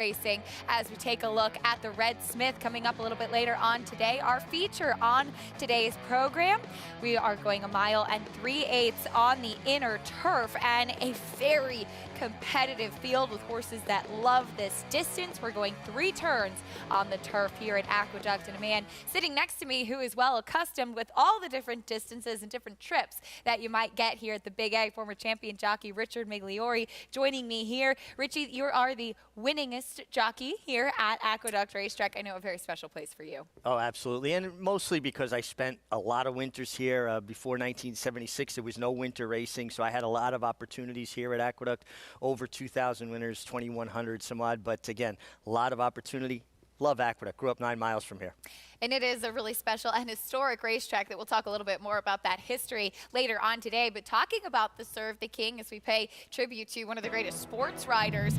Racing as we take a look at the Red Smith coming up a little bit later on today. Our feature on today's program, we are going 1.3 miles on the inner turf and a very competitive field with horses that love this distance. We're going 3 turns on the turf here at Aqueduct, and a man sitting next to me who is well accustomed with all the different distances and different trips that you might get here at the Big A. Former champion jockey Richard Migliori joining me here. Richie, you are the winningest jockey here at Aqueduct Racetrack. I know a very special place for you. Oh, absolutely, and mostly because I spent a lot of winters here. Before 1976, there was no winter racing, so I had a lot of opportunities here at Aqueduct. Over 2,000 winners, 2,100 some odd, but again, a lot of opportunity. Love Aqueduct. Grew up 9 miles from here. And it is a really special and historic racetrack that we'll talk a little bit more about that history later on today. But talking about the Serve the King as we pay tribute to one of the greatest sports riders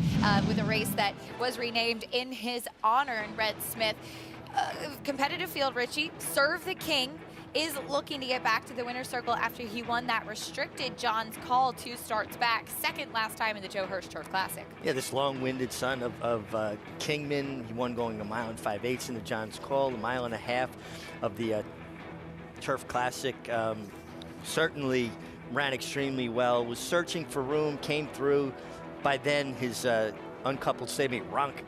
with a race that was renamed in his honor in Red Smith. Competitive field, Richie. Serve the King is looking to get back to the winner's circle after he won that restricted John's Call 2 starts back, second last time in the Joe Hirsch Turf Classic. Yeah, this long-winded son of Kingman. He won going 1 5/8 miles in the John's Call, 1.5 miles of the Turf Classic. Certainly ran extremely well, was searching for room, came through. By then, his uncoupled stablemate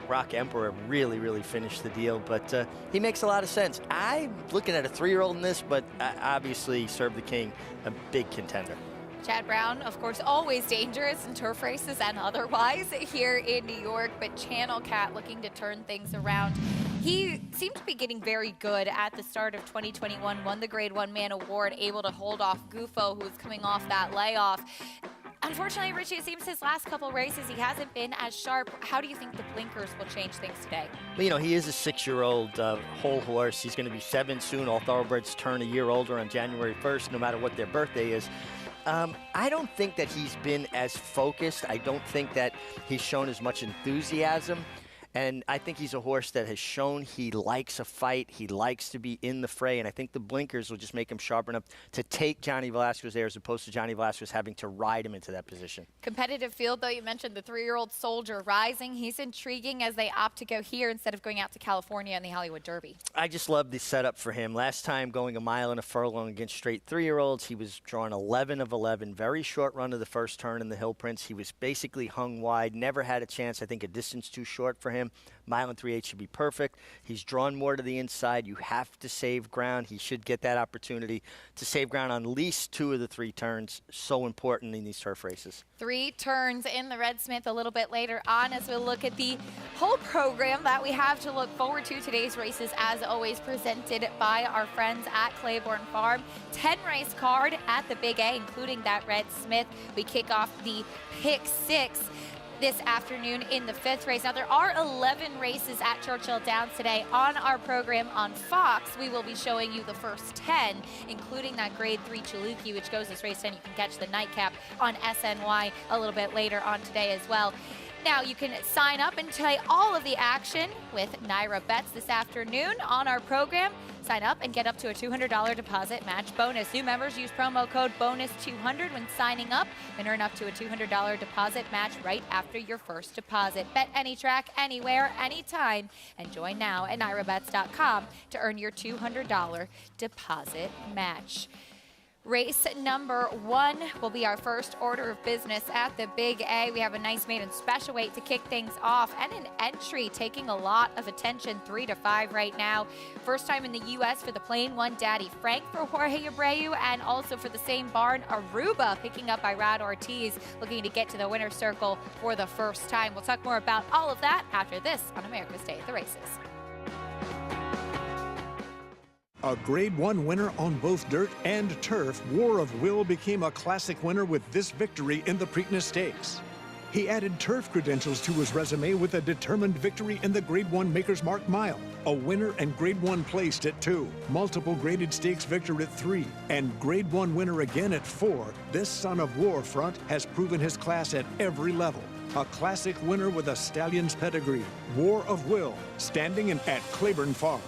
Rock Emperor really finished the deal, but he makes a lot of sense. I'm looking at a 3-year-old in this, but obviously Serve the King, a big contender. Chad Brown, of course, always dangerous in turf races and otherwise here in New York, but Channel Cat looking to turn things around. He seemed to be getting very good at the start of 2021, won the Grade 1 Man Award, able to hold off Gufo, who was coming off that layoff. Unfortunately, Richie, it seems his last couple races, he hasn't been as sharp. How do you think the blinkers will change things today? Well, you know, he is a 6-year-old whole horse. He's going to be 7 soon. All thoroughbreds turn a year older on January 1st, no matter what their birthday is. I don't think that he's been as focused. I don't think that he's shown as much enthusiasm. And I think he's a horse that has shown he likes a fight. He likes to be in the fray. And I think the blinkers will just make him sharp enough to take Johnny Velazquez there as opposed to Johnny Velazquez having to ride him into that position. Competitive field, though. You mentioned the 3-year-old Soldier Rising. He's intriguing as they opt to go here instead of going out to California in the Hollywood Derby. I just love the setup for him. Last time going 1 mile and a furlong against straight 3-year-olds, he was drawn 11 of 11. Very short run of the first turn in the Hill Prince. He was basically hung wide. Never had a chance. I think a distance too short for him. 1 3/8 should be perfect. He's drawn more to the inside. You have to save ground. He should get that opportunity to save ground on at least 2 of the 3 turns. So important in these turf races. 3 turns in the Red Smith a little bit later on as we look at the whole program that we have to look forward to. Today's races, as always, presented by our friends at Claiborne Farm. 10 race card at the Big A, including that Red Smith. We kick off the Pick 6 this afternoon in the 5th race. Now, there are 11 races at Churchill Downs today. On our program on Fox, we will be showing you the first 10, including that Grade 3 Chaluki, which goes as race 10. You can catch the nightcap on SNY a little bit later on today as well. Now, you can sign up and play all of the action with Naira Bets this afternoon on our program. Sign up and get up to a $200 deposit match bonus. New members use promo code BONUS200 when signing up and earn up to a $200 deposit match right after your first deposit. Bet any track, anywhere, anytime, and join now at NairaBets.com to earn your $200 deposit match. Race number 1 will be our first order of business at the Big A. We have a nice maiden special weight to kick things off and an entry taking a lot of attention, 3 to 5 right now. First time in the U.S. for the Plain One Daddy Frank for Jorge Abreu, and also for the same barn, Aruba picking up Irad Ortiz, looking to get to the winner's circle for the first time. We'll talk more about all of that after this on America's Day at the Races. A Grade 1 winner on both dirt and turf, War of Will became a classic winner with this victory in the Preakness Stakes. He added turf credentials to his resume with a determined victory in the Grade 1 Maker's Mark Mile, a winner and Grade 1 placed at 2, multiple graded stakes victor at 3, and Grade 1 winner again at 4. This son of War front has proven his class at every level. A classic winner with a stallion's pedigree. War of Will, standing in at Claiborne Farm.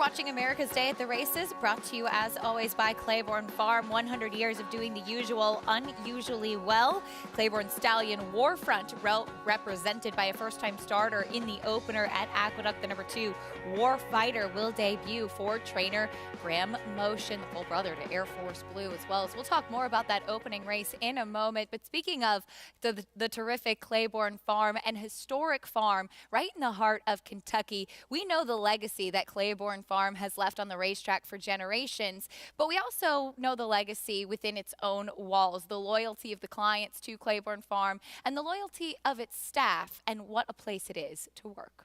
watching America's Day at the Races, brought to you as always by Claiborne Farm. 100 years of doing the usual unusually well. Claiborne Stallion Warfront, represented by a first-time starter in the opener at Aqueduct. The number 2 Warfighter will debut for trainer Graham Motion, the full brother to Air Force Blue as well. So we'll talk more about that opening race in a moment. But speaking of the terrific Claiborne Farm and historic farm right in the heart of Kentucky, we know the legacy that Claiborne Farm has left on the racetrack for generations, but we also know the legacy within its own walls, the loyalty of the clients to Claiborne Farm and the loyalty of its staff, and what a place it is to work.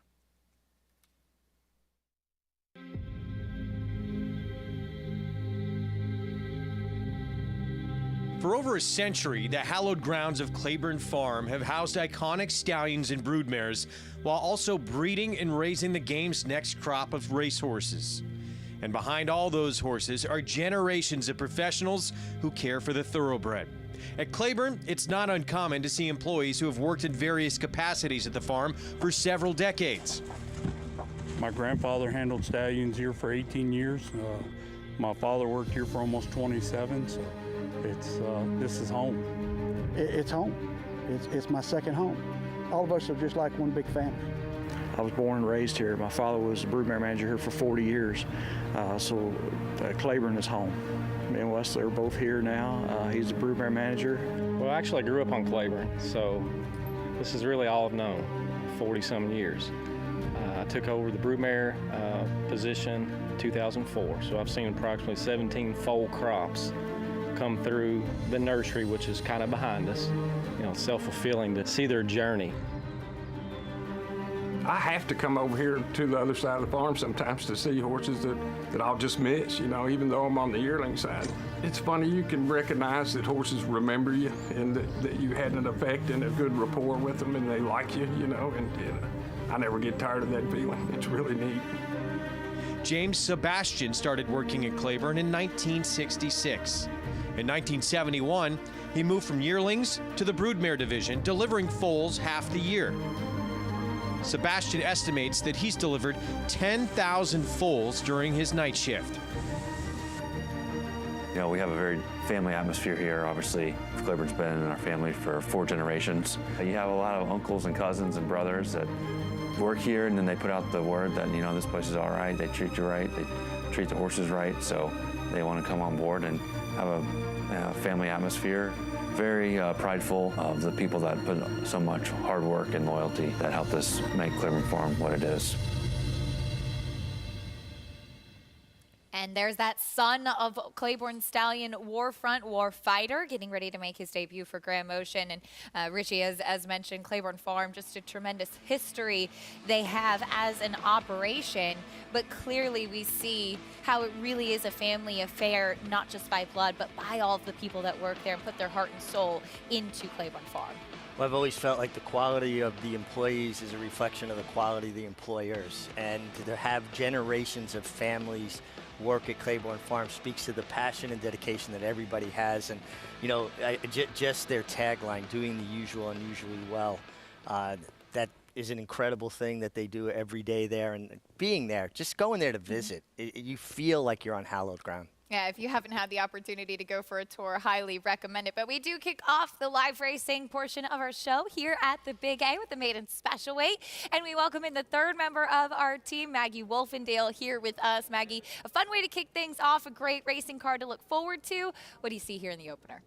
For over a century, the hallowed grounds of Claiborne Farm have housed iconic stallions and broodmares, while also breeding and raising the game's next crop of racehorses. And behind all those horses are generations of professionals who care for the thoroughbred. At Claiborne, it's not uncommon to see employees who have worked in various capacities at the farm for several decades. My grandfather handled stallions here for 18 years. My father worked here for almost 27, so this is home. It's home. It's my second home. All of us are just like one big family. I was born and raised here. My father was the broodmare manager here for 40 years, so Claiborne is home. Me and Wesley are both here now. He's the broodmare manager. Well, actually, I grew up on Claiborne, so this is really all I've known, 40-some years. I took over the broodmare position in 2004, so I've seen approximately 17 foal crops come through the nursery, which is kind of behind us. You know, self-fulfilling to see their journey. I have to come over here to the other side of the farm sometimes to see horses that I'll just miss, you know, even though I'm on the yearling side. It's funny, you can recognize that horses remember you and that you had an effect and a good rapport with them and they like you, you know, and I never get tired of that feeling. It's really neat. James Sebastian started working at Claiborne in 1966. In 1971, he moved from yearlings to the broodmare division, delivering foals half the year. Sebastian estimates that he's delivered 10,000 foals during his night shift. You know, we have a very family atmosphere here. Obviously, Claiborne's been in our family for 4 generations. You have a lot of uncles and cousins and brothers that work here, and then they put out the word that, you know, this place is all right, they treat you right, they treat the horses right, so they want to come on board and have a family atmosphere. Very prideful of the people that put so much hard work and loyalty that helped us make Claiborne Farm what it is. And there's that son of Claiborne Stallion Warfront, Warfighter, getting ready to make his debut for Graham Motion. And Richie, as mentioned, Claiborne Farm, just a tremendous history they have as an operation. But clearly we see how it really is a family affair, not just by blood, but by all of the people that work there and put their heart and soul into Claiborne Farm. Well, I've always felt like the quality of the employees is a reflection of the quality of the employers. And to have generations of families work at Claiborne Farm speaks to the passion and dedication that everybody has. And, you know, just their tagline, doing the usual unusually well, that is an incredible thing that they do every day there. And being there, just going there to visit, you feel like you're on hallowed ground. Yeah, if you haven't had the opportunity to go for a tour, highly recommend it. But we do kick off the live racing portion of our show here at the Big A with the maiden special weight. And we welcome in the third member of our team, Maggie Wolfendale, here with us. Maggie, a fun way to kick things off, a great racing card to look forward to. What do you see here in the opener?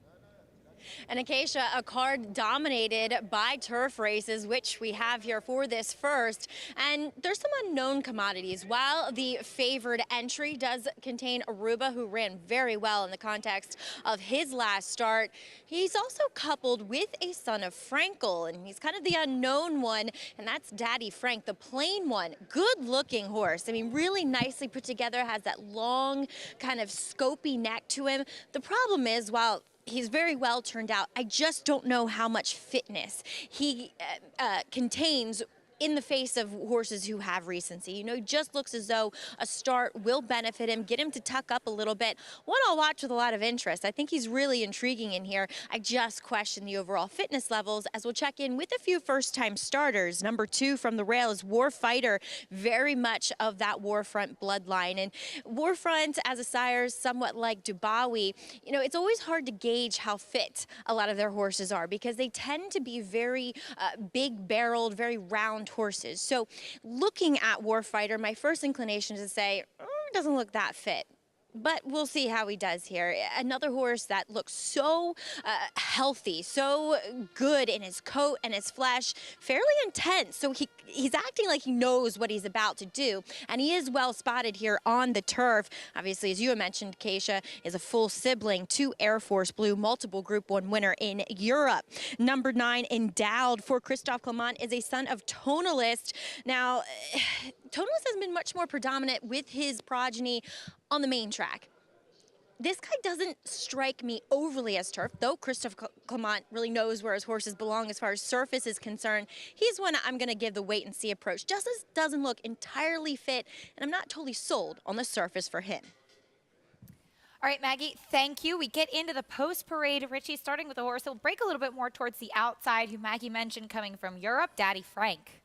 And Acacia, a card dominated by turf races, which we have here for this first. And there's some unknown commodities. While the favored entry does contain Aruba, who ran very well in the context of his last start, he's also coupled with a son of Frankel, and he's kind of the unknown one, and that's Daddy Frank, the plain one. Good-looking horse. I mean, really nicely put together, has that long kind of scopy neck to him. The problem is, while he's very well turned out, I just don't know how much fitness he contains in the face of horses who have recency. You know, he just looks as though a start will benefit him, get him to tuck up a little bit. One I'll watch with a lot of interest. I think he's really intriguing in here. I just question the overall fitness levels, as we'll check in with a few first-time starters. Number 2 from the rail is War Fighter, very much of that Warfront bloodline. And Warfront, as a sire, is somewhat like Dubawi. You know, it's always hard to gauge how fit a lot of their horses are because they tend to be very big-barreled, very round horses. So looking at Warfighter, my first inclination is to say, doesn't look that fit. But we'll see how he does here. Another horse that looks so healthy, so good in his coat and his flesh, fairly intense. So he's acting like he knows what he's about to do. And he is well spotted here on the turf. Obviously, as you mentioned, Keisha is a full sibling to Air Force Blue, multiple Group 1 winner in Europe. Number 9, Endowed for Christophe Clement, is a son of Tonalist. Now, Tonalist has been much more predominant with his progeny on the main track. This guy doesn't strike me overly as turf, though Christophe Clement really knows where his horses belong as far as surface is concerned. He's one I'm going to give the wait and see approach. Justice doesn't look entirely fit, and I'm not totally sold on the surface for him. All right, Maggie, thank you. We get into the post-parade. Richie, starting with the horse, he'll break a little bit more towards the outside, who Maggie mentioned coming from Europe, Daddy Frank.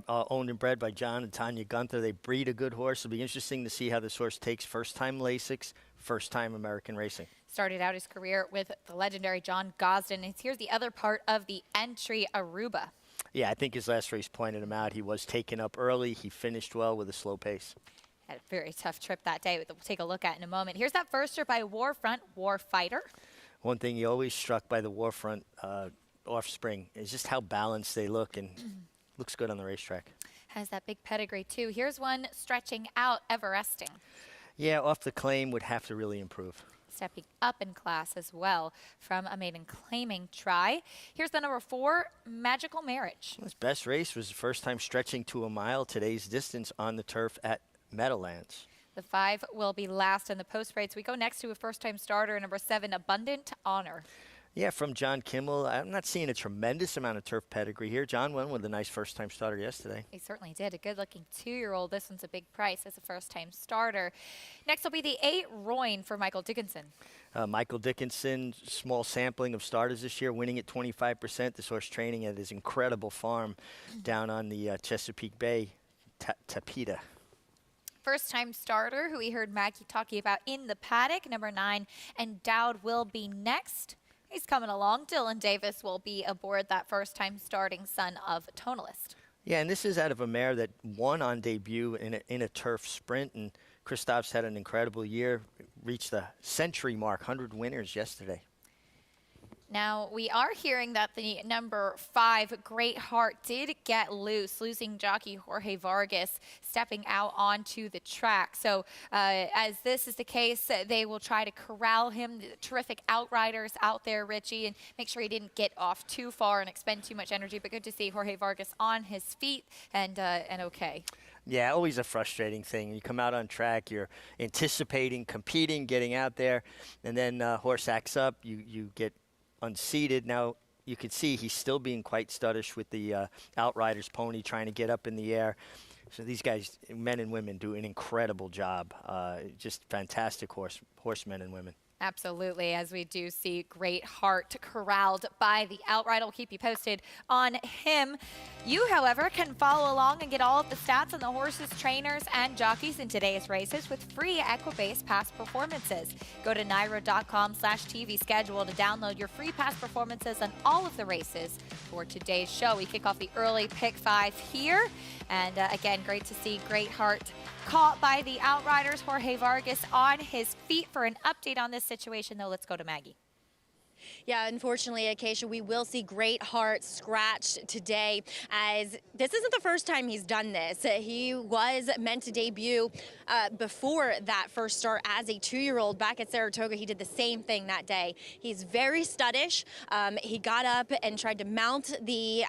Owned and bred by John and Tanya Gunther. They breed a good horse. It'll be interesting to see how this horse takes first-time Lasix, first-time American racing. Started out his career with the legendary John Gosden. And here's the other part of the entry, Aruba. Yeah, I think his last race pointed him out. He was taken up early. He finished well with a slow pace. Had a very tough trip that day, we'll take a look at in a moment. Here's that first trip by Warfront, War Fighter. One thing you always struck by the Warfront offspring is just how balanced they look, and looks good on the racetrack. Has that big pedigree, too. Here's one stretching out, Everesting. Yeah, off the claim would have to really improve. Stepping up in class as well from a maiden claiming try. Here's the number 4, Magical Marriage. His best race was the first time stretching to a mile, today's distance on the turf at Meadowlands. The 5 will be last in the post parade. So we go next to a first-time starter, number 7, Abundant Honor. Yeah, from John Kimmel. I'm not seeing a tremendous amount of turf pedigree here. John won with a nice first-time starter yesterday. He certainly did. A good-looking 2-year-old. This one's a big price as a first-time starter. Next will be the 8, Royne for Michael Dickinson. Michael Dickinson, small sampling of starters this year, winning at 25%. This horse training at his incredible farm down on the Chesapeake Bay, Tapeta. First-time starter, who we heard Maggie talking about in the paddock, number 9, Endowed will be next. He's coming along. Dylan Davis will be aboard, that first-time starting son of Tonalist. Yeah, and this is out of a mare that won on debut in a turf sprint, and Christophe's had an incredible year, reached the century mark, 100 winners yesterday. Now, we are hearing that the number 5, Great Heart, did get loose, losing jockey Jorge Vargas, stepping out onto the track. So as this is the case, they will try to corral him. The terrific outriders out there, Richie, and make sure he didn't get off too far and expend too much energy. But good to see Jorge Vargas on his feet and okay. Yeah, always a frustrating thing. You come out on track, you're anticipating, competing, getting out there, and then horse acts up, you get unseated. Now you can see he's still being quite studdish with the Outriders pony trying to get up in the air. So these guys, men and women, do an incredible job. Just fantastic horsemen and women. Absolutely, as we do see Great Heart corralled by the Outrider. We'll keep you posted on him. You, however, can follow along and get all of the stats on the horses, trainers, and jockeys in today's races with free Equibase past performances. Go to NYRA.com/TV schedule to download your free past performances on all of the races for today's show. We kick off the early pick 5 here. And again, great to see Great Heart caught by the Outriders. Jorge Vargas on his feet. For an update on this situation, though, let's go to Maggie. Yeah, unfortunately, Acacia, we will see Great Heart scratched today, as this isn't the first time he's done this. He was meant to debut before that first start as a 2-year-old back at Saratoga. He did the same thing that day. He's very studdish. He got up and tried to mount the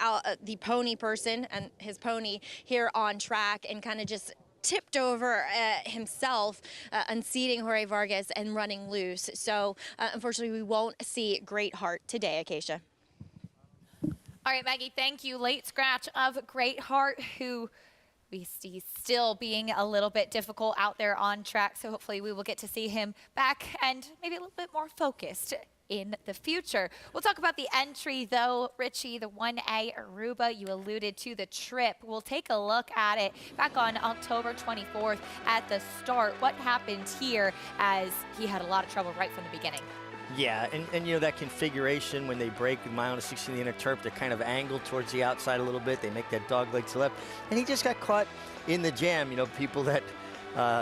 pony person and his pony here on track and kind of just tipped over himself, unseating Jorge Vargas and running loose. So unfortunately, we won't see Great Heart today, Acacia. All right, Maggie, thank you. Late scratch of Great Heart, who we see still being a little bit difficult out there on track. So hopefully we will get to see him back and maybe a little bit more focused in the future. We'll talk about the entry, though. Richie, the 1A Aruba, you alluded to the trip. We'll take a look at it back on October 24th at the start. What happened here, as he had a lot of trouble right from the beginning? Yeah, and you know, that configuration when they break the mile and 16 the inner turf, they're kind of angled towards the outside a little bit. They make that dog leg to left. And he just got caught in the jam. You know, people that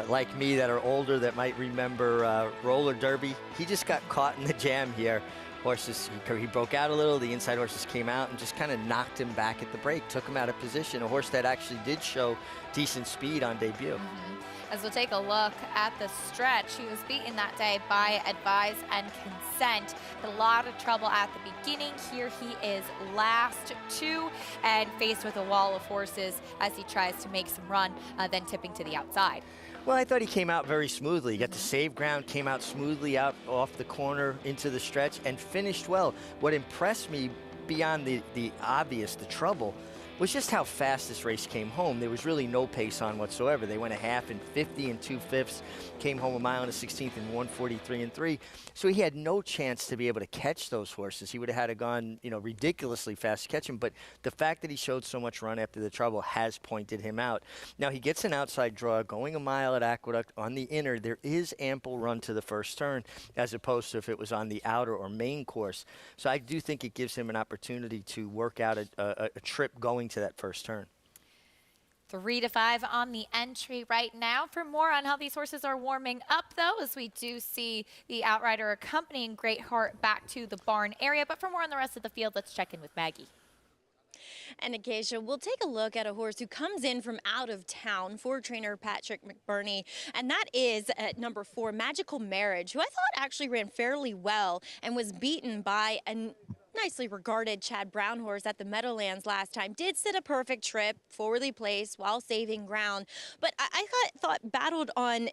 like me that are older that might remember roller derby, he just got caught in the jam here. Horses, he broke out a little, the inside horses came out and just kind of knocked him back at the break, took him out of position. A horse that actually did show decent speed on debut. As we'll take a look at the stretch, he was beaten that day by Advise and Consent. A lot of trouble at the beginning. Here he is last two and faced with a wall of horses as he tries to make some run, then tipping to the outside. Well, I thought he came out very smoothly. He got the save ground, came out smoothly out off the corner into the stretch, and finished well. What impressed me beyond the obvious, the trouble, was just how fast this race came home. There was really no pace on whatsoever. They went a half in 50 and 2/5, came home a mile and a 16th in 1:43 and 3. So he had no chance to be able to catch those horses. He would have had to gone, you know, ridiculously fast to catch him. But the fact that he showed so much run after the trouble has pointed him out. Now he gets an outside draw, going a mile at Aqueduct on the inner. There is ample run to the first turn, as opposed to if it was on the outer or main course. So I do think it gives him an opportunity to work out a trip going to that first turn. 3 to 5 on the entry right now. For more on how these horses are warming up, though, as we do see the outrider accompanying Great Heart back to the barn area. But for more on the rest of the field, let's check in with Maggie. And Acacia, we'll take a look at a horse who comes in from out of town for trainer Patrick McBurney, and that is at number 4, Magical Marriage, who I thought actually ran fairly well and was beaten by a nicely regarded Chad Brown horse at the Meadowlands last time. Did sit a perfect trip, forwardly placed while saving ground, but I thought battled on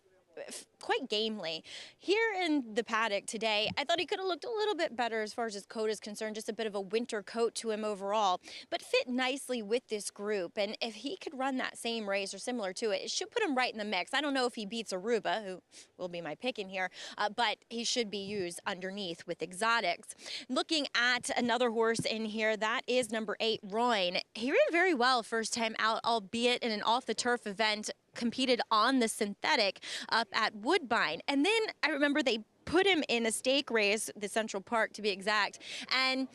quite gamely. Here in the paddock today, I thought he could have looked a little bit better as far as his coat is concerned, just a bit of a winter coat to him overall, but fit nicely with this group. And if he could run that same race or similar to it, it should put him right in the mix. I don't know if he beats Aruba, who will be my pick in here, but he should be used underneath with exotics. Looking at another horse in here, that is number 8, Royne. He ran very well first time out, albeit in an off-the-turf event, competed on the synthetic up at Woodbine. And then I remember they put him in a stake race, the Central Park to be exact, and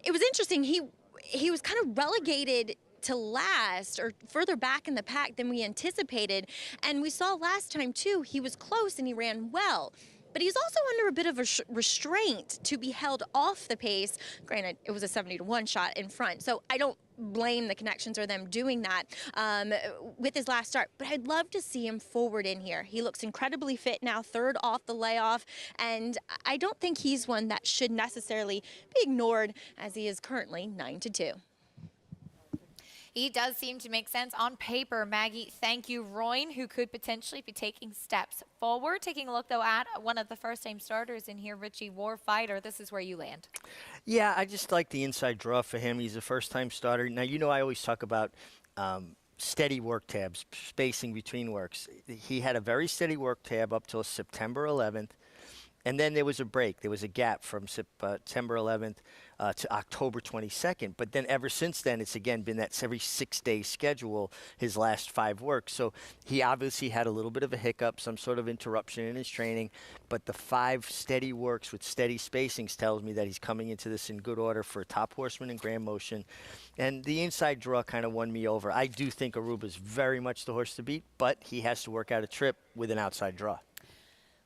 it was interesting. He was kind of relegated to last or further back in the pack than we anticipated, and we saw last time too he was close and he ran well. But he's also under a bit of a restraint to be held off the pace. Granted, it was a 70-1 shot in front, so I don't blame the connections or them doing that with his last start. But I'd love to see him forward in here. He looks incredibly fit now, 3rd off the layoff, and I don't think he's one that should necessarily be ignored, as he is currently 9-2. He does seem to make sense on paper. Maggie, thank you. Royne, who could potentially be taking steps forward. Taking a look, though, at one of the first-time starters in here, Richie Warfighter. This is where you land. Yeah, I just like the inside draw for him. He's a first-time starter. Now, you know I always talk about steady work tabs, spacing between works. He had a very steady work tab up till September 11th. And then there was a break. There was a gap from September 11th to October 22nd. But then ever since then, it's again been that every 6-day schedule, his last 5 works. So he obviously had a little bit of a hiccup, some sort of interruption in his training. But the 5 steady works with steady spacings tells me that he's coming into this in good order for a top horseman in Grand Motion. And the inside draw kind of won me over. I do think Aruba's very much the horse to beat, but he has to work out a trip with an outside draw.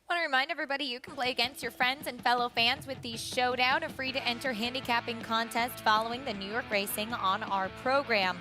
I want to remind everybody you can play against your friends and fellow fans with the Showdown, a free-to-enter handicapping contest following the New York racing on our program.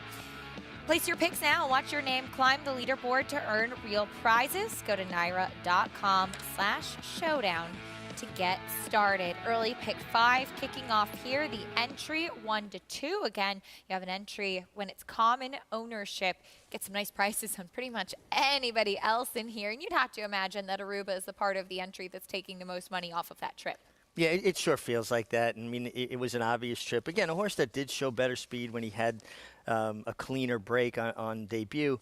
Place your picks now and watch your name climb the leaderboard to earn real prizes. Go to NYRA.com/showdown to get started. Early pick 5 kicking off here. The entry 1-2. Again, you have an entry when it's common ownership. Get some nice prices on pretty much anybody else in here. And you'd have to imagine that Aruba is the part of the entry that's taking the most money off of that trip. Yeah, it sure feels like that. I mean, it was an obvious trip. Again, a horse that did show better speed when he had a cleaner break on debut.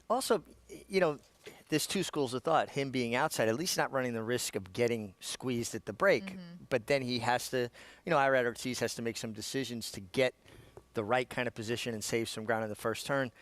Also, you know, there's two schools of thought. Him being outside, at least not running the risk of getting squeezed at the break. But then he has to, you know, Irad Ortiz has to make some decisions to get the right kind of position and save some ground in the first turn.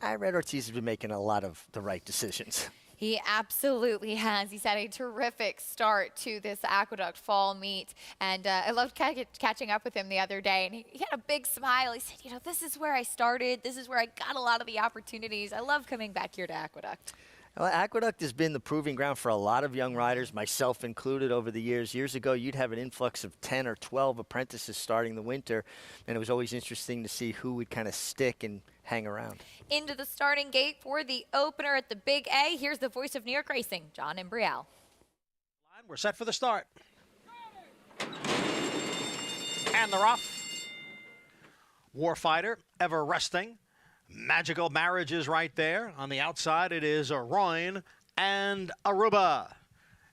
Irad Ortiz has been making a lot of the right decisions. He absolutely has. He's had a terrific start to this Aqueduct Fall meet. And I loved catching up with him the other day. And he had a big smile. He said, you know, this is where I started. This is where I got a lot of the opportunities. I love coming back here to Aqueduct. Well, Aqueduct has been the proving ground for a lot of young riders, myself included, over the years. Years ago, you'd have an influx of 10 or 12 apprentices starting the winter, and it was always interesting to see who would kind of stick and hang around. Into the starting gate for the opener at the Big A. Here's the voice of New York Racing, John Imbriel. We're set for the start. And they're off. Warfighter, Ever Resting. Magical Marriage is right there. On the outside, it is Royne and Aruba.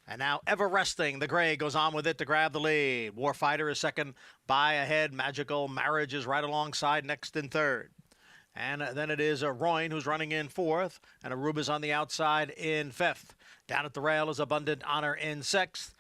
And now Ever Resting, the gray, goes on with it to grab the lead. Warfighter is second by ahead. Magical Marriage is right alongside, next in third. And then it is Royne who's running in fourth, and Aruba's on the outside in fifth. Down at the rail is Abundant Honor in sixth,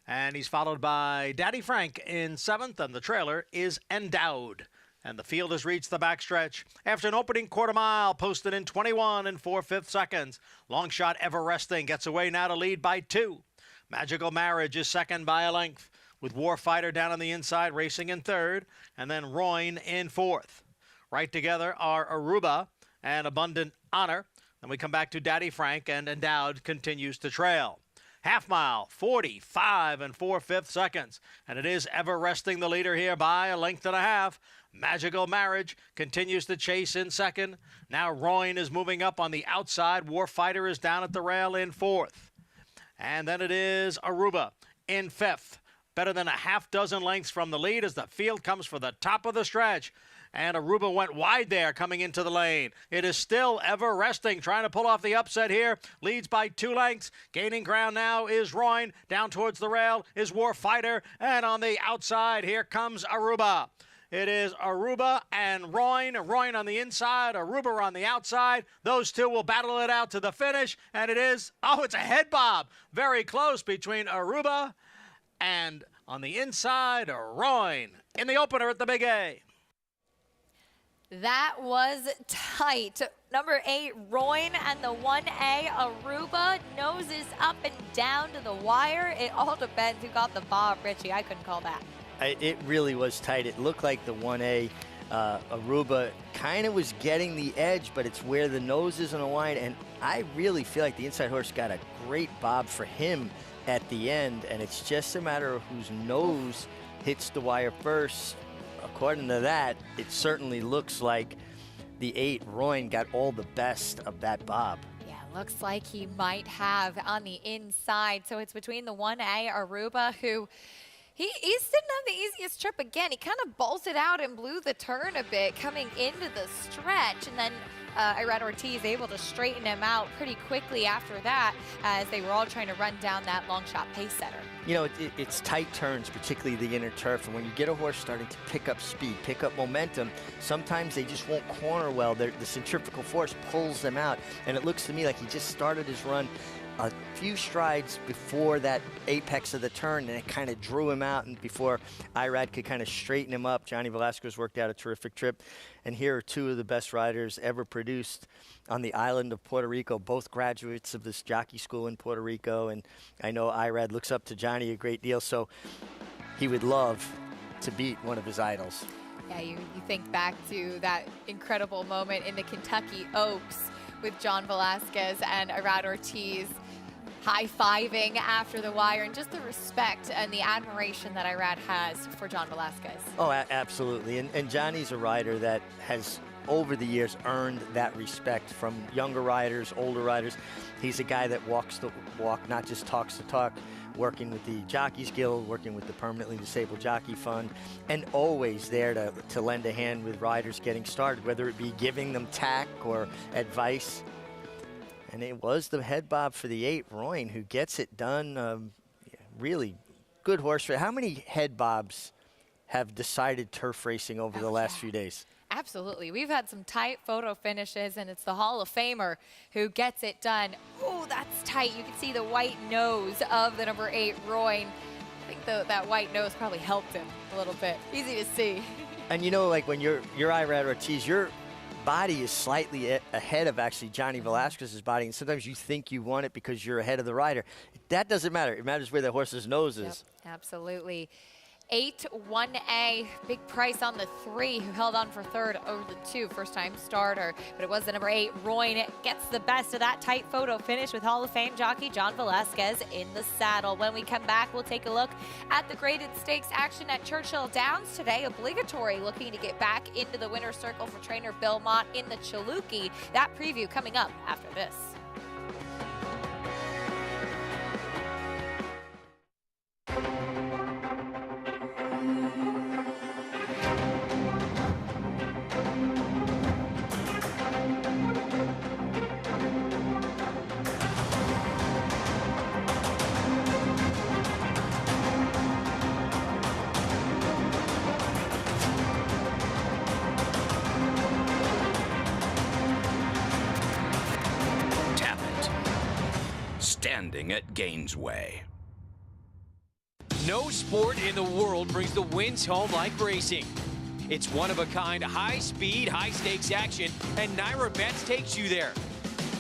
and he's followed by Daddy Frank in seventh, and the trailer is Endowed. And the field has reached the backstretch after an opening quarter mile posted in 21 and 4/5 seconds. Long shot Ever Resting gets away now to lead by 2. Magical Marriage is second by a length, with Warfighter down on the inside racing in third, and then Royne in fourth. Right together are Aruba and Abundant Honor. Then we come back to Daddy Frank, and Endowed continues to trail. Half mile, 45 and 4/5 seconds. And it is Ever Resting the leader here by a length and a half. Magical Marriage continues to chase in second. Now Royne is moving up on the outside. Warfighter is down at the rail in fourth. And then it is Aruba in fifth. Better than a half dozen lengths from the lead as the field comes for the top of the stretch. And Aruba went wide there coming into the lane. It is still Ever Resting trying to pull off the upset here. Leads by 2 lengths. Gaining ground now is Royne. Down towards the rail is Warfighter. And on the outside, here comes Aruba. It is Aruba and Royne. Royne on the inside, Aruba on the outside. Those two will battle it out to the finish. And it is, it's a head bob. Very close between Aruba and on the inside, Royne in the opener at the Big A. That was tight. Number 8, Royne, and the 1A, Aruba. Noses up and down to the wire. It all depends who got the bob, Richie. I couldn't call that. It really was tight. It looked like the 1A, Aruba, kind of was getting the edge, but it's where the nose is on the line. And I really feel like the inside horse got a great bob for him at the end. And it's just a matter of whose nose hits the wire first. According to that, it certainly looks like the 8, Royne, got all the best of that bob. Yeah, looks like he might have on the inside. So it's between the 1A, Aruba, who he didn't have the easiest trip again. He kind of bolted out and blew the turn a bit coming into the stretch. And then Irad Ortiz able to straighten him out pretty quickly after that as they were all trying to run down that long shot pace setter. You know, it's tight turns, particularly the inner turf. And when you get a horse starting to pick up speed, pick up momentum, sometimes they just won't corner well. The centrifugal force pulls them out. And it looks to me like he just started his run a few strides before that apex of the turn, and it kind of drew him out, and before Irad could kind of straighten him up. Johnny Velasquez worked out a terrific trip. And here are 2 of the best riders ever produced on the island of Puerto Rico, both graduates of this jockey school in Puerto Rico. And I know Irad looks up to Johnny a great deal, so he would love to beat one of his idols. Yeah, you think back to that incredible moment in the Kentucky Oaks with John Velasquez and Irad Ortiz high-fiving after the wire, and just the respect and the admiration that Irad has for John Velasquez. Oh, absolutely. And Johnny's a rider that has, over the years, earned that respect from younger riders, older riders. He's a guy that walks the walk, not just talks the talk, working with the Jockeys Guild, working with the Permanently Disabled Jockey Fund, and always there to lend a hand with riders getting started, whether it be giving them tack or advice. And it was the head bob for the 8, Royne, who gets it done. Really good horse race. How many head bobs have decided turf racing over the last few days? Absolutely. We've had some tight photo finishes, and it's the Hall of Famer who gets it done. Oh, that's tight. You can see the white nose of the number 8, Royne. I think that white nose probably helped him a little bit. Easy to see. And you know, like when you're Irad Ortiz, your body is slightly ahead of actually Johnny Velasquez's body, and sometimes you think you won it because you're ahead of the rider. That doesn't matter. It matters where the horse's nose is. Yep, absolutely. 8, 1A, big price on the 3, who held on for 3rd over the 2, first-time starter. But it was the number 8, Royne, gets the best of that tight photo finish with Hall of Fame jockey John Velasquez in the saddle. When we come back, we'll take a look at the graded stakes action at Churchill Downs today. Obligatory, looking to get back into the winner's circle for trainer Bill Mott in the Chalukey. That preview coming up after this. Standing at Gainesway. No sport in the world brings the wins home like racing. It's one-of-a-kind, high-speed, high-stakes action, and Naira Bets takes you there.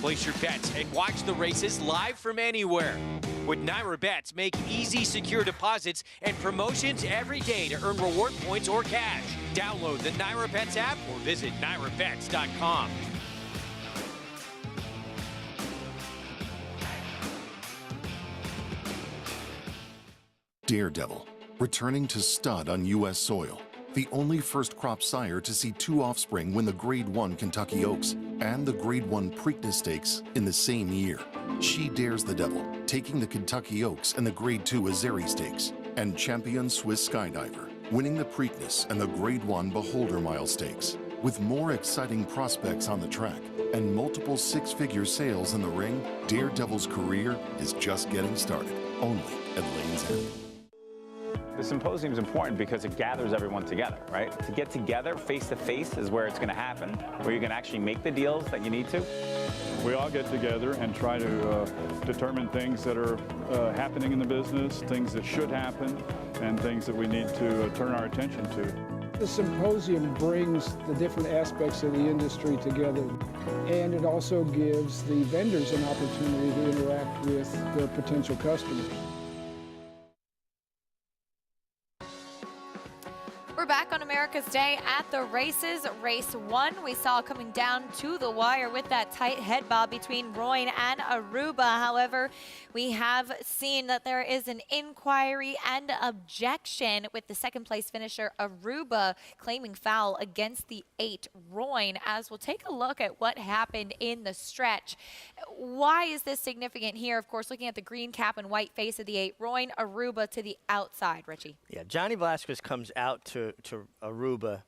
Place your bets and watch the races live from anywhere. With Naira Bets, make easy, secure deposits and promotions every day to earn reward points or cash. Download the Naira Bets app or visit nairabets.com. Daredevil, returning to stud on U.S. soil. The only first crop sire to see 2 offspring win the Grade 1 Kentucky Oaks and the Grade 1 Preakness Stakes in the same year. She dares the devil, taking the Kentucky Oaks and the Grade 2 Azeri Stakes, and champion Swiss Skydiver, winning the Preakness and the Grade 1 Beholder Mile Stakes. With more exciting prospects on the track and multiple 6-figure sales in the ring, Daredevil's career is just getting started, only at Lane's End. The symposium is important because it gathers everyone together, right? To get together face-to-face is where it's going to happen, where you're going to actually make the deals that you need to. We all get together and try to determine things that are happening in the business, things that should happen, and things that we need to turn our attention to. The symposium brings the different aspects of the industry together, and it also gives the vendors an opportunity to interact with their potential customers. We're back on America's Day at the races. Race 1, we saw coming down to the wire with that tight head bob between Royne and Aruba. However, we have seen that there is an inquiry and objection with the 2nd place finisher Aruba claiming foul against the 8 Royne, as we'll take a look at what happened in the stretch. Why is this significant here? Of course, looking at the green cap and white face of the 8 Royne, Aruba to the outside. Richie. Yeah, Johnny Velasquez comes out to Aruba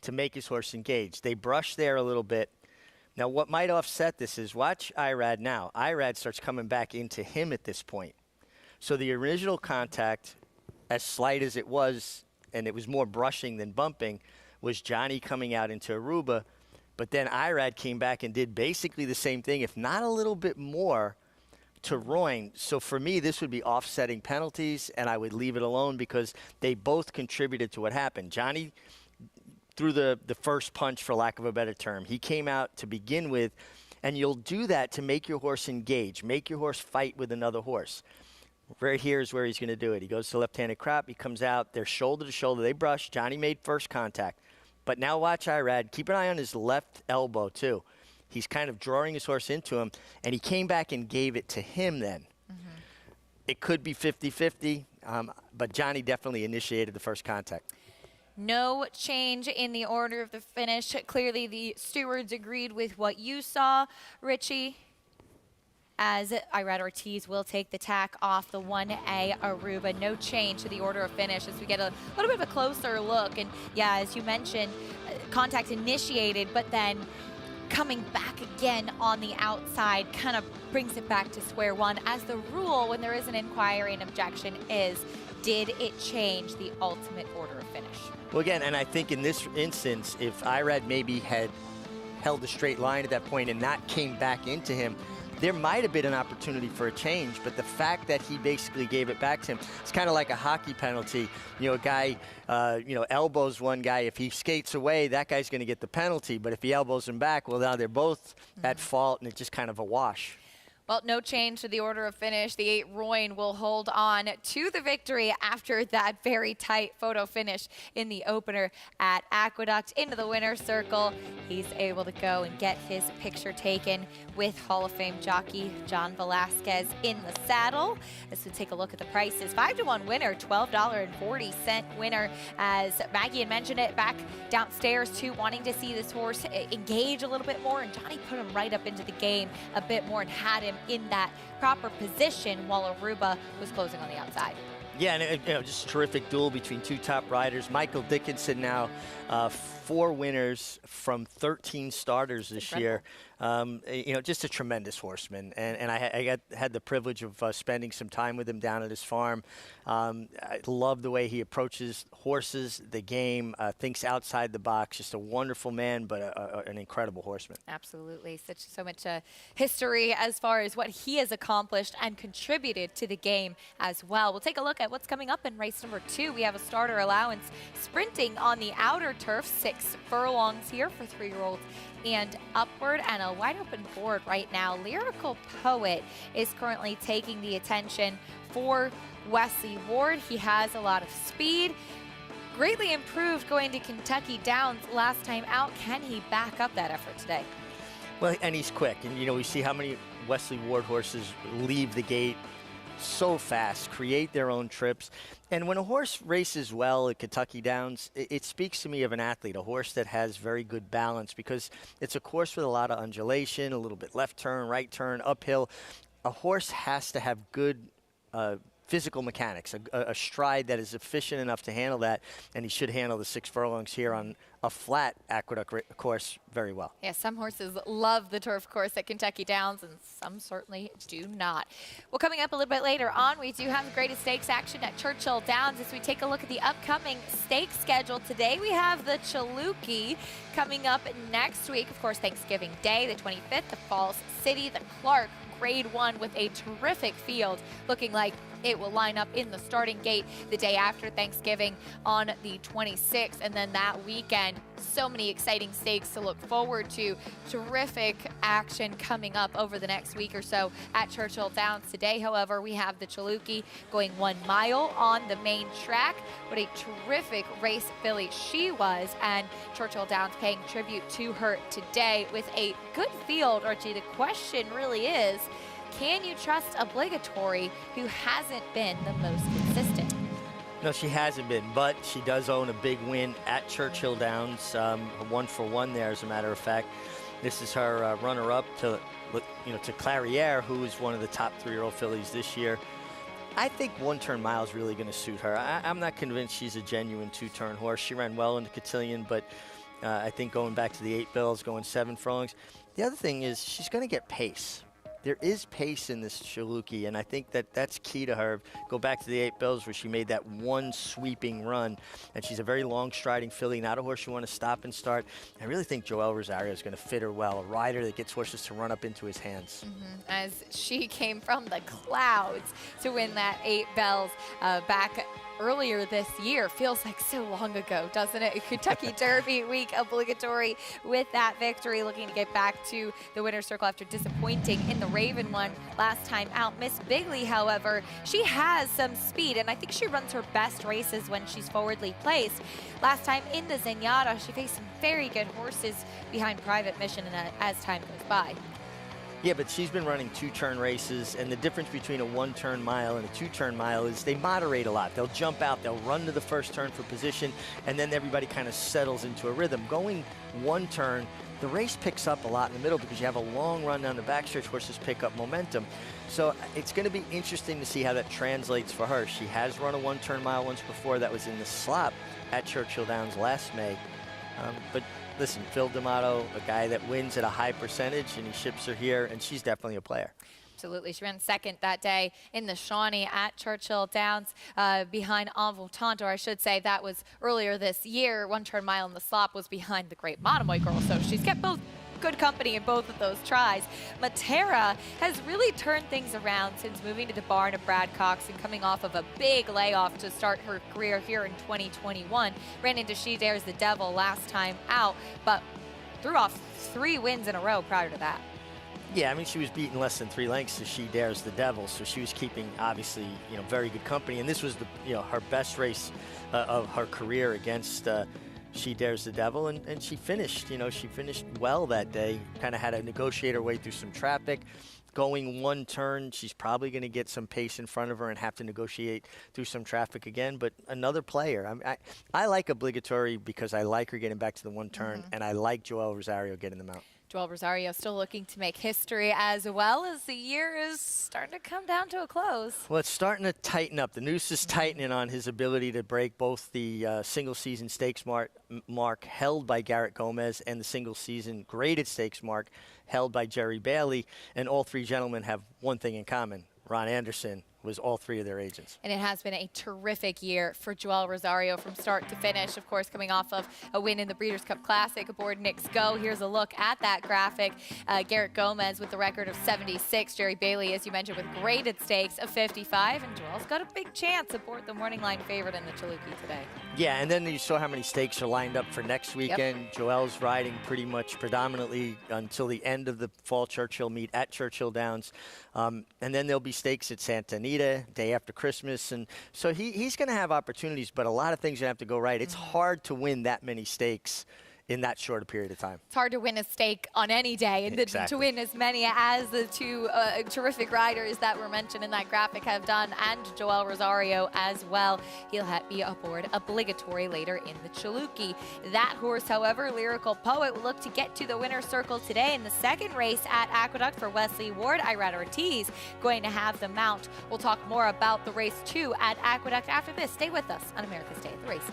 to make his horse engage. They brush there a little bit. Now, what might offset this is watch Irad now. Irad starts coming back into him at this point. So the original contact, as slight as it was, and it was more brushing than bumping, was Johnny coming out into Aruba. But then Irad came back and did basically the same thing, if not a little bit more, to Royne. So for me, this would be offsetting penalties, and I would leave it alone because they both contributed to what happened. Johnny threw the first punch, for lack of a better term. He came out to begin with, and you'll do that to make your horse engage, make your horse fight with another horse. Right here is where he's going to do it. He goes to left-handed crop. He comes out. They're shoulder to shoulder. They brush. Johnny made first contact. But now watch Irad. Keep an eye on his left elbow, too. He's kind of drawing his horse into him, and he came back and gave it to him then. Mm-hmm. It could be 50-50, but Johnny definitely initiated the first contact. No change in the order of the finish. Clearly, the stewards agreed with what you saw, Richie, as Irad Ortiz will take the tack off the 1A Aruba. No change to the order of finish as we get a little bit of a closer look. And, yeah, as you mentioned, contact initiated, but then coming back again on the outside kind of brings it back to square one, as the rule when there is an inquiry and objection is did it change the ultimate order of finish? Well, again, and I think in this instance, if Irad maybe had held a straight line at that point and not came back into him, there might have been an opportunity for a change, but the fact that he basically gave it back to him, it's kind of like a hockey penalty. You know, a guy, elbows one guy. If he skates away, that guy's going to get the penalty. But if he elbows him back, well, now they're both at fault, and it's just kind of a wash. Well, no change to the order of finish. The 8 Royne will hold on to the victory after that very tight photo finish in the opener at Aqueduct. Into the winner's circle, he's able to go and get his picture taken with Hall of Fame jockey John Velasquez in the saddle. As we take a look at the prices, 5-to-1 winner, $12.40 winner. As Maggie had mentioned it back downstairs too, wanting to see this horse engage a little bit more, and Johnny put him right up into the game a bit more and had him in that proper position while Aruba was closing on the outside. Yeah, and just a terrific duel between two top riders. Michael Dickinson now 4 winners from 13 starters this year. Just a tremendous horseman. And I had the privilege of spending some time with him down at his farm. I love the way he approaches horses, the game, thinks outside the box. Just a wonderful man, but an incredible horseman. Absolutely. So much history as far as what he has accomplished and contributed to the game as well. We'll take a look at what's coming up in race number 2. We have a starter allowance sprinting on the outer turf, 6 furlongs here for 3-year-olds and upward, and a wide open board right now. Lyrical Poet is currently taking the attention for Wesley Ward. He has a lot of speed, greatly improved going to Kentucky Downs last time out. Can he back up that effort today? Well, and he's quick, and we see how many Wesley Ward horses leave the gate so fast, create their own trips. And when a horse races well at Kentucky Downs, it speaks to me of an athlete, a horse that has very good balance, because it's a course with a lot of undulation, a little bit left turn, right turn, uphill. A horse has to have good physical mechanics, a stride that is efficient enough to handle that, and he should handle the 6 furlongs here on a flat Aqueduct course very well. Yeah, some horses love the turf course at Kentucky Downs, and some certainly do not. Well, coming up a little bit later on, we do have the greatest stakes action at Churchill Downs as we take a look at the upcoming stakes schedule. Today we have the Chalukey coming up next week. Of course, Thanksgiving Day, the 25th, the Falls City, the Clark Grade 1 with a terrific field, looking like it will line up in the starting gate the day after Thanksgiving on the 26th. And then that weekend, so many exciting stakes to look forward to. Terrific action coming up over the next week or so at Churchill Downs. Today, however, we have the Chalukey going 1 mile on the main track. What a terrific race filly she was, and Churchill Downs paying tribute to her today with a good field. Archie, the question really is, can you trust Obligatory, who hasn't been the most consistent? No, she hasn't been, but she does own a big win at Churchill Downs, 1-for-1 there, as a matter of fact. This is her runner-up to Clairiere, who is one of the top 3-year-old fillies this year. I think 1-turn mile is really going to suit her. I'm not convinced she's a genuine 2-turn horse. She ran well into Cotillion, but I think going back to the 8 bells, going 7 furlongs. The other thing is she's going to get pace. There is pace in this Chalukey, and I think that's key to her. Go back to the 8 bells where she made that one sweeping run, and she's a very long striding filly, not a horse you want to stop and start. I really think Joel Rosario is going to fit her well, a rider that gets horses to run up into his hands. As she came from the clouds to win that 8 bells back earlier this year. Feels like so long ago, doesn't it? Kentucky Derby week Obligatory with that victory, looking to get back to the winner's circle after disappointing in the Raven one last time out. Miss Bigley, however, she has some speed, and I think she runs her best races when she's forwardly placed. Last time in the Zenyatta, she faced some very good horses behind Private Mission and as time goes by. Yeah, but she's been running 2-turn races, and the difference between a 1-turn mile and a 2-turn mile is they moderate a lot. They'll jump out, they'll run to the first turn for position, and then everybody kind of settles into a rhythm. Going 1 turn, the race picks up a lot in the middle because you have a long run down the backstretch, horses pick up momentum. So it's going to be interesting to see how that translates for her. She has run a 1-turn mile once before. That was in the slop at Churchill Downs last May. But listen, Phil D'Amato, a guy that wins at a high percentage, and he ships her here, and she's definitely a player. Absolutely. She ran second that day in the Shawnee at Churchill Downs behind Envoltant, or I should say that was earlier this year. 1 turn mile in the slop was behind the Great Monomoy Girl, so she's kept both good company in both of those tries. Matera has really turned things around since moving to the barn of Brad Cox and coming off of a big layoff to start her career here in 2021. Ran into She Dares the Devil last time out, but threw off 3 wins in a row prior to that. Yeah, I mean, she was beaten less than 3 lengths to She Dares the Devil, so she was keeping, obviously, very good company. And this was her best race of her career against She Dares the Devil, and she finished. She finished well that day. Kind of had to negotiate her way through some traffic. Going 1 turn, she's probably going to get some pace in front of her and have to negotiate through some traffic again. But another player. I like Obligatory because I like her getting back to the 1 turn, and I like Joel Rosario getting them out. Joel Rosario still looking to make history as well as the year is starting to come down to a close. Well, it's starting to tighten up. The noose is tightening on his ability to break both the single-season stakes mark held by Garrett Gomez and the single-season graded stakes mark held by Jerry Bailey. And all 3 gentlemen have one thing in common. Ron Anderson was all 3 of their agents. And it has been a terrific year for Joel Rosario from start to finish, of course, coming off of a win in the Breeders' Cup Classic aboard Knicks Go. Here's a look at that graphic. Garrett Gomez with the record of 76. Jerry Bailey, as you mentioned, with graded stakes of 55. And Joel's got a big chance aboard the morning line favorite in the Chaluki today. Yeah, and then you saw how many stakes are lined up for next weekend. Yep. Joel's riding pretty much predominantly until the end of the Fall Churchill meet at Churchill Downs. And then there'll be stakes at Santa Anita, day after Christmas. And so he's going to have opportunities, but a lot of things are going to have to go right. It's hard to win that many stakes in that short a period of time. It's hard to win a stake on any day, and exactly. To win as many as the 2 terrific riders that were mentioned in that graphic have done, and Joel Rosario as well. He'll be aboard Obligatory later in the Chaluki. That horse, however, Lyrical Poet, will look to get to the winner's circle today in the 2nd race at Aqueduct for Wesley Ward. Irad Ortiz going to have the mount. We'll talk more about the race 2 at Aqueduct after this. Stay with us on America's Day at the Races.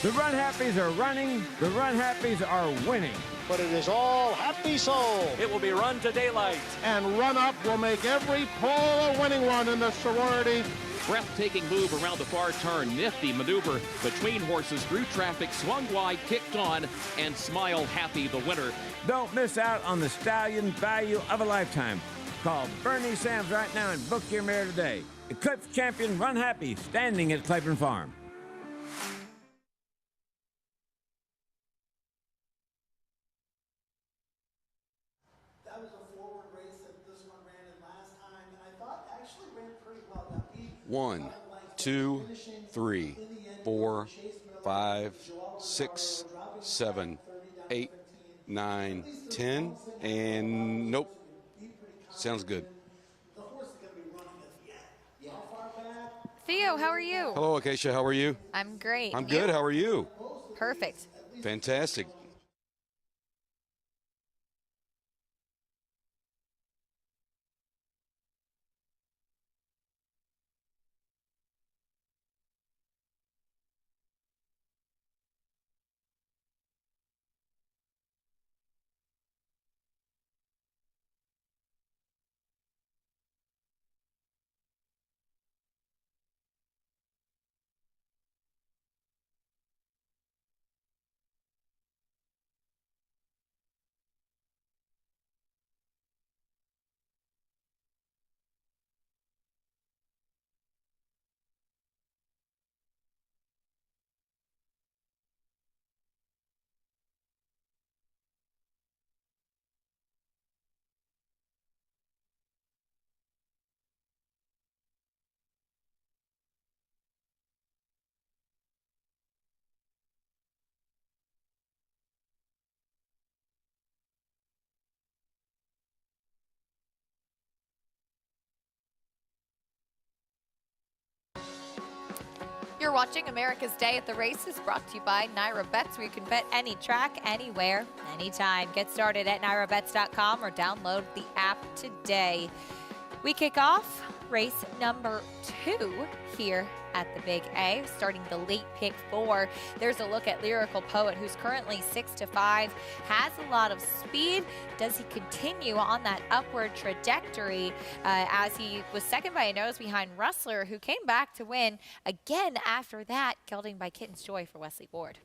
The Run Happies are running, the Run Happies are winning. But it is all happy soul. It will be run to daylight. And Run Up will make every pole a winning one in the sorority. Breathtaking move around the far turn. Nifty maneuver between horses through traffic, swung wide, kicked on, and Smile Happy the winner. Don't miss out on the stallion value of a lifetime. Call Bernie Sams right now and book your mare today. Eclipse champion Run Happy, standing at Claiborne Farm. That was a forward race that this one ran in last time, and I thought actually ran pretty well. Now, 1, 2, 3, 4, 5, 6, 7, 8, 9, 10, and nope. Sounds good. Theo, how are you? Hello, Acacia. How are you? I'm great. I'm good. How are you? Perfect. Fantastic. You're watching America's Day at the Races, brought to you by Naira Bets, where you can bet any track, anywhere, anytime. Get started at nairabets.com or download the app today. We kick off race number 2 here at the Big A. Starting the late pick 4, there's a look at Lyrical Poet, who's currently 6-5, has a lot of speed. Does he continue on that upward trajectory as he was second by a nose behind Rustler, who came back to win again after that, gelding by Kitten's Joy for Wesley Ward.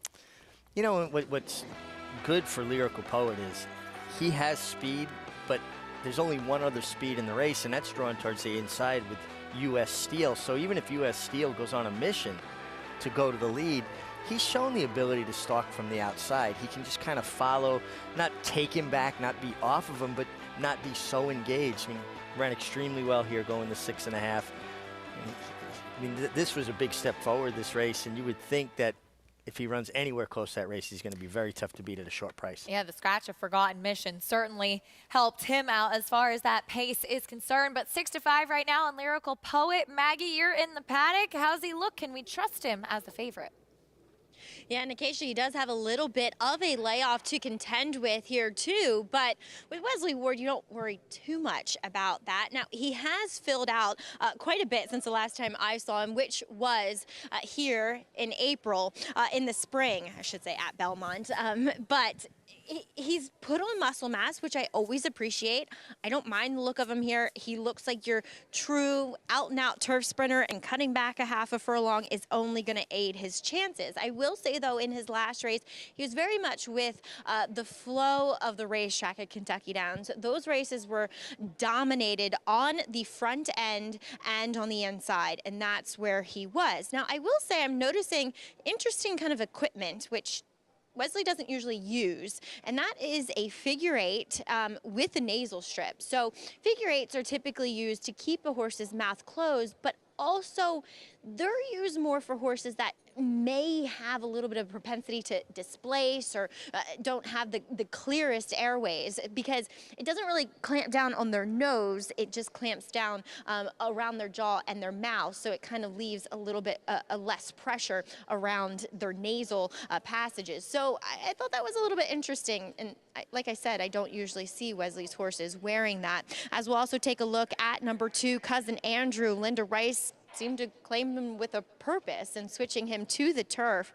You know, what's good for Lyrical Poet is he has speed, but there's only one other speed in the race, and that's drawn towards the inside with U.S. Steel. So even if U.S. Steel goes on a mission to go to the lead, he's shown the ability to stalk from the outside. He can just kind of follow, not take him back, not be off of him, but not be so engaged. I mean, ran extremely well here going to 6.5. I mean, this was a big step forward, this race, and you would think that if he runs anywhere close to that race, he's going to be very tough to beat at a short price. Yeah, the scratch of Forgotten Mission certainly helped him out as far as that pace is concerned. But 6-5 right now on Lyrical Poet. Maggie, you're in the paddock. How's he look? Can we trust him as the favorite? Yeah, and occasionally he does have a little bit of a layoff to contend with here too, but with Wesley Ward, you don't worry too much about that. Now, he has filled out quite a bit since the last time I saw him, which was here in April, in the spring, I should say, at Belmont, but he's put on muscle mass, which I always appreciate. I don't mind the look of him here. He looks like your true out-and-out turf sprinter, and cutting back a half a furlong is only going to aid his chances. I will say, though, in his last race, he was very much with the flow of the racetrack at Kentucky Downs. Those races were dominated on the front end and on the inside, and that's where he was. Now, I will say I'm noticing interesting kind of equipment, which Wesley doesn't usually use, and that is a figure 8 with a nasal strip. So figure 8s are typically used to keep a horse's mouth closed, but also they're used more for horses that may have a little bit of propensity to displace or don't have the clearest airways, because it doesn't really clamp down on their nose, it just clamps down around their jaw and their mouth, so it kind of leaves a little bit less pressure around their nasal passages. So I thought that was a little bit interesting, and like I said, I don't usually see Wesley's horses wearing that. As we'll also take a look at number 2, Cousin Andrew. Linda Rice seemed to claim him with a purpose and switching him to the turf.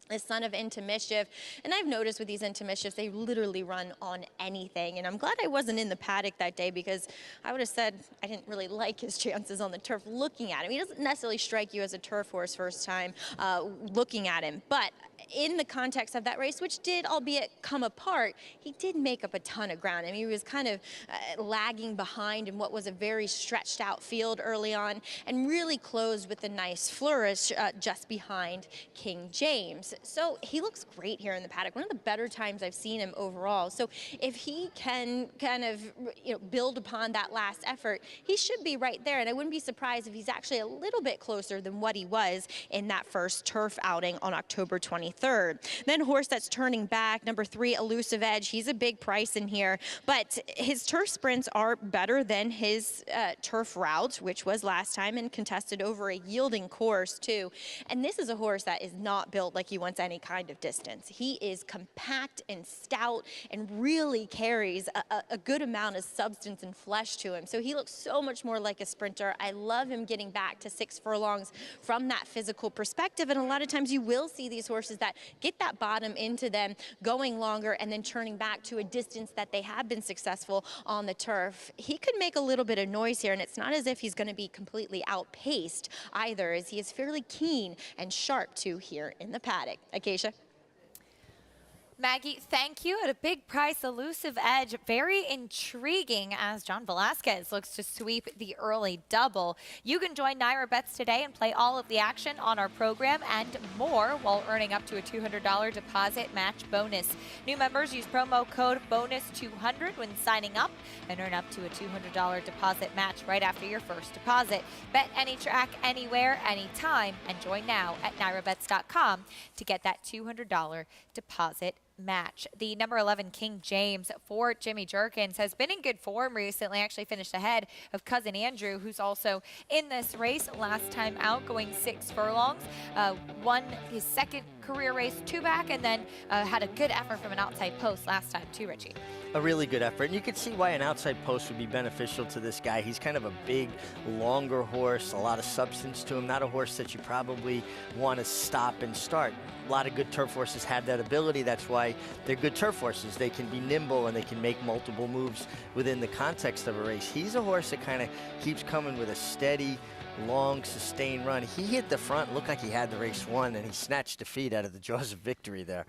The son of Into Mischief. And I've noticed with these Into Mischiefs, they literally run on anything. And I'm glad I wasn't in the paddock that day, because I would have said I didn't really like his chances on the turf looking at him. He doesn't necessarily strike you as a turf horse first time looking at him. But in the context of that race, which did, albeit come apart, he did make up a ton of ground. I mean, he was kind of lagging behind in what was a very stretched out field early on, and really closed with a nice flourish just behind King James. So he looks great here in the paddock. One of the better times I've seen him overall. So if he can kind of build upon that last effort, he should be right there. And I wouldn't be surprised if he's actually a little bit closer than what he was in that first turf outing on October 23rd. Then horse that's turning back, number 3, Elusive Edge. He's a big price in here, but his turf sprints are better than his turf route, which was last time, and contested over a yielding course too. And this is a horse that is not built like he wants any kind of distance. He is compact and stout and really carries a good amount of substance and flesh to him. So he looks so much more like a sprinter. I love him getting back to 6 furlongs from that physical perspective. And a lot of times you will see these horses that get that bottom into them going longer and then turning back to a distance that they have been successful on the turf. He could make a little bit of noise here, and it's not as if he's going to be completely outpaced either, as he is fairly keen and sharp too here in the paddock. Acacia. Maggie, thank you. At a big price, Elusive Edge, very intriguing as John Velasquez looks to sweep the early double. You can join Naira Bets today and play all of the action on our program and more while earning up to a $200 deposit match bonus. New members use promo code BONUS200 when signing up and earn up to a $200 deposit match right after your first deposit. Bet any track, anywhere, anytime, and join now at NairaBets.com to get that $200 deposit match. The number 11 King James for Jimmy Jerkins has been in good form recently, actually finished ahead of Cousin Andrew, who's also in this race last time out, going 6 furlongs, won his second career race 2 back, and then had a good effort from an outside post last time too, Richie. A really good effort, and you can see why an outside post would be beneficial to this guy. He's kind of a big, longer horse, a lot of substance to him, not a horse that you probably want to stop and start. A lot of good turf horses have that ability. That's why they're good turf horses. They can be nimble and they can make multiple moves within the context of a race. He's a horse that kind of keeps coming with a steady, long, sustained run. He hit the front, looked like he had the race won, and he snatched defeat out of the jaws of victory there.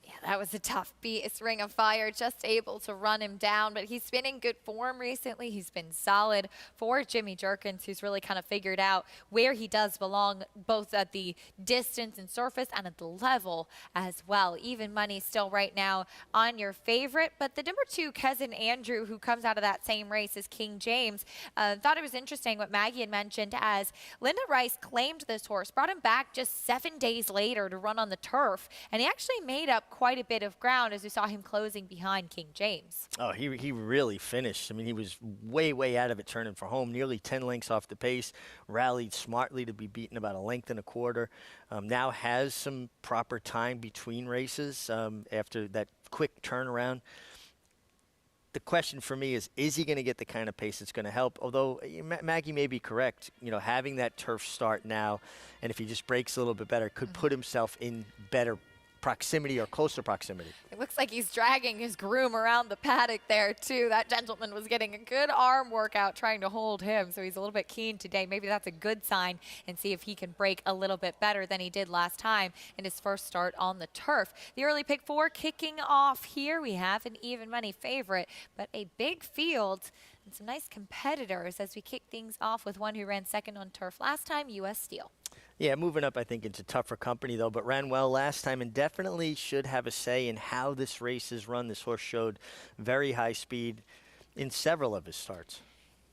Yeah, that was a tough beat. It's Ring of Fire just able to run him down, but he's been in good form recently. He's been solid for Jimmy Jerkins, who's really kind of figured out where he does belong, both at the distance and surface and at the level as well. Even money still right now on your favorite, but the number 2, Cousin Andrew, who comes out of that same race as King James, thought it was interesting what Maggie had mentioned as Linda Rice claimed this horse, brought him back just 7 days later to run on the turf, and he actually made up quite a bit of ground as we saw him closing behind King James. Oh, he really finished. I mean, he was way out of it turning for home, nearly 10 lengths off the pace, rallied smartly to be beaten about 1.25 lengths. Now has some proper time between races after that quick turnaround. The question for me is he going to get the kind of pace that's going to help? Although Maggie may be correct, having that turf start now, and if he just breaks a little bit better, could put himself in better proximity or closer proximity. It looks like he's dragging his groom around the paddock there too. That gentleman was getting a good arm workout trying to hold him, so he's a little bit keen today. Maybe that's a good sign, and see if he can break a little bit better than he did last time in his first start on the turf. The early pick 4 kicking off here. We have an even money favorite, but a big field and some nice competitors as we kick things off with one who ran second on turf last time, U.S. Steel. Yeah, moving up, I think, into tougher company, though, but ran well last time and definitely should have a say in how this race is run. This horse showed very high speed in several of his starts.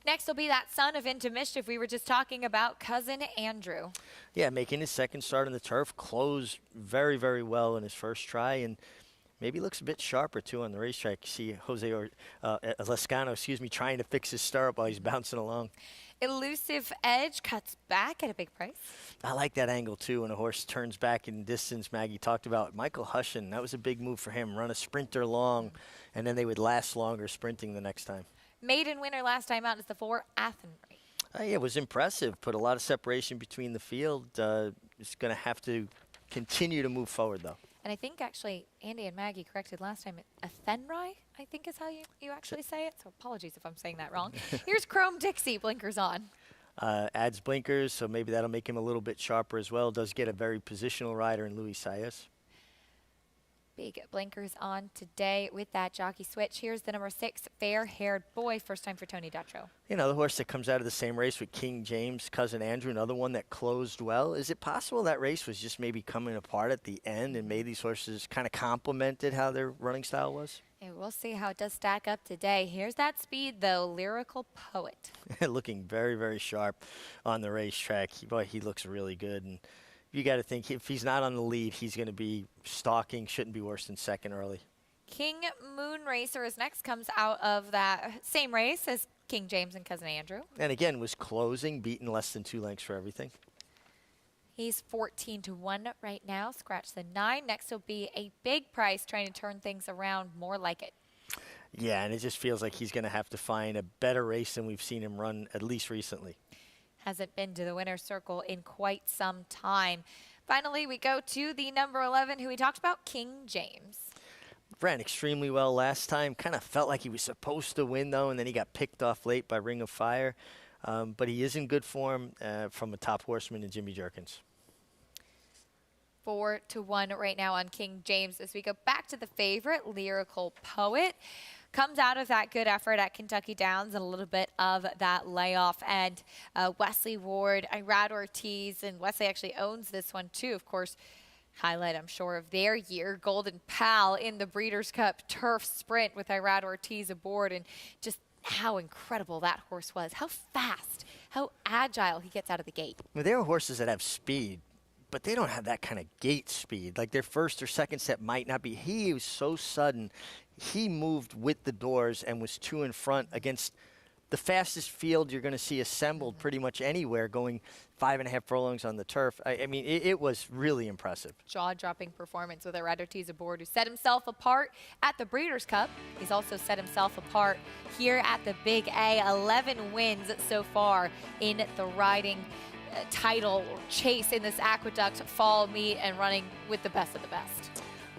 Next will be that son of Into Mischief we were just talking about, Cousin Andrew. Yeah, making his second start on the turf, closed very well in his first try, and maybe looks a bit sharper, too, on the racetrack. You see Jose Lescano, trying to fix his stirrup while he's bouncing along. Elusive Edge cuts back at a big price. I like that angle, too, when a horse turns back in distance. Maggie talked about Michael Hushin. That was a big move for him. Run a sprinter long, and then they would last longer sprinting the next time. Maiden winner last time out is the 4, Athenry. Yeah, it was impressive. Put a lot of separation between the field. It's going to have to continue to move forward, though. And I think, actually, Andy and Maggie corrected last time. Athenry, I think is how you actually say it. So apologies if I'm saying that wrong. Here's Chrome Dixie, blinkers on. Adds blinkers, so maybe that'll make him a little bit sharper as well. Does get a very positional rider in Luis Saez. Big blinkers on today with that jockey switch. Here's the number 6, Fair-Haired Boy. First time for Tony Dutro. The horse that comes out of the same race with King James, Cousin Andrew, another one that closed well. Is it possible that race was just maybe coming apart at the end and made these horses kind of complemented how their running style was? And we'll see how it does stack up today. Here's that speed, though. Lyrical Poet. Looking very sharp on the racetrack. Boy, he looks really good. And you got to think, if he's not on the lead, he's going to be stalking. Shouldn't be worse than second early. King Moon Racer is next, comes out of that same race as King James and Cousin Andrew. And again, was closing, beaten less than 2 lengths for everything. He's 14-1 right now. Scratch the 9. Next will be a big price, trying to turn things around, more like it. Yeah, and it just feels like he's going to have to find a better race than we've seen him run, at least recently. Hasn't been to the winner's circle in quite some time. Finally, we go to the number 11, who we talked about, King James. Ran extremely well last time. Kind of felt like he was supposed to win, though, and then he got picked off late by Ring of Fire. But he is in good form from a top horseman in Jimmy Jerkins. 4-1 right now on King James. As we go back to the favorite, Lyrical Poet. Comes out of that good effort at Kentucky Downs and a little bit of that layoff. And Wesley Ward, Irad Ortiz, and Wesley actually owns this one too, of course. Highlight, I'm sure, of their year. Golden Pal in the Breeders' Cup Turf Sprint with Irad Ortiz aboard, and just how incredible that horse was. How fast, how agile he gets out of the gate. Well, there are horses that have speed, but they don't have that kind of gate speed. Like their first or second step might not be. He was so sudden. He moved with the doors and was 2 in front against the fastest field you're going to see assembled pretty much anywhere, going 5.5 furlongs on the turf. I mean, it was really impressive. Jaw-dropping performance with Irad Ortiz aboard, who set himself apart at the Breeders' Cup. He's also set himself apart here at the Big A. 11 wins so far in the riding title chase in this Aqueduct fall meet, and running with the best of the best.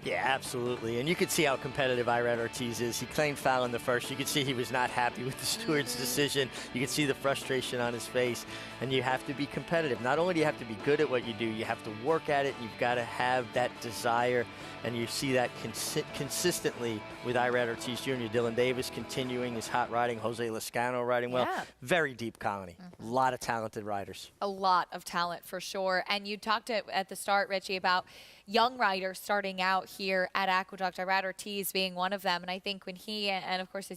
Yeah, absolutely. And you could see how competitive Irad Ortiz is. He claimed foul in the first. You could see he was not happy with the steward's decision. You could see the frustration on his face. And you have to be competitive. Not only do you have to be good at what you do, you have to work at it. You've got to have that desire. And you see that consistently with Irad Ortiz Jr. Dylan Davis continuing his hot riding. Jose Lezcano riding well. Yeah. Very deep colony. A lot of talented riders. A lot of talent for sure. And you talked at the start, Richie, about young riders starting out here at Aqueduct, Irad Ortiz being one of them. And I think when he and of course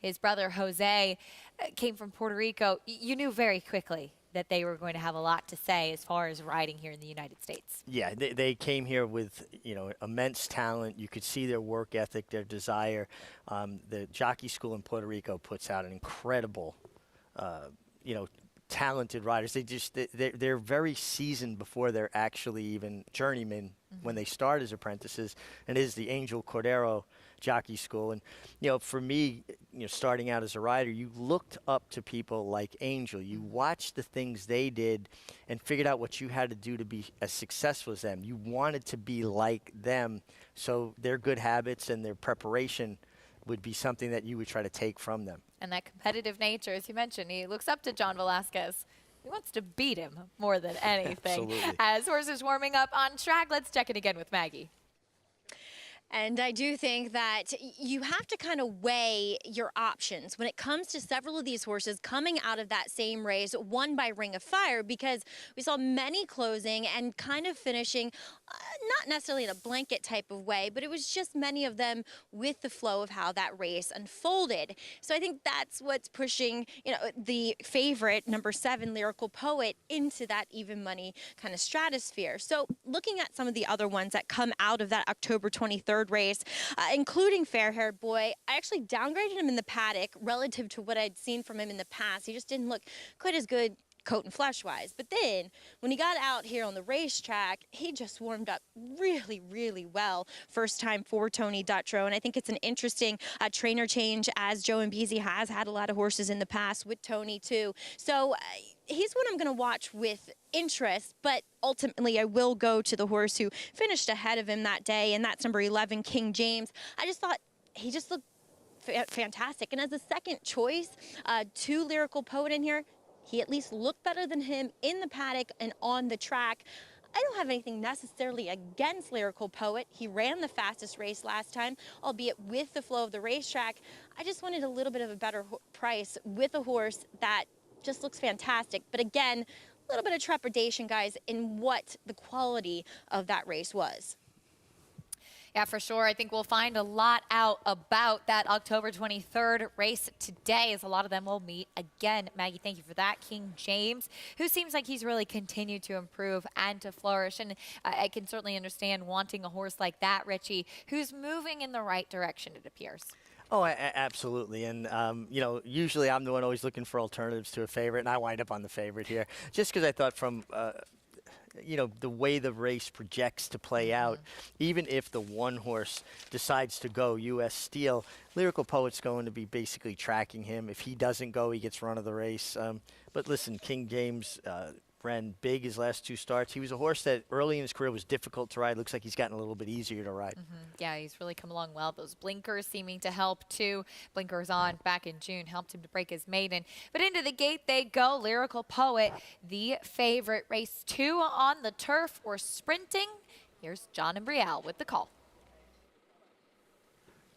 his brother Jose came from Puerto Rico, you knew very quickly that they were going to have a lot to say as far as riding here in the United States. Yeah, they came here with, immense talent. You could see their work ethic, their desire. The jockey school in Puerto Rico puts out an incredible, talented riders. They're very seasoned before they're actually even journeymen when they start as apprentices. And it is the Angel Cordero jockey school. And, for me, starting out as a rider, you looked up to people like Angel. You watched the things they did and figured out what you had to do to be as successful as them. You wanted to be like them, so their good habits and their preparation would be something that you would try to take from them. And that competitive nature, as you mentioned, he looks up to John Velasquez. He wants to beat him more than anything. Absolutely. As horses warming up on track, let's check it again with Maggie. And I do think that you have to kind of weigh your options when it comes to several of these horses coming out of that same race, won by Ring of Fire, because we saw many closing and kind of finishing, not necessarily in a blanket type of way, but it was just many of them with the flow of how that race unfolded. So I think that's what's pushing, the favorite, number 7, Lyrical Poet, into that even money kind of stratosphere. So looking at some of the other ones that come out of that October 23rd race, including Fair Haired Boy, I actually downgraded him in the paddock relative to what I'd seen from him in the past. He just didn't look quite as good coat and flesh wise. But then when he got out here on the racetrack, he just warmed up really, really well. First time for Tony Dutrow. And I think it's an interesting trainer change, as Joe Imbisi has had a lot of horses in the past with Tony too. So he's one I'm going to watch with interest, but ultimately I will go to the horse who finished ahead of him that day, and that's number 11, King James. I just thought he just looked fantastic. And as a second choice, 2 Lyrical Poet in here, he at least looked better than him in the paddock and on the track. I don't have anything necessarily against Lyrical Poet. He ran the fastest race last time, albeit with the flow of the racetrack. I just wanted a little bit of a better price with a horse that just looks fantastic. But again, a little bit of trepidation, guys, in what the quality of that race was. Yeah, for sure. I think we'll find a lot out about that October 23rd race today, as a lot of them will meet again. Maggie, thank you for that. King James, who seems like he's really continued to improve and to flourish. And I can certainly understand wanting a horse like that, Richie, who's moving in the right direction, it appears. Oh, absolutely. And, usually I'm the one always looking for alternatives to a favorite, and I wind up on the favorite here. Just because I thought from the way the race projects to play out, even if the one horse decides to go, U.S. Steel, Lyrical Poet's going to be basically tracking him. If he doesn't go, he gets run of the race. But listen, King James ran big his last 2 starts. He was a horse that early in his career was difficult to ride. Looks like he's gotten a little bit easier to ride. Yeah, he's really come along well. Those blinkers seeming to help too. Blinkers on back in June helped him to break his maiden. But into the gate they go. Lyrical Poet, the favorite. Race 2 on the turf or sprinting. Here's John Imbrial with the call.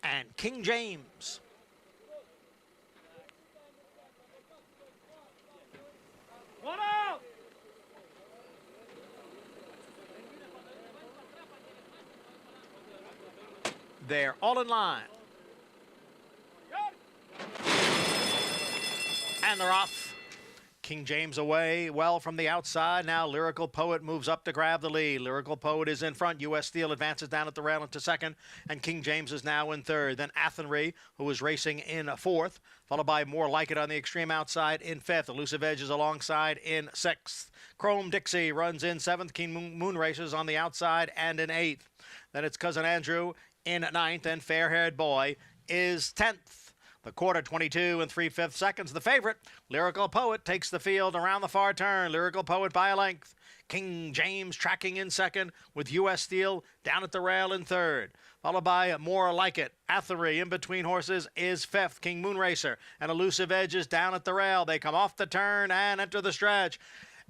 And King James. One out! They're all in line. And they're off. King James away well from the outside. Now Lyrical Poet moves up to grab the lead. Lyrical Poet is in front. U.S. Steel advances down at the rail into second, and King James is now in third. Then Athenry, who is racing in fourth, followed by More Like It on the extreme outside in fifth. Elusive Edge is alongside in sixth. Chrome Dixie runs in seventh. King Moon Races on the outside and in eighth. Then it's Cousin Andrew in ninth, and Fair Haired Boy is 10th. The quarter, 22 and 3/5 seconds. The favorite, Lyrical Poet, takes the field around the far turn. Lyrical Poet by a length. King James tracking in second with U.S. Steel down at the rail in third. Followed by More Like It. Athenry in between horses is fifth. King Moon Racer and Elusive Edge is down at the rail. They come off the turn and enter the stretch.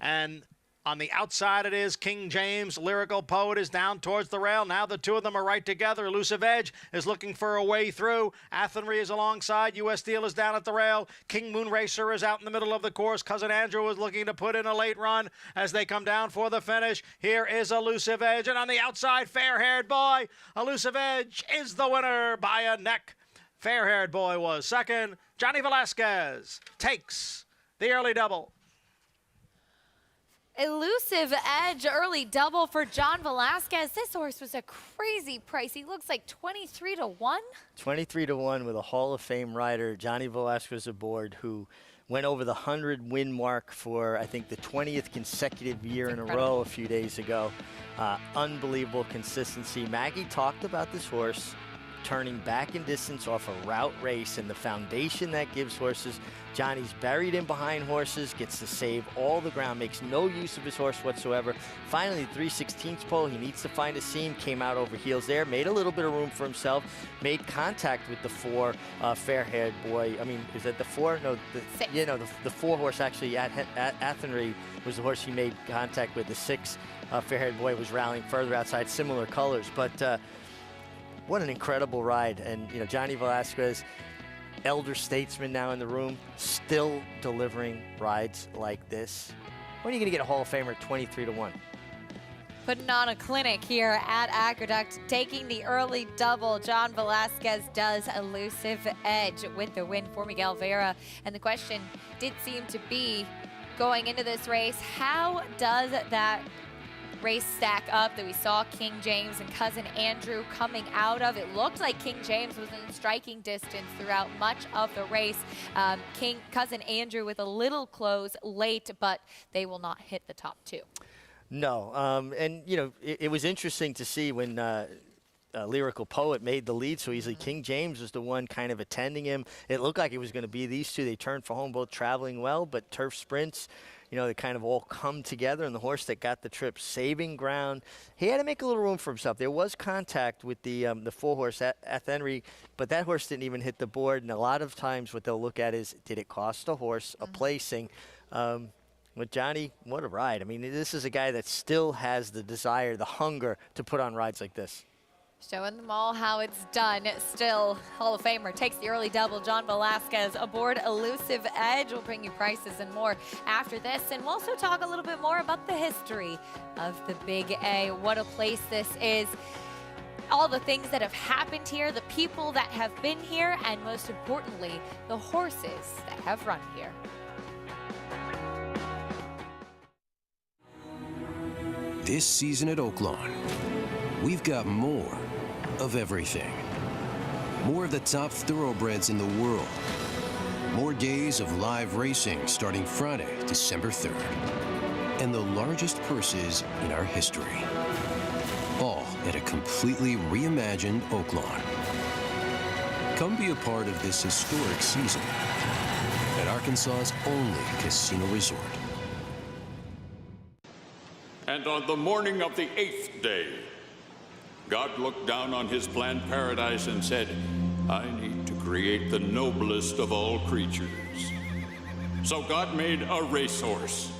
And on the outside, it is King James. Lyrical Poet is down towards the rail. Now the two of them are right together. Elusive Edge is looking for a way through. Athenry is alongside. U.S. Steel is down at the rail. King Moon Racer is out in the middle of the course. Cousin Andrew is looking to put in a late run as they come down for the finish. Here is Elusive Edge. And on the outside, Fair Haired Boy. Elusive Edge is the winner by a neck. Fair Haired Boy was second. Johnny Velasquez takes the early double. Elusive Edge, early double for John Velasquez. This horse was a crazy price. He looks like 23 to 1. 23 to 1 with a Hall of Fame rider, Johnny Velasquez aboard, who went over the 100-win mark for, I think, the 20th consecutive year in a row a few days ago. Unbelievable consistency. Maggie talked about this horse turning back in distance off a route race and the foundation that gives horses. Johnny's buried in behind horses, gets to save all the ground, makes no use of his horse whatsoever. Finally, 3/16 pole, he needs to find a seam, came out over heels there, made a little bit of room for himself, made contact with the four Fair-Haired Boy. I mean, is that the four? No, the four horse actually at Athenry was the horse he made contact with. The six Fair-Haired Boy was rallying further outside, similar colors, but what an incredible ride. And, you know, Johnny Velasquez, elder statesman now in the room, still delivering rides like this. When are you going to get a Hall of Famer at 23 to 1? Putting on a clinic here at Aqueduct, taking the early double. John Velasquez does Elusive Edge with the win for Miguel Vera. And the question did seem to be, going into this race, how does that race stack up that we saw King James and Cousin Andrew coming out of? It looked like King James was in striking distance throughout much of the race. Cousin Andrew with a little close late, but they will not hit the top two. No, and you know, it was interesting to see when Lyrical Poet made the lead so easily. King James was the one kind of attending him. It looked like it was going to be these two. They turned for home, both traveling well, but turf sprints, you know, they kind of all come together, and the horse that got the trip saving ground, he had to make a little room for himself. There was contact with the four horse Athenry, but that horse didn't even hit the board, and a lot of times what they'll look at is, did it cost a horse a placing? With Johnny, what a ride. I mean, this is a guy that still has the desire, the hunger to put on rides like this. Showing them all how it's done. Still, Hall of Famer takes the early double. John Velasquez aboard Elusive Edge. We'll bring you prices and more after this. And we'll also talk a little bit more about the history of the Big A. What a place this is. All the things that have happened here, the people that have been here, and most importantly, the horses that have run here. This season at Oaklawn, we've got more of everything. More of the top thoroughbreds in the world. More days of live racing starting Friday, December 3rd. And the largest purses in our history. All at a completely reimagined Oaklawn. Come be a part of this historic season at Arkansas's only casino resort. And on the morning of the 8th day, God looked down on his planned paradise and said, I need to create the noblest of all creatures. So God made a racehorse.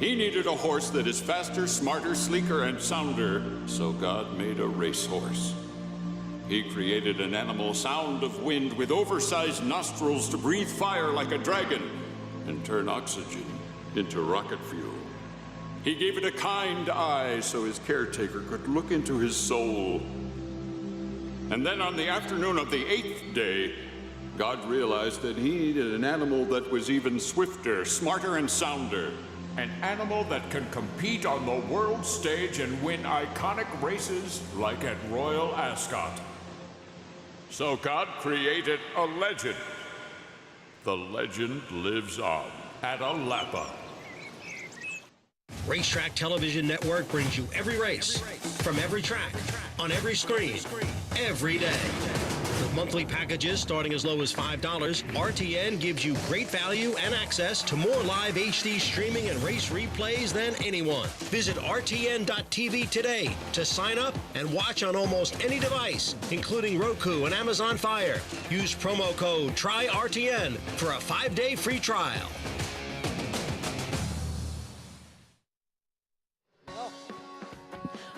He needed a horse that is faster, smarter, sleeker, and sounder, so God made a racehorse. He created an animal sound of wind with oversized nostrils to breathe fire like a dragon and turn oxygen into rocket fuel. He gave it a kind eye so his caretaker could look into his soul. And then on the afternoon of the 8th day, God realized that he needed an animal that was even swifter, smarter, and sounder. An animal that can compete on the world stage and win iconic races like at Royal Ascot. So God created a legend. The legend lives on at Alapa. Racetrack Television Network brings you every race, from every track, on every screen, every day. With monthly packages starting as low as $5, RTN gives you great value and access to more live HD streaming and race replays than anyone. Visit RTN.tv today to sign up and watch on almost any device, including Roku and Amazon Fire. Use promo code TRYRTN for a 5-day free trial.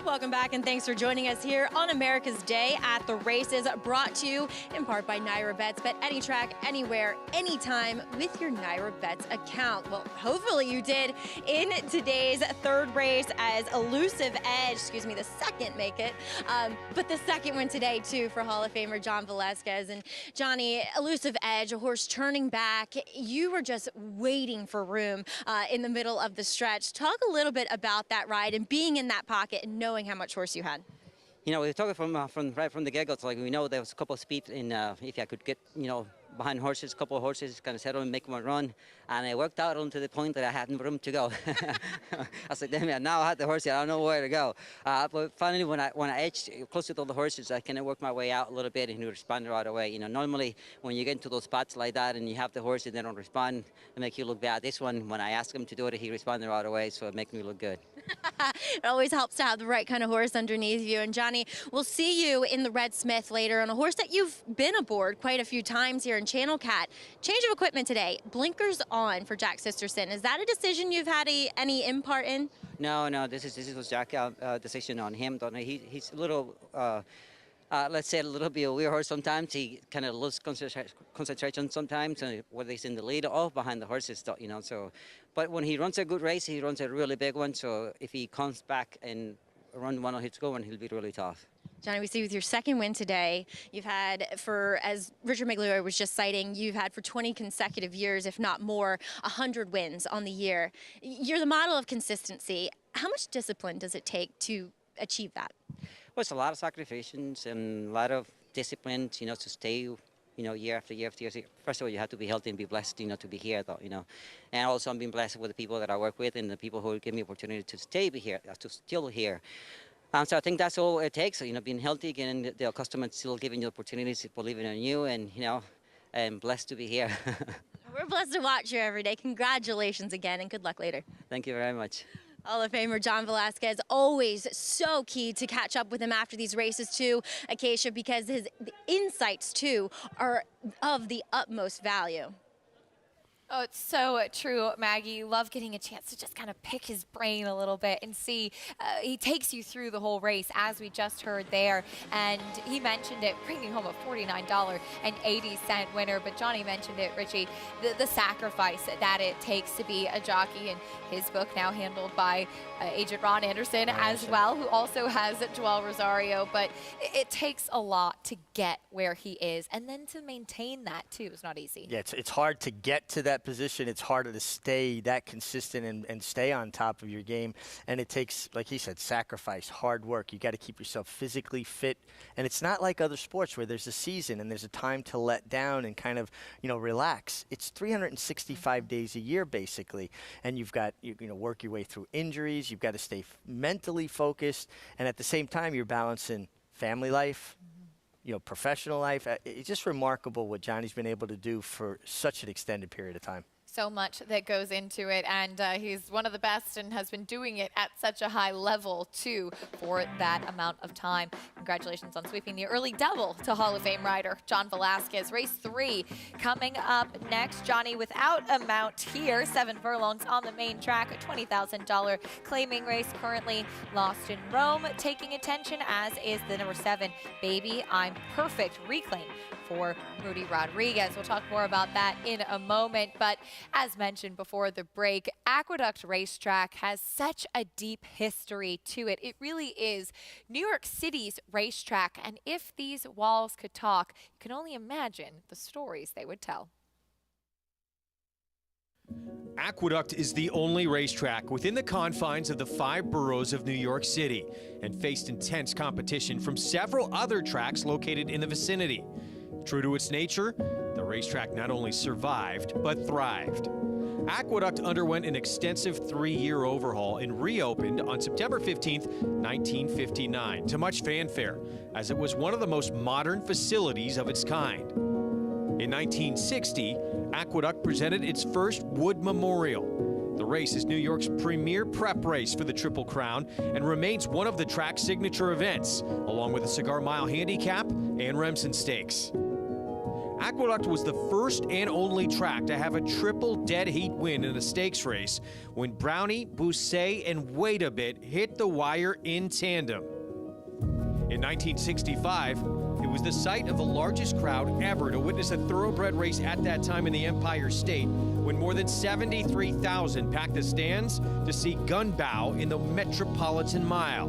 Welcome back, and thanks for joining us here on America's Day at the Races, brought to you in part by Naira Bets. Bet any track, anywhere, anytime with your Naira Bets account. Well, hopefully you did in today's third race as Elusive Edge, the second make it, but the second one today too for Hall of Famer John Velazquez. And Johnny, Elusive Edge, a horse turning back. You were just waiting for room in the middle of the stretch. Talk a little bit about that ride and being in that pocket and knowing how much horse you had. You know, we were talking from right from the get-go. So, like, we know there was a couple of speeds in if I could get, behind horses, a couple of horses, kind of settle and make one run. And it worked out onto the point that I had room to go. I was like, damn it, now I had the horse here, I don't know where to go. But finally, when I edged closer to the horses, I kind of worked my way out a little bit and he responded right away. Normally when you get into those spots like that and you have the horse and they don't respond, it makes you look bad. This one, when I asked him to do it, he responded right away, so it makes me look good. It always helps to have the right kind of horse underneath you. And Johnny, we'll see you in the Red Smith later on a horse that you've been aboard quite a few times here in Channel Cat. Change of equipment today, blinkers on for Jack Sisterson. Is that a decision you've had any impart in? No, this was Jack's decision on him. He's a little, let's say a little bit of a weird horse sometimes. He kind of loses concentration sometimes, whether he's in the lead or behind the horses, so. But when he runs a good race, he runs a really big one, so if he comes back and run one of his good one, he'll be really tough. Johnny, we see with your second win today, you've had as Richard McLeod was just citing, you've had for 20 consecutive years, if not more, 100 wins on the year. You're the model of consistency. How much discipline does it take to achieve that? Well, it's a lot of sacrifices and a lot of discipline, to stay, year after year after year. First of all, you have to be healthy and be blessed, to be here, though, And also, I'm being blessed with the people that I work with and the people who give me opportunity to stay here, to still here. So I think that's all it takes, being healthy, getting the customers still giving you opportunities, believing in you, and, and blessed to be here. We're blessed to watch you every day. Congratulations again, and good luck later. Thank you very much. Hall of Famer John Velazquez, always so key to catch up with him after these races too, Acacia, because his insights too are of the utmost value. Oh, it's so true, Maggie. You love getting a chance to just kind of pick his brain a little bit and see. He takes you through the whole race, as we just heard there. And he mentioned it, bringing home a $49.80 winner. But Johnny mentioned it, Richie, the sacrifice that it takes to be a jockey. And his book now handled by agent Ron Anderson as well, who also has Joel Rosario. But it takes a lot to get where he is. And then to maintain that, too, is not easy. Yeah, it's hard to get to that position. It's harder to stay that consistent and stay on top of your game. And it takes, like he said, sacrifice, hard work. You got to keep yourself physically fit. And it's not like other sports where there's a season and there's a time to let down and kind of, relax. It's 365 days a year, basically. And you've got, work your way through injuries. You've got to stay mentally focused. And at the same time, you're balancing family life, professional life. It's just remarkable what Johnny's been able to do for such an extended period of time. So much that goes into it, and he's one of the best and has been doing it at such a high level, too, for that amount of time. Congratulations on sweeping the early double to Hall of Fame rider John Velazquez. Race 3 coming up next. Johnny without a mount here, 7 furlongs on the main track, a $20,000 claiming race currently lost in Rome. Taking attention, as is the number 7, Baby I'm Perfect, reclaim for Rudy Rodriguez. We'll talk more about that in a moment, but as mentioned before the break, Aqueduct Racetrack has such a deep history to it. It really is New York City's racetrack, and if these walls could talk, you can only imagine the stories they would tell. Aqueduct is the only racetrack within the confines of the 5 boroughs of New York City and faced intense competition from several other tracks located in the vicinity. True to its nature, the racetrack not only survived, but thrived. Aqueduct underwent an extensive 3-year overhaul and reopened on September 15, 1959, to much fanfare, as it was one of the most modern facilities of its kind. In 1960, Aqueduct presented its first Wood Memorial. The race is New York's premier prep race for the Triple Crown and remains one of the track's signature events, along with the Cigar Mile Handicap and Remsen Stakes. Aqueduct was the first and only track to have a triple dead heat win in a stakes race when Brownie, Bousset, and Wait a Bit hit the wire in tandem. In 1965, it was the site of the largest crowd ever to witness a thoroughbred race at that time in the Empire State, when more than 73,000 packed the stands to see Gunbow in the Metropolitan Mile.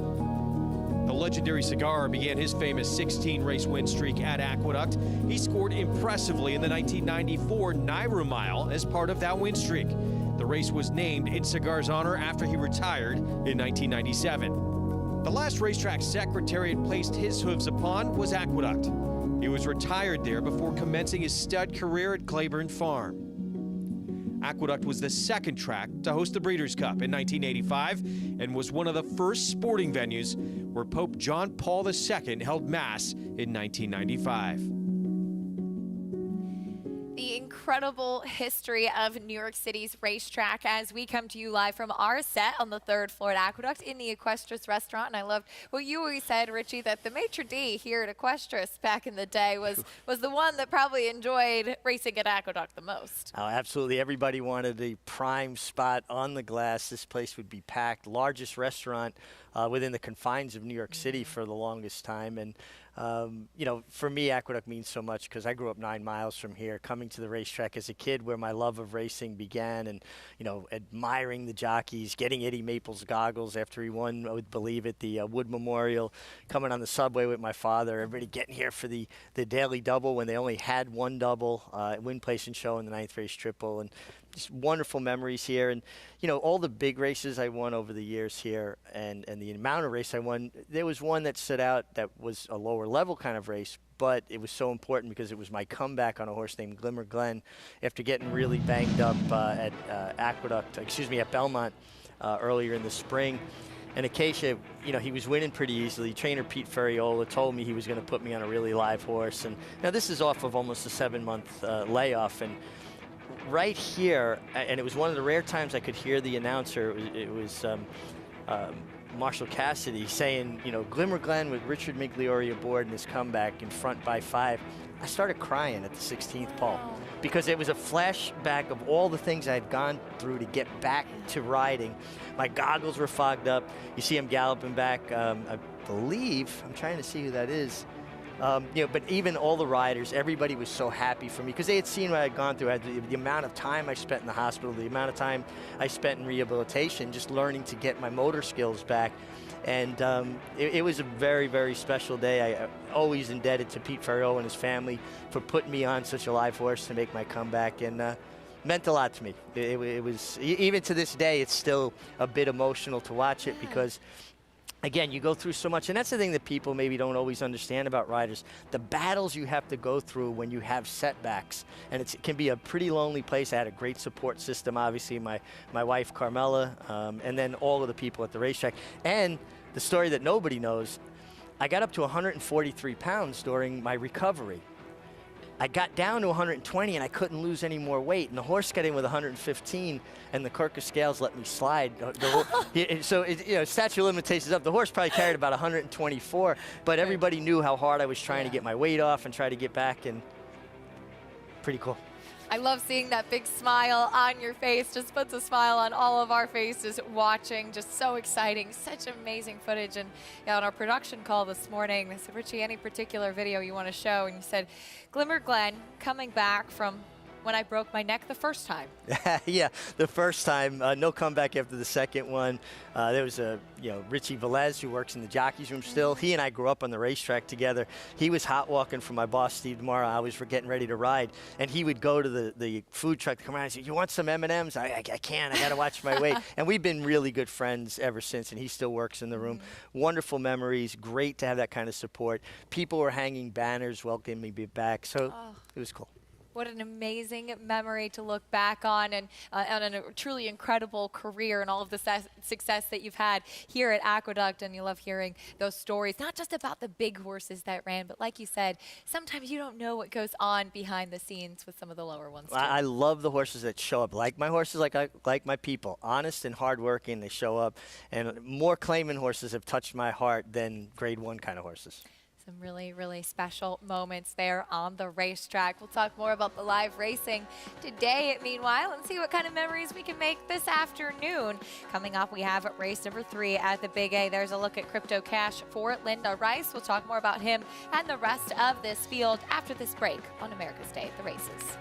The legendary Cigar began his famous 16-race win streak at Aqueduct. He scored impressively in the 1994 Nauru Mile as part of that win streak. The race was named in Cigar's honor after he retired in 1997. The last racetrack Secretariat placed his hooves upon was Aqueduct. He was retired there before commencing his stud career at Claiborne Farm. Aqueduct was the second track to host the Breeders' Cup in 1985 and was one of the first sporting venues where Pope John Paul II held Mass in 1995. The incredible history of New York City's racetrack as we come to you live from our set on the 3rd floor at Aqueduct in the Equestris restaurant. And I loved what you always said, Richie, that the maitre d' here at Equestris back in the day was the one that probably enjoyed racing at Aqueduct the most. Oh, absolutely. Everybody wanted a prime spot on the glass. This place would be packed. Largest restaurant within the confines of New York City for the longest time. And you know, for me, Aqueduct means so much because I grew up 9 miles from here, coming to the racetrack as a kid where my love of racing began, and, you know, admiring the jockeys, getting Eddie Maples goggles after he won, I would believe it, the Wood Memorial, coming on the subway with my father, everybody getting here for the daily double when they only had one double, win, place, and show in the 9th race triple, and just wonderful memories here. And, you know, all the big races I won over the years here and the amount of race I won, there was one that stood out that was a lower level kind of race, but it was so important because it was my comeback on a horse named Glimmer Glen after getting really banged up at at Belmont earlier in the spring. And Acacia, you know, he was winning pretty easily. Trainer Pete Ferriola told me he was going to put me on a really live horse. And now this is off of almost a 7-month layoff. And right here, and it was one of the rare times I could hear the announcer, it was Marshall Cassidy saying, you know, Glimmer Glen with Richard Migliori aboard in his comeback in front by 5. I started crying at the 16th pole because it was a flashback of all the things I'd gone through to get back to riding. My goggles were fogged up. You see him galloping back. I believe, I'm trying to see who that is. You know, but even all the riders, everybody was so happy for me because they had seen what I'd gone through. The amount of time I spent in the hospital, the amount of time I spent in rehabilitation, just learning to get my motor skills back. And it was a very, very special day. I always indebted to Pete Ferriola and his family for putting me on such a live horse to make my comeback, and meant a lot to me. It was, even to this day, it's still a bit emotional to watch it because, again, you go through so much, and that's the thing that people maybe don't always understand about riders, the battles you have to go through when you have setbacks. And it can be a pretty lonely place. I had a great support system, obviously, my wife, Carmela, and then all of the people at the racetrack. And the story that nobody knows, I got up to 143 pounds during my recovery. I got down to 120 and I couldn't lose any more weight, and the horse got in with 115 and the Kirkus scales let me slide. So you know, statute of limitations up. The horse probably carried about 124, but everybody knew how hard I was trying to get my weight off and try to get back, and pretty cool. I love seeing that big smile on your face. Just puts a smile on all of our faces watching. Just so exciting. Such amazing footage. And yeah, on our production call this morning, they said, Richie, any particular video you want to show? And you said, Glimmer Glen coming back from when I broke my neck the first time. Yeah, the first time, no comeback after the second one. There was Richie Velez, who works in the jockeys room still. He and I grew up on the racetrack together. He was hot walking for my boss, Steve Demara. I was getting ready to ride, and he would go to the food truck to come around and say, "You want some M&Ms?" I can't. I got to watch my weight. And we've been really good friends ever since, and he still works in the room. Wonderful memories. Great to have that kind of support. People were hanging banners welcoming me back, so it was cool. What an amazing memory to look back on, and on a truly incredible career and all of the success that you've had here at Aqueduct. And you love hearing those stories, not just about the big horses that ran, but like you said, sometimes you don't know what goes on behind the scenes with some of the lower ones too. I love the horses that show up, like my horses, like my people, honest and hardworking. They show up, and more claiming horses have touched my heart than Grade 1 kind of horses. Some really, really special moments there on the racetrack. We'll talk more about the live racing today, meanwhile, and see what kind of memories we can make this afternoon. Coming up, we have race number 3 at the Big A. There's a look at Crypto Cash for Linda Rice. We'll talk more about him and the rest of this field after this break on America's Day at the Races.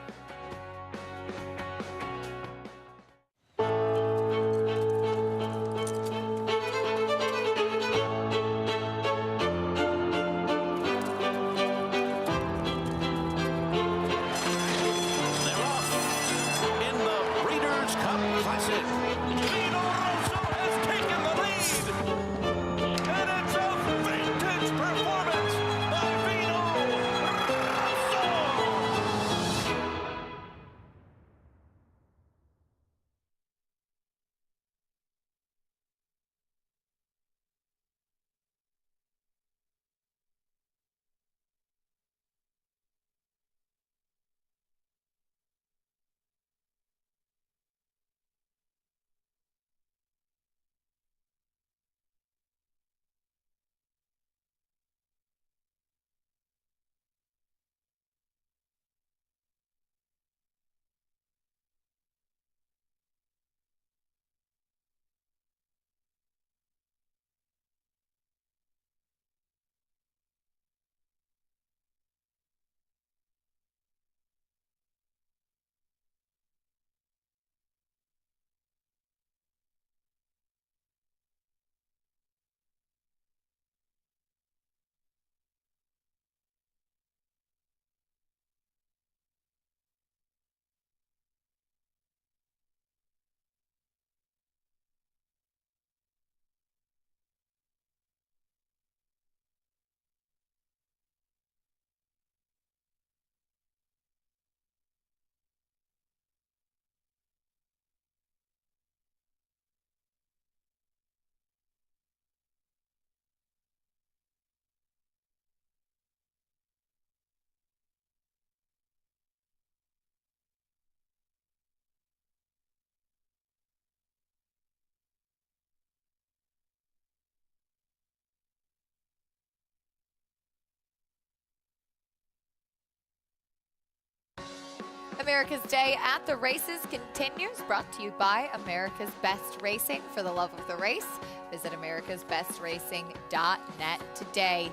America's Day at the Races continues, brought to you by America's Best Racing. For the love of the race, visit americasbestracing.net today.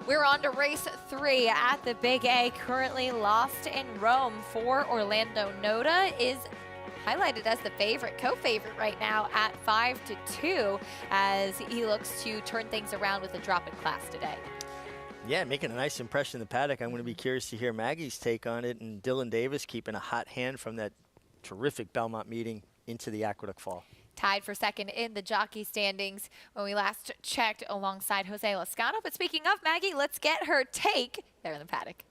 We're on to race 3 at the Big A. Currently Lost in Rome for Orlando Noda is highlighted as the favorite, co-favorite right now at 5-2 as he looks to turn things around with a drop in class today. Yeah, making a nice impression in the paddock. I'm going to be curious to hear Maggie's take on it, and Dylan Davis keeping a hot hand from that terrific Belmont meeting into the Aqueduct Fall. Tied for second in the jockey standings when we last checked alongside Jose Loscano. But speaking of Maggie, let's get her take there in the paddock.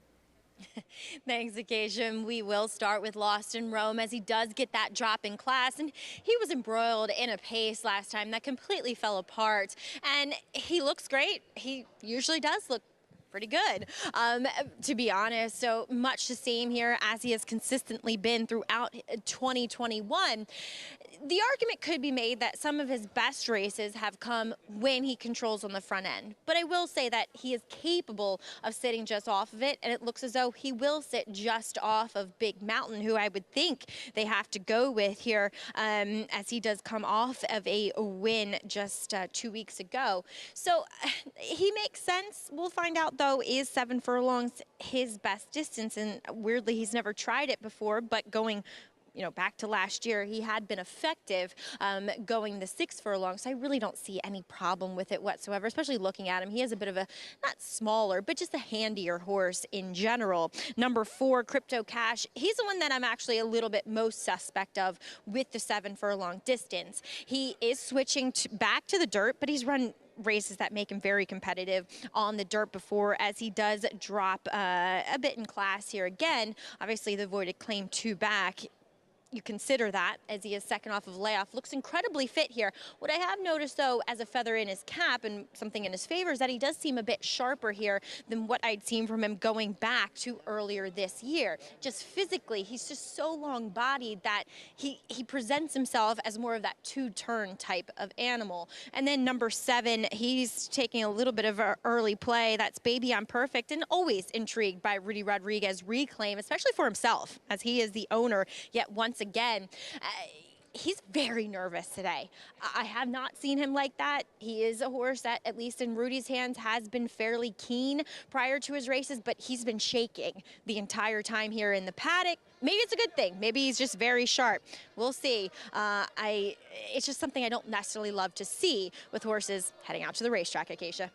Thanks, Acacia. We will start with Lost in Rome as he does get that drop in class, and he was embroiled in a pace last time that completely fell apart, and he looks great. He usually does look pretty good, to be honest. So much the same here as he has consistently been throughout 2021. The argument could be made that some of his best races have come when he controls on the front end. But I will say that he is capable of sitting just off of it, and it looks as though he will sit just off of Big Mountain, who I would think they have to go with here, as he does come off of a win just 2 weeks ago. So he makes sense. We'll find out though, is 7 furlongs his best distance, and weirdly, he's never tried it before, but going back to last year, he had been effective going the 6 furlongs. So I really don't see any problem with it whatsoever, especially looking at him. He has a bit of a, not smaller, but just a handier horse in general. Number 4, Crypto Cash. He's the one that I'm actually a little bit most suspect of with the 7 furlong distance. He is switching back to the dirt, but he's run races that make him very competitive on the dirt before, as he does drop a bit in class here again. Obviously, the voided claim 2 back. You consider that, as he is second off of layoff. Looks incredibly fit here. What I have noticed, though, as a feather in his cap and something in his favor, is that he does seem a bit sharper here than what I'd seen from him going back to earlier this year. Just physically, he's just so long-bodied that he presents himself as more of that 2-turn type of animal. And then number 7, he's taking a little bit of an early play. That's Baby I'm Perfect, and always intrigued by Rudy Rodriguez Reclaim, especially for himself, as he is the owner, yet once again, he's very nervous today. I have not seen him like that. He is a horse that, at least in Rudy's hands, has been fairly keen prior to his races, but he's been shaking the entire time here in the paddock. Maybe it's a good thing. Maybe he's just very sharp. We'll see. It's just something I don't necessarily love to see with horses heading out to the racetrack, Acacia.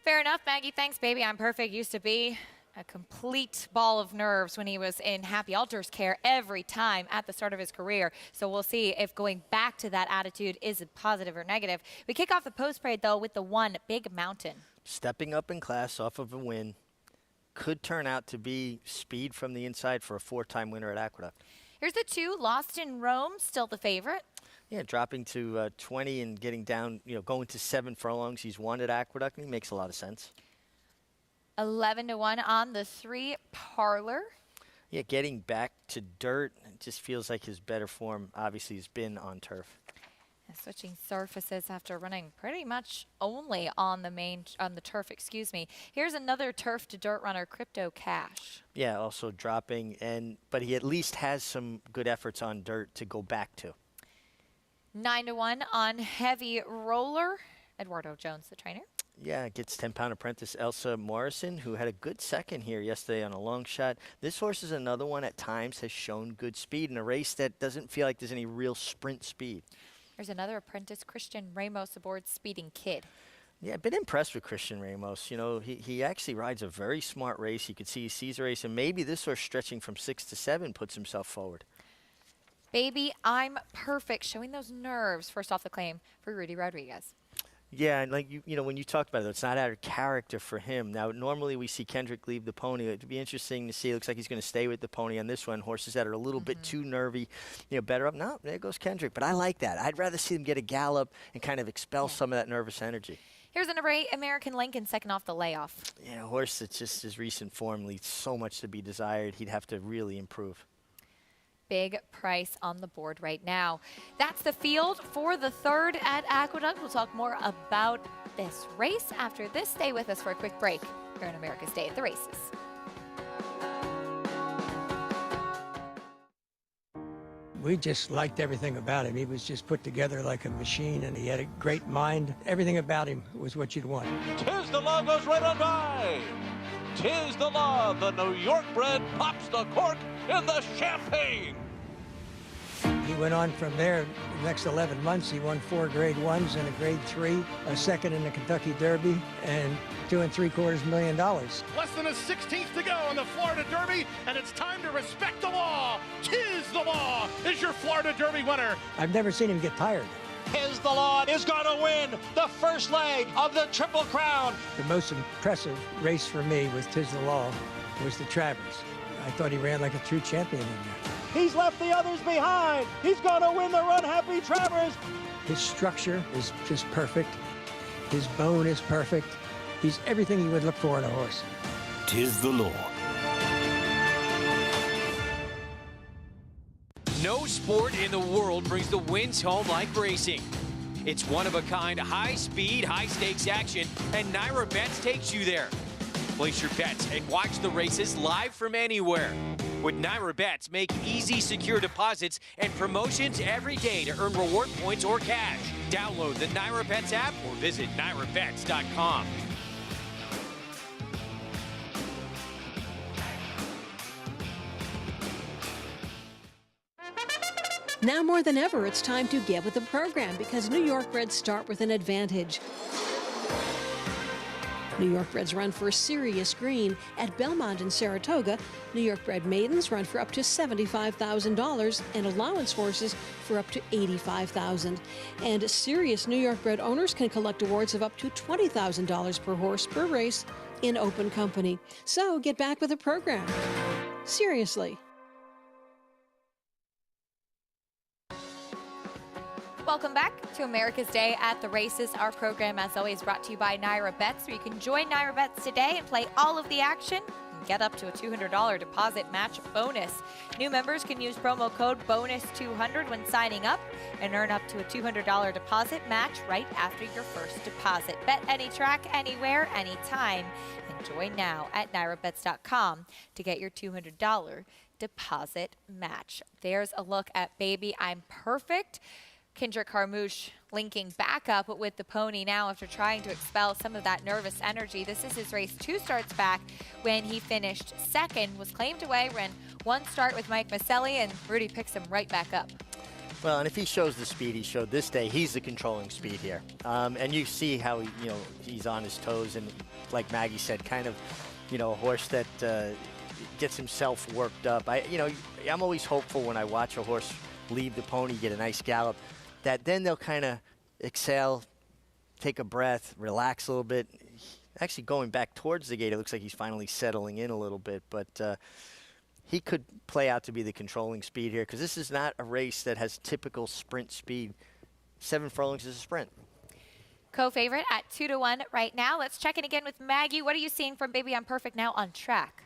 Fair enough, Maggie. Thanks, Baby I'm Perfect. Used to be a complete ball of nerves when he was in Happy Alter's care every time at the start of his career. So we'll see if going back to that attitude is positive or negative. We kick off the post parade, though, with the 1, Big Mountain. Stepping up in class off of a win. Could turn out to be speed from the inside for a 4-time winner at Aqueduct. Here's the 2, Lost in Rome, still the favorite. Yeah, dropping to 20 and getting down, going to 7 furlongs. He's won at Aqueduct, and he makes a lot of sense. 11-1 on the 3, Parlor. Yeah, getting back to dirt, it just feels like his better form obviously has been on turf. And switching surfaces after running pretty much only on the turf, excuse me. Here's another turf to dirt runner, Crypto Cash. Yeah, also dropping, but he at least has some good efforts on dirt to go back to. 9-1 on Heavy Roller, Eduardo Jones, the trainer. Yeah, gets 10-pound apprentice Elsa Morrison, who had a good second here yesterday on a long shot. This horse is another one at times has shown good speed in a race that doesn't feel like there's any real sprint speed. There's another apprentice, Christian Ramos, aboard Speeding Kid. Yeah, I've been impressed with Christian Ramos. He actually rides a very smart race. You could see he sees a race, and maybe this horse stretching from 6 to 7 puts himself forward. Baby I'm Perfect, showing those nerves first off the claim for Rudy Rodriguez. Yeah, and like when you talked about it, it's not out of character for him. Now, normally we see Kendrick leave the pony. It'd be interesting to see. It looks like he's going to stay with the pony on this one. Horses that are a little bit too nervy, better up. No, there goes Kendrick. But I like that. I'd rather see him get a gallop and kind of expel some of that nervous energy. Here's an array, American Lincoln, second off the layoff. Yeah, a horse that's just his recent form leaves so much to be desired. He'd have to really improve. Big price on the board right now. That's the field for the 3rd at Aqueduct. We'll talk more about this race after this. Stay with us for a quick break here on America's Day at the Races. We just liked everything about him. He was just put together like a machine, and he had a great mind. Everything about him was what you'd want. Tiz the Law goes right on by. Tiz the Law, the New York bred, pops the cork in the champagne. He went on from there. The next 11 months, he won 4 Grade 1s and a Grade 3, a second in the Kentucky Derby, and $2.75 million. Less than a 16th to go in the Florida Derby, and it's time to respect the law. Tiz the Law is your Florida Derby winner. I've never seen him get tired. Tiz the Law is going to win the first leg of the Triple Crown. The most impressive race for me with Tiz the Law was the Travers. I thought he ran like a true champion in there. He's left the others behind. He's going to win the Run Happy Travers. His structure is just perfect. His bone is perfect. He's everything you would look for in a horse. Tiz the Law. No sport in the world brings the wins home like racing. It's one-of-a-kind, high-speed, high-stakes action, and Naira Bets takes you there. Place your bets and watch the races live from anywhere. With Naira Bets, make easy, secure deposits and promotions every day to earn reward points or cash. Download the Naira Bets app or visit NairaBets.com. Now more than ever, it's time to get with the program because New York breds start with an advantage. New York breds run for serious green. At Belmont and Saratoga, New York bred maidens run for up to $75,000 and allowance horses for up to $85,000. And serious New York bred owners can collect awards of up to $20,000 per horse per race in open company. So get back with the program. Seriously. Welcome back to America's Day at the Races. Our program, as always, brought to you by Naira Bets, where you can join Naira Bets today and play all of the action and get up to a $200 deposit match bonus. New members can use promo code BONUS200 when signing up and earn up to a $200 deposit match right after your first deposit. Bet any track, anywhere, anytime. And join now at NairaBets.com to get your $200 deposit match. There's a look at Baby I'm Perfect. Kendrick Carmouche linking back up with the pony now after trying to expel some of that nervous energy. This is his race 2 starts back when he finished second, was claimed away, ran 1 start with Mike Maselli, and Rudy picks him right back up. Well, and if he shows the speed he showed this day, he's the controlling speed here. And you see how he's on his toes, and like Maggie said, kind of, a horse that gets himself worked up. I'm always hopeful when I watch a horse leave the pony, get a nice gallop, that then they'll kind of exhale, take a breath, relax a little bit. Actually, going back towards the gate, it looks like he's finally settling in a little bit, but he could play out to be the controlling speed here because this is not a race that has typical sprint speed. 7 furlongs is a sprint. Co-favorite at 2-1 right now. Let's check in again with Maggie. What are you seeing from Baby I'm Perfect now on track?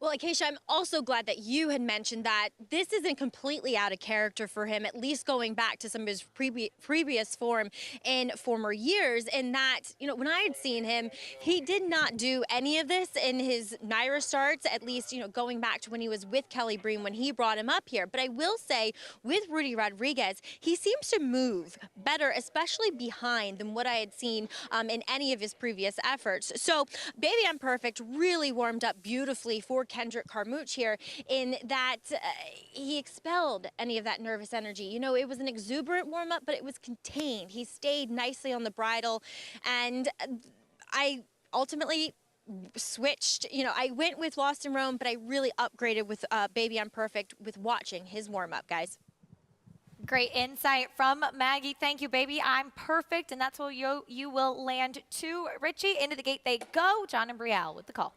Well, Acacia, I'm also glad that you had mentioned that this isn't completely out of character for him, at least going back to some of his previous form in former years, and that, when I had seen him, he did not do any of this in his Naira starts, at least, going back to when he was with Kelly Breen when he brought him up here. But I will say, with Rudy Rodriguez, he seems to move better, especially behind, than what I had seen in any of his previous efforts. So, Baby I'm Perfect really warmed up beautifully for Kendrick Carmouche here in that he expelled any of that nervous energy. It was an exuberant warm-up, but it was contained. He stayed nicely on the bridle, and I ultimately switched. I went with Lost in Rome, but I really upgraded with Baby I'm Perfect with watching his warm-up, guys. Great insight from Maggie. Thank you, Baby I'm Perfect, and that's where you will land to. Richie, into the gate they go. John and Brielle with the call.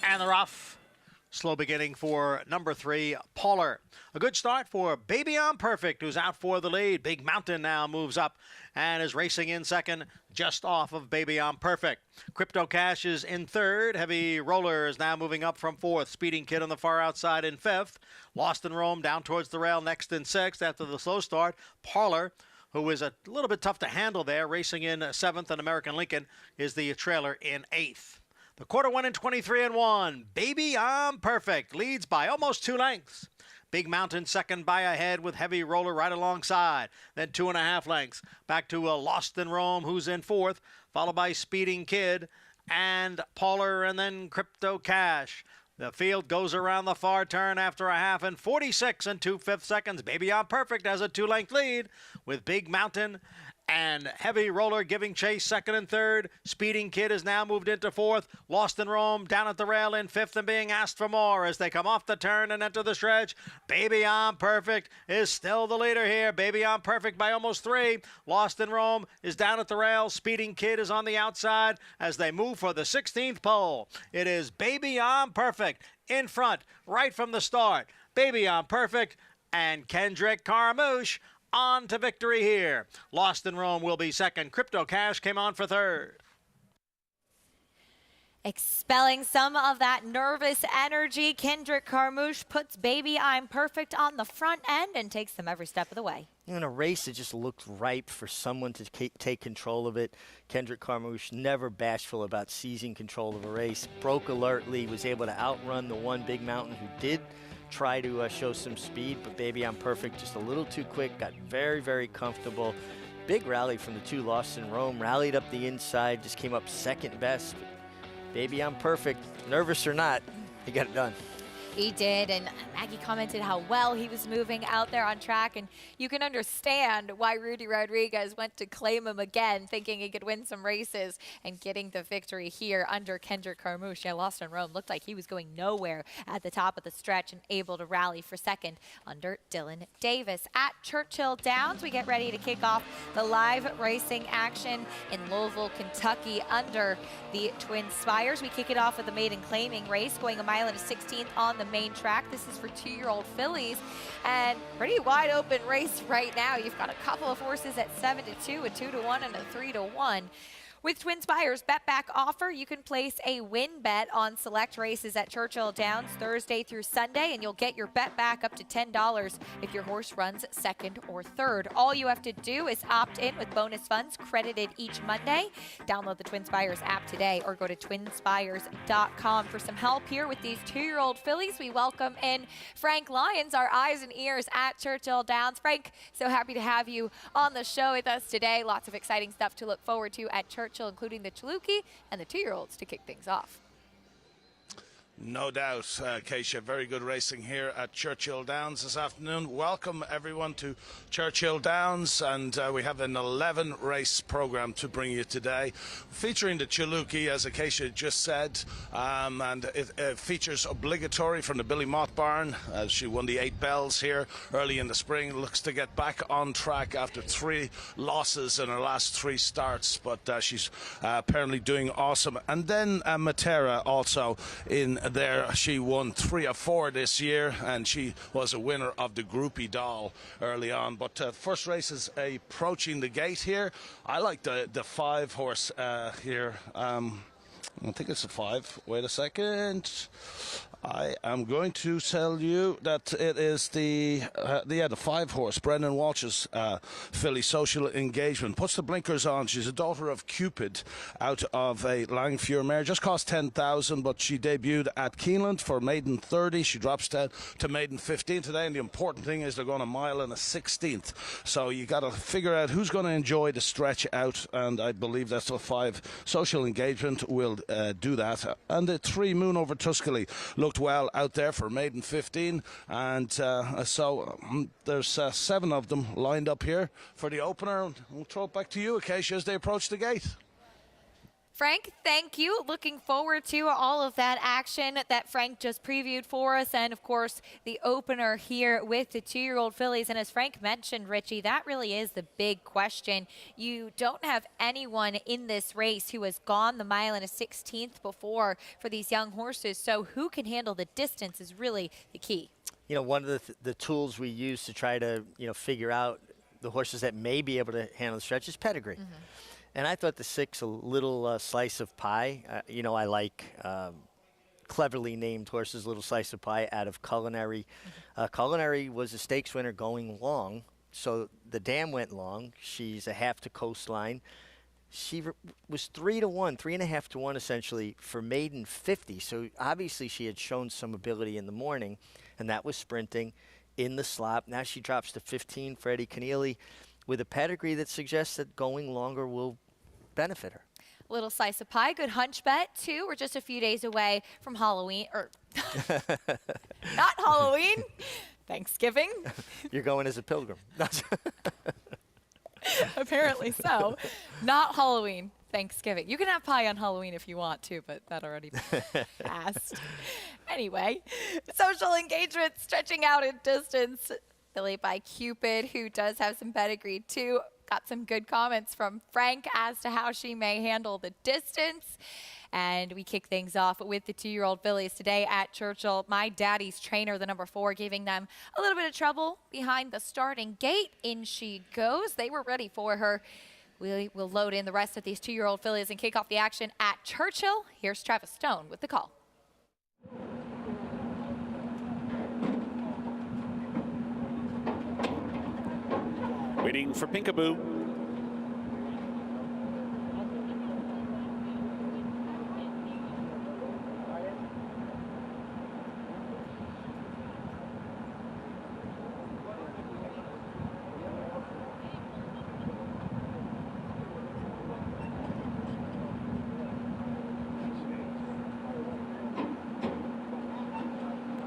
And they're off. Slow beginning for number 3, Pauler. A good start for Baby I'm Perfect, who's out for the lead. Big Mountain now moves up and is racing in second, just off of Baby I'm Perfect. Crypto Cash is in third. Heavy Roller is now moving up from 4th. Speeding Kid on the far outside in 5th. Lost in Rome down towards the rail next in 6th after the slow start. Pauler, who is a little bit tough to handle there, racing in 7th, and American Lincoln is the trailer in 8th. The quarter 1 in 23-1. Baby I'm Perfect leads by almost 2 lengths. Big Mountain second by a head with Heavy Roller right alongside. Then 2.5 lengths. Back to Lost in Rome, who's in 4th, followed by Speeding Kid and Pauler, and then Crypto Cash. The field goes around the far turn after a half in 46 and 2/5 seconds. Baby I'm Perfect has a 2-length lead with Big Mountain and Heavy Roller giving chase second and third. Speeding Kid has now moved into 4th. Lost in Rome down at the rail in 5th and being asked for more as they come off the turn and enter the stretch. Baby I'm Perfect is still the leader here. Baby I'm Perfect by almost 3. Lost in Rome is down at the rail. Speeding Kid is on the outside as they move for the 16th pole. It is Baby I'm Perfect in front right from the start. Baby I'm Perfect and Kendrick Carmouche on to victory here. Lost in Rome will be second. Crypto Cash came on for third. Expelling some of that nervous energy, Kendrick Carmouche puts Baby I'm Perfect on the front end and takes them every step of the way. In a race that just looked ripe for someone to take control of it, Kendrick Carmouche never bashful about seizing control of a race. Broke alertly, was able to outrun the one Big Mountain who did try to show some speed, but Baby I'm Perfect just a little too quick, got very, very comfortable. Big rally from the 2 Lost in Rome, rallied up the inside, just came up second best. Baby I'm Perfect, nervous or not, He got it done. He did, and Maggie commented how well he was moving out there on track, and you can understand why Rudy Rodriguez went to claim him again, thinking he could win some races, and getting the victory here under Kendrick Carmouche. Yeah, Lost in Rome looked like he was going nowhere at the top of the stretch and able to rally for second under Dylan Davis. At Churchill Downs, we get ready to kick off the live racing action in Louisville, Kentucky under the Twin Spires. We kick it off with a maiden claiming race, going 1 mile and a 16th on the main track. This is for 2-year-old fillies, and pretty wide open race right now. You've got a couple of horses at 7-2, a 2-1, and a 3-1. With Twin Spires bet back offer, you can place a win bet on select races at Churchill Downs Thursday through Sunday, and you'll get your bet back up to $10 if your horse runs second or third. All you have to do is opt in with bonus funds credited each Monday. Download the Twin Spires app today or go to twinspires.com. For some help here with these 2-year-old fillies, we welcome in Frank Lyons, our eyes and ears at Churchill Downs. Frank, so happy to have you on the show with us today. Lots of exciting stuff to look forward to at Churchill, including the Chaluki and the 2-year-olds to kick things off. No doubt, Keisha. Very good racing here at Churchill Downs this afternoon. Welcome, everyone, to Churchill Downs, and we have an 11-race program to bring you today, featuring the Chaluki, as Keisha just said, and it features obligatory from the Billy Mott barn. She won the 8 Bells here early in the spring. Looks to get back on track after 3 losses in her last 3 starts, but she's apparently doing awesome. And then Matera also in there. She won 3 of 4 this year, and she was a winner of the Groupie Doll early on. But first race is approaching the gate here. I like the 5 horse here. I think it's a 5. Wait a second. I am going to tell you that it is the 5 horse, Brendan Walsh's filly, Social Engagement. Puts the blinkers on. She's a daughter of Cupid out of a Langfuhr mare. Just cost 10,000, but she debuted at Keeneland for maiden 30. She drops down to maiden 15 today, and the important thing is they're going 1 mile and a 16th. So you got to figure out who's going to enjoy the stretch out, and I believe that's the 5 Social Engagement will do that. And the 3 Moon Over Tuscany looked well out there for maiden 15, and so there's 7 of them lined up here for the opener. We'll throw it back to you, Acacia, as they approach the gate. Frank, thank you. Looking forward to all of that action that Frank just previewed for us, and of course the opener here with the 2-year-old fillies. And as Frank mentioned, Richie, that really is the big question. You don't have anyone in this race who has gone the 1 mile and a 16th before for these young horses, so who can handle the distance is really the key. You know, one of the tools we use to try to, figure out the horses that may be able to handle the stretch is pedigree. Mm-hmm. And I thought the 6, a little slice of pie. I like cleverly named horses, little slice of pie out of Culinary. Mm-hmm. Culinary was a stakes winner going long, so the dam went long. She's a half to Coastline. She was 3-1, 3.5 to 1 essentially for maiden 50. So obviously she had shown some ability in the morning, and that was sprinting in the slop. Now she drops to 15 for Eddie Keneally with a pedigree that suggests that going longer will benefit her. Little slice of pie, good hunch bet too. We're just a few days away from Halloween, or not Halloween, Thanksgiving. You're going as a pilgrim. Apparently so. Not Halloween, Thanksgiving. You can have pie on Halloween if you want to, but that already passed. Anyway, Social Engagement stretching out in distance. Filly by Cupid, who does have some pedigree too. Got some good comments from Frank as to how she may handle the distance. And we kick things off with the 2-year-old fillies today at Churchill. My Daddy's Trainer, the number 4, giving them a little bit of trouble behind the starting gate. In she goes. They were ready for her. We will load in the rest of these 2-year-old fillies and kick off the action at Churchill. Here's Travis Stone with the call. Waiting for Pinkaboo.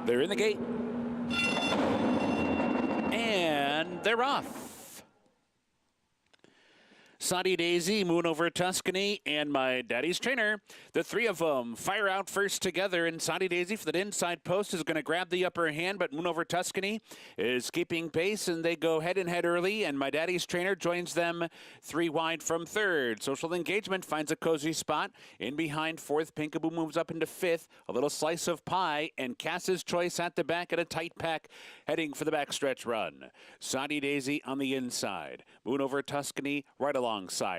They're in the gate. And they're off. Sadi Daisy, Moon Over Tuscany, and My Daddy's Trainer. The three of them fire out first together, and Sadi Daisy for the inside post is going to grab the upper hand, but Moon Over Tuscany is keeping pace, and they go head-and-head early, and My Daddy's Trainer joins them 3 wide from third. Social Engagement finds a cozy spot. In behind fourth, Pinkaboo moves up into fifth. A little slice of pie, and Cass's Choice at the back at a tight pack, heading for the backstretch run. Sadi Daisy on the inside. Moon Over Tuscany right alongside.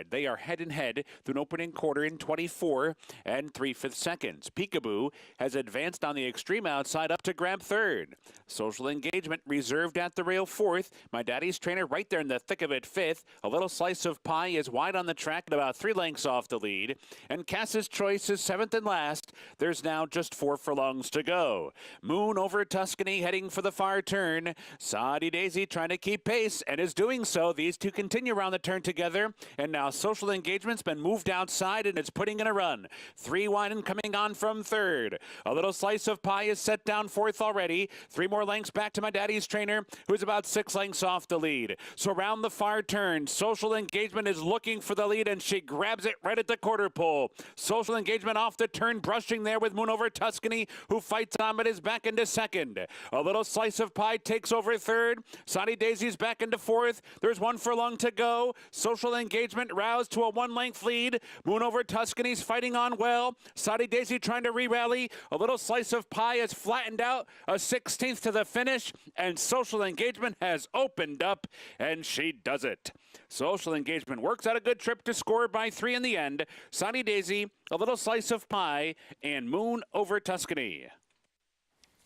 They are head-and-head through an opening quarter in 24 and 3/5 seconds. Peekaboo has advanced on the extreme outside up to grab third. Social Engagement reserved at the rail fourth. My Daddy's Trainer right there in the thick of it fifth. A little slice of pie is wide on the track and about 3 lengths off the lead. And Cass's Choice is seventh and last. There's now just 4 furlongs to go. Moon Over Tuscany heading for the far turn. Sadi Daisy trying to keep pace and is doing so. These two continue around the turn together. And now Social Engagement's been moved outside and it's putting in a run. 3 wide and coming on from third. A little slice of pie is set down fourth already. 3 more lengths back to My Daddy's Trainer, who's about 6 lengths off the lead. So around the far turn, Social Engagement is looking for the lead and she grabs it right at the quarter pole. Social Engagement off the turn, brushing there with Moon Over Tuscany, who fights on but is back into second. A little slice of pie takes over third. Sadi Daisy's back into fourth. There's 1 furlong to go. Social Engagement roused to a 1-length lead. Moon Over Tuscany's fighting on well. Sadi Daisy trying to re-rally. A little slice of pie is flattened out. A 16th to the finish. And Social Engagement has opened up. And she does it. Social Engagement works out a good trip to score by 3 in the end. Sadi Daisy, a little slice of pie, and Moon Over Tuscany.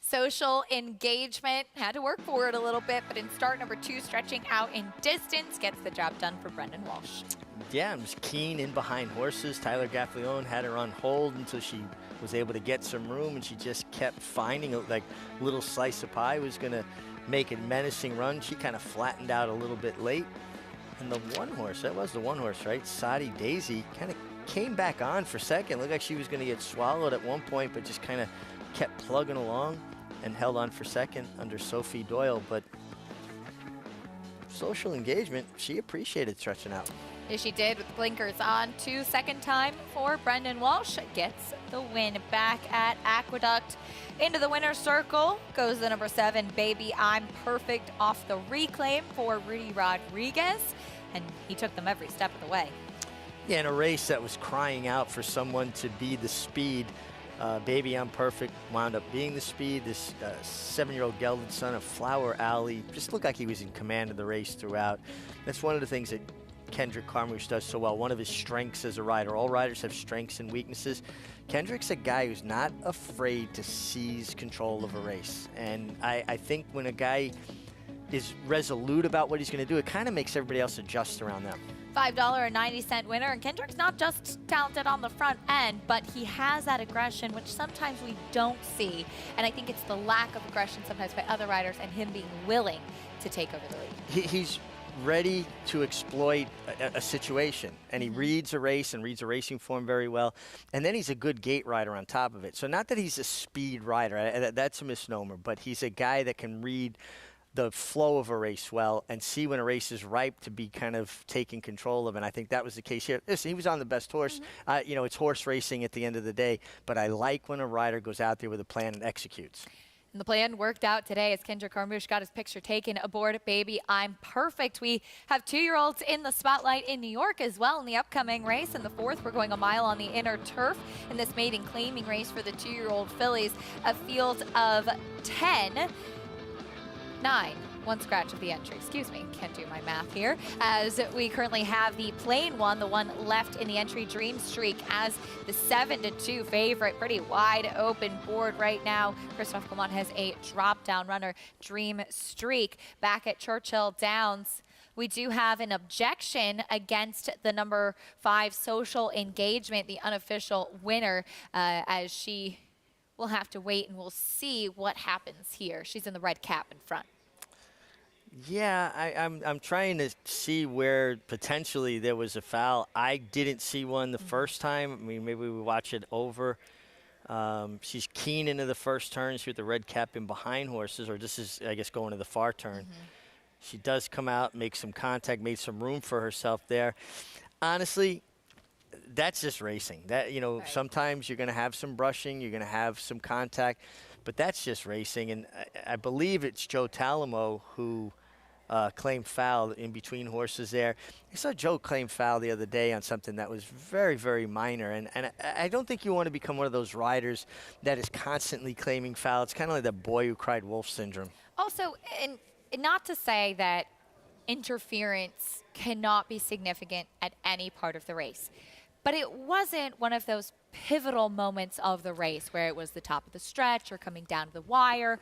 Social Engagement had to work for it a little bit, but in start number 2, stretching out in distance, gets the job done for Brendan Walsh. Yeah, it was keen in behind horses. Tyler Gaffalione had her on hold until she was able to get some room, and she just kept finding it. Like little slice of pie was going to make a menacing run. She kind of flattened out a little bit late. And the one horse, that was the one horse, right? Sadi Daisy kind of came back on for second. Looked like she was going to get swallowed at one point, but just kind of kept plugging along and held on for second under Sophie Doyle. But Social Engagement, she appreciated stretching out. Yes, she did with the blinkers on. 2 second time for Brendan Walsh. Gets the win back at Aqueduct. Into the winner's circle goes the number 7, Baby I'm Perfect, off the reclaim for Rudy Rodriguez. And he took them every step of the way. Yeah, in a race that was crying out for someone to be the speed, Baby I'm Perfect wound up being the speed. This 7-year-old gelded son of Flower Alley just looked like he was in command of the race throughout. That's one of the things that Kendrick Carmouche does so well. One of his strengths as a rider. All riders have strengths and weaknesses. Kendrick's a guy who's not afraid to seize control of a race. And I think when a guy is resolute about what he's going to do, it kind of makes everybody else adjust around them. $5.90 winner, and Kendrick's not just talented on the front end, but he has that aggression, which sometimes we don't see. And I think it's the lack of aggression sometimes by other riders and him being willing to take over the lead. He's ready to exploit a situation, and he reads a race and reads a racing form very well, and then he's a good gate rider on top of it. So not that he's a speed rider, that's a misnomer, but he's a guy that can read the flow of a race well and see when a race is ripe to be kind of taking control of. And I think that was the case here. Listen, he was on the best horse. You know, it's horse racing at the end of the day, but I like when a rider goes out there with a plan and executes. And the plan worked out today as Kendrick Carmouche got his picture taken aboard Baby I'm Perfect. We have 2-year-olds in the spotlight in New York as well in the upcoming race. In the 4th, we're going a mile on the inner turf in this maiden claiming race for the 2-year-old fillies. A field of 9. One scratch of the entry. Excuse me, can't do my math here. As we currently have the plain one, the one left in the entry, Dream Streak, as the 7-2 favorite. Pretty wide open board right now. Christophe Clement has a drop-down runner, Dream Streak. Back at Churchill Downs, we do have an objection against the number 5 Social Engagement, the unofficial winner, as she will have to wait and we'll see what happens here. She's in the red cap in front. Yeah, I'm trying to see where potentially there was a foul. I didn't see one the first time. I mean, maybe we watch it over. She's keen into the first turns with the red cap in behind horses, or this is, I guess, going to the far turn. She does come out, make some contact, made some room for herself there. Honestly, that's just racing. That, you know, sometimes you're going to have some brushing, you're going to have some contact, but that's just racing. And I believe it's Joe Talamo who claimed foul in between horses there. I saw Joe claim foul the other day on something that was very, very minor. And I don't think you want to become one of those riders that is constantly claiming foul. It's kind of like the boy who cried wolf syndrome. Also, and not to say that interference cannot be significant at any part of the race, but it wasn't one of those pivotal moments of the race where it was the top of the stretch or coming down to the wire.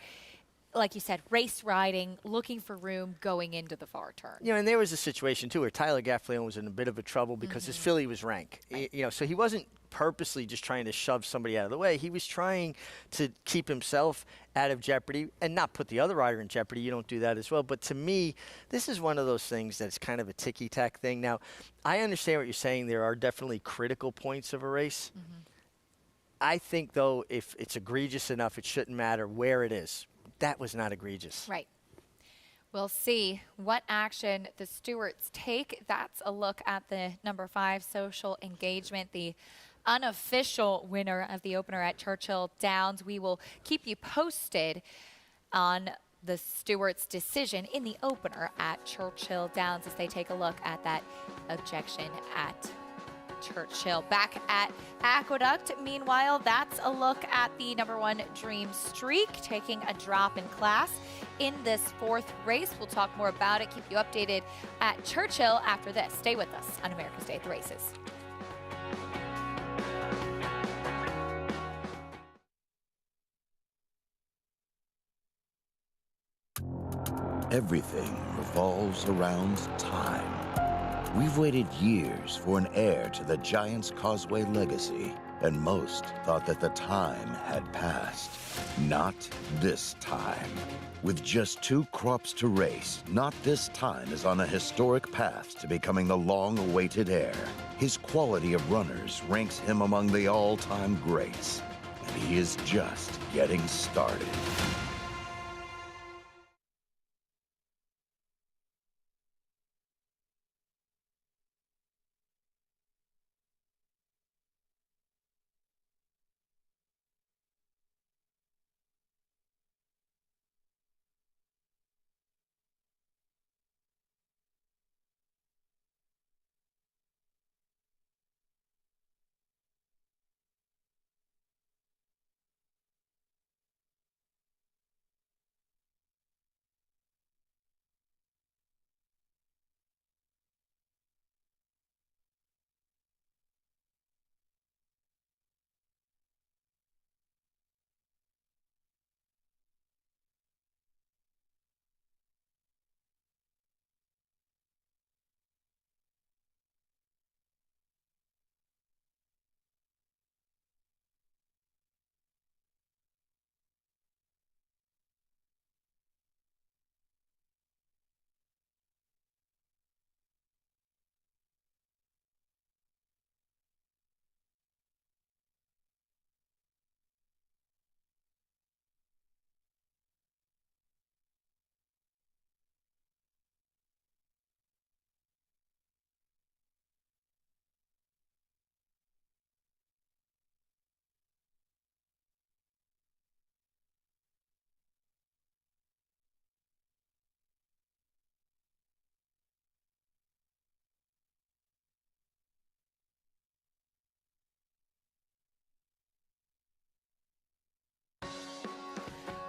Like you said, race riding, looking for room, going into the far turn. You know, and there was a situation, too, where Tyler Gaffalione was in a bit of a trouble because his filly was rank. You know, so he wasn't purposely just trying to shove somebody out of the way. He was trying to keep himself out of jeopardy and not put the other rider in jeopardy. You don't do that as well. But to me, this is one of those things that's kind of a ticky-tack thing. Now, I understand what you're saying. There are definitely critical points of a race. I think, though, if it's egregious enough, it shouldn't matter where it is. That was not egregious. Right. We'll see what action the Stewarts take. That's a look at the number 5 Social Engagement, the unofficial winner of the opener at Churchill Downs. We will keep you posted on the Stewarts' decision in the opener at Churchill Downs as they take a look at that objection at Churchill. Back at Aqueduct, meanwhile, that's a look at the number 1 Dream Streak taking a drop in class in this 4th race. We'll talk more about it, keep you updated at Churchill after this. Stay with us on America's Day at the Races. Everything revolves around time. We've waited years for an heir to the Giants Causeway legacy, and most thought that the time had passed. Not this time. With just 2 crops to race, Not This Time is on a historic path to becoming the long-awaited heir. His quality of runners ranks him among the all-time greats, and he is just getting started.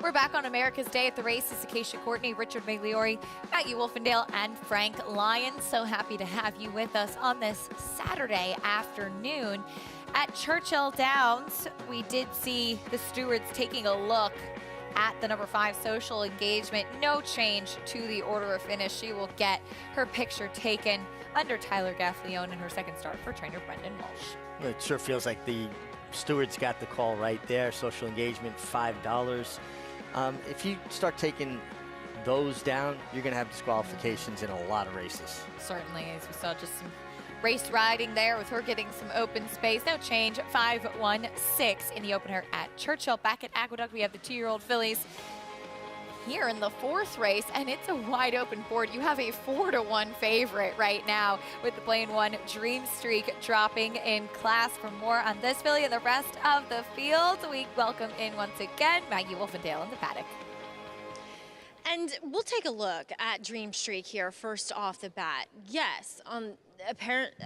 We're back on America's Day at the Races. Acacia Courtney, Richard Migliori, Maggie Wolfendale, and Frank Lyons. So happy to have you with us on this Saturday afternoon. At Churchill Downs, we did see the stewards taking a look at the number 5 Social Engagement. No change to the order of finish. She will get her picture taken under Tyler Gaffalione in her second start for trainer Brendan Walsh. Well, it sure feels like the stewards got the call right there. Social Engagement, $5. If you start taking those down, you're going to have disqualifications in a lot of races. Certainly, as we saw just some race riding there with her getting some open space. No change, 5-1-6 in the opener at Churchill. Back at Aqueduct, we have the 2-year-old fillies here in the 4th race, and it's a wide open board. You have a 4-1 favorite right now with the Plane 1 Dream Streak dropping in class. For more on this filly and the rest of the field, we welcome in once again Maggie Wolfendale in the paddock. And we'll take a look at Dream Streak here first off the bat. Yes,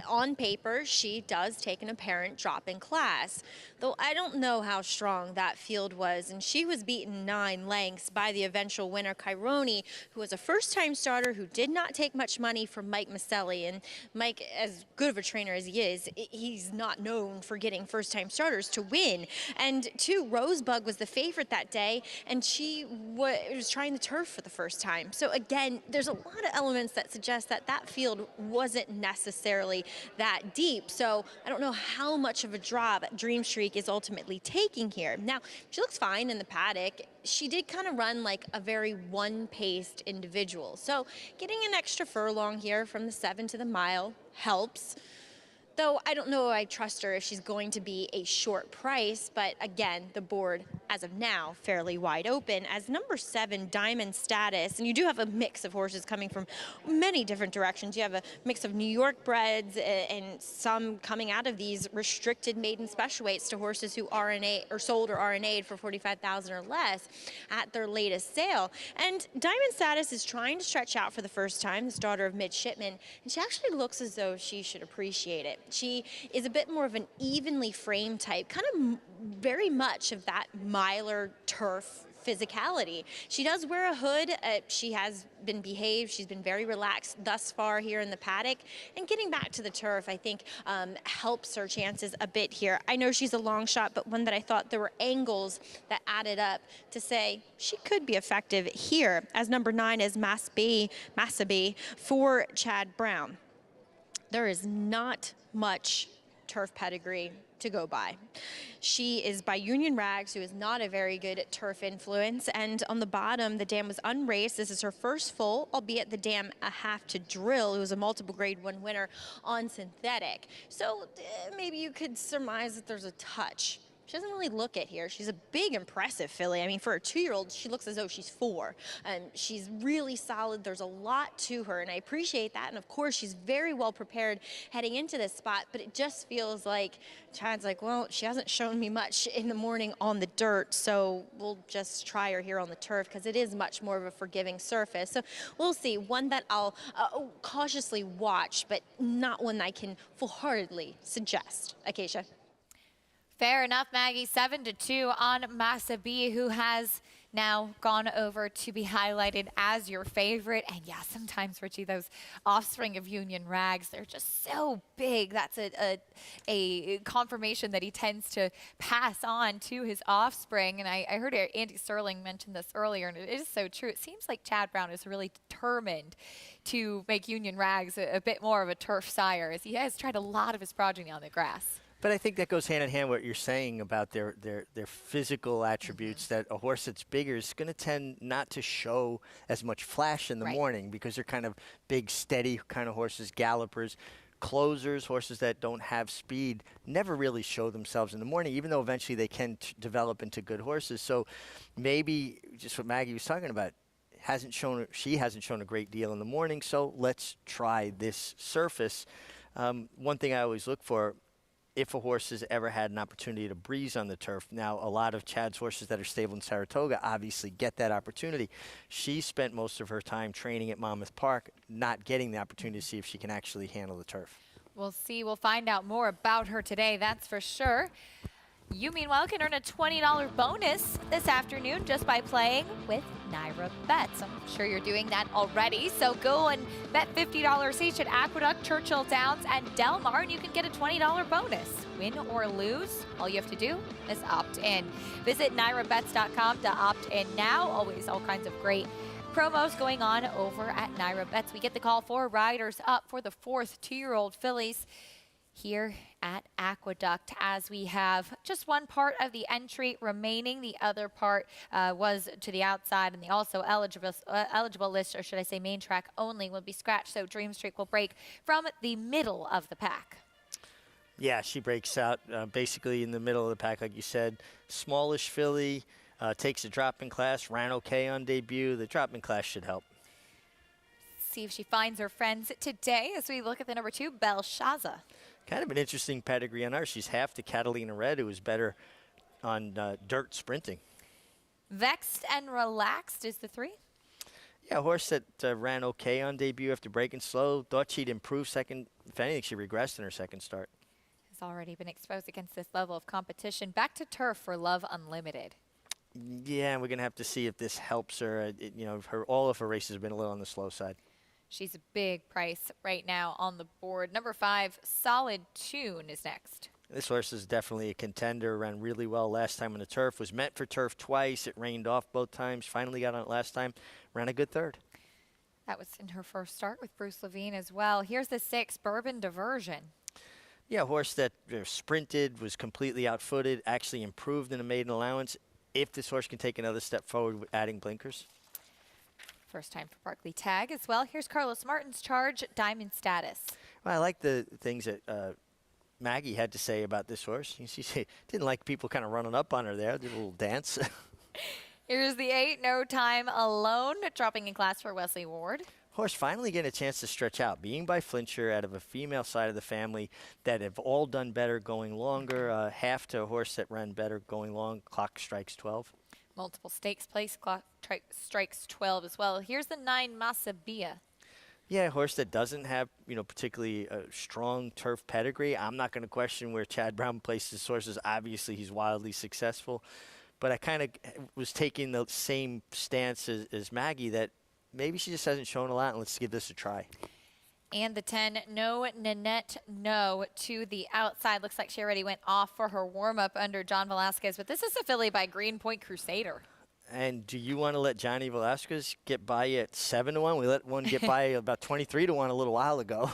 on paper, she does take an apparent drop in class, though I don't know how strong that field was, and she was beaten 9 lengths by the eventual winner, Caironi, who was a first-time starter who did not take much money from Mike Maselli. And Mike, as good of a trainer as he is, he's not known for getting first-time starters to win. And 2, Rosebug was the favorite that day, and she was trying the turf for the first time. So again, there's a lot of elements that suggest that that field wasn't necessarily that deep. So I don't know how much of a drop Dream Streak is ultimately taking here. Now, she looks fine in the paddock. She did kind of run like a very one-paced individual. So getting an extra furlong here from the 7 to the mile helps. Though I don't know I trust her if she's going to be a short price, but again, the board, as of now, fairly wide open as number 7, Diamond Status. And you do have a mix of horses coming from many different directions. You have a mix of New York breds and some coming out of these restricted maiden special weights to horses who RNA or sold or RNA'd for $45,000 or less at their latest sale. And Diamond Status is trying to stretch out for the first time, this daughter of Midshipman, and she actually looks as though she should appreciate it. She is a bit more of an evenly framed type, kind of very much of that miler turf physicality. She does wear a hood. She has been behaved. She's been very relaxed thus far here in the paddock. And getting back to the turf, I think, helps her chances a bit here. I know she's a long shot, but one that I thought there were angles that added up to say she could be effective here, as number 9 is Massaby for Chad Brown. There is not much turf pedigree to go by. She is by Union Rags, who is not a very good turf influence. And on the bottom, the dam was unraced. This is her first full, albeit the dam a half to drill. It was a multiple grade 1 winner on synthetic. So maybe you could surmise that there's a touch. She doesn't really look it here. She's a big, impressive filly. I mean, for a 2-year-old, she looks as though she's 4. She's really solid. There's a lot to her, and I appreciate that. And of course, she's very well prepared heading into this spot, but it just feels like Chad's like, well, she hasn't shown me much in the morning on the dirt, so we'll just try her here on the turf because it is much more of a forgiving surface. So we'll see. One that I'll cautiously watch, but not one I can full-heartedly suggest. Acacia. Fair enough, Maggie. 7-2 on Massaby, who has now gone over to be highlighted as your favorite. And yeah, sometimes, Richie, those offspring of Union Rags, they're just so big. That's a confirmation that he tends to pass on to his offspring. And I heard Andy Sterling mention this earlier, and it is so true. It seems like Chad Brown is really determined to make Union Rags a bit more of a turf sire, as he has tried a lot of his progeny on the grass. But I think that goes hand in hand with what you're saying about their physical attributes, that a horse that's bigger is going to tend not to show as much flash in the morning because they're kind of big, steady kind of horses, gallopers. Closers, horses that don't have speed, never really show themselves in the morning, even though eventually they can develop into good horses. So maybe just what Maggie was talking about, she hasn't shown a great deal in the morning, so let's try this surface. One thing I always look for, if a horse has ever had an opportunity to breeze on the turf. Now, a lot of Chad's horses that are stabled in Saratoga obviously get that opportunity. She spent most of her time training at Monmouth Park, not getting the opportunity to see if she can actually handle the turf. We'll see. We'll find out more about her today, that's for sure. You, meanwhile, can earn a $20 bonus this afternoon just by playing with Naira Bets. I'm sure you're doing that already. So go and bet $50 each at Aqueduct, Churchill Downs, and Del Mar, and you can get a $20 bonus. Win or lose, all you have to do is opt in. Visit NairaBets.com to opt in now. Always all kinds of great promos going on over at Naira Bets. We get the call for riders up for the 4th 2-year-old fillies here at Aqueduct, as we have just one part of the entry remaining. The other part was to the outside, and the also eligible list, or should I say main track only, will be scratched. So Dream Streak will break from the middle of the pack. Yeah, she breaks out basically in the middle of the pack, like you said. Smallish filly, takes a drop in class, ran okay on debut. The drop in class should help. See if she finds her friends today as we look at the number 2, Belshaza. Kind of an interesting pedigree on her. She's half to Catalina Red, who was better on dirt sprinting. Vexed and Relaxed is the 3. Yeah, a horse that ran okay on debut after breaking slow. Thought she'd improve second. If anything, she regressed in her second start. Has already been exposed against this level of competition. Back to turf for Love Unlimited. Yeah, we're going to have to see if this helps her. All of her races have been a little on the slow side. She's a big price right now on the board. Number 5, Solid Tune is next. This horse is definitely a contender. Ran really well last time on the turf. Was meant for turf twice. It rained off both times. Finally got on it last time. Ran a good third. That was in her first start with Bruce Levine as well. Here's the 6, Bourbon Diversion. Yeah, a horse that sprinted, was completely outfooted, actually improved in the maiden allowance. If this horse can take another step forward with adding blinkers. First time for Barkley Tag as well. Here's Carlos Martin's Charge, Diamond Status. Well, I like the things that Maggie had to say about this horse. She didn't like people kind of running up on her there. Did a little dance. Here's the 8, No Time Alone, dropping in class for Wesley Ward. Horse finally getting a chance to stretch out, being by Flincher out of a female side of the family that have all done better going longer. Half to a horse that ran better going long. Clock strikes 12. Multiple stakes place, clock strikes 12 as well. Here's the 9, Masabia. Yeah, a horse that doesn't have, particularly a strong turf pedigree. I'm not going to question where Chad Brown placed his horses. Obviously, he's wildly successful. But I kind of was taking the same stance as Maggie, that maybe she just hasn't shown a lot, and let's give this a try. And the 10, No Nanette No, to the outside. Looks like she already went off for her warm-up under John Velasquez, but this is a filly by Greenpoint Crusader. And do you want to let Johnny Velasquez get by you at 7-1? We let one get by about 23-1 a little while ago.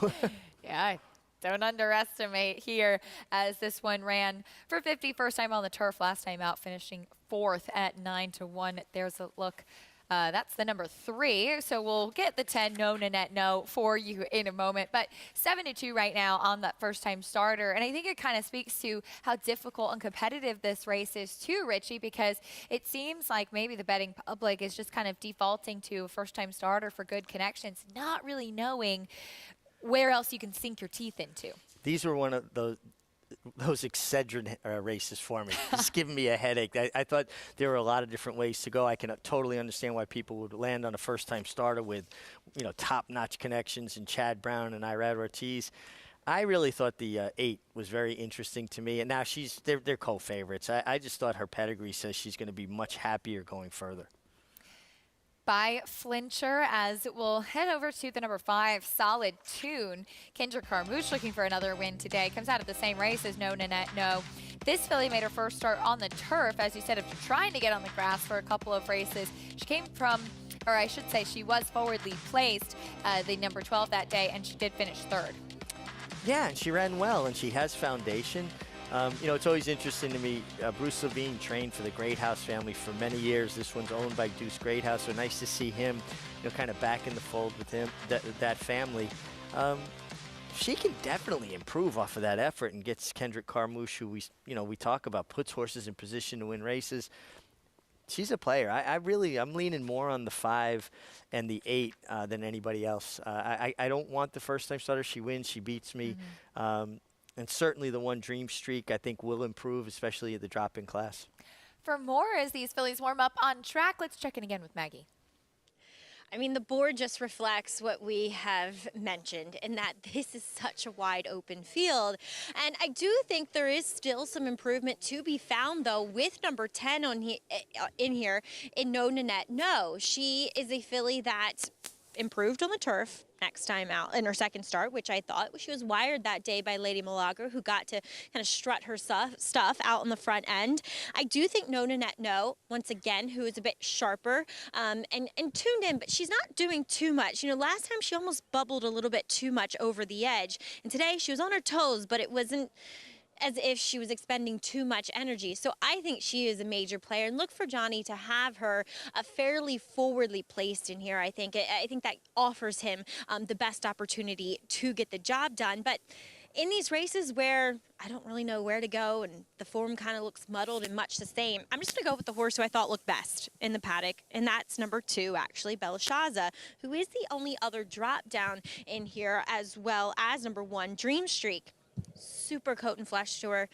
Yeah, don't underestimate here, as this one ran for 50, first time on the turf, last time out, finishing 4th at 9-1. There's a look. That's the number 3. So we'll get the 10, No Nanette No, for you in a moment. But 7-2 right now on that first-time starter. And I think it kind of speaks to how difficult and competitive this race is too, Richie, because it seems like maybe the betting public is just kind of defaulting to a first-time starter for good connections, not really knowing where else you can sink your teeth into. These were one of those Excedrin races for me. It's giving me a headache. I thought there were a lot of different ways to go. I can totally understand why people would land on a first-time starter with, top-notch connections in Chad Brown and Irad Ortiz. I really thought the 8 was very interesting to me, and now they're co-favorites. I just thought her pedigree says she's going to be much happier going further. By Flincher, as we'll head over to the number 5, Solid Tune. Kendra Carmouche looking for another win today. Comes out of the same race as No Nanette No. This filly made her first start on the turf, as you said, after trying to get on the grass for a couple of races. She came from, or I should say she was forwardly placed, the number 12 that day, and she did finish 3rd. Yeah, and she ran well, and she has foundation. It's always interesting to me. Bruce Levine trained for the Greathouse family for many years. This one's owned by Deuce Greathouse, so nice to see him, kind of back in the fold with him, that family. She can definitely improve off of that effort and gets Kendrick Carmouche, who we talk about, puts horses in position to win races. She's a player. I'm leaning more on the 5 and the 8 than anybody else. I don't want the first-time starter. She wins. She beats me. Mm-hmm. And certainly the 1, Dream Streak, I think will improve, especially at the drop-in class. For more as these fillies warm up on track, let's check in again with Maggie. I mean, the board just reflects what we have mentioned, in that this is such a wide open field. And I do think there is still some improvement to be found, though, with number 10 in here in No Nanette No. She is a filly that improved on the turf next time out in her second start, which I thought she was wired that day by Lady Milagro, who got to kind of strut her stuff out on the front end. I do think Nona Netno, once again, who is a bit sharper and tuned in, but she's not doing too much. You know, last time she almost bubbled a little bit too much over the edge, and today she was on her toes, but it wasn't as if she was expending too much energy. So I think she is a major player, and look for Johnny to have her fairly forwardly placed in here. I think that offers him the best opportunity to get the job done. But in these races where I don't really know where to go and the form kind of looks muddled and much the same, I'm just going to go with the horse who I thought looked best in the paddock, and that's number 2, actually, Belshazzar, who is the only other drop down in here, as well as number 1, Dream Streak. Super coat and flesh to her,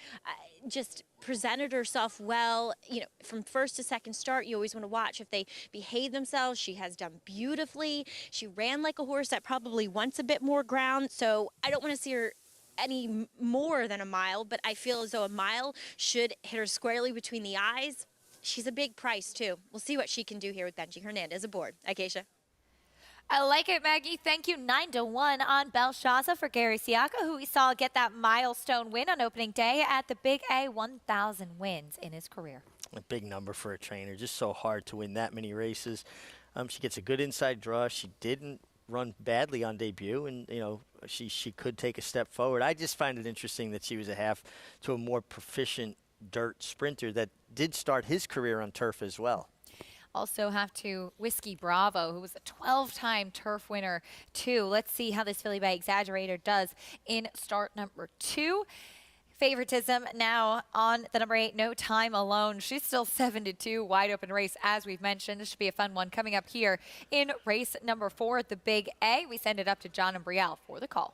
just presented herself well. You know, from first to second start, you always want to watch if they behave themselves. She has done beautifully. She ran like a horse that probably wants a bit more ground, so I don't want to see her any more than a mile, but I feel as though a mile should hit her squarely between the eyes. She's a big price, too. We'll see what she can do here with Benji Hernandez aboard. Acacia. I like it, Maggie. Thank you. 9-1 on Belshazzar for Gary Siaka, who we saw get that milestone win on opening day at the Big A, 1,000 wins in his career. A big number for a trainer. Just so hard to win that many races. She gets a good inside draw. She didn't run badly on debut, and you know she could take a step forward. I just find it interesting that she was a half to a more proficient dirt sprinter that did start his career on turf as well. Also have to Whiskey Bravo, who was a 12-time turf winner, too. Let's see how this Filly by Exaggerator does in start number 2. Favoritism now on the number 8, No Time Alone. She's still 7-2, wide open race, as we've mentioned. This should be a fun one coming up here in race number 4 at the Big A. We send it up to John and Brielle for the call.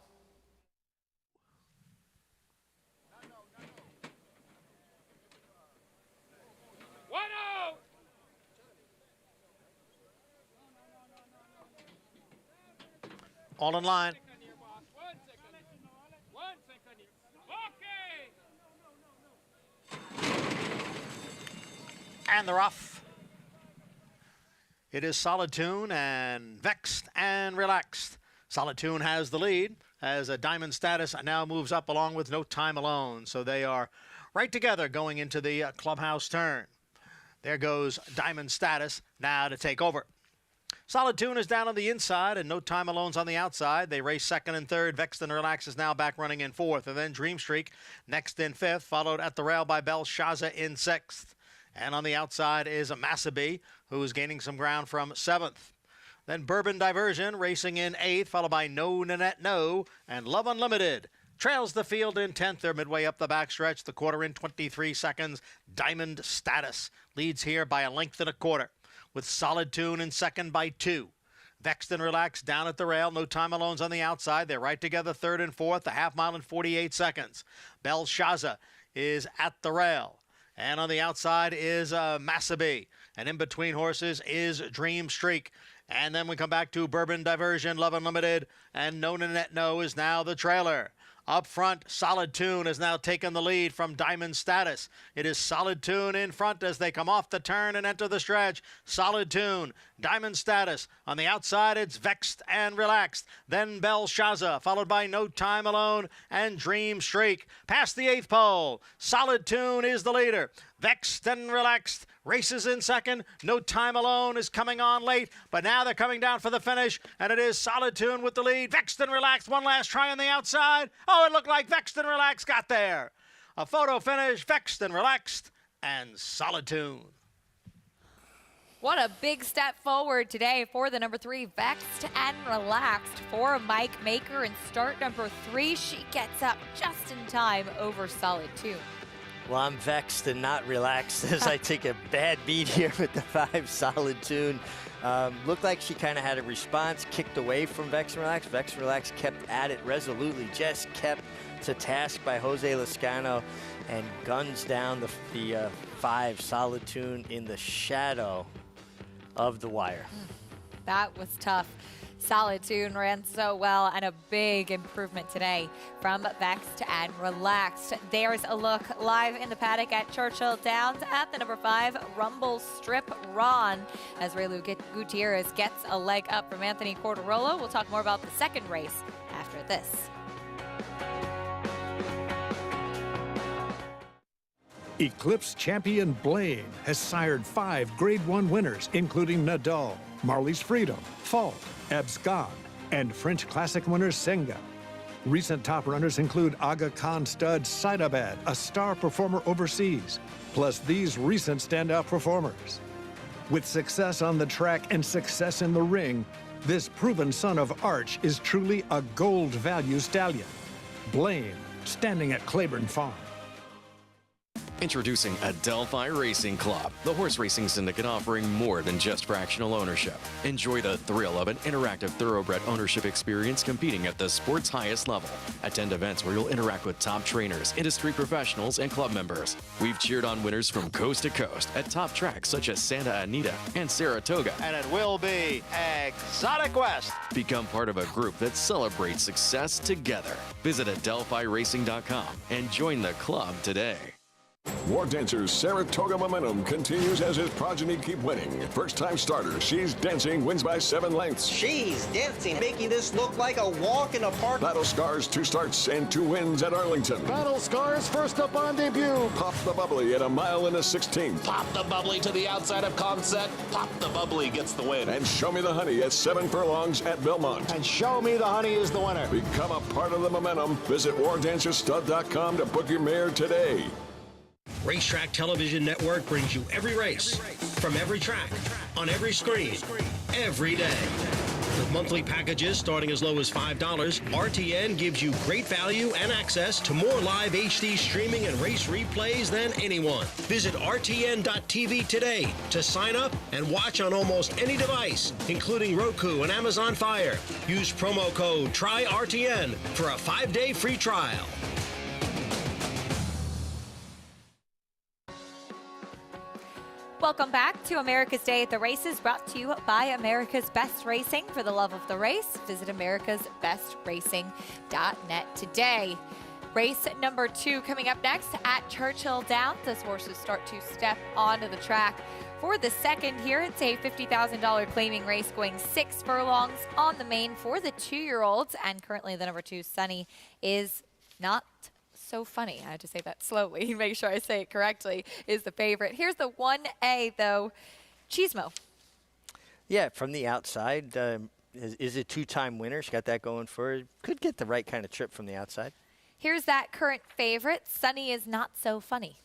All in line. And they're off. It is Solid Tune and Vexed and Relaxed. Solid Tune has the lead as a Diamond Status now moves up along with No Time Alone. So they are right together going into the clubhouse turn. There goes Diamond Status now to take over. Solid Tune is down on the inside, and No Time Alone's on the outside. They race second and third. Vexed and Relax is now back running in fourth. And then Dream Streak next in fifth, followed at the rail by Belshazzar in sixth. And on the outside is Massabee, who is gaining some ground from seventh. Then Bourbon Diversion racing in eighth, followed by No Nanette No and Love Unlimited. Trails the field in 10th. They're midway up the backstretch. The quarter in 23 seconds. Diamond Status leads here by a length and a quarter, with Solid Tune in second by 2. Vexed and Relaxed down at the rail. No Time Alone's on the outside. They're right together, third and fourth, a half mile in 48 seconds. Belshazzar is at the rail. And on the outside is Massabee. And in between horses is Dream Streak. And then we come back to Bourbon Diversion, Love Unlimited, and No Nanette No is now the trailer. Up front, Solid Tune has now taken the lead from Diamond Status. It is Solid Tune in front as they come off the turn and enter the stretch. Solid Tune, Diamond Status. On the outside, it's Vexed and Relaxed. Then Belshazzar, followed by No Time Alone and Dream Streak. Past the 8th pole, Solid Tune is the leader. Vexed and Relaxed races in second. No Time Alone is coming on late, but now they're coming down for the finish, and it is Solid Tune with the lead. Vexed and Relaxed, one last try on the outside. Oh, it looked like Vexed and Relaxed got there. A photo finish, Vexed and Relaxed, and Solid Tune. What a big step forward today for the number 3, Vexed and Relaxed for Mike Maker. In start number 3, she gets up just in time over Solid Tune. Well, I'm vexed and not relaxed as I take a bad beat here with the 5, Solid Tune. Looked like she kind of had a response, kicked away from Vexed and Relax. Vexed and Relax kept at it resolutely, just kept to task by Jose Lezcano and guns down the 5, Solid Tune, in the shadow of the wire. That was tough. Solid tune, ran so well, and a big improvement today from Vexed and Relaxed. There's a look live in the paddock at Churchill Downs at the number 5 Rumble Strip Ron, as Raylu Gutierrez gets a leg up from Anthony Cordarolo. We'll talk more about the second race after this. Eclipse champion Blaine has sired 5 Grade 1 winners, including Nadal, Marley's Freedom, Fault, Abscon, and French Classic winner Senga. Recent top runners include Aga Khan stud Saidabad, a star performer overseas, plus these recent standout performers. With success on the track and success in the ring, this proven son of Arch is truly a gold value stallion. Blaine, standing at Claiborne Farm. Introducing Adelphi Racing Club, the horse racing syndicate offering more than just fractional ownership. Enjoy the thrill of an interactive thoroughbred ownership experience competing at the sport's highest level. Attend events where you'll interact with top trainers, industry professionals, and club members. We've cheered on winners from coast to coast at top tracks such as Santa Anita and Saratoga. And it will be Exotic West. Become part of a group that celebrates success together. Visit AdelphiRacing.com and join the club today. War Dancer's Saratoga momentum continues as his progeny keep winning. First-time starter, She's Dancing wins by 7 lengths. She's Dancing, making this look like a walk in the park. Battle Scars 2 starts and 2 wins at Arlington. Battle Scars first up on debut. Pop the Bubbly at a mile and a 16th. Pop the Bubbly to the outside of Concept. Pop the Bubbly gets the win. And Show Me the Honey at 7 furlongs at Belmont. And Show Me the Honey is the winner. Become a part of the momentum. Visit WarDancerStud.com to book your mare today. Racetrack Television Network brings you every race, from every track, on every screen, every day. With monthly packages starting as low as $5, RTN gives you great value and access to more live HD streaming and race replays than anyone. Visit RTN.tv today to sign up and watch on almost any device, including Roku and Amazon Fire. Use promo code TRYRTN for a 5-day free trial. Welcome back to America's Day at the Races, brought to you by America's Best Racing. For the love of the race, visit americasbestracing.net today. Race number 2 coming up next at Churchill Downs as horses start to step onto the track. For the second here, it's a $50,000 claiming race going 6 furlongs on the main for the 2-year-olds. And currently the number 2, Sunny, is not so funny. I had to say that slowly, make sure I say it correctly, is the favorite. Here's the 1A, though. Chismo. Yeah, from the outside, is a 2-time winner. She's got that going for her. Could get the right kind of trip from the outside. Here's that current favorite. Sunny is not so funny.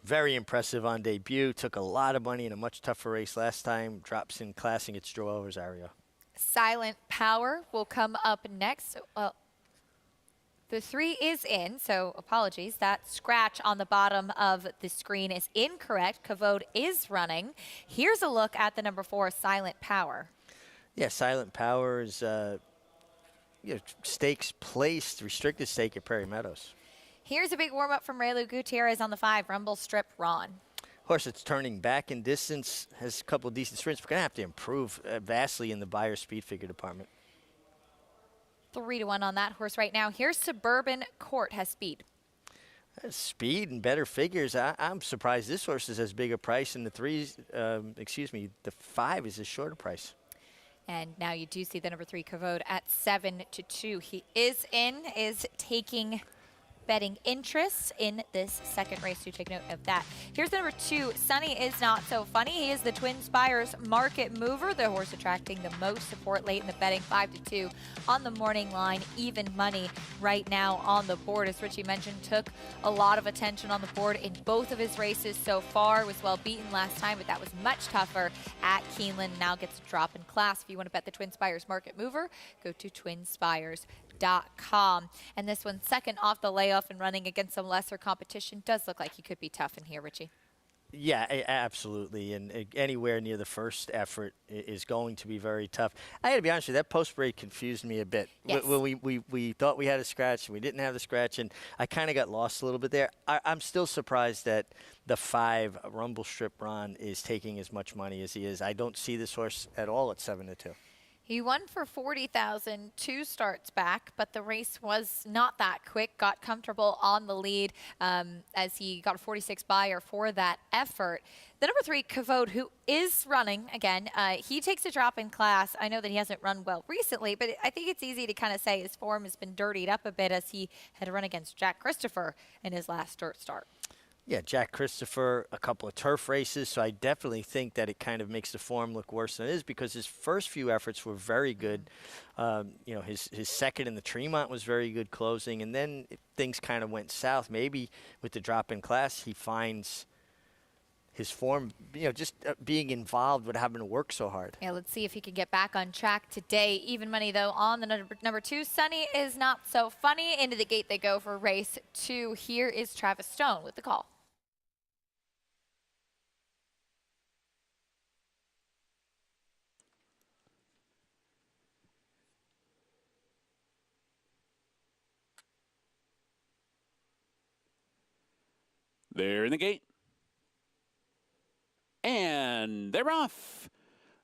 Very impressive on debut. Took a lot of money in a much tougher race last time. Drops in class and gets Joel Rosario. Silent Power will come up next. The 3 is in, so apologies. That scratch on the bottom of the screen is incorrect. Kavod is running. Here's a look at the number 4, Silent Power. Yeah, Silent Power is stakes placed, restricted stake at Prairie Meadows. Here's a big warm-up from Raylu Gutierrez on the 5, Rumble Strip Ron. Horse that's turning back in distance, has a couple of decent sprints. We're going to have to improve vastly in the Beyer speed figure department. 3-1 on that horse right now. Here's Suburban Court, has speed. Speed and better figures. I'm surprised this horse is as big a price, and the 5 is a shorter price. And now you do see the number 3, Kavod, at 7-2. He is taking betting interest in this second race, so take note of that. Here's the number 2, Sunny is not so funny. He is the Twin Spires market mover, the horse attracting the most support late in the betting, 5-2 on the morning line. Even money right now on the board. As Richie mentioned, took a lot of attention on the board in both of his races so far. Was well beaten last time, but that was much tougher at Keeneland. Now gets a drop in class. If you want to bet the Twin Spires market mover, go to TwinSpires.com. And this one, second off the layoff and running against some lesser competition, does look like he could be tough in here, Richie. Yeah, absolutely. And anywhere near the first effort is going to be very tough. I got to be honest with you, that post break confused me a bit. Yes. When we thought we had a scratch and we didn't have the scratch, and I kind of got lost a little bit there. I'm still surprised that the 5 Rumble Strip Ron is taking as much money as he is. I don't see this horse at all at 7-2. He won for 40,000 2 starts back, but the race was not that quick. Got comfortable on the lead as he got a 46 buyer for that effort. The number 3, Kavod, who is running again, he takes a drop in class. I know that he hasn't run well recently, but I think it's easy to kind of say his form has been dirtied up a bit as he had to run against Jack Christopher in his last dirt start. Yeah, Jack Christopher, a couple of turf races, so I definitely think that it kind of makes the form look worse than it is because his first few efforts were very good. You know, his second in the Tremont was very good closing, and then things kind of went south. Maybe with the drop in class, he finds his form, you know, just being involved without having to work so hard. Yeah, let's see if he can get back on track today. Even money, though, on the number 2. Sunny is not so funny. Into the gate they go for race 2. Here is Travis Stone with the call. They're in the gate. And they're off.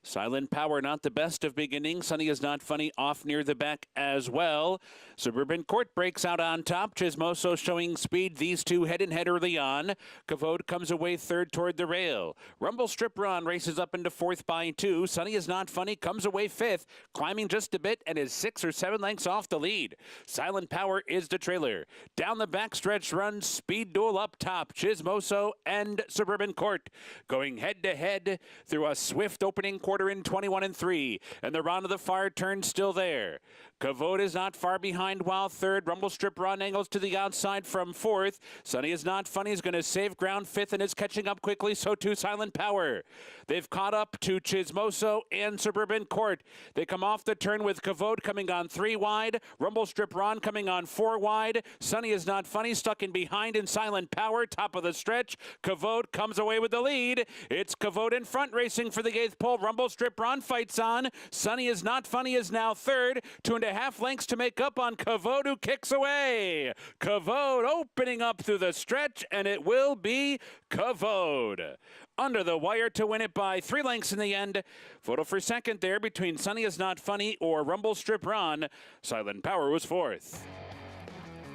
Silent Power, not the best of beginnings. Sunny is not funny, off near the back as well. Suburban Court breaks out on top. Chismoso showing speed. These two head and head early on. Kavod comes away third toward the rail. Rumble Strip Run races up into fourth by 2. Sunny is not funny, comes away fifth, climbing just a bit and is 6 or 7 lengths off the lead. Silent Power is the trailer. Down the backstretch runs Speed Duel up top. Chismoso and Suburban Court going head to head through a swift opening quarter in 21 and 3, and the round of the far turn still there. Kavod is not far behind while third. Rumble Strip Run angles to the outside from fourth. Sunny is not funny, is going to save ground fifth and is catching up quickly, so too Silent Power. They've caught up to Chismoso and Suburban Court. They come off the turn with Kavod coming on 3 wide. Rumble Strip Run coming on 4 wide. Sunny is not funny, stuck in behind in Silent Power, top of the stretch. Kavod comes away with the lead. It's Kavod in front racing for the 8th pole. Rumble Strip Run fights on. Sunny is not funny is now third. 2.5 lengths to make up on Kavod, who kicks away. Kavod opening up through the stretch, and it will be Kavod. Under the wire to win it by 3 lengths in the end. Photo for second there between Sunny is not funny or Rumble Strip Run. Silent Power was fourth.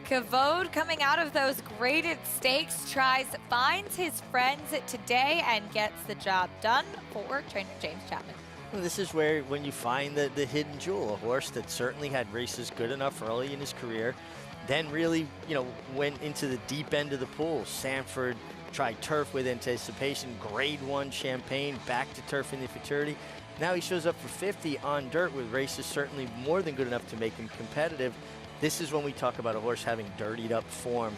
Kavod coming out of those graded stakes finds his friends today and gets the job done for trainer James Chapman. Well, this is where when you find the hidden jewel, a horse that certainly had races good enough early in his career, then really, you know, went into the deep end of the pool. Sanford tried turf with anticipation, grade 1 Champagne, back to turf in the futurity. Now he shows up for 50 on dirt with races certainly more than good enough to make him competitive. This is when we talk about a horse having dirtied up form.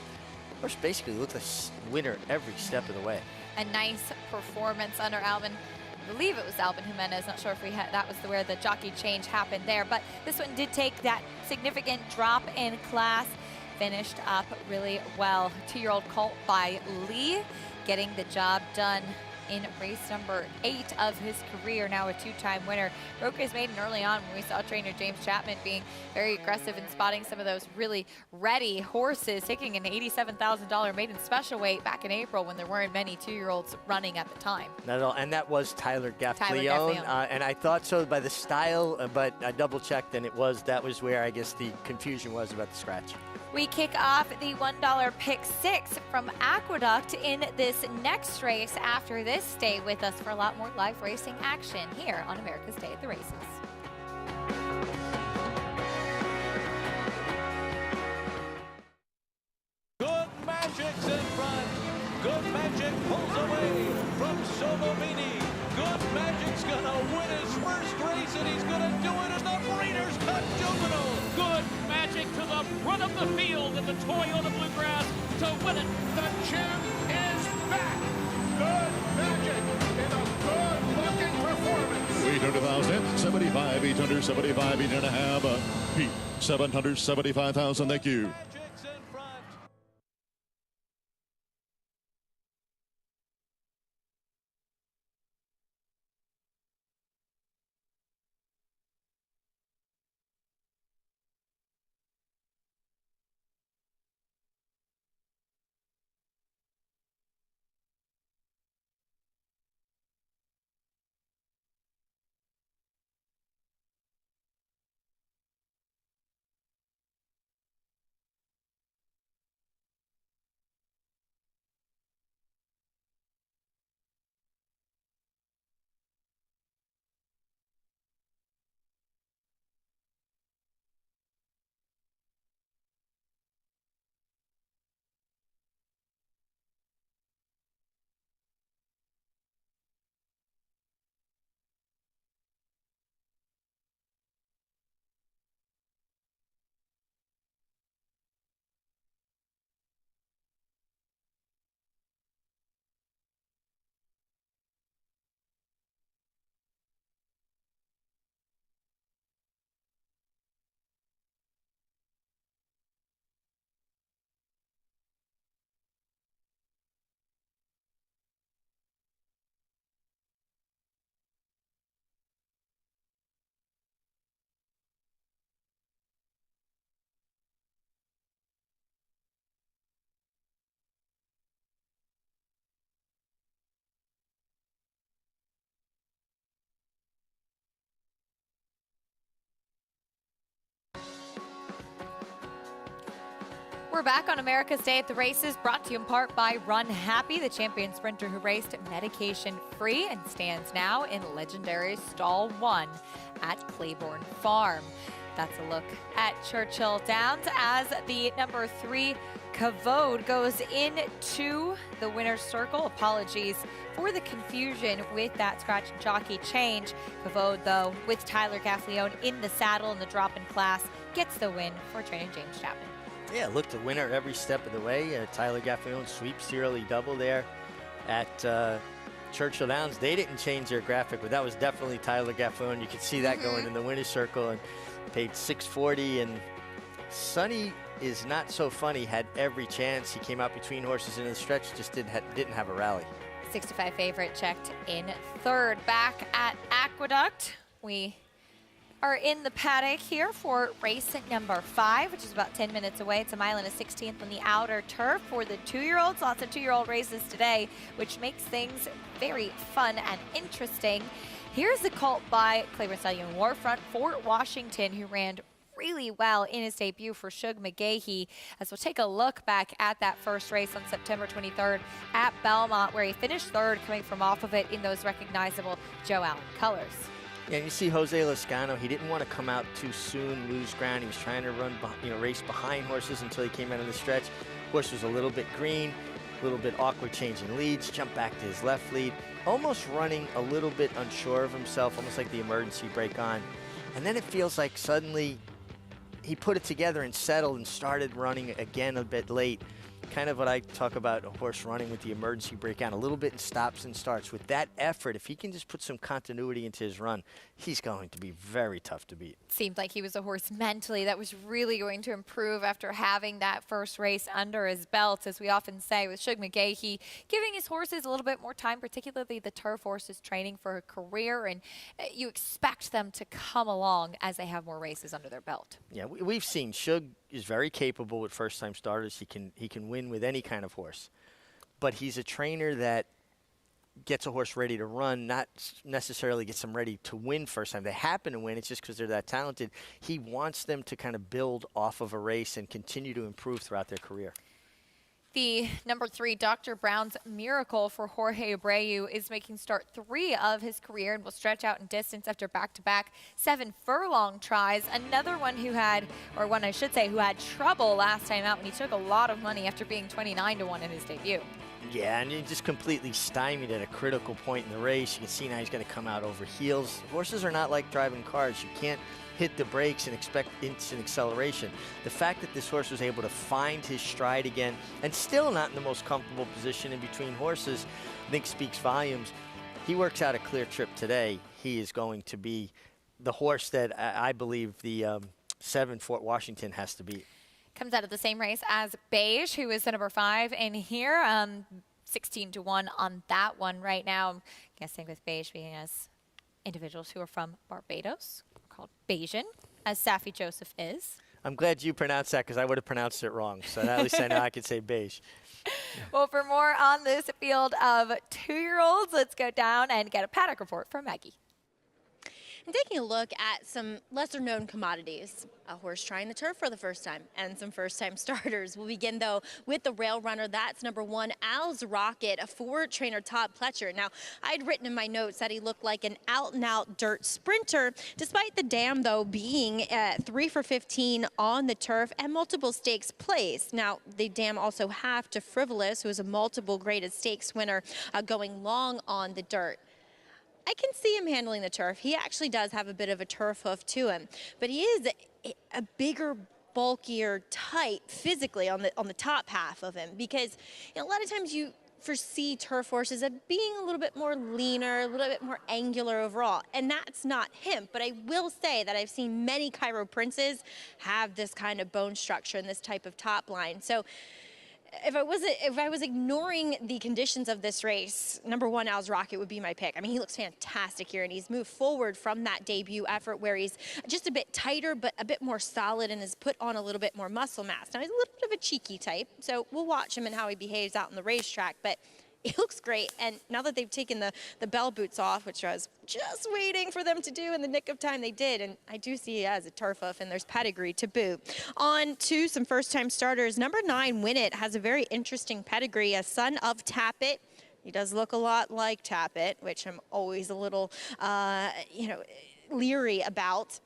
Horse basically looks like a winner every step of the way. A nice performance under Alvin. I believe it was Alvin Jimenez. Not sure if we had, that was where the jockey change happened there. But this one did take that significant drop in class. Finished up really well. 2-year-old colt by Lee getting the job done in race number 8 of his career, now a 2-time winner. Broke his maiden early on when we saw trainer James Chapman being very aggressive and spotting some of those really ready horses, taking an $87,000 maiden special weight back in April when there weren't many 2-year-olds running at the time. Not at all, and that was Tyler Gaffleone, and I thought so by the style, but I double-checked, and that was where I guess the confusion was about the scratch. We kick off the $1 pick 6 from Aqueduct in this next race. After this, stay with us for a lot more live racing action here on America's Day at the Races. Good Magic's in front. Good Magic pulls away from Solovini. Good Magic's gonna win his first race, and he's gonna do it in the Breeders' Cup Juvenile. Good Magic to the front of the field in the Toyota Bluegrass to win it. The champ is back. Good Magic in a good-looking performance. 800,000, 75, 875, 8.5. Pete, 775,000. Thank you. We're back on America's Day at the Races, brought to you in part by Run Happy, the champion sprinter who raced medication-free and stands now in legendary Stall 1 at Claiborne Farm. That's a look at Churchill Downs as the number 3 Kavod goes into the winner's circle. Apologies for the confusion with that scratch and jockey change. Kavod, though, with Tyler Gaffalione in the saddle in the drop-in class, gets the win for trainer James Chapman. Yeah, looked a winner every step of the way. Tyler Gaffalione sweeps the early double there at Churchill Downs. They didn't change their graphic, but that was definitely Tyler Gaffalione. You could see that going in the winner's circle, and paid $640. And Sonny is not so funny, had every chance. He came out between horses in the stretch, just didn't have a rally. 65 favorite checked in third. Back at Aqueduct, we are in the paddock here for race number 5, which is about 10 minutes away. It's a mile and a 16th on the outer turf for the 2-year-olds. Lots of 2-year-old races today, which makes things very fun and interesting. Here's the colt by Claiborne Stallion Warfront, Fort Washington, who ran really well in his debut for Shug McGahee, as we'll take a look back at that first race on September 23rd at Belmont, where he finished third, coming from off of it in those recognizable Joe Allen colors. Yeah, you see Jose Lezcano, he didn't want to come out too soon, lose ground. He was trying to run, race behind horses until he came out of the stretch. Horse was a little bit green, a little bit awkward changing leads, jumped back to his left lead, almost running a little bit unsure of himself, almost like the emergency brake on. And then it feels like suddenly he put it together and settled and started running again a bit late. Kind of what I talk about a horse running with the emergency brake on, a little bit in stops and starts. With that effort, if he can just put some continuity into his run, he's going to be very tough to beat. Seemed like he was a horse mentally that was really going to improve after having that first race under his belt, as we often say with Shug McGahee, giving his horses a little bit more time, particularly the turf horses training for a career, and you expect them to come along as they have more races under their belt. Yeah, we've seen Shug is very capable with first-time starters. He can win with any kind of horse, but he's a trainer that gets a horse ready to run, not necessarily gets them ready to win first time. They happen to win, it's just because they're that talented. He wants them to kind of build off of a race and continue to improve throughout their career. The number 3, Dr. Brown's Miracle for Jorge Abreu, is making start 3 of his career and will stretch out in distance after back-to-back 7 furlong tries. Another one who had, or one I should say, who had trouble last time out when he took a lot of money after being 29-1 in his debut. Yeah, and he just completely stymied at a critical point in the race. You can see now he's going to come out over heels. Horses are not like driving cars. You can't hit the brakes and expect instant acceleration. The fact that this horse was able to find his stride again and still not in the most comfortable position in between horses, I think speaks volumes. He works out a clear trip today. He is going to be the horse that I believe the 7 Fort Washington has to beat. Comes out of the same race as Beige, who is the number 5 in here. 16-1 on that one right now. I'm guessing with Beige being as individuals who are from Barbados, called Bajan, as Safi Joseph is. I'm glad you pronounced that because I would have pronounced it wrong. So at least I know I could say Beige. Well, for more on this field of 2-year-olds, let's go down and get a paddock report from Maggie. And taking a look at some lesser-known commodities, a horse trying the turf for the first time, and some first-time starters. We'll begin, though, with the rail runner. That's number 1, Al's Rocket, for trainer Todd Pletcher. Now, I'd written in my notes that he looked like an out-and-out dirt sprinter, despite the dam, though, being 3 for 15 on the turf and multiple stakes placed. Now, the dam also half to Frivolous, who is a multiple graded stakes winner, going long on the dirt. I can see him handling the turf. He actually does have a bit of a turf hoof to him, but he is a bigger, bulkier type physically on the top half of him, because a lot of times you foresee turf horses as being a little bit more leaner, a little bit more angular overall, and that's not him. But I will say that I've seen many Cairo Princes have this kind of bone structure and this type of top line. So if I was ignoring the conditions of this race, number 1, Al's Rocket would be my pick. I mean, he looks fantastic here, and he's moved forward from that debut effort where he's just a bit tighter but a bit more solid and has put on a little bit more muscle mass. Now, he's a little bit of a cheeky type, so we'll watch him and how he behaves out on the racetrack, but He looks great, and now that they've taken the bell boots off, which I was just waiting for them to do in the nick of time, they did, and I do see he has a turf hoof, and there's pedigree to boot. On to some first-time starters. Number 9, Win It, has a very interesting pedigree, a son of Tappet. He does look a lot like Tappet, which I'm always a little, leery about.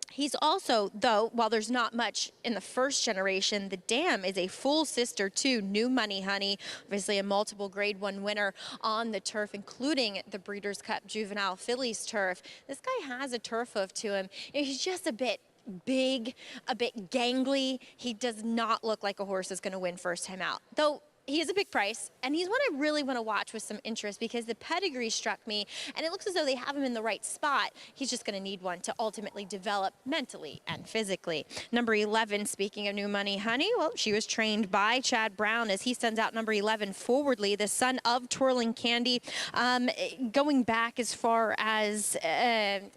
He's also, though, while there's not much in the first generation, the Dam is a full sister to New Money Honey, obviously a multiple Grade 1 winner on the turf, including the Breeders' Cup Juvenile Fillies turf. This guy has a turf hoof to him. He's just a bit big, a bit gangly. He does not look like a horse that's going to win first time out, though. He is a big price, and he's one I really want to watch with some interest because the pedigree struck me, and it looks as though they have him in the right spot. He's just going to need one to ultimately develop mentally and physically. Number 11, speaking of New Money Honey, well, she was trained by Chad Brown as he sends out number 11, Forwardly, the son of Twirling Candy. Going back as far as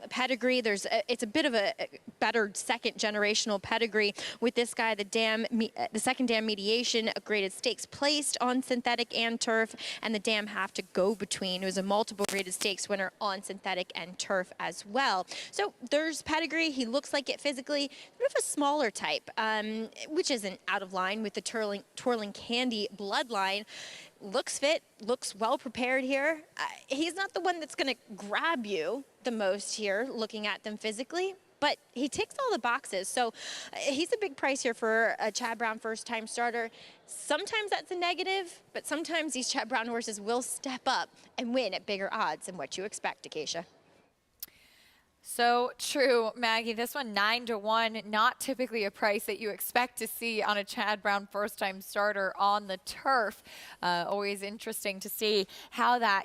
pedigree, it's a bit of a better second generational pedigree with this guy, the second Dam Mediation, a graded stakes placed on synthetic and turf, and the Dam have to go between. It was a multiple graded stakes winner on synthetic and turf as well. So there's pedigree. He looks like it physically, bit of a smaller type, which isn't out of line with the Twirling Candy bloodline. Looks fit, looks well prepared here. He's not the one that's going to grab you the most here, looking at them physically, but he ticks all the boxes. So he's a big price here for a Chad Brown first-time starter. Sometimes that's a negative, but sometimes these Chad Brown horses will step up and win at bigger odds than what you expect, Acacia. So true, Maggie. This one 9-1, not typically a price that you expect to see on a Chad Brown first-time starter on the turf. Always interesting to see how that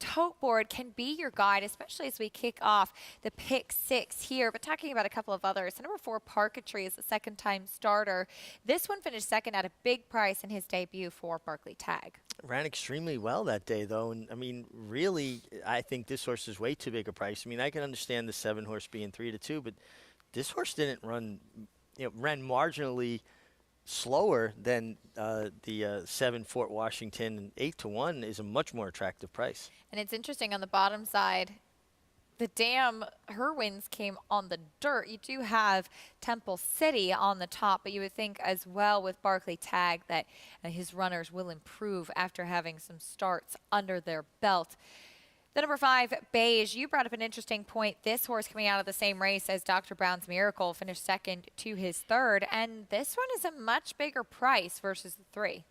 tote board can be your guide, especially as we kick off the pick 6 here. But talking about a couple of others, number 4, Parketry is a second-time starter. This one finished second at a big price in his debut for Barclay Tag. Ran extremely well that day, though. And, I mean, really, I think this horse is way too big a price. I mean, I can understand the 7-horse being 3-2, but this horse didn't run, ran marginally slower than the 7 Fort Washington, and 8-1 is a much more attractive price. And it's interesting on the bottom side, the Dam, her wins came on the dirt. You do have Temple City on the top, but you would think as well with Barclay Tag that his runners will improve after having some starts under their belt. The number 5, Beige, you brought up an interesting point. This horse coming out of the same race as Dr. Brown's Miracle finished second to his third, and this one is a much bigger price versus the 3.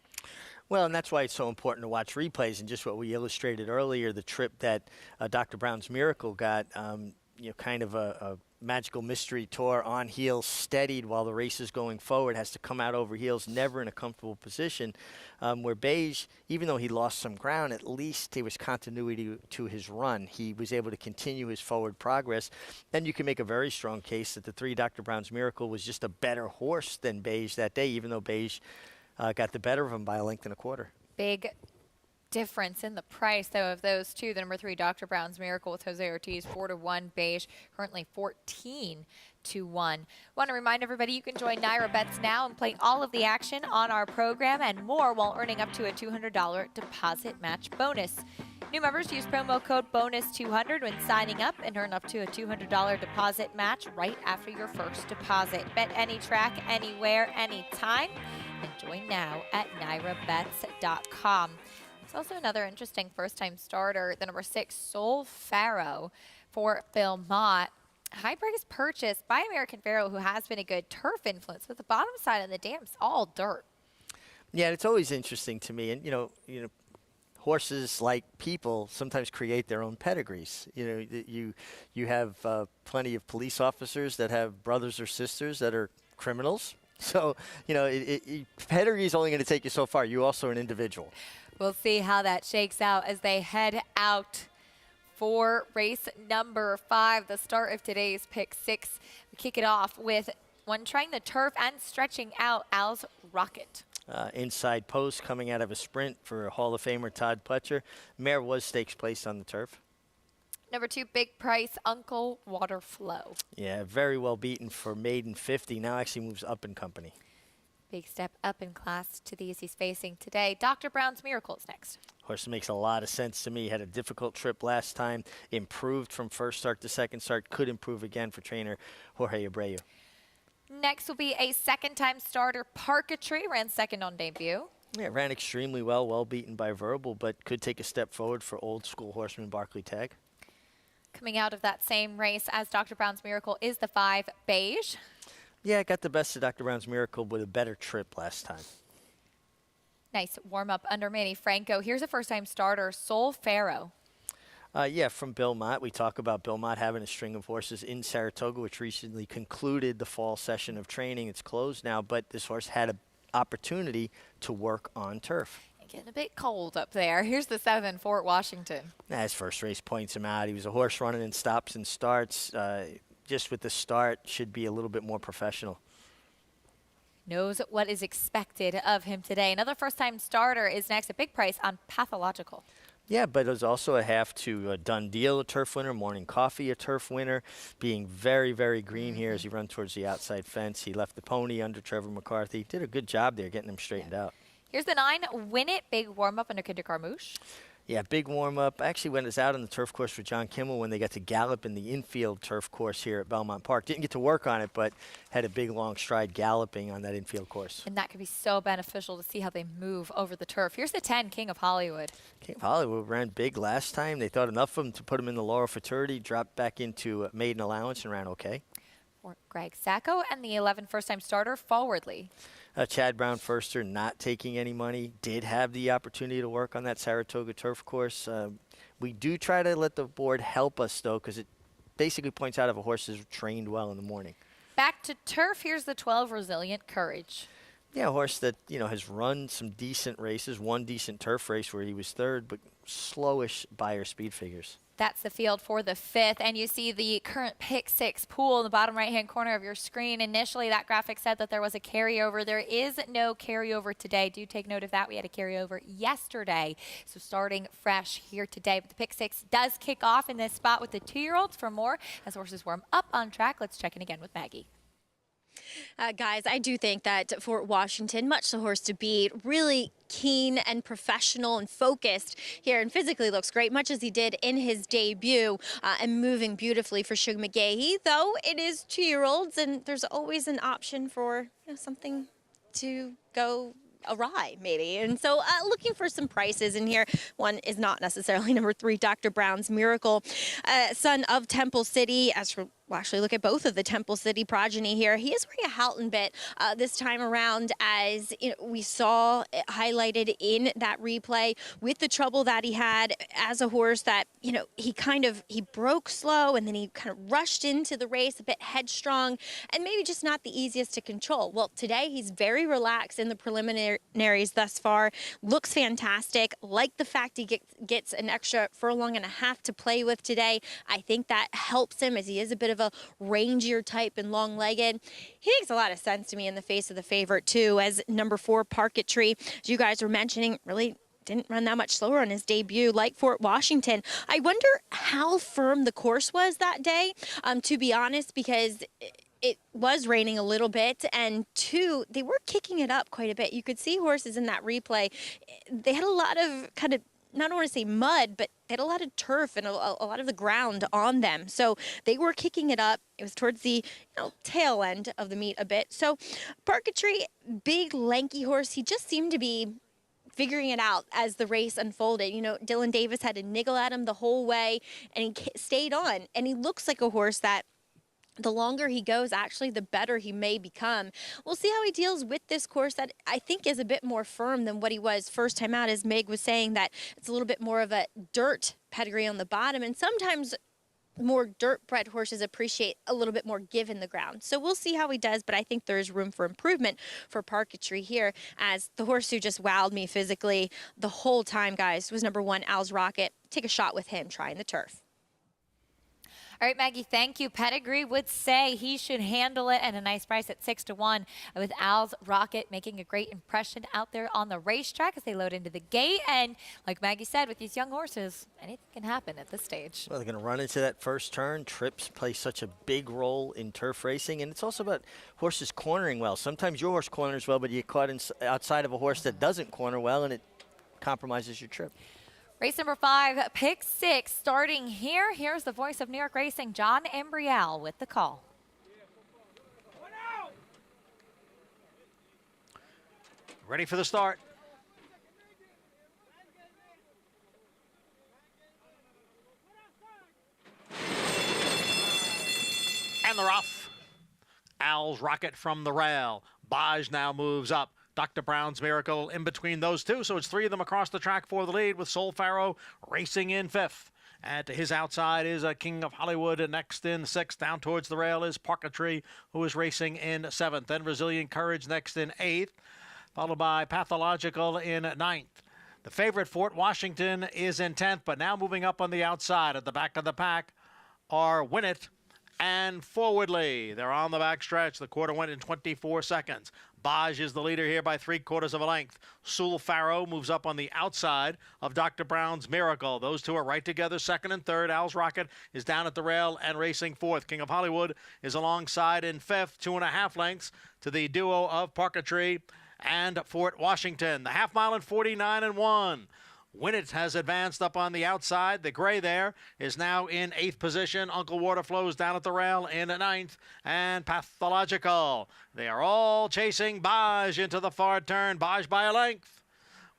Well, and that's why it's so important to watch replays, and just what we illustrated earlier, the trip that Dr. Brown's Miracle got, kind of a magical mystery tour on heels, steadied while the race is going forward, has to come out over heels, never in a comfortable position. Where Beige, even though he lost some ground, at least there was continuity to his run. He was able to continue his forward progress. And you can make a very strong case that the 3, Dr. Brown's Miracle, was just a better horse than Beige that day, even though Beige got the better of him by a length and a quarter. Big difference in the price, though, of those two. The number 3, Dr. Brown's Miracle with Jose Ortiz, 4-1. Beige, currently 14-1. Want to remind everybody you can join Naira Bets now and play all of the action on our program and more while earning up to a $200 deposit match bonus. New members use promo code BONUS200 when signing up and earn up to a $200 deposit match right after your first deposit. Bet any track, anywhere, anytime, and join now at NairaBets.com. It's also another interesting first-time starter, the number 6, Soul Pharaoh for Bill Mott. High price purchase by American Pharoah, who has been a good turf influence, but the bottom side of the Dam's all dirt. Yeah, it's always interesting to me, and horses, like people, sometimes create their own pedigrees. You have plenty of police officers that have brothers or sisters that are criminals. So, pedigree is only going to take you so far. You also are an individual. We'll see how that shakes out as they head out for race number 5, the start of today's pick 6. We kick it off with one trying the turf and stretching out, Al's Rocket. Inside post coming out of a sprint for Hall of Famer Todd Pletcher. Mare was stakes placed on the turf. Number 2, Big Price, Uncle Waterflow. Yeah, very well beaten for maiden 50. Now actually moves up in company. Big step up in class to these he's facing today. Dr. Brown's Miracle is next. Horse makes a lot of sense to me. Had a difficult trip last time. Improved from first start to second start. Could improve again for trainer Jorge Abreu. Next will be a second-time starter, Parketry. Ran second on debut. Yeah, ran extremely well beaten by Verbal, but could take a step forward for old school horseman Barclay Tagg. Coming out of that same race as Dr. Brown's Miracle is the 5 Beige. Yeah, got the best of Dr. Brown's Miracle with a better trip last time. Nice warm-up under Manny Franco. Here's a first-time starter, Sol Pharaoh. Yeah, from Belmont. We talk about Belmont having a string of horses in Saratoga, which recently concluded the fall session of training. It's closed now, but this horse had an opportunity to work on turf. Getting a bit cold up there. Here's the 7, Fort Washington. His first race points him out. He was a horse running in stops and starts. Just with the start, should be a little bit more professional. Knows what is expected of him today. Another first-time starter is next, a big price on Pathological. Yeah, but it was also a half to Done Deal, a turf winner, Morning Coffee, a turf winner, being very, very green here as he runs towards the outside fence. He left the pony under Trevor McCarthy. Did a good job there getting him straightened out. Here's the 9, Win It, big warm-up under Kinder Carmouche. Yeah, big warm-up. Actually, when it was out on the turf course for John Kimmel, when they got to gallop in the infield turf course here at Belmont Park. Didn't get to work on it, but had a big, long stride galloping on that infield course. And that could be so beneficial to see how they move over the turf. Here's the 10, King of Hollywood. King of Hollywood ran big last time. They thought enough of him to put him in the Laurel Futurity, dropped back into maiden allowance and ran okay. For Greg Sacco and the 11 first-time starter, Forwardly. Chad Brown Firster not taking any money. Did have the opportunity to work on that Saratoga turf course. We do try to let the board help us, though, because it basically points out if a horse is trained well in the morning. Back to turf. Here's the 12, Resilient Courage. Yeah, a horse that, has run some decent races, one decent turf race where he was third, but slowish Beyer speed figures. That's the field for the 5th, and you see the current pick 6 pool in the bottom right-hand corner of your screen. Initially, that graphic said that there was a carryover. There is no carryover today. Do take note of that. We had a carryover yesterday, so starting fresh here today. But the pick 6 does kick off in this spot with the 2-year-olds. For more, as horses warm up on track, let's check in again with Maggie. Guys, I do think that Fort Washington, much the horse to beat, really keen and professional and focused here, and physically looks great, much as he did in his debut, and moving beautifully for Sugar McGahee. Though it is 2-year-olds, and there's always an option for something to go awry, maybe. And so looking for some prices in here. One is not necessarily number 3, Dr. Brown's Miracle, son of Temple City. As for We'll actually look at both of the Temple City progeny here. He is wearing a Halton bit this time around, as we saw it highlighted in that replay with the trouble that he had as a horse that, he broke slow and then he kind of rushed into the race a bit headstrong and maybe just not the easiest to control. Well, today he's very relaxed in the preliminaries thus far. Looks fantastic. Like the fact he gets an extra furlong and a half to play with today. I think that helps him, as he is a bit of a rangier type and long-legged. He makes a lot of sense to me in the face of the favorite too, as number 4 Parketry, as you guys were mentioning, really didn't run that much slower on his debut like Fort Washington. I wonder how firm the course was that day, to be honest, because it was raining a little bit, and 2, they were kicking it up quite a bit. You could see horses in that replay. They had a lot of kind of, not want to say mud, but they had a lot of turf and a lot of the ground on them. So they were kicking it up. It was towards the tail end of the meet a bit. So Parketry, big, lanky horse. He just seemed to be figuring it out as the race unfolded. Dylan Davis had to niggle at him the whole way, and he stayed on. And he looks like a horse that the longer he goes, actually, the better he may become. We'll see how he deals with this course that I think is a bit more firm than what he was first time out, as Meg was saying, that it's a little bit more of a dirt pedigree on the bottom. And sometimes more dirt-bred horses appreciate a little bit more give in the ground. So we'll see how he does, but I think there's room for improvement for Parketry here, as the horse who just wowed me physically the whole time, guys, was number 1, Al's Rocket. Take a shot with him trying the turf. All right, Maggie, thank you. Pedigree would say he should handle it, and a nice price at 6-1 with Al's Rocket making a great impression out there on the racetrack as they load into the gate. And like Maggie said, with these young horses, anything can happen at this stage. Well, they're going to run into that first turn. Trips play such a big role in turf racing, and it's also about horses cornering well. Sometimes your horse corners well, but you get caught outside of a horse that doesn't corner well, and it compromises your trip. Race number 5, pick 6, starting here. Here's the voice of New York Racing, John Embrial, with the call. Ready for the start. And they're off. Al's Rocket from the rail. Baj now moves up. Dr. Brown's Miracle in between those two, so it's 3 of them across the track for the lead, with Soul Pharaoh racing in 5th. And to his outside is King of Hollywood. Next in 6th, down towards the rail is Parketry, who is racing in 7th. Then Resilient Courage next in 8th, followed by Pathological in 9th. The favorite, Fort Washington, is in 10th, but now moving up on the outside. At the back of the pack are Win It and Forwardly. They're on the back stretch. The quarter went in 24 seconds. Baj is the leader here by 3/4 of a length. Soul Pharaoh moves up on the outside of Dr. Brown's Miracle. Those two are right together, 2nd and 3rd. Al's Rocket is down at the rail and racing 4th. King of Hollywood is alongside in 5th, 2.5 lengths to the duo of Parketry and Fort Washington. The half mile in 49-1. Win It has advanced up on the outside. The gray there is now in 8th position. Uncle Waterflows down at the rail in 9th. And Pathological. They are all chasing Baj into the far turn. Baj by a length,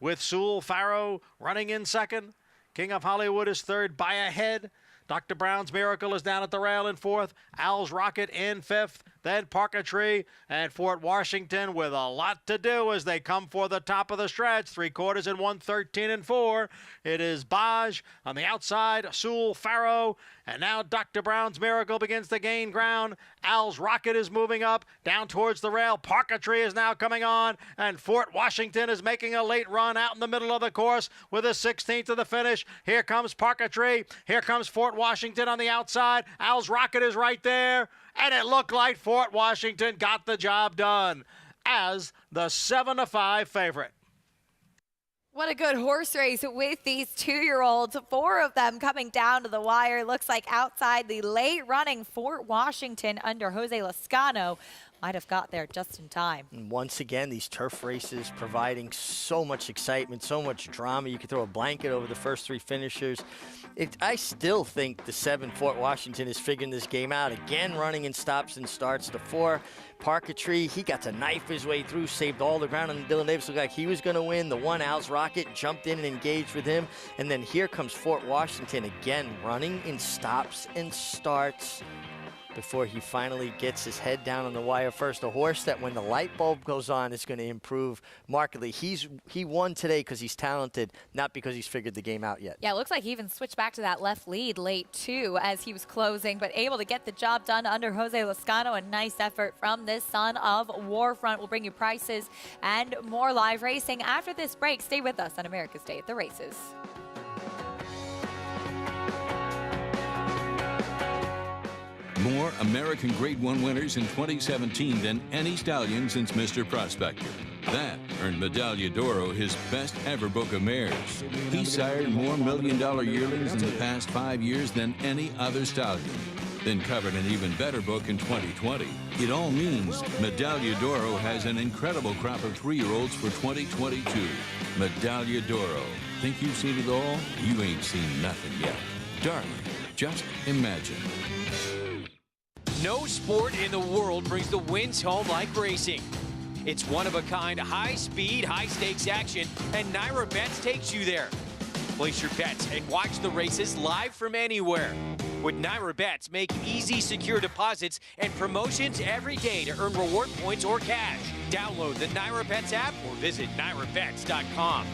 with Soul Pharaoh running in 2nd. King of Hollywood is 3rd by a head. Dr. Brown's Miracle is down at the rail in 4th. Al's Rocket in 5th. Then Parketry and Fort Washington with a lot to do as they come for the top of the stretch. 3/4 in 1:13-4. It is Baj on the outside, Soul Pharaoh, and now Dr. Brown's Miracle begins to gain ground. Al's Rocket is moving up down towards the rail. Parketry is now coming on, and Fort Washington is making a late run out in the middle of the course with a 16th of the finish. Here comes Parketry. Here comes Fort Washington on the outside. Al's Rocket is right there. And it looked like Fort Washington got the job done as the 7-5 favorite. What a good horse race with these 2-year-olds. 4 of them coming down to the wire. Looks like outside the late running Fort Washington under Jose Lascano might have got there just in time. And once again, these turf races providing so much excitement, so much drama. You could throw a blanket over the first 3 finishers. I still think the 7 Fort Washington is figuring this game out. Again, running in stops and starts. The 4 Parketry, he got to knife his way through, saved all the ground on Dylan Davis. Looked like he was going to win. The 1 Al's Rocket jumped in and engaged with him. And then here comes Fort Washington again, running in stops and starts before he finally gets his head down on the wire first. A horse that when the light bulb goes on is going to improve markedly. He won today because he's talented, not because he's figured the game out yet. Yeah, it looks like he even switched back to that left lead late too as he was closing, but able to get the job done under Jose Lascano. A nice effort from this son of Warfront. We'll bring you prices and more live racing after this break. Stay with us on America's Day at the Races. More American Grade 1 winners in 2017 than any stallion since Mr. Prospector. That earned Medaglia d'Oro his best ever book of mares. He sired more $1 million yearlings in the past 5 years than any other stallion. Then covered an even better book in 2020. It all means Medaglia d'Oro has an incredible crop of 3-year-olds for 2022. Medaglia d'Oro. Think you've seen it all? You ain't seen nothing yet. Darling, just imagine. No sport in the world brings the wins home like racing. It's one-of-a-kind, high-speed, high-stakes action, and Naira Bets takes you there. Place your bets and watch the races live from anywhere. With Naira Bets, make easy, secure deposits and promotions every day to earn reward points or cash. Download the Naira Bets app or visit NairaBets.com.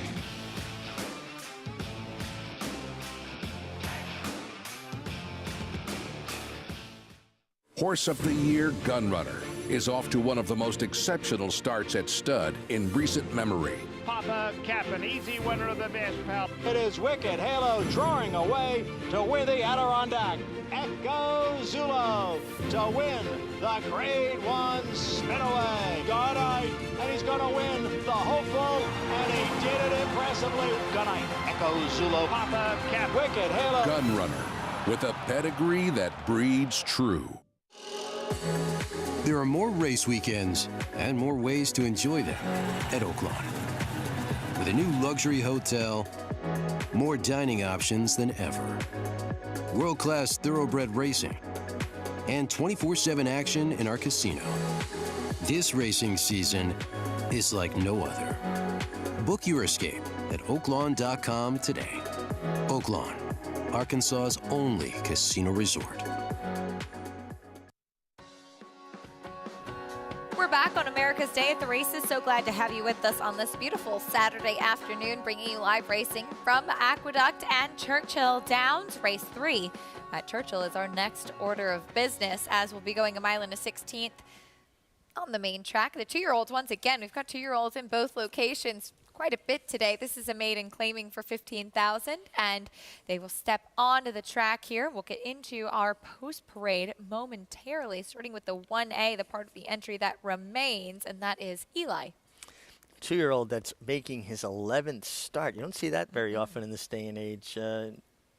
Horse of the Year Gunrunner is off to one of the most exceptional starts at stud in recent memory. Papa Cap, an easy winner of the best, pal. It is Wicked Halo drawing away to win the Adirondack. Echo Zulo to win the Grade 1 Spinaway. Good night, and he's going to win the Hopeful, and he did it impressively. Good night, Echo Zulo, Papa Cap, Wicked Halo. Gun runner with a pedigree that breeds true. There are more race weekends and more ways to enjoy them at Oaklawn. With a new luxury hotel, more dining options than ever, world-class thoroughbred racing, and 24/7 action in our casino. This racing season is like no other. Book your escape at oaklawn.com today. Oaklawn, Arkansas's only casino resort. We're back on America's Day at the Races. So glad to have you with us on this beautiful Saturday afternoon, bringing you live racing from Aqueduct and Churchill Downs. Race 3 at Churchill is our next order of business, as we'll be going a mile and a 16th on the main track. The 2-year-olds, once again, we've got 2-year-olds in both locations. Quite a bit today. This is a maiden claiming for $15,000, and they will step onto the track here. We'll get into our post-parade momentarily, starting with the 1A, the part of the entry that remains, and that is Eli. 2-year-old that's making his 11th start. You don't see that very often in this day and age.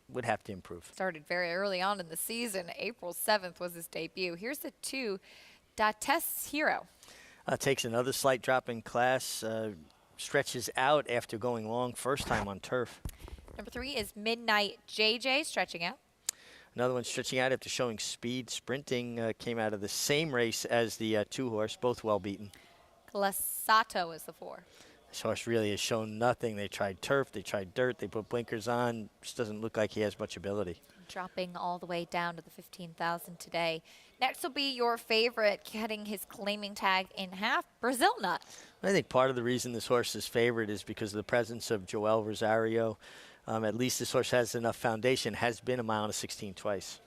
Would have to improve. Started very early on in the season. April 7th was his debut. Here's the 2, Dates Hero. Takes another slight drop in class. Stretches out after going long first time on turf. Number 3 is Midnight JJ, stretching out. Another one stretching out after showing speed. Sprinting came out of the same race as the 2-horse, both well beaten. Glasato is the 4. This horse really has shown nothing. They tried turf, they tried dirt, they put blinkers on. Just doesn't look like he has much ability. Dropping all the way down to the $15,000 today. Next will be your favorite, cutting his claiming tag in half, Brazil Nut. I think part of the reason this horse is favored is because of the presence of Joel Rosario. At least this horse has enough foundation, has been a mile and a 16 twice.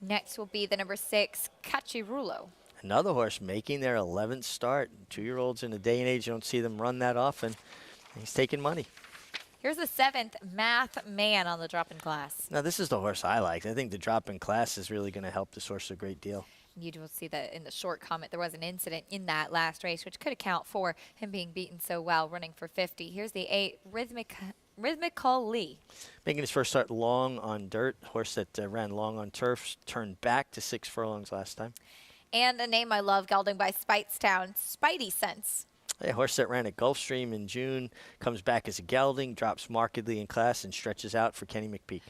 Next will be the number 6, Cachirulo. Another horse making their 11th start. 2-year-olds in a day and age, you don't see them run that often. He's taking money. Here's the 7th, Math Man, on the drop in class. Now, this is the horse I like. I think the drop in class is really going to help this horse a great deal. You will see that in the short comment, there was an incident in that last race, which could account for him being beaten so well, running for 50. Here's the 8, Rhythmical Lee. Making his first start long on dirt. Horse that ran long on turf, turned back to 6 furlongs last time. And a name I love, gelding by Speightstown, Spidey Sense. A horse that ran at Gulfstream in June, comes back as a gelding, drops markedly in class, and stretches out for Kenny McPeak.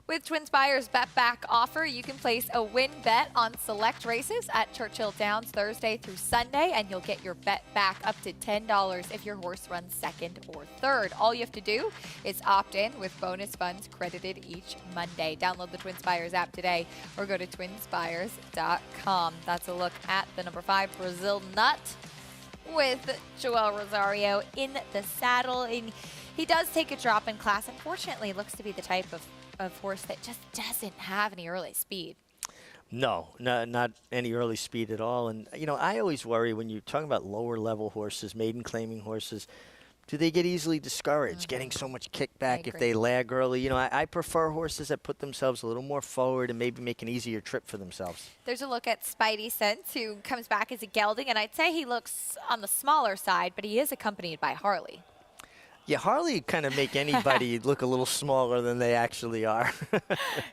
With TwinSpire's Bet Back offer, you can place a win bet on select races at Churchill Downs Thursday through Sunday, and you'll get your bet back up to $10 if your horse runs 2nd or 3rd. All you have to do is opt in with bonus funds credited each Monday. Download the TwinSpires app today or go to twinspires.com. That's a look at the number 5, Brazil Nut, with Joel Rosario in the saddle. And he does take a drop in class. Unfortunately, looks to be the type of horse that just doesn't have any early speed. No, not any early speed at all. And, you know, I always worry when you're talking about lower level horses, maiden claiming horses, do they get easily discouraged, getting so much kickback if they lag early? You know, I prefer horses that put themselves a little more forward and maybe make an easier trip for themselves. There's a look at Spidey Sense, who comes back as a gelding, and I'd say he looks on the smaller side, but he is accompanied by Harley. Yeah, Harley kind of make anybody look a little smaller than they actually are.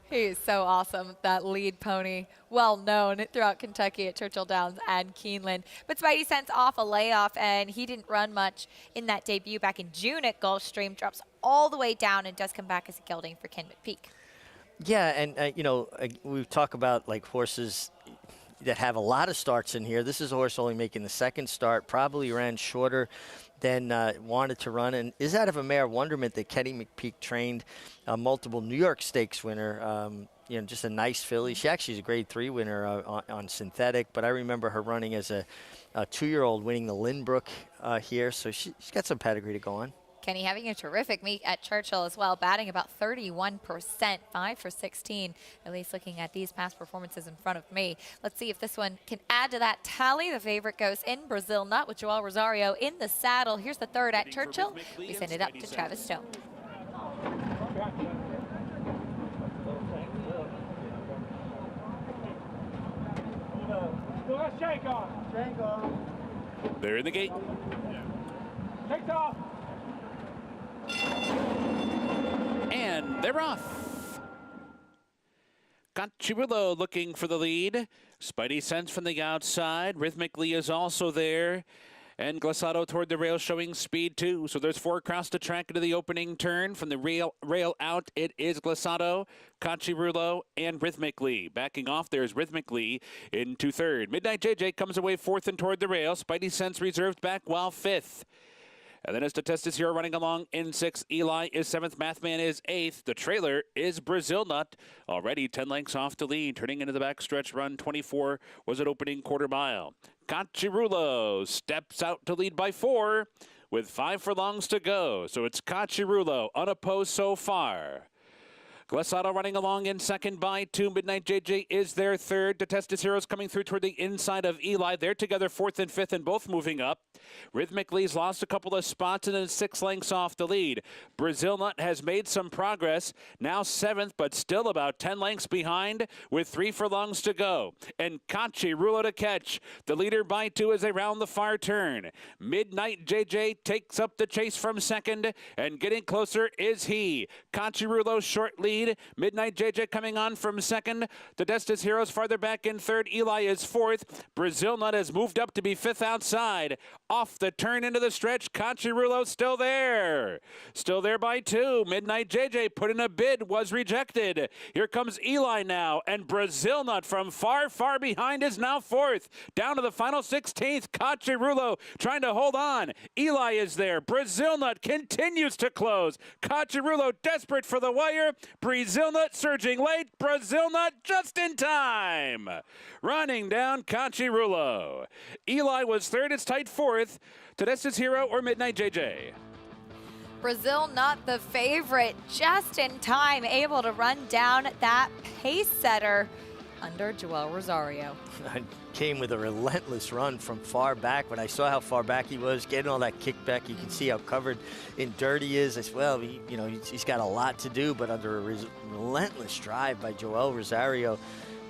He's so awesome, that lead pony, well known throughout Kentucky at Churchill Downs and Keeneland. But Spidey Sense off a layoff, and he didn't run much in that debut back in June at Gulfstream. Drops all the way down and does come back as a gelding for Ken McPeak. Yeah, and you know, we talk about like horses that have a lot of starts in here. This is a horse only making the 2nd start, probably ran shorter than wanted to run, and is out of a mare Wonderment that Kenny McPeak trained, a multiple New York Stakes winner. You know, just a nice filly. She actually is a Grade 3 winner on synthetic, but I remember her running as a 2-year-old winning the Lynbrook here, so she's got some pedigree to go on. Kenny having a terrific meet at Churchill as well, batting about 31%, 5 for 16, at least looking at these past performances in front of me. Let's see if this one can add to that tally. The favorite goes in, Brazil Nut with Joel Rosario in the saddle. Here's the third at Churchill. We send it up to Travis Stone. They're in the gate. Takes off. And they're off. Cachirulo looking for the lead. Spidey Sense from the outside. Rhythmically is also there. And Glissado toward the rail showing speed too. So there's 4 across the track into the opening turn. From the rail out, it is Glissado, Cachirulo, and Rhythmically. Backing off, there's Rhythmically into third. Midnight JJ comes away fourth and toward the rail. Spidey Sense reserved back while fifth. And then as Detestus Hero running along in 6th. Eli is 7th. Mathman is 8th. The trailer is Brazil Nut. Already 10 lengths off the lead. Turning into the backstretch run. 24 was at opening quarter mile. Cachirulo steps out to lead by 4 with 5 furlongs to go. So it's Cachirulo unopposed so far. Glissado running along in second by 2. Midnight JJ is their third. Detestus Heroes coming through toward the inside of Eli. They're together 4th and 5th and both moving up. Rhythmically's lost a couple of spots and then 6 lengths off the lead. Brazil Nut has made some progress. Now 7th, but still about 10 lengths behind with 3 furlongs to go. And Cachirulo to catch. The leader by 2 as they round the far turn. Midnight JJ takes up the chase from second, and getting closer is he. Cachirulo short lead. Midnight JJ coming on from second. Detestus Heroes farther back in third. Eli is 4th. Brazil Nut has moved up to be 5th outside. Off the turn into the stretch. Cachirulo still there. Still there by 2. Midnight JJ put in a bid, was rejected. Here comes Eli now, and Brazil Nut from far, far behind is now 4th. Down to the final 16th. Cachirulo trying to hold on. Eli is there. Brazil Nut continues to close. Cachirulo desperate for the wire. Brazil Nut surging late. Brazil Nut just in time. Running down Cachirulo. Eli was 3rd. It's tight 4th. Detestus Hero or Midnight JJ? Brazil Nut the favorite, just in time, able to run down that pace setter under Joel Rosario. I came with a relentless run from far back. When I saw how far back he was, getting all that kickback, you can see how covered in dirt he is. I said, well, he's got a lot to do, but under a relentless drive by Joel Rosario,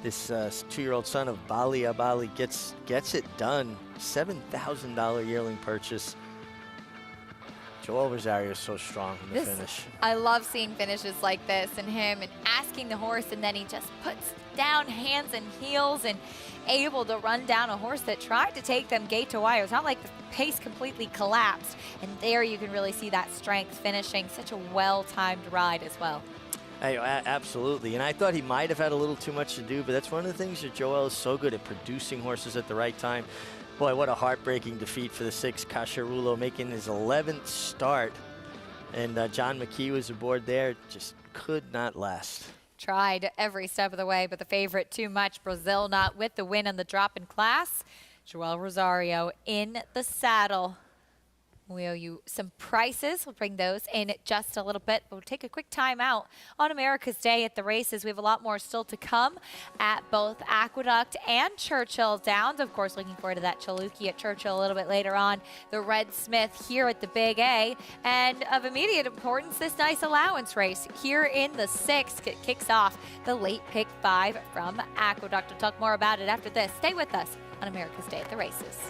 this 2-year-old son of Bali Abali gets it done. $7,000 yearling purchase. Joel Rosario is so strong in the finish. I love seeing finishes like this and him and asking the horse, and then he just puts down hands and heels and able to run down a horse that tried to take them gate to wire. It's not like the pace completely collapsed. And there you can really see that strength finishing. Such a well-timed ride as well. Hey, absolutely. And I thought he might have had a little too much to do, but that's one of the things that Joel is so good at, producing horses at the right time. Boy, what a heartbreaking defeat for the 6, Cachirulo, making his 11th start. And John McKee was aboard there. Just could not last. Tried every step of the way, but the favorite too much. Brazil Nut with the win on the drop in class. Joel Rosario in the saddle. We owe you some prices. We'll bring those in just a little bit. We'll take a quick time out on America's Day at the races. We have a lot more still to come at both Aqueduct and Churchill Downs. Of course, looking forward to that Chaluki at Churchill a little bit later on. The Red Smith here at the Big A. And of immediate importance, this nice allowance race here in the 6th kicks off the late pick 5 from Aqueduct. We'll talk more about it after this. Stay with us on America's Day at the races.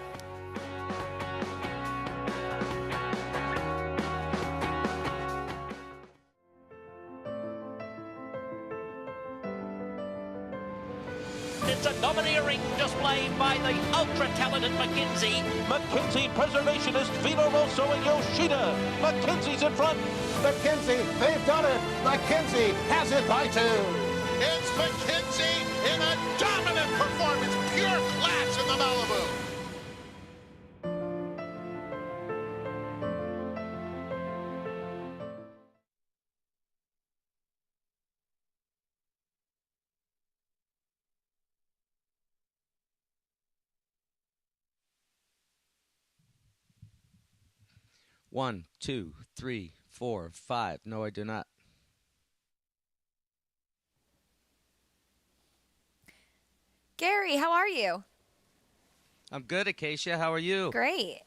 It's a domineering display by the ultra-talented McKinsey. McKinsey Preservationist Vino Rosso and Yoshida. McKinsey's in front. McKinsey, they've done it. McKinsey has it by 2. It's McKinsey in a dominant performance. Pure class in the Malibu. 1, 2, 3, 4, 5. No, I do not. Gary, how are you? I'm good, Acacia. How are you? Great.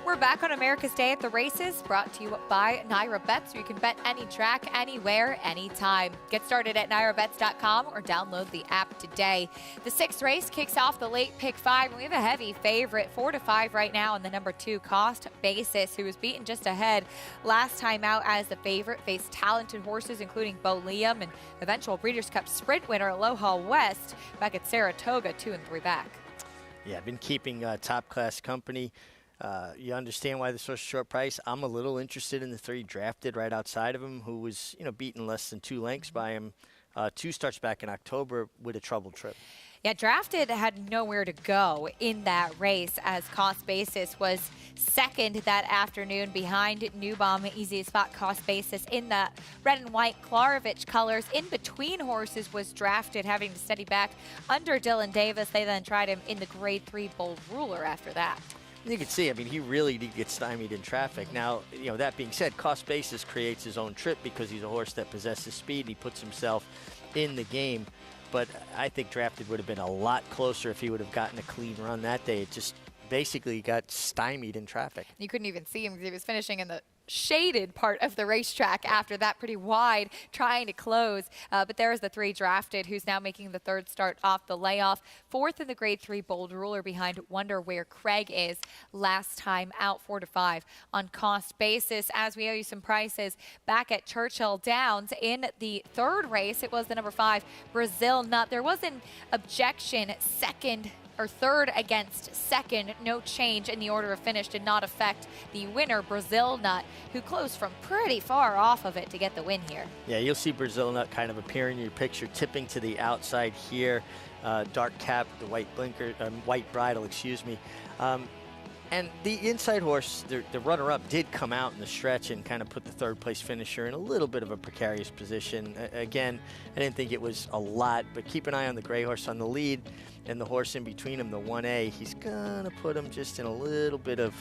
We're back on America's Day at the Races, brought to you by Naira Bets, where you can bet any track, anywhere, anytime. Get started at nairabets.com or download the app today. The 6th race kicks off the late pick 5, and we have a heavy favorite, 4-5 right now, in the number 2, Cost Basis, who was beaten just ahead last time out as the favorite. Faced talented horses, including Bo Liam and eventual Breeders' Cup Sprint winner Aloha West back at Saratoga, 2 and 3 back. Yeah, I've been keeping top-class company. You understand why this was a short price. I'm a little interested in the 3 drafted right outside of him, who was, beaten less than 2 lengths by him 2 starts back in October with a troubled trip. Yeah, Drafted had nowhere to go in that race, as Cost Basis was second that afternoon behind New Bomb, easiest spot. Cost Basis in the red and white Klarovich colors. In between horses was Drafted, having to steady back under Dylan Davis. They then tried him in the grade 3 Bold Ruler after that. You can see, he really did get stymied in traffic. Now, that being said, Cost Basis creates his own trip because he's a horse that possesses speed. He puts himself in the game. But I think Drafted would have been a lot closer if he would have gotten a clean run that day. It just basically got stymied in traffic. You couldn't even see him because he was finishing in the shaded part of the racetrack after that, pretty wide, trying to close. But there's the 3 Drafted, who's now making the 3rd start off the layoff. 4th in the grade 3 Bold Ruler behind Wonder Where Craig is last time out, 4-5 on Cost Basis. As we owe you some prices back at Churchill Downs in the 3rd race, it was the number 5 Brazil Nut. There was an objection, 3rd against 2nd. No change in the order of finish did not affect the winner, Brazil Nut, who closed from pretty far off of it to get the win here. Yeah, you'll see Brazil Nut kind of appear in your picture, tipping to the outside here. Dark cap, the white blinker, white bridle, excuse me. And the inside horse, the runner-up, did come out in the stretch and kind of put the 3rd place finisher in a little bit of a precarious position. Again, I didn't think it was a lot, but keep an eye on the gray horse on the lead and the horse in between him, the 1A. He's going to put him just in a little bit of,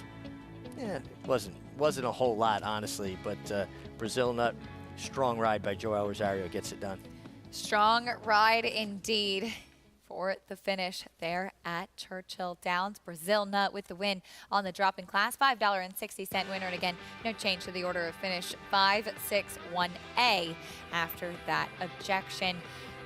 it wasn't a whole lot, honestly, but Brazil Nut, strong ride by Joel Rosario, gets it done. Strong ride indeed for the finish there at Churchill Downs. Brazil Nut with the win on the drop in class, $5.60 winner. And again, no change to the order of finish, 5-6-1A after that objection.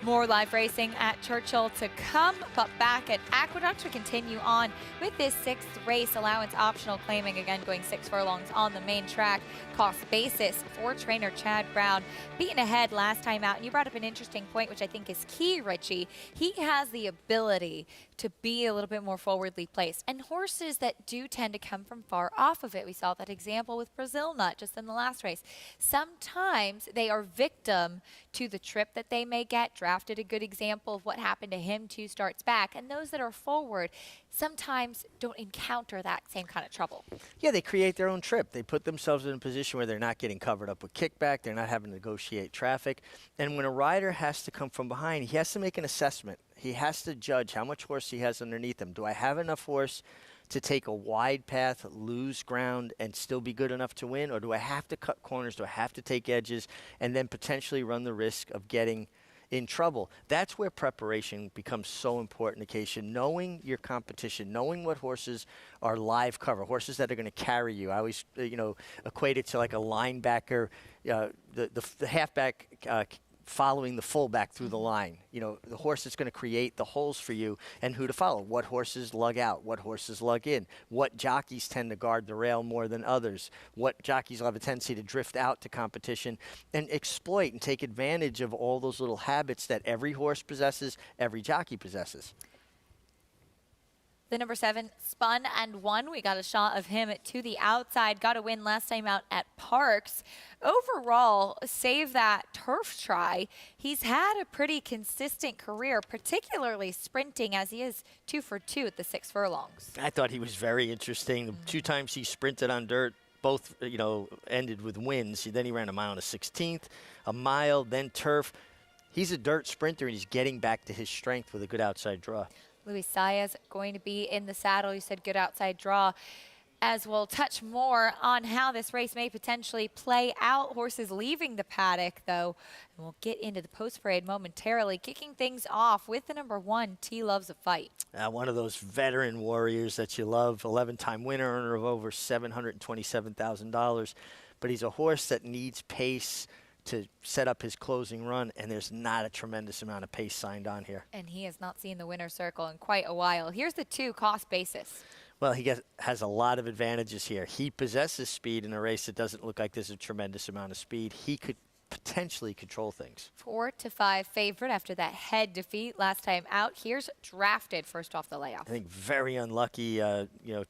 More live racing at Churchill to come, but back at Aqueduct to continue on with this 6th race. Allowance optional claiming, again going 6 furlongs on the main track. Cost Basis for trainer Chad Brown, beaten ahead last time out. And you brought up an interesting point, which I think is key, Richie. He has the ability to be a little bit more forwardly placed, and horses that do tend to come from far off of it. We saw that example with Brazil Nut just in the last race. Sometimes they are victim to the trip that they may get. drafted, a good example of what happened to him 2 starts back. And those that are forward sometimes don't encounter that same kind of trouble. Yeah, they create their own trip. They put themselves in a position where they're not getting covered up with kickback. They're not having to negotiate traffic. And when a rider has to come from behind, he has to make an assessment. He has to judge how much horse he has underneath him. Do I have enough horse to take a wide path, lose ground, and still be good enough to win? Or do I have to cut corners? Do I have to take edges and then potentially run the risk of getting in trouble? That's where preparation becomes so important, Acacia. Knowing your competition, knowing what horses are live cover, horses that are going to carry you. I always, equate it to like a linebacker, the halfback following the fullback through the line. The horse that's going to create the holes for you and who to follow. What horses lug out, what horses lug in, what jockeys tend to guard the rail more than others, what jockeys will have a tendency to drift out to competition and exploit and take advantage of all those little habits that every horse possesses, every jockey possesses. The number 7 spun and won. We got a shot of him to the outside. Got a win last time out at Parks. Overall, save that turf try, he's had a pretty consistent career, particularly sprinting, as he is 2 for 2 at the 6 furlongs. I thought he was very interesting. The 2 times he sprinted on dirt, both ended with wins. Then he ran a mile and a 16th, a mile, then turf. He's a dirt sprinter, and he's getting back to his strength with a good outside draw. Luis Saez going to be in the saddle. You said good outside draw. As we'll touch more on how this race may potentially play out. Horses leaving the paddock, though. And we'll get into the post-parade momentarily. Kicking things off with the number 1, T Loves a Fight. One of those veteran warriors that you love. 11-time winner, earner of over $727,000. But he's a horse that needs pace to set up his closing run, and there's not a tremendous amount of pace signed on here. And he has not seen the winner's circle in quite a while. Here's the 2 cost basis. Well, he has a lot of advantages here. He possesses speed in a race that doesn't look like there's a tremendous amount of speed. He could potentially control things. 4-5 favorite after that head defeat last time out. Here's drafted first off the layoff. I think very unlucky,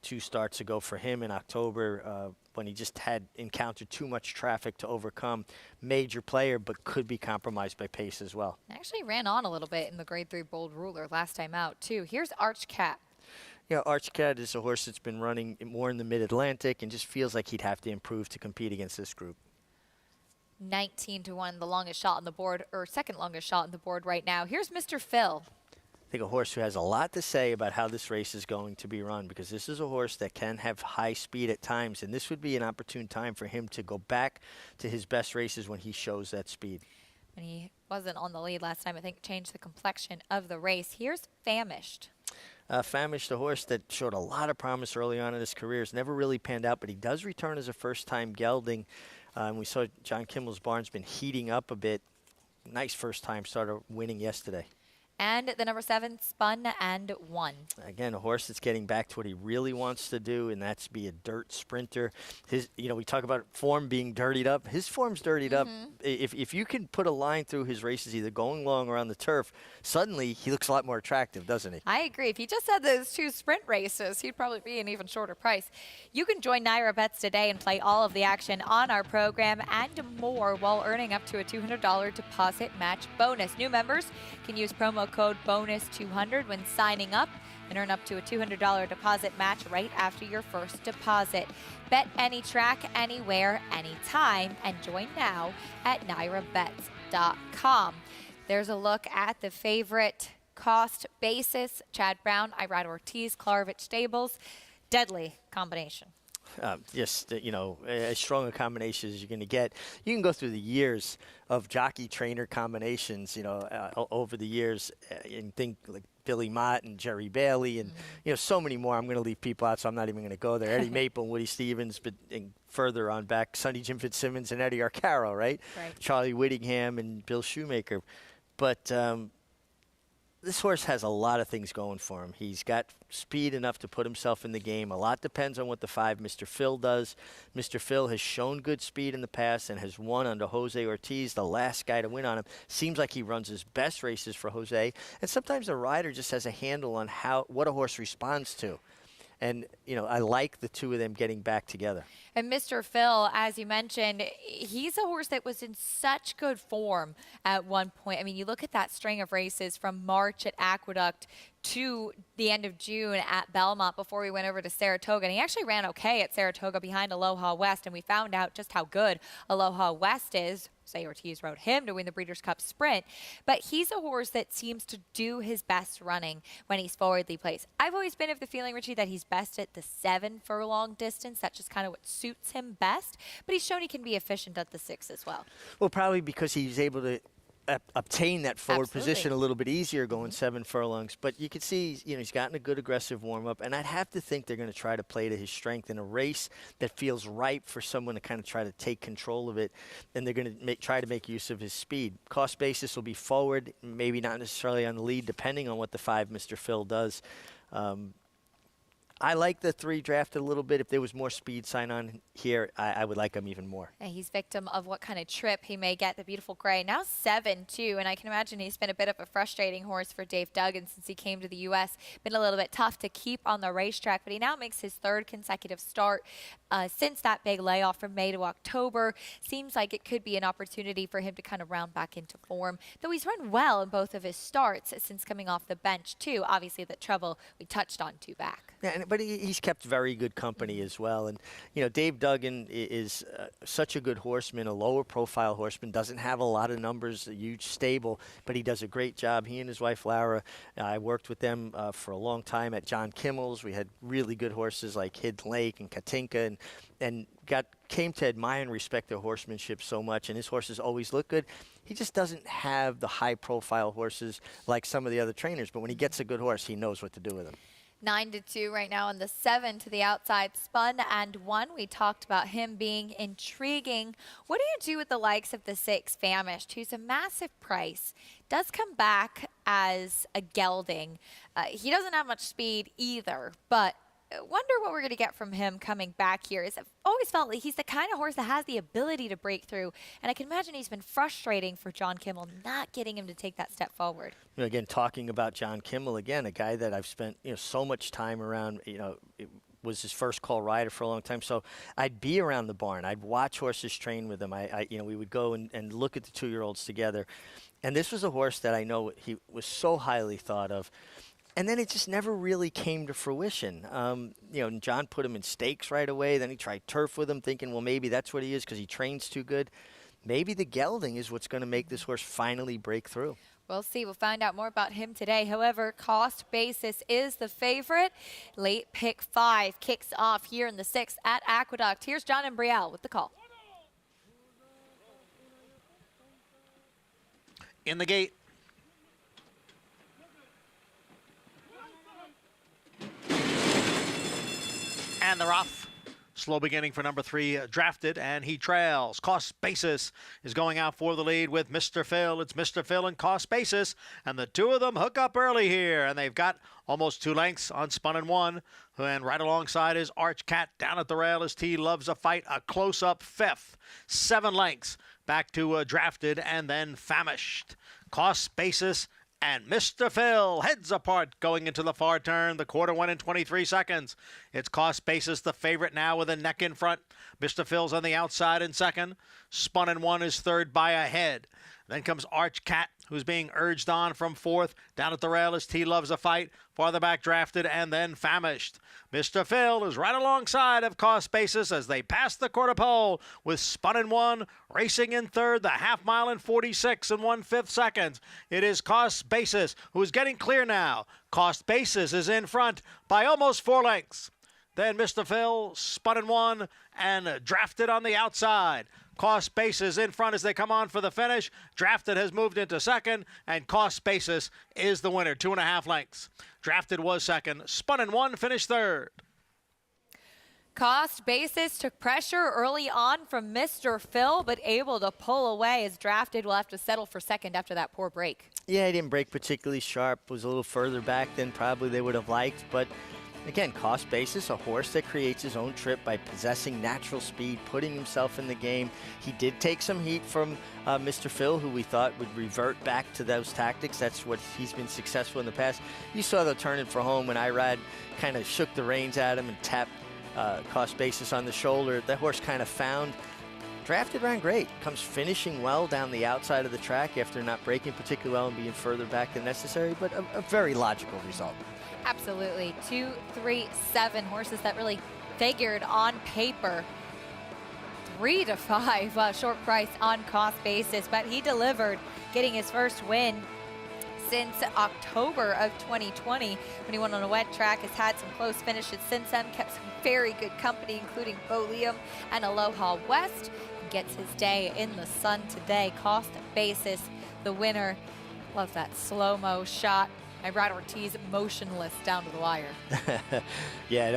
2 starts ago for him in October when he just had encountered too much traffic to overcome. Major player, but could be compromised by pace as well. Actually ran on a little bit in the Grade 3 Bold Ruler last time out, too. Here's Arch Cat. Yeah, Arch Cat is a horse that's been running more in the Mid-Atlantic and just feels like he'd have to improve to compete against this group. 19-1, the longest shot on the board, or second longest shot on the board right now. Here's Mr. Phil. I think a horse who has a lot to say about how this race is going to be run, because this is a horse that can have high speed at times, and this would be an opportune time for him to go back to his best races when he shows that speed. When he wasn't on the lead last time, I think changed the complexion of the race. Here's Famished. Famished, a horse that showed a lot of promise early on in his career, has never really panned out, but he does return as a first-time gelding. We saw John Kimmel's barn's been heating up a bit. Nice first-time starter, winning yesterday. And the number 7 spun and won. Again, a horse that's getting back to what he really wants to do, and that's be a dirt sprinter. We talk about form being dirtied up. His form's dirtied up. If you can put a line through his races, either going long or on the turf, suddenly he looks a lot more attractive, doesn't he? I agree. If he just had those 2 sprint races, he'd probably be an even shorter price. You can join Naira Bets today and play all of the action on our program and more while earning up to a $200 deposit match bonus. New members can use promo code BONUS200 when signing up and earn up to a $200 deposit match right after your first deposit. Bet any track, anywhere, anytime, and join now at NairaBets.com. There's a look at the favorite cost basis. Chad Brown, Irad Ortiz, Klarvich Stables. Deadly combination. Just, as strong a combination as you're going to get. You can go through the years of jockey-trainer combinations, over the years, and think like Billy Mott and Jerry Bailey and, so many more. I'm going to leave people out, so I'm not even going to go there. Eddie Maple and Woody Stevens, but further on back, Sonny Jim Fitzsimmons and Eddie Arcaro, right? Charlie Whittingham and Bill Shoemaker. But this horse has a lot of things going for him. He's got speed enough to put himself in the game. A lot depends on what the 5 Mr. Phil does. Mr. Phil has shown good speed in the past and has won under Jose Ortiz, the last guy to win on him. Seems like he runs his best races for Jose. And sometimes the rider just has a handle on what a horse responds to. And, I like the two of them getting back together. And Mr. Phil, as you mentioned, he's a horse that was in such good form at one point. I mean, you look at that string of races from March at Aqueduct to the end of June at Belmont before we went over to Saratoga. And he actually ran okay at Saratoga behind Aloha West, and we found out just how good Aloha West is. Say Ortiz rode him to win the Breeders' Cup Sprint, but he's a horse that seems to do his best running when he's forwardly placed. I've always been of the feeling, Richie, that he's best at the 7 furlong distance. That's just kind of what suits him best, but he's shown he can be efficient at the 6 as well. Well, probably because he's able to obtain that forward position a little bit easier going 7 furlongs. But you can see, he's gotten a good aggressive warm-up, and I'd have to think they're going to try to play to his strength in a race that feels ripe for someone to kind of try to take control of it, and they're going to try to make use of his speed. Cost basis will be forward, maybe not necessarily on the lead, depending on what the 5 Mr. Phil does. I like the 3 drafted a little bit. If there was more speed sign on here, I would like him even more. And he's victim of what kind of trip he may get, the beautiful gray. Now 7, too, and I can imagine he's been a bit of a frustrating horse for Dave Duggan since he came to the U.S. Been a little bit tough to keep on the racetrack, but he now makes his 3rd consecutive start since that big layoff from May to October. Seems like it could be an opportunity for him to kind of round back into form, though he's run well in both of his starts since coming off the bench, too. Obviously, the trouble we touched on 2 back. Yeah, but he's kept very good company as well. And, Dave Duggan is such a good horseman, a lower profile horseman, doesn't have a lot of numbers, a huge stable, but he does a great job. He and his wife, Laura, I worked with them for a long time at John Kimmel's. We had really good horses like Hidden Lake and Katinka, and came to admire and respect their horsemanship so much. And his horses always look good. He just doesn't have the high-profile horses like some of the other trainers, but when he gets a good horse, he knows what to do with him. 9-2 right now on the 7 to the outside, Spun and 1. We talked about him being intriguing. What do you do with the likes of the 6 Famished, who's a massive price, does come back as a gelding. He doesn't have much speed either, but wonder what we're going to get from him coming back here. I've always felt like he's the kind of horse that has the ability to break through, and I can imagine he's been frustrating for John Kimmel not getting him to take that step forward. Again, talking about John Kimmel, again, a guy that I've spent so much time around, it was his first call rider for a long time, so I'd be around the barn. I'd watch horses train with him. We would go and look at the 2-year-olds together, and this was a horse that I know he was so highly thought of. And then it just never really came to fruition. John put him in stakes right away. Then he tried turf with him, thinking, well, maybe that's what he is because he trains too good. Maybe the gelding is what's going to make this horse finally break through. We'll see. We'll find out more about him today. However, Cost Basis is the favorite. Late pick 5 kicks off here in the 6th at Aqueduct. Here's John and Brielle with the call. In the gate. And they're off. Slow beginning for number 3, Drafted, and he trails. Cost Basis is going out for the lead with Mr. Phil. It's Mr. Phil and Cost Basis, and the 2 of them hook up early here, and they've got almost 2 lengths on Spun and 1. And right alongside is Arch Cat. Down at the rail is T Loves a Fight, a close-up 5th. 7 lengths back to Drafted, and then Famished. Cost Basis and Mr. Phil heads apart going into the far turn. The quarter went in 23 seconds. It's Cost Basis, the favorite now with a neck in front. Mr. Phil's on the outside in second. Spun and 1 is third by a head. Then comes Arch Cat, who's being urged on from 4th. Down at the rail is T Loves a Fight. Farther back, Drafted, and then Famished. Mr. Phil is right alongside of Cost Basis as they pass the quarter pole with Spun and 1 racing in third, the half mile in 46 and 1/5 seconds. It is Cost Basis who's getting clear now. Cost Basis is in front by almost 4 lengths. Then Mr. Phil, Spun and 1, and Drafted on the outside. Cost Basis in front as they come on for the finish. Drafted has moved into second, and Cost Basis is the winner, 2.5 lengths. Drafted was second. Spun and 1 finished third. Cost Basis took pressure early on from Mr. Phil, but able to pull away as Drafted will have to settle for second after that poor break. Yeah, he didn't break particularly sharp. Was a little further back than probably they would have liked, but Again, cost basis, a horse that creates his own trip by possessing natural speed, putting himself in the game. He did take some heat from Mr. Phil, who we thought would revert back to those tactics. That's what he's been successful in the past. You saw the turning for home when Irad kind of shook the reins at him and tapped cost basis on the shoulder. The horse kind of found. Drafted ran great. Comes finishing well down the outside of the track after not breaking particularly well and being further back than necessary, but a very logical result. Absolutely. 2, 3, 7 horses that really figured on paper. 3 to 5 short price on cost basis, but he delivered, getting his first win since October of 2020 when he won on a wet track. Has had some close finishes since then, kept some very good company, including Bo Liam and Aloha West. Gets his day in the sun today. Cost basis, the winner. Love that slow-mo shot. Irad Ortiz motionless down to the wire. Yeah, I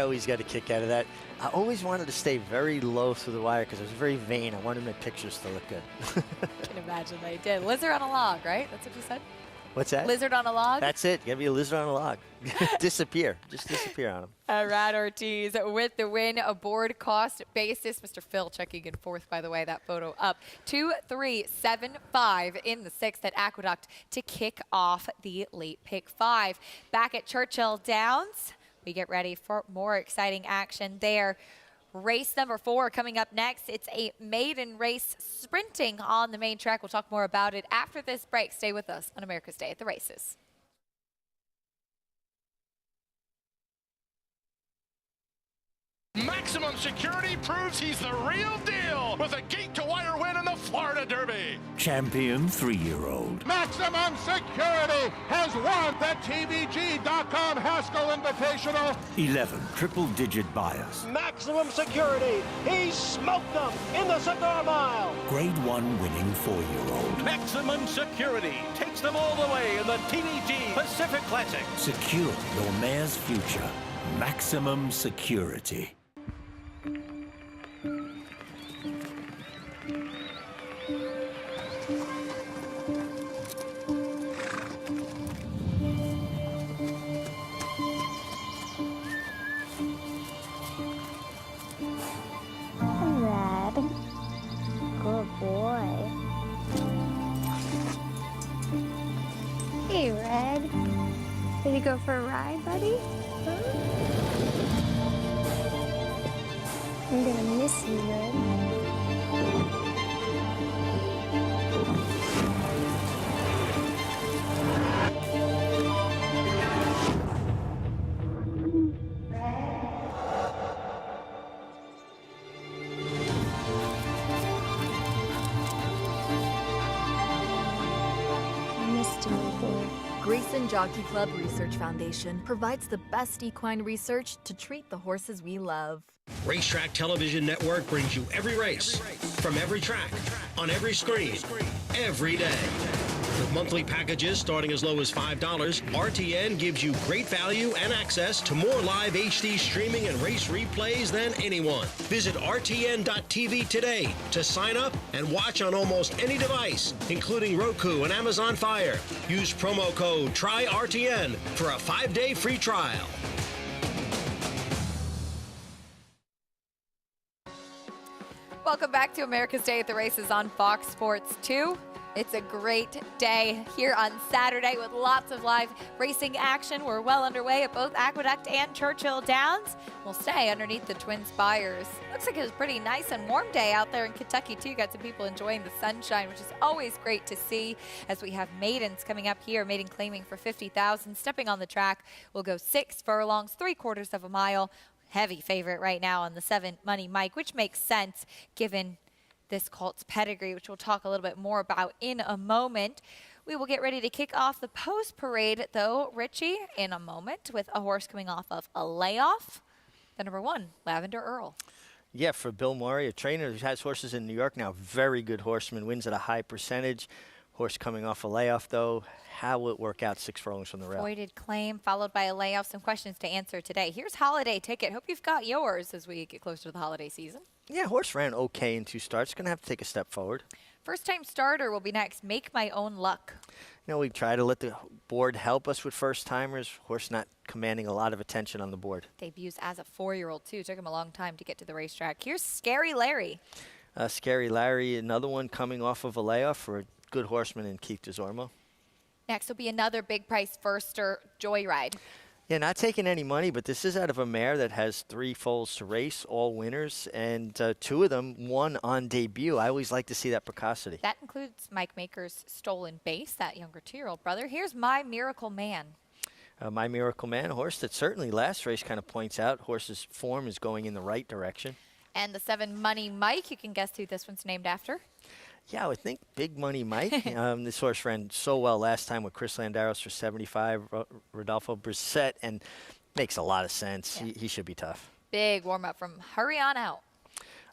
always got a kick out of that. I always wanted to stay very low through the wire because I was very vain. I wanted my pictures to look good. I can imagine they did. Lizard on a log, right? That's what you said? What's that? Lizard on a log? That's it. Gotta be a lizard on a log. Disappear. Just disappear on him. Irad Ortiz with the win aboard cost basis. Mr. Phil checking in fourth, by the way, that photo up. 2, 3, 7, 5 in the 6th at Aqueduct to kick off the late pick 5. Back at Churchill Downs, we get ready for more exciting action there. Race number 4 coming up next. It's a maiden race sprinting on the main track. We'll talk more about it after this break. Stay with us on America's Day at the Races. Maximum Security proves he's the real deal with a gate-to-wire win in the Florida Derby. Champion 3-year-old. Maximum Security has won the TVG.com Haskell Invitational. 11 triple-digit buyers. Maximum Security, he smoked them in the Cigar Mile. Grade 1 winning 4-year-old. Maximum Security takes them all the way in the TVG Pacific Classic. Secure your mare's future. Maximum Security. Red. Good boy. Hey, Red. Ready to go for a ride, buddy? I'm gonna miss you, Red. Grayson Jockey Club Research Foundation provides the best equine research to treat the horses we love. Racetrack Television Network brings you every race, from every track, on every screen, every day. With monthly packages starting as low as $5, RTN gives you great value and access to more live HD streaming and race replays than anyone. Visit RTN.tv today to sign up and watch on almost any device, including Roku and Amazon Fire. Use promo code TRYRTN for a 5-day free trial. Welcome back to America's Day at the Races on Fox Sports 2. It's a great day here on Saturday with lots of live racing action. We're well underway at both Aqueduct and Churchill Downs. We'll stay underneath the Twin Spires. Looks like it was a pretty nice and warm day out there in Kentucky, too. Got some people enjoying the sunshine, which is always great to see as we have maidens coming up here. Maiden claiming for $50,000. Stepping on the track will go 6 furlongs, 3/4 of a mile. Heavy favorite right now on the 7 Money Mike, which makes sense given this colt's pedigree, which we'll talk a little bit more about in a moment. We will get ready to kick off the post parade, though, Richie, in a moment with a horse coming off of a layoff. The number 1, Lavender Earl. Yeah, for Bill Murray, a trainer who has horses in New York now, very good horseman, wins at a high percentage. Horse coming off a layoff, though. How will it work out 6 furlongs from the rail? Voided claim followed by a layoff. Some questions to answer today. Here's Holiday Ticket. Hope you've got yours as we get closer to the holiday season. Yeah, horse ran okay in 2 starts. Going to have to take a step forward. First-time starter will be next. Make My Own Luck. You know, we try to let the board help us with first-timers. Horse not commanding a lot of attention on the board. Debuts as a 4-year-old, too. Took him a long time to get to the racetrack. Here's Scary Larry. Scary Larry, another one coming off of a layoff for a good horseman in Keith DeZormo. Next will be another big price firster, Joyride. Yeah, not taking any money, but this is out of a mare that has 3 foals to race, all winners, and 2 of them won on debut. I always like to see that precocity. That includes Mike Maker's Stolen Base, that younger 2-year-old brother. Here's My Miracle Man. My Miracle Man, a horse that certainly last race kind of points out horse's form is going in the right direction. And the 7 Money Mike, you can guess who this one's named after. Yeah, I would think Big Money Mike. This horse ran so well last time with Chris Landaros for 75, Rodolfo Brissett, and makes a lot of sense. Yeah. He should be tough. Big warm-up from Hurry On Out.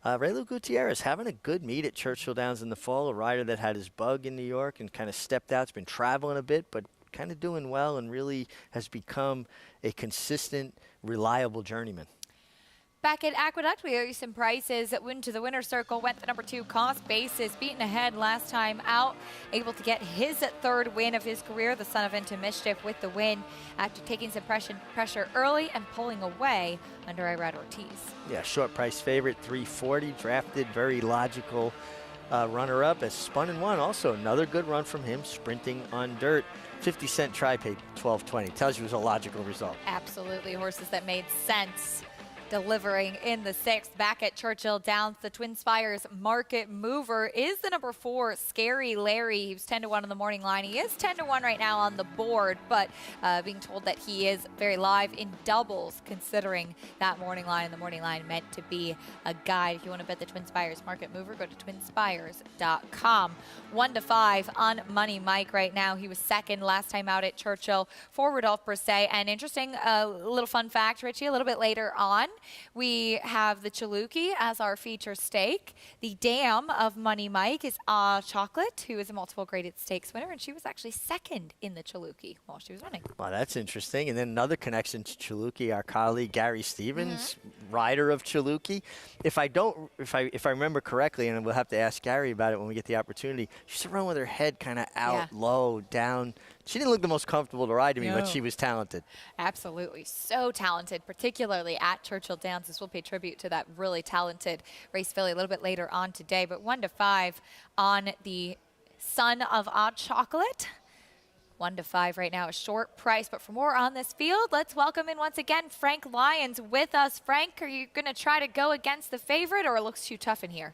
Raylu Gutierrez having a good meet at Churchill Downs in the fall, a rider that had his bug in New York and kind of stepped out. Has been traveling a bit, but kind of doing well and really has become a consistent, reliable journeyman. Back at Aqueduct, we owe you some prices. Went to the winner's circle, went the number 2 cost basis, beaten ahead last time out, able to get his 3rd win of his career. The son of Into Mischief with the win after taking some pressure early and pulling away under Irad Ortiz. Yeah, short price favorite, 340, drafted, very logical runner-up as spun and won. Also another good run from him, sprinting on dirt. 50-cent try paid $12.20. Tells you it was a logical result. Absolutely, horses that made sense. Delivering in the 6th. Back at Churchill Downs, the Twin Spires Market Mover is the number 4, Scary Larry. He was 10-1 in the morning line. He is 10-1 right now on the board, but being told that he is very live in doubles, considering that morning line. The morning line meant to be a guide. If you want to bet the Twin Spires Market Mover, go to twinspires.com. 1-5 on Money Mike right now. He was 2nd last time out at Churchill for Rodolphe Brissett. And interesting, little fun fact, Richie, a little bit later on, we have the Chaluki as our feature stake. The dam of Money Mike is Chocolate, who is a multiple graded stakes winner, and she was actually 2nd in the Chaluki while she was running. Wow, that's interesting. And then another connection to Chaluki, our colleague Gary Stevens, rider of Chaluki. If I remember correctly, and we'll have to ask Gary about it when we get the opportunity, she used to run with her head kind of out, low, down. She didn't look the most comfortable to ride to me, but she was talented. Absolutely. So talented, particularly at Churchill Downs. This will pay tribute to that really talented race filly a little bit later on today. But 1-5 on the son of Odd Chocolate. 1-5 right now, a short price. But for more on this field, let's welcome in once again Frank Lyons with us. Frank, are you going to try to go against the favorite, or it looks too tough in here?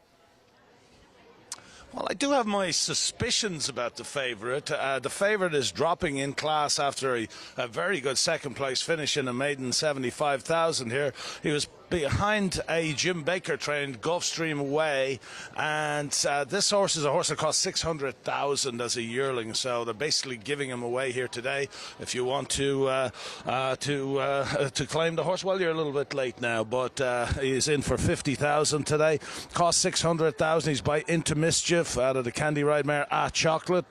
Well, I do have my suspicions about the favourite. The favourite is dropping in class after a very good second-place finish in a maiden 75,000 here. He was behind a Jim Baker trained Gulfstream Away, and this horse is a horse that costs 600,000 as a yearling, so they're basically giving him away here today. If you want to claim the horse, well, you're a little bit late now, but he's in for 50,000 today. Costs 600,000. He's by Into Mischief out of the Candy Ride mare Chocolate,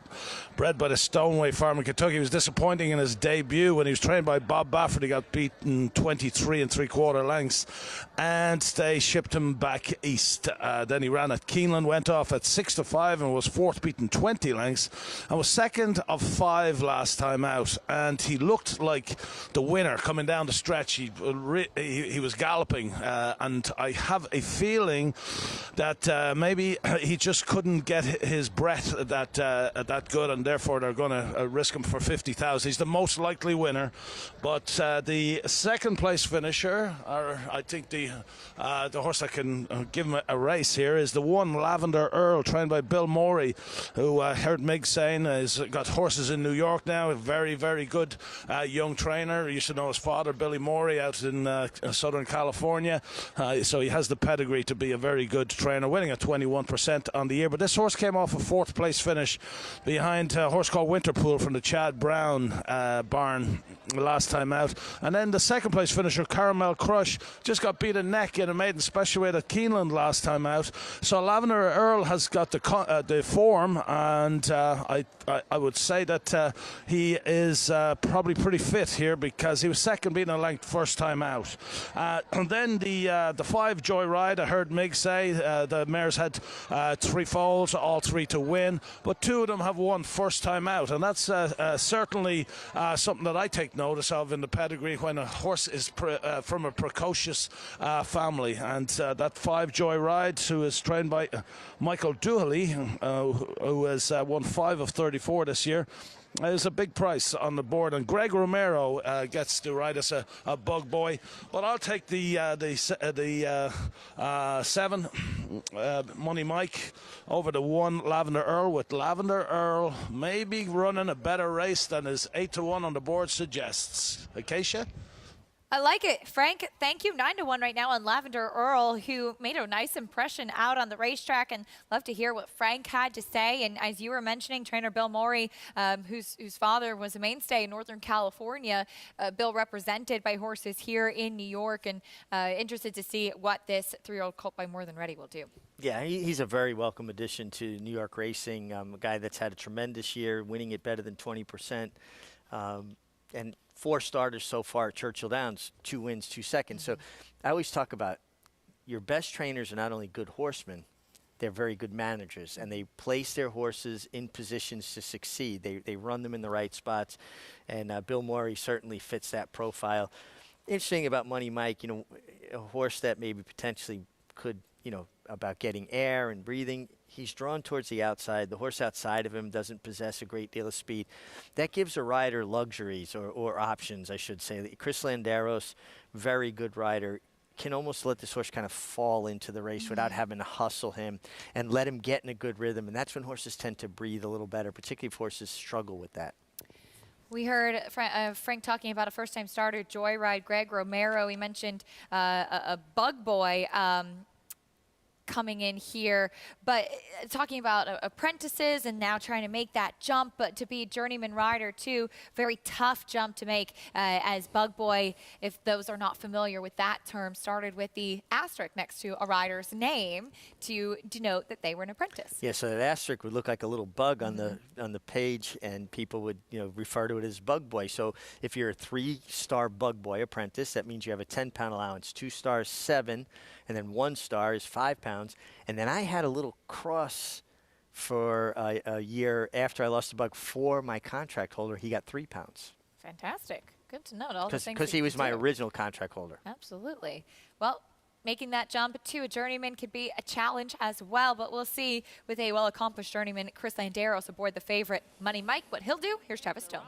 bred by the Stoneway farm in Kentucky. He was disappointing in his debut when he was trained by Bob Baffert. He got beaten 23 3/4 lengths, and they shipped him back east. Then he ran at Keeneland, went off at 6-5 and was 4th, beaten 20 lengths, and was 2nd of 5 last time out. And he looked like the winner coming down the stretch. He was galloping, and I have a feeling that maybe he just couldn't get his breath that good, and therefore they're going to risk him for 50,000. He's the most likely winner, but the second place finisher, or I think the horse that can give him a race here, is the 1 Lavender Earl, trained by Bill Morey, who heard Mig saying has got horses in New York now. A very, very good young trainer. He used to know his father, Billy Morey, out in Southern California. So he has the pedigree to be a very good trainer, winning at 21% on the year. But this horse came off a 4th place finish behind a horse called Winterpool from the Chad Brown barn last time out. And then the second place finisher, Caramel Crush, just got got beaten neck in a maiden special weight at Keeneland last time out. So Lavender Earl has got the form, and I would say that he is probably pretty fit here because he was second beaten a length first time out. And then the 5 Joyride, I heard Mig say the mares had 3 foals, all 3 to win, but 2 of them have won first time out, and that's certainly something that I take notice of in the pedigree when a horse is from a precocious family. And that 5 Joyride, who is trained by Michael Duhaley, who has won 5 of 34 this year, is a big price on the board, and Greg Romero gets to ride as a bug boy. But I'll take the 7 Money Mike over the 1 Lavender Earl, with Lavender Earl maybe running a better race than his 8-1 on the board suggests. Acacia? I like it. Frank, thank you. 9-1 right now on Lavender Earl, who made a nice impression out on the racetrack, and love to hear what Frank had to say. And as you were mentioning, trainer Bill Morey, whose father was a mainstay in Northern California, Bill represented by horses here in New York, and interested to see what this 3-year-old colt by More Than Ready will do. Yeah, he's a very welcome addition to New York racing, a guy that's had a tremendous year, winning it better than 20%. And 4 starters so far at Churchill Downs, 2 wins, 2 seconds. So I always talk about your best trainers are not only good horsemen, they're very good managers, and they place their horses in positions to succeed. They run them in the right spots, and Bill Morey certainly fits that profile. Interesting about Money Mike, a horse that maybe potentially could, about getting air and breathing. He's drawn towards the outside. The horse outside of him doesn't possess a great deal of speed. That gives a rider luxuries or options, I should say. Chris Landeros, very good rider, can almost let this horse kind of fall into the race without having to hustle him and let him get in a good rhythm. And that's when horses tend to breathe a little better, particularly if horses struggle with that. We heard Frank talking about a first-time starter, Joyride, Greg Romero. He mentioned a bug boy coming in here, but talking about apprentices and now trying to make that jump, but to be a journeyman rider too, very tough jump to make as Bug Boy, if those are not familiar with that term, started with the asterisk next to a rider's name to denote that they were an apprentice. Yeah, so that asterisk would look like a little bug on the page, and people would refer to it as Bug Boy. So if you're a 3-star Bug Boy apprentice, that means you have a 10-pound allowance. 2 stars, 7, and then 1 star is 5 pounds. And then I had a little cross for a year after I lost the bug for my contract holder. He got 3 pounds. Fantastic. Good to know. All the things because he was my original contract holder. Absolutely. Well, making that jump to a journeyman could be a challenge as well, but we'll see with a well-accomplished journeyman, Chris Landeros, aboard the favorite Money Mike, what he'll do. Here's Travis Stone.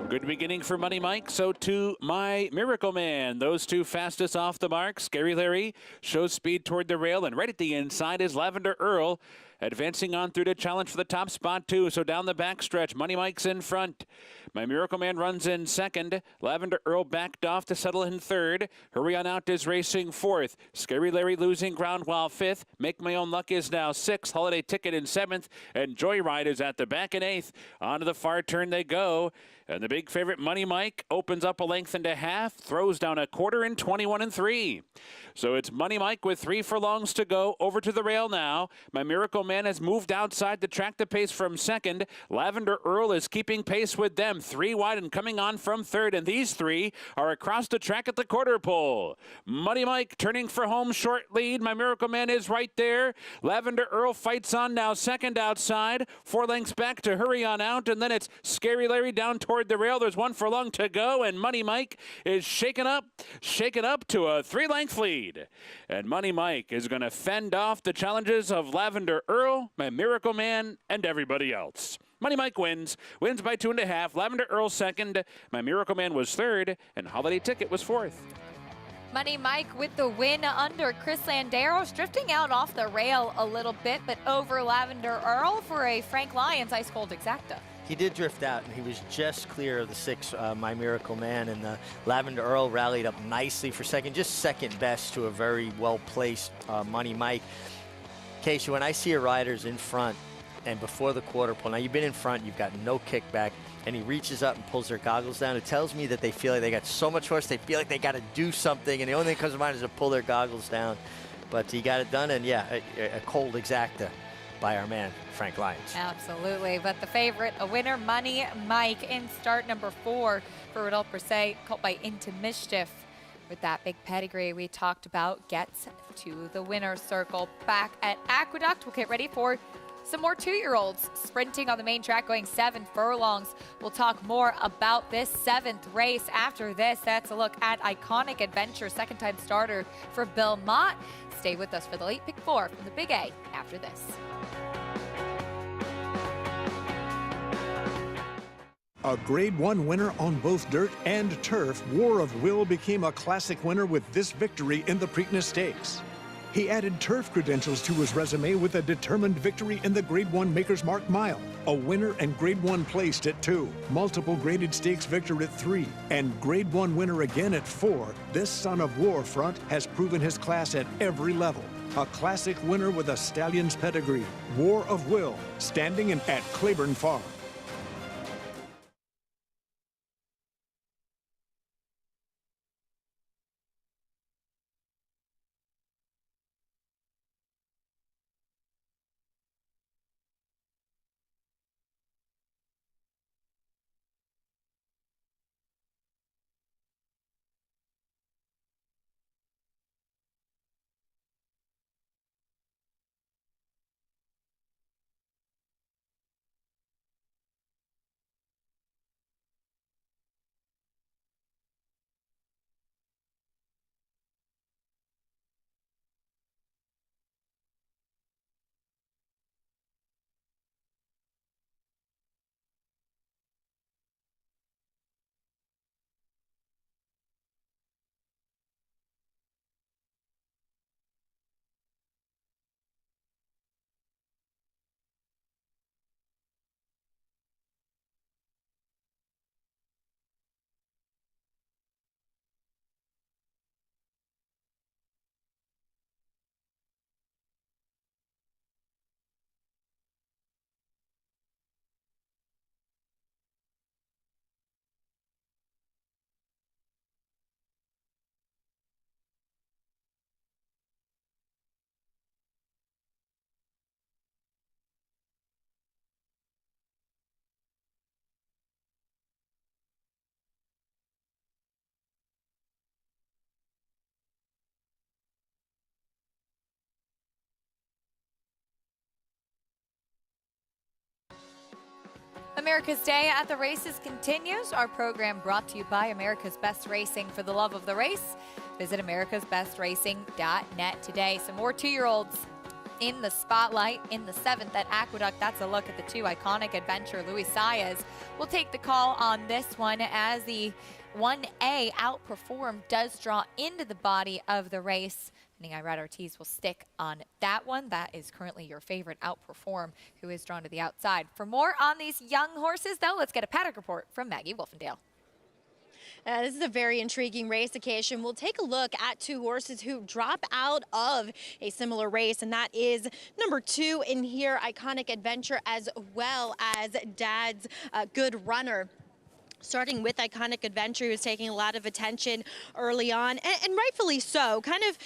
Good beginning for Money Mike. So to My Miracle Man. Those 2 fastest off the mark. Scary Larry shows speed toward the rail, and right at the inside is Lavender Earl, advancing on through to challenge for the top spot too. So down the backstretch, Money Mike's in front. My Miracle Man runs in second. Lavender Earl backed off to settle in third. Hurry On Out is racing fourth. Scary Larry losing ground while fifth. Make My Own Luck is now sixth. Holiday Ticket in seventh. And Joyride is at the back in eighth. Onto the far turn they go. And the big favorite Money Mike opens up a length and a half, throws down a quarter in 21-3. So it's Money Mike with 3 furlongs to go. Over to the rail now. My Miracle Man has moved outside to track the pace from second. Lavender Earl is keeping pace with them. 3 wide and coming on from third. And these 3 are across the track at the quarter pole. Money Mike turning for home, short lead. My Miracle Man is right there. Lavender Earl fights on now, second outside. 4 lengths back to Hurry On Out. And then it's Scary Larry down toward the rail. There's 1 furlong to go. And Money Mike is shaken up to a 3-length lead. And Money Mike is going to fend off the challenges of Lavender Earl, My Miracle Man, and everybody else. Money Mike wins by 2.5. Lavender Earl second. My Miracle Man was third, and Holiday Ticket was fourth. Money Mike with the win under Chris Landeros, drifting out off the rail a little bit, but over Lavender Earl for a Frank Lyons Ice Cold Exacta. He did drift out, and he was just clear of the 6, My Miracle Man, and Lavender Earl rallied up nicely for second, just second best to a very well-placed Money Mike. Casey, when I see your riders in front and before the quarter pole, now you've been in front, you've got no kickback, and he reaches up and pulls their goggles down. It tells me that they feel like they got so much horse, they feel like they got to do something, and the only thing that comes to mind is to pull their goggles down. But he got it done, and yeah, a cold exacta by our man, Frank Lyons. Absolutely, but the favorite, a winner, Money Mike, in start number 4 for Rodolphe Brisset, caught by Into Mischief. With that big pedigree we talked about, gets to the winner's circle. Back at Aqueduct, we'll get ready for some more 2-year-olds sprinting on the main track, going 7 furlongs. We'll talk more about this 7th race after this. That's a look at Iconic Adventure, second-time starter for Bill Mott. Stay with us for the late pick 4 from the Big A after this. A Grade 1 winner on both dirt and turf, War of Will became a classic winner with this victory in the Preakness Stakes. He added turf credentials to his resume with a determined victory in the Grade 1 Maker's Mark Mile, a winner and Grade 1 placed at 2, multiple graded stakes victor at 3, and Grade 1 winner again at 4. This son of War Front has proven his class at every level. A classic winner with a stallion's pedigree, War of Will, standing at Claiborne Farm. America's Day at the Races continues. Our program brought to you by America's Best Racing. For the love of the race, visit americasbestracing.net today. Some more 2-year-olds in the spotlight in the 7th at Aqueduct. That's a look at the 2 Iconic Adventure. Luis Saez will take the call on this one as the 1A Outperform does draw into the body of the race. Irad Ortiz will stick on that one. That is currently your favorite, Outperform, who is drawn to the outside. For more on these young horses, though, let's get a paddock report from Maggie Wolfendale. This is a very intriguing race occasion. We'll take a look at 2 horses who drop out of a similar race, and that is number 2 in here, Iconic Adventure, as well as Dad's Good Runner. Starting with Iconic Adventure, who was taking a lot of attention early on, and rightfully so. Kind of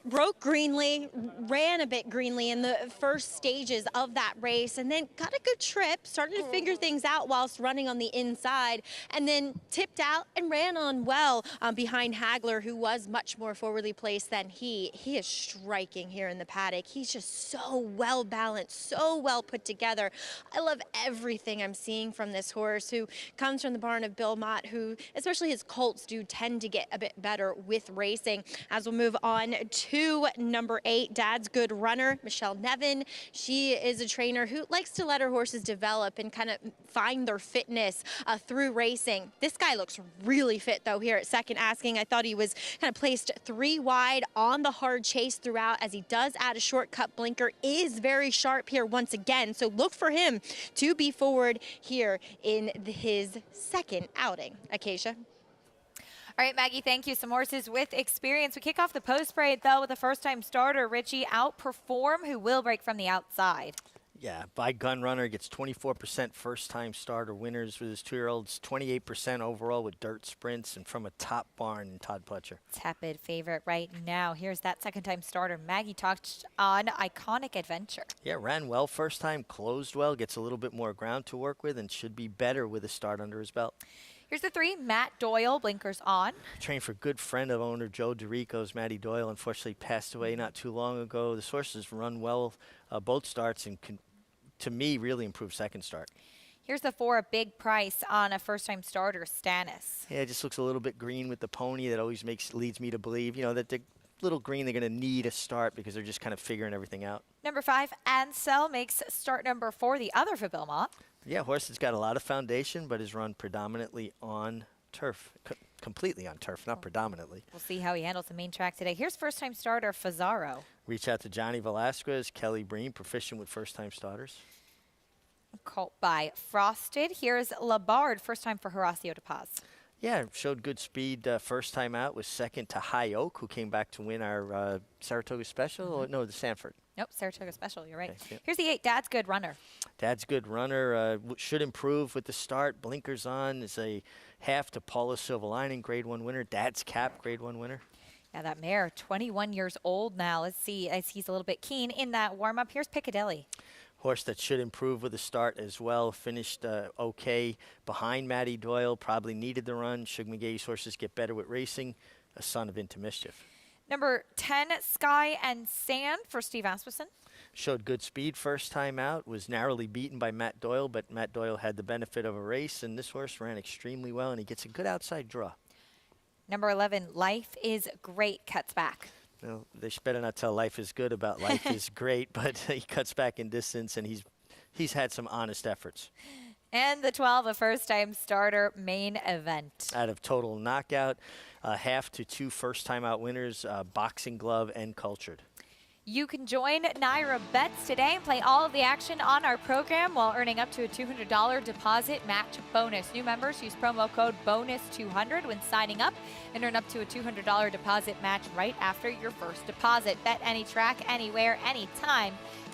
broke greenly, ran a bit greenly in the first stages of that race, and then got a good trip, started to figure things out whilst running on the inside, and then tipped out and ran on well behind Hagler, who was much more forwardly placed than he. He is striking here in the paddock. He's just so well balanced, so well put together. I love everything I'm seeing from this horse, who comes from the barn of Bill Mott, who, especially his colts, do tend to get a bit better with racing. As we'll move on to number 8, Dad's Good Runner, Michelle Nevin. She is a trainer who likes to let her horses develop and kind of find their fitness through racing. This guy looks really fit, though, here at Second Asking. I thought he was kind of placed 3 wide on the hard chase throughout, as he does add a shortcut blinker, is very sharp here once again. So look for him to be forward here in his second outing. Acacia. All right, Maggie, thank you. Some horses with experience. We kick off the post parade, though, with a first-time starter, Richie Outperform, who will break from the outside. Yeah, by Gun Runner, gets 24% first-time starter winners with his 2-year-olds, 28% overall with dirt sprints, and from a top barn in Todd Pletcher. Tepid favorite right now. Here's that second-time starter. Maggie talked on Iconic Adventure. Yeah, ran well first time, closed well, gets a little bit more ground to work with, and should be better with a start under his belt. Here's the 3, Matt Doyle, blinkers on. Trained for good friend of owner Joe DeRico's. Matty Doyle unfortunately passed away not too long ago. The horses run well both starts and to me, really improved second start. Here's the 4, Big Price on a first-time starter, Stannis. Yeah, it just looks a little bit green with the pony. That always leads me to believe, that the little green, they're going to need a start because they're just kind of figuring everything out. Number 5, Ansel makes start number 4, the other for Bill Mott. Yeah, horse has got a lot of foundation, but is run predominantly on turf. Completely on turf, not predominantly. We'll see how he handles the main track today. Here's first-time starter, Fazaro. Reach out to Johnny Velasquez, Kelly Breen, proficient with first-time starters. Colt by Frosted. Here's Labard, first time for Horacio de Paz. Yeah, showed good speed first time out. Was second to High Oak, who came back to win our Saratoga Special. Or, no, the Sanford. Nope, Saratoga Special. You're right. Okay, yeah. Here's the 8, Dad's Good Runner. Dad's Good Runner should improve with the start. Blinkers on is a half to Paula Silverlining, Grade 1 winner. Dad's Cap, Grade 1 winner. Yeah, that mare, 21 years old now. Let's see as he's a little bit keen in that warm-up. Here's Piccadilly. Horse that should improve with the start as well. Finished okay behind Matty Doyle. Probably needed the run. Shug McGady's horses get better with racing. A son of Into Mischief. Number 10, Sky and Sand for Steve Asmussen. Showed good speed first time out. Was narrowly beaten by Matt Doyle, but Matt Doyle had the benefit of a race, and this horse ran extremely well, and he gets a good outside draw. Number 11, Life is Great, cuts back. No, they better not tell Life is Good about Life is Great, but he cuts back in distance, and he's had some honest efforts. And the 12, a first-time starter, Main Event. Out of Total Knockout, half to 2 first-time out winners, Boxing Glove and Cultured. You can join Naira Bets today and play all of the action on our program while earning up to a $200 deposit match bonus. New members use promo code BONUS200 when signing up and earn up to a $200 deposit match right after your first deposit. Bet any track, anywhere, anytime.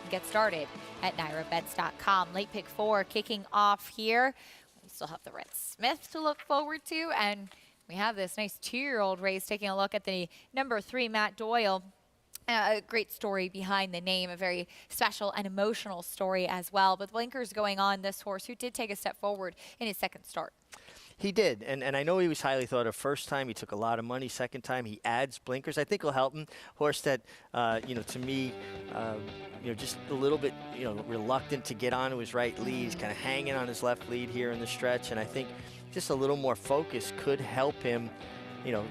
Get started at NairaBets.com. Late pick 4 kicking off here. We still have the Red Smith to look forward to, and we have this nice 2-year-old race taking a look at the number 3, Matt Doyle. A great story behind the name, a very special and emotional story as well. But blinkers going on this horse who did take a step forward in his second start. He did, and I know he was highly thought of first time. He took a lot of money. Second time, he adds blinkers. I think will help him. Horse that, to me, just a little bit, reluctant to get onto his right lead. He's kind of hanging on his left lead here in the stretch, and I think just a little more focus could help him,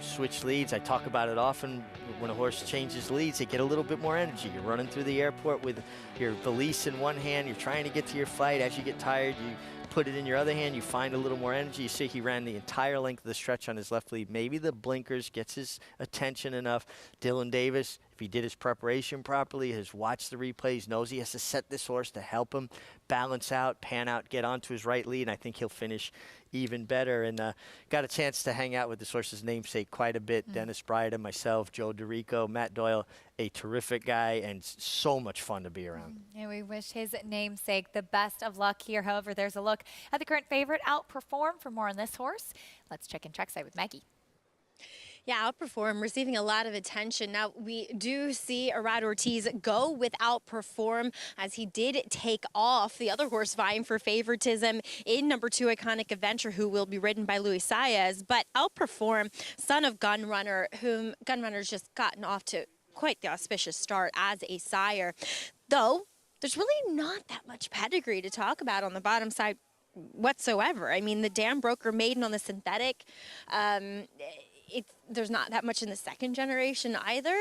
switch leads. I talk about it often. When a horse changes leads, they get a little bit more energy. You're running through the airport with your valise in one hand. You're trying to get to your flight. As you get tired, you put it in your other hand. You find a little more energy. You see he ran the entire length of the stretch on his left lead. Maybe the blinkers gets his attention enough. Dylan Davis, if he did his preparation properly, has watched the replays, knows he has to set this horse to help him balance out, pan out, get onto his right lead, and I think he'll finish even better. And got a chance to hang out with this horse's namesake quite a bit. Dennis Bryden, myself, Joe DeRico, Matt Doyle, a terrific guy, and so much fun to be around. And we wish his namesake the best of luck here. However, there's a look at the current favorite, Outperform. For more on this horse, let's check in trackside with Maggie. Yeah, Outperform receiving a lot of attention. Now, we do see Arad Ortiz go with Outperform as he did take off the other horse vying for favoritism in number 2, Iconic Adventure, who will be ridden by Luis Saez. But Outperform, son of Gun Runner, whom Gun Runner's just gotten off to quite the auspicious start as a sire. Though, there's really not that much pedigree to talk about on the bottom side whatsoever. I mean, the Dam Broker maiden on the synthetic, there's not that much in the second generation either,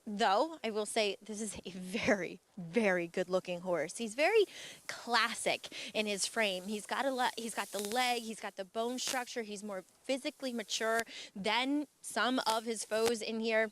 though I will say this is a very, very good-looking horse. He's very classic in his frame. He's got the leg, he's got the bone structure. He's more physically mature than some of his foes in here.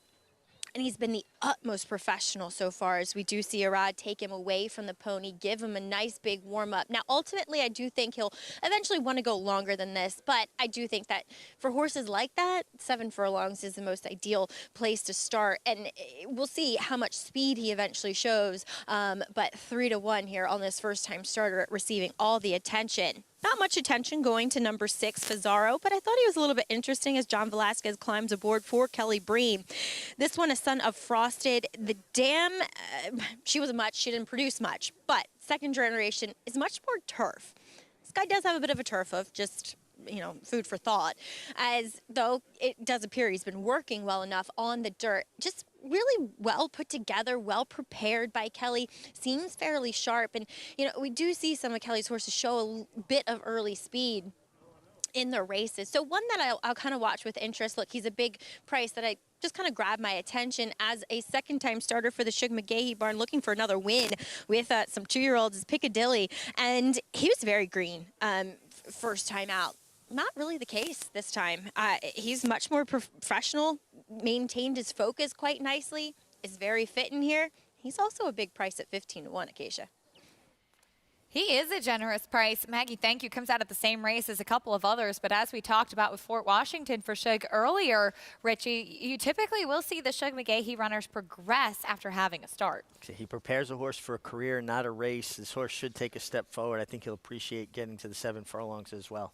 And he's been the utmost professional so far, as we do see Arad take him away from the pony, give him a nice big warm-up. Now, ultimately, I do think he'll eventually want to go longer than this, but I do think that for horses like that, 7 furlongs is the most ideal place to start, and we'll see how much speed he eventually shows, but 3-1 here on this first-time starter receiving all the attention. Not much attention going to number 6, Fazaro, but I thought he was a little bit interesting as John Velasquez climbs aboard for Kelly Breen. This one, a son of Frosted. The dam, she didn't produce much, but second generation is much more turf. This guy does have a bit of a turf of just, food for thought, as though it does appear he's been working well enough on the dirt. Just really well put together, well prepared by Kelly, seems fairly sharp. And, we do see some of Kelly's horses show a bit of early speed in the races. So one that I'll kind of watch with interest. Look, he's a big price that I just kind of grabbed my attention as a second-time starter for the Shug McGaughey barn, looking for another win with some 2-year-olds, is Piccadilly. And he was very green first time out. Not really the case this time. He's much more professional, maintained his focus quite nicely, is very fit in here. He's also a big price at 15-1, Acacia. He is a generous price. Maggie, thank you. Comes out of the same race as a couple of others, but as we talked about with Fort Washington for Shug earlier, Richie, you typically will see the Shug McGaughey runners progress after having a start. He prepares a horse for a career, not a race. This horse should take a step forward. I think he'll appreciate getting to the 7 furlongs as well.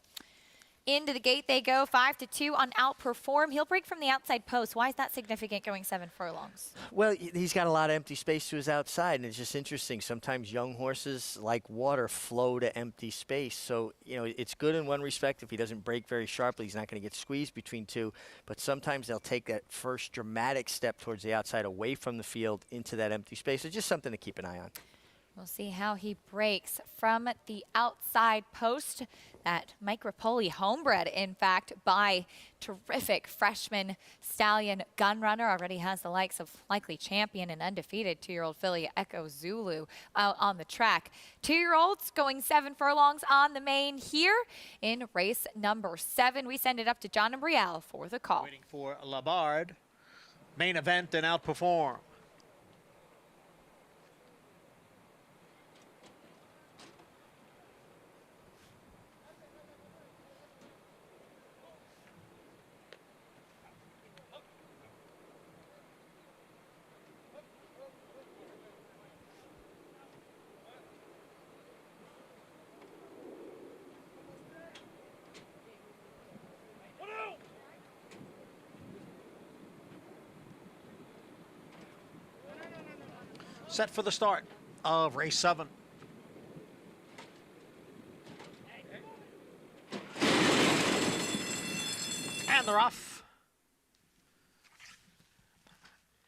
Into the gate they go, 5-2 on Outperform. He'll break from the outside post. Why is that significant going 7 furlongs? Well, he's got a lot of empty space to his outside, and it's just interesting. Sometimes young horses, like water, flow to empty space. So, it's good in one respect. If he doesn't break very sharply, he's not going to get squeezed between 2. But sometimes they'll take that first dramatic step towards the outside, away from the field, into that empty space. It's just something to keep an eye on. We'll see how he breaks from the outside post. That Mike Rapoli, homebred, in fact, by terrific freshman stallion gun runner. Already has the likes of Likely Champion and undefeated 2-year-old filly Echo Zulu out on the track. 2-year-olds going 7 furlongs on the main here in race number 7. We send it up to John and Brielle for the call. Waiting for Labard. Main event and Outperform. Set for the start of race 7. And they're off.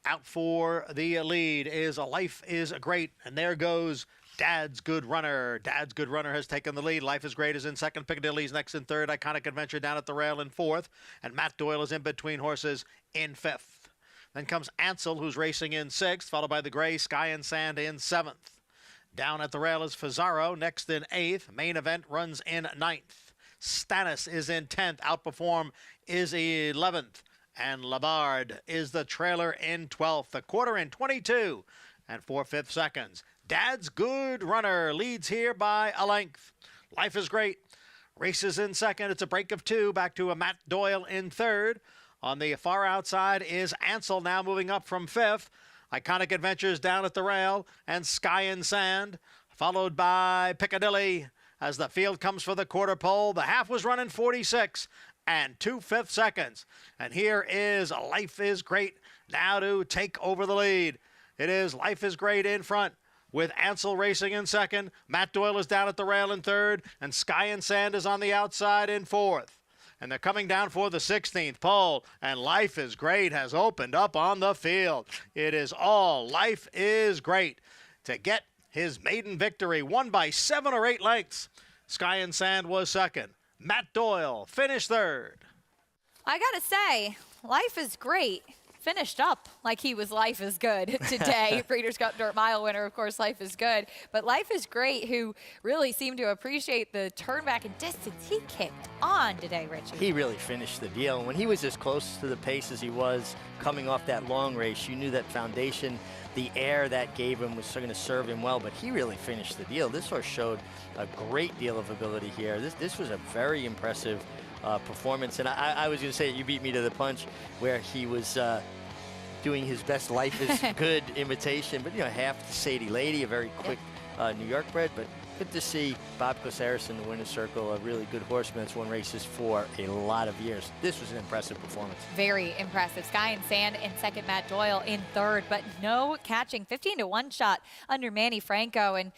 Out for the lead is A Life is Great, and there goes Dad's Good Runner. Dad's Good Runner has taken the lead. Life is Great is in second. Piccadilly's next in third. Iconic Adventure down at the rail in fourth. And Matt Doyle is in between horses in fifth. Then comes Ansel, who's racing in 6th, followed by the gray Sky and Sand in 7th. Down at the rail is Fazaro, next in 8th. Main event runs in 9th. Stannis is in 10th. Outperform is 11th. And Labard is the trailer in 12th. The quarter in 22 and 4/5 seconds. Dad's Good Runner leads here by a length. Life is Great races in 2nd. It's a break of 2. Back to a Matt Doyle in 3rd. On the far outside is Ansel, now moving up from 5th. Iconic Adventures down at the rail, and Sky and Sand, followed by Piccadilly as the field comes for the quarter pole. The half was running 46 and 2/5 seconds. And here is Life is Great now to take over the lead. It is Life is Great in front, with Ansel racing in 2nd. Matt Doyle is down at the rail in 3rd, and Sky and Sand is on the outside in 4th. And they're coming down for the 16th pole, and Life is Great has opened up on the field. It is all Life is Great to get his maiden victory, won by 7 or 8 lengths. Sky and Sand was 2nd. Matt Doyle finished 3rd. I gotta say, Life is Great. finished up like he was Life is Good today. Breeders' Cup Dirt Mile winner, of course, Life is Good. But Life is Great, who really seemed to appreciate the turn back and distance he kicked on today, Richie. He really finished the deal. And when he was as close to the pace as he was coming off that long race, you knew that foundation, the air that gave him was going to serve him well, but he really finished the deal. This horse showed a great deal of ability here. This was a very impressive performance. And I was going to say, you beat me to the punch, where he was doing his best Life is Good imitation, but, you know, half the Sadie Lady, a very quick New York bred, but good to see Bob Caceres in the winner's circle, a really good horseman that's won races for a lot of years. This was an impressive performance. Very impressive. Sky and Sand in second, Matt Doyle in third, but no catching. 15-1 shot under Manny Franco, and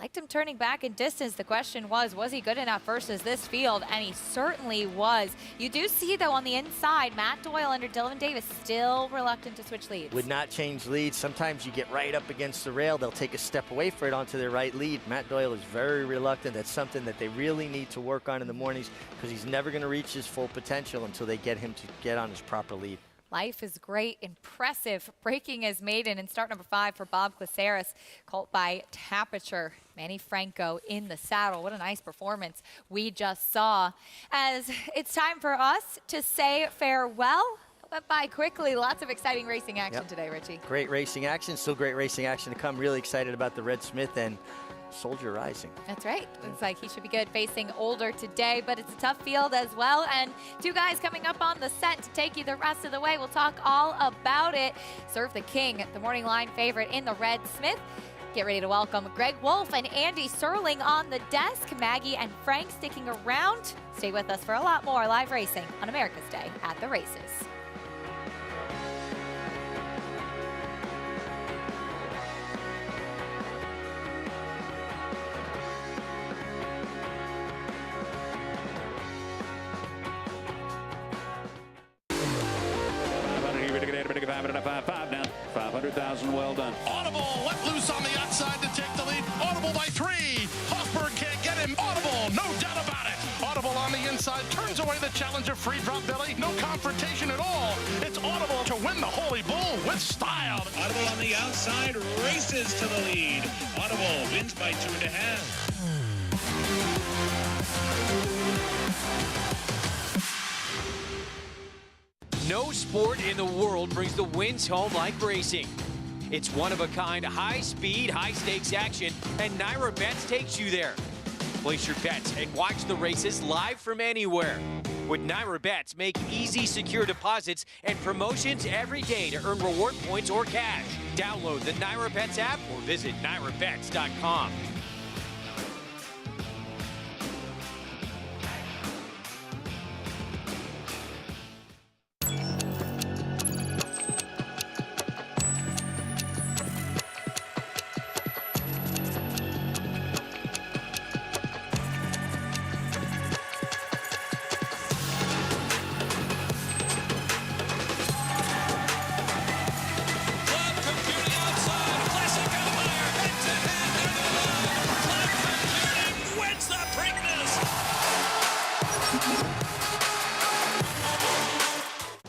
liked him turning back in distance. The question was he good enough versus this field? And he certainly was. You do see, though, on the inside, Matt Doyle under Dylan Davis still reluctant to switch leads. Would not change leads. Sometimes you get right up against the rail. They'll take a step away for it onto their right lead. Matt Doyle is very reluctant. That's something that they really need to work on in the mornings, because he's never going to reach his full potential until they get him to get on his proper lead. Life is Great, impressive, breaking as maiden in start number 5 for Bob Caceres, colt by Tapiture. Manny Franco in the saddle. What a nice performance we just saw. As it's time for us to say farewell. Went by quickly. Lots of exciting racing action today, Richie. Great racing action. Still great racing action to come. Really excited about the Red Smith and Soldier Rising. That's right. Looks like he should be good facing Older today, but it's a tough field as well. And two guys coming up on the set to take you the rest of the way. We'll talk all about it. Serve the King, the morning line favorite in the Red Smith. Get ready to welcome Greg Wolf and Andy Serling on the desk. Maggie and Frank sticking around. Stay with us for a lot more live racing on America's Day at the Races. Now 500,000. Well done. Audible let loose on the outside to take the lead. Audible by 3. Hoffberg can't get him. Audible, no doubt about it. Audible on the inside turns away the challenger. Free drop Billy. No confrontation at all. It's Audible to win the Holy Bull with style. Audible on the outside races to the lead. Audible wins by 2.5. No sport in the world brings the wins home like racing. It's one-of-a-kind, high-speed, high-stakes action, and Naira Bets takes you there. Place your bets and watch the races live from anywhere. With Naira Bets, make easy, secure deposits and promotions every day to earn reward points or cash. Download the Naira Bets app or visit nairabets.com.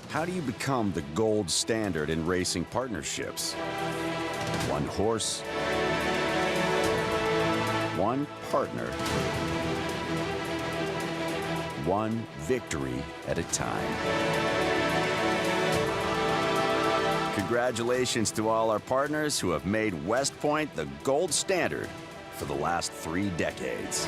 How do you become the gold standard in racing partnerships? One horse, one partner, one victory at a time. Congratulations to all our partners who have made West Point the gold standard for the last 3 decades.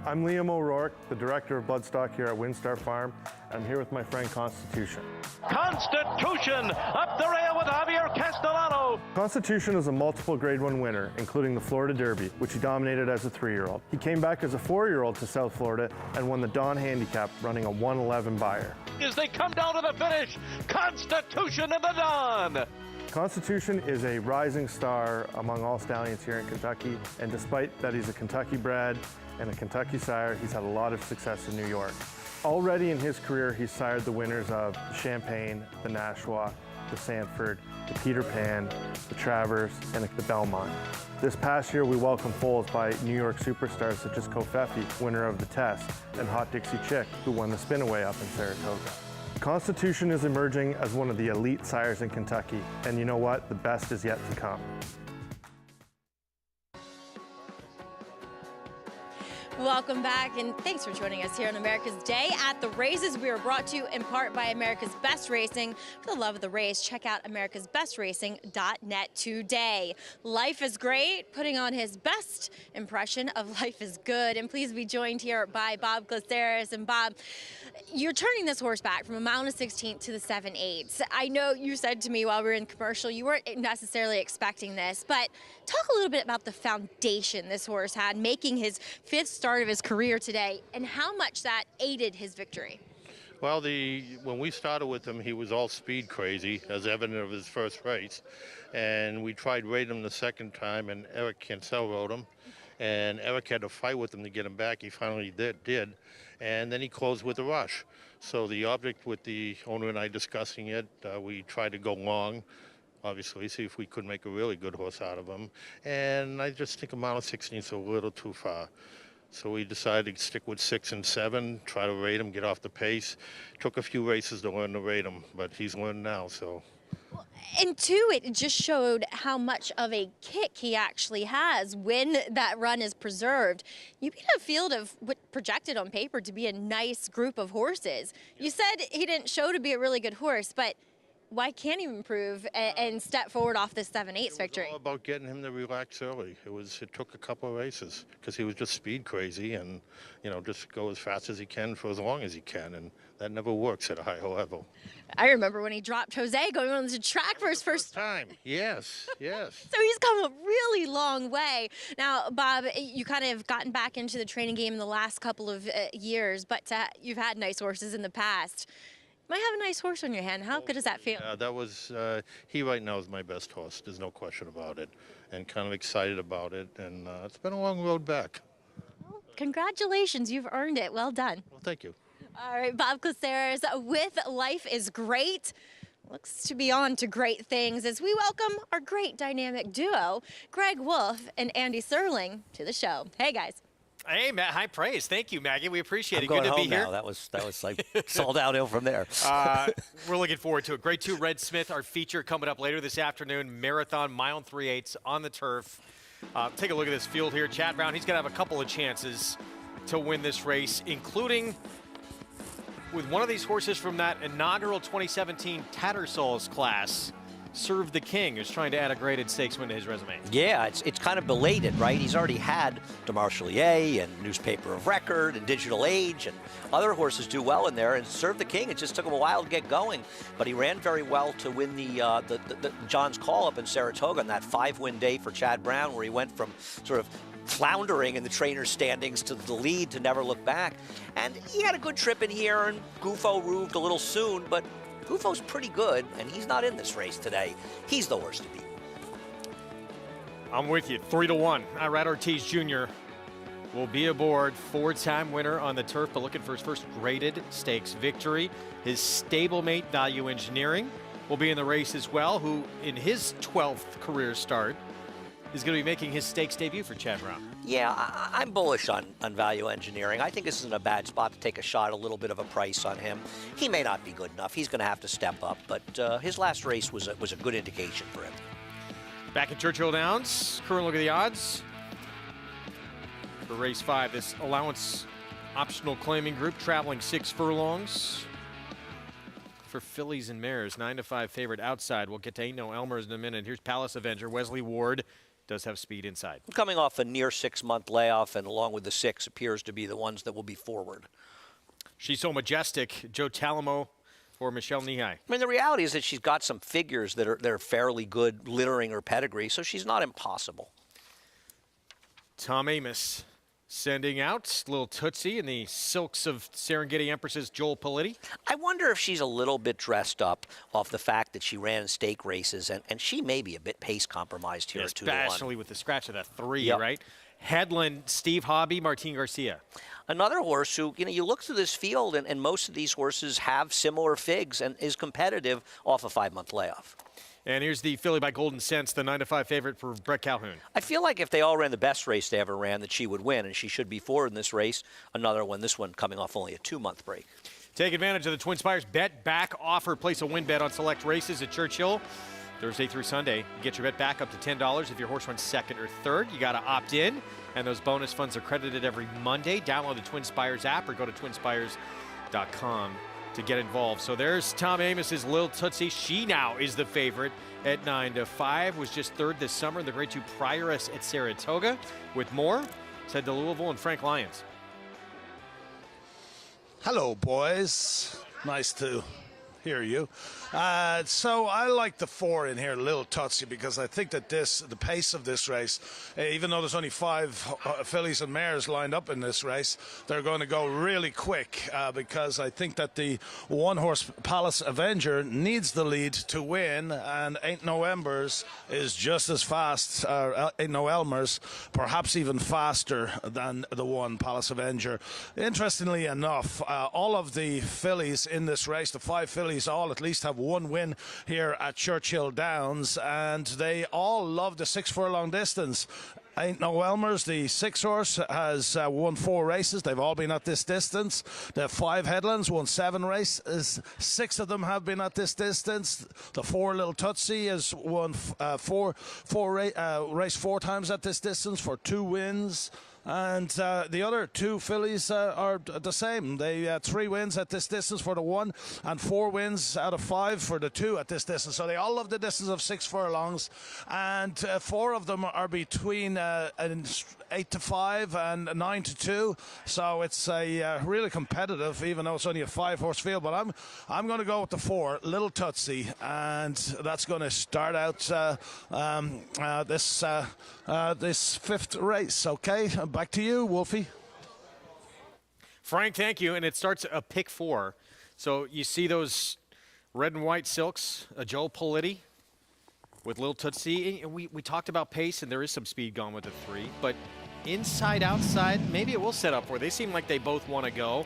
I'm Liam O'Rourke, the director of bloodstock here at Windstar Farm. I'm here with my friend Constitution. Constitution up the rail with Javier Castellano. Constitution is a multiple Grade 1 winner, including the Florida Derby, which he dominated as a 3-year-old. He came back as a 4-year-old to South Florida and won the Dawn Handicap, running a 1:11 buyer. As they come down to the finish, Constitution and the Dawn. Constitution is a rising star among all stallions here in Kentucky, and despite that he's a Kentucky bred and a Kentucky sire, he's had a lot of success in New York. Already in his career, he's sired the winners of the Champagne, the Nashua, the Sanford, the Peter Pan, the Travers, and the Belmont. This past year, we welcomed foals by New York superstars such as Kofefi, winner of the Test, and Hot Dixie Chick, who won the Spinaway up in Saratoga. Constitution is emerging as one of the elite sires in Kentucky, and you know what? The best is yet to come. Welcome back, and thanks for joining us here on America's Day at the Races. We are brought to you in part by America's Best Racing. For the love of the race, check out americasbestracing.net today. Life is Great, putting on his best impression of Life is Good. And please be joined here by Bob Glaceres. And Bob, you're turning this horse back from a mile and a 16th to the 7/8. I know you said to me while we were in commercial you weren't necessarily expecting this, but talk a little bit about the foundation this horse had, making his 5th start of his career today, and how much that aided his victory. Well, when we started with him, he was all speed crazy, as evident of his first race. And we tried rating him the second time, and Eric Cancel rode him. And Eric had to fight with him to get him back. He finally did. And then he closed with a rush. So the object with the owner and I discussing it, we tried to go long, obviously, see if we could make a really good horse out of him. And I just think a mile and 16 is a little too far. So we decided to stick with 6 and 7, try to rate him, get off the pace. Took a few races to learn to rate him, but he's learned now, so. And two, it just showed how much of a kick he actually has when that run is preserved. You beat a field of what projected on paper to be a nice group of horses. You said he didn't show to be a really good horse, but why can't he improve and step forward off this 7/8 victory? It was all about getting him to relax early. It took a couple of races because he was just speed crazy and, just go as fast as he can for as long as he can, and that never works at a higher level. I remember when he dropped Jose going on the track for his first time. Yes. So he's come a really long way. Now, Bob, you kind of gotten back into the training game in the last couple of years, but you've had nice horses in the past. You might have a nice horse on your hand. How good does that feel? That was, he right now is my best horse. There's no question about it. And kind of excited about it. And it's been a long road back. Well, congratulations. You've earned it. Well done. Well, thank you. All right, Bob Glaceres with Life is Great. Looks to be on to great things as we welcome our great dynamic duo, Greg Wolf and Andy Serling, to the show. Hey, guys. Hey, Matt, high praise. Thank you, Maggie. We appreciate it. Good to be now. here. That was like sold out hill from there. We're looking forward to it. Grade 2 Red Smith, our feature coming up later this afternoon. Marathon, mile and 3/8 on the turf. Take a look at this field here. Chad Brown, he's going to have a couple of chances to win this race, including with one of these horses from that inaugural 2017 Tattersall's class. Serve the King, who's trying to add a graded stakes win to his resume. Yeah, it's kind of belated, right? He's already had DeMarchelier and Newspaper of Record and Digital Age, and other horses do well in there. And Serve the King, it just took him a while to get going, but he ran very well to win the John's Call up in Saratoga on that 5-win day for Chad Brown, where he went from sort of floundering in the trainer's standings to the lead to never look back. And he had a good trip in here, and Gufo roved a little soon, but Gufo's pretty good, and he's not in this race today. He's the horse to beat. I'm with you. 3-1. Irad Ortiz Jr. will be aboard. 4-time winner on the turf, but looking for his first graded stakes victory. His stablemate, Value Engineering, will be in the race as well, who in his 12th career start is going to be making his stakes debut for Chad Brown. Yeah, I'm bullish on Value Engineering. I think this isn't a bad spot to take a shot, a little bit of a price on him. He may not be good enough. He's going to have to step up, but his last race was a good indication for him. Back at Churchill Downs, current look at the odds for race 5. This allowance optional claiming group traveling 6 furlongs for fillies and mares. 9-5 favorite outside. We'll get to Ain't No Elmer's in a minute. Here's Palace Avenger. Wesley Ward does have speed inside. Coming off a near 6-month layoff, and along with the 6 appears to be the ones that will be forward. She's So Majestic. Joe Talamo for Michelle Nehai. I mean, the reality is that she's got some figures that are fairly good, littering her pedigree, so she's not impossible. Tom Amoss sending out little Tootsie in the silks of Serengeti Empress's Joel Politti. I wonder if she's a little bit dressed up off the fact that she ran stake races, and she may be a bit pace compromised here at 2-1. Especially with the scratch of that 3, yep. right? Headland, Steve Hobby, Martin Garcia. Another horse who, you look through this field, and most of these horses have similar figs and is competitive off a 5-month layoff. And here's the filly by Golden Sense, the 9-5 favorite for Brett Calhoun. I feel like if they all ran the best race they ever ran, that she would win, and she should be forward in this race. Another one, this one coming off only a 2-month break. Take advantage of the Twin Spires bet back offer. Place a win bet on select races at Churchill Thursday through Sunday. Get your bet back up to $10 if your horse runs second or third. You got to opt in, and those bonus funds are credited every Monday. Download the Twin Spires app or go to twinspires.com to get involved. So there's Tom Amos's Lil Tootsie. She now is the favorite at 9-5. Was just third this summer in the Grade 2 Prioress at Saratoga. With more, head to Louisville and Frank Lyons. Hello, boys. Nice to hear you. So I like the 4 in here, Lil Tootsie, because I think that the pace of this race, even though there's only 5 fillies and mares lined up in this race, they're going to go really quick because I think that the 1-horse Palace Avenger needs the lead to win, and Ain't No Embers is just as fast, Ain't No Elmers, perhaps even faster than the 1 Palace Avenger. Interestingly enough, all of the fillies in this race, the 5 fillies, all at least have 1 win here at Churchill Downs, and they all love the 6 furlong distance. Ain't No Elmers, the 6-horse, has won 4 races. They've all been at this distance. The 5 Headlands won 7 races. 6 of them have been at this distance. The 4 Lil Tootsie has won race 4 times at this distance for 2 wins. And the other 2 fillies are the same. They had 3 wins at this distance for the 1 and 4 wins out of 5 for the 2 at this distance. So they all love the distance of 6 furlongs. And 4 of them are between 8-5 and 9-2. So it's a really competitive, even though it's only a 5-horse field. But I'm going to go with the 4, Lil Tootsie. And that's going to start out this 5th race. Okay? Back to you, Wolfie. Frank, thank you. And it starts a pick 4. So you see those red and white silks, Joel Politti with Lil Tootsie. And we talked about pace, and there is some speed gone with the 3. But inside, outside, maybe it will set up for. They seem like they both want to go.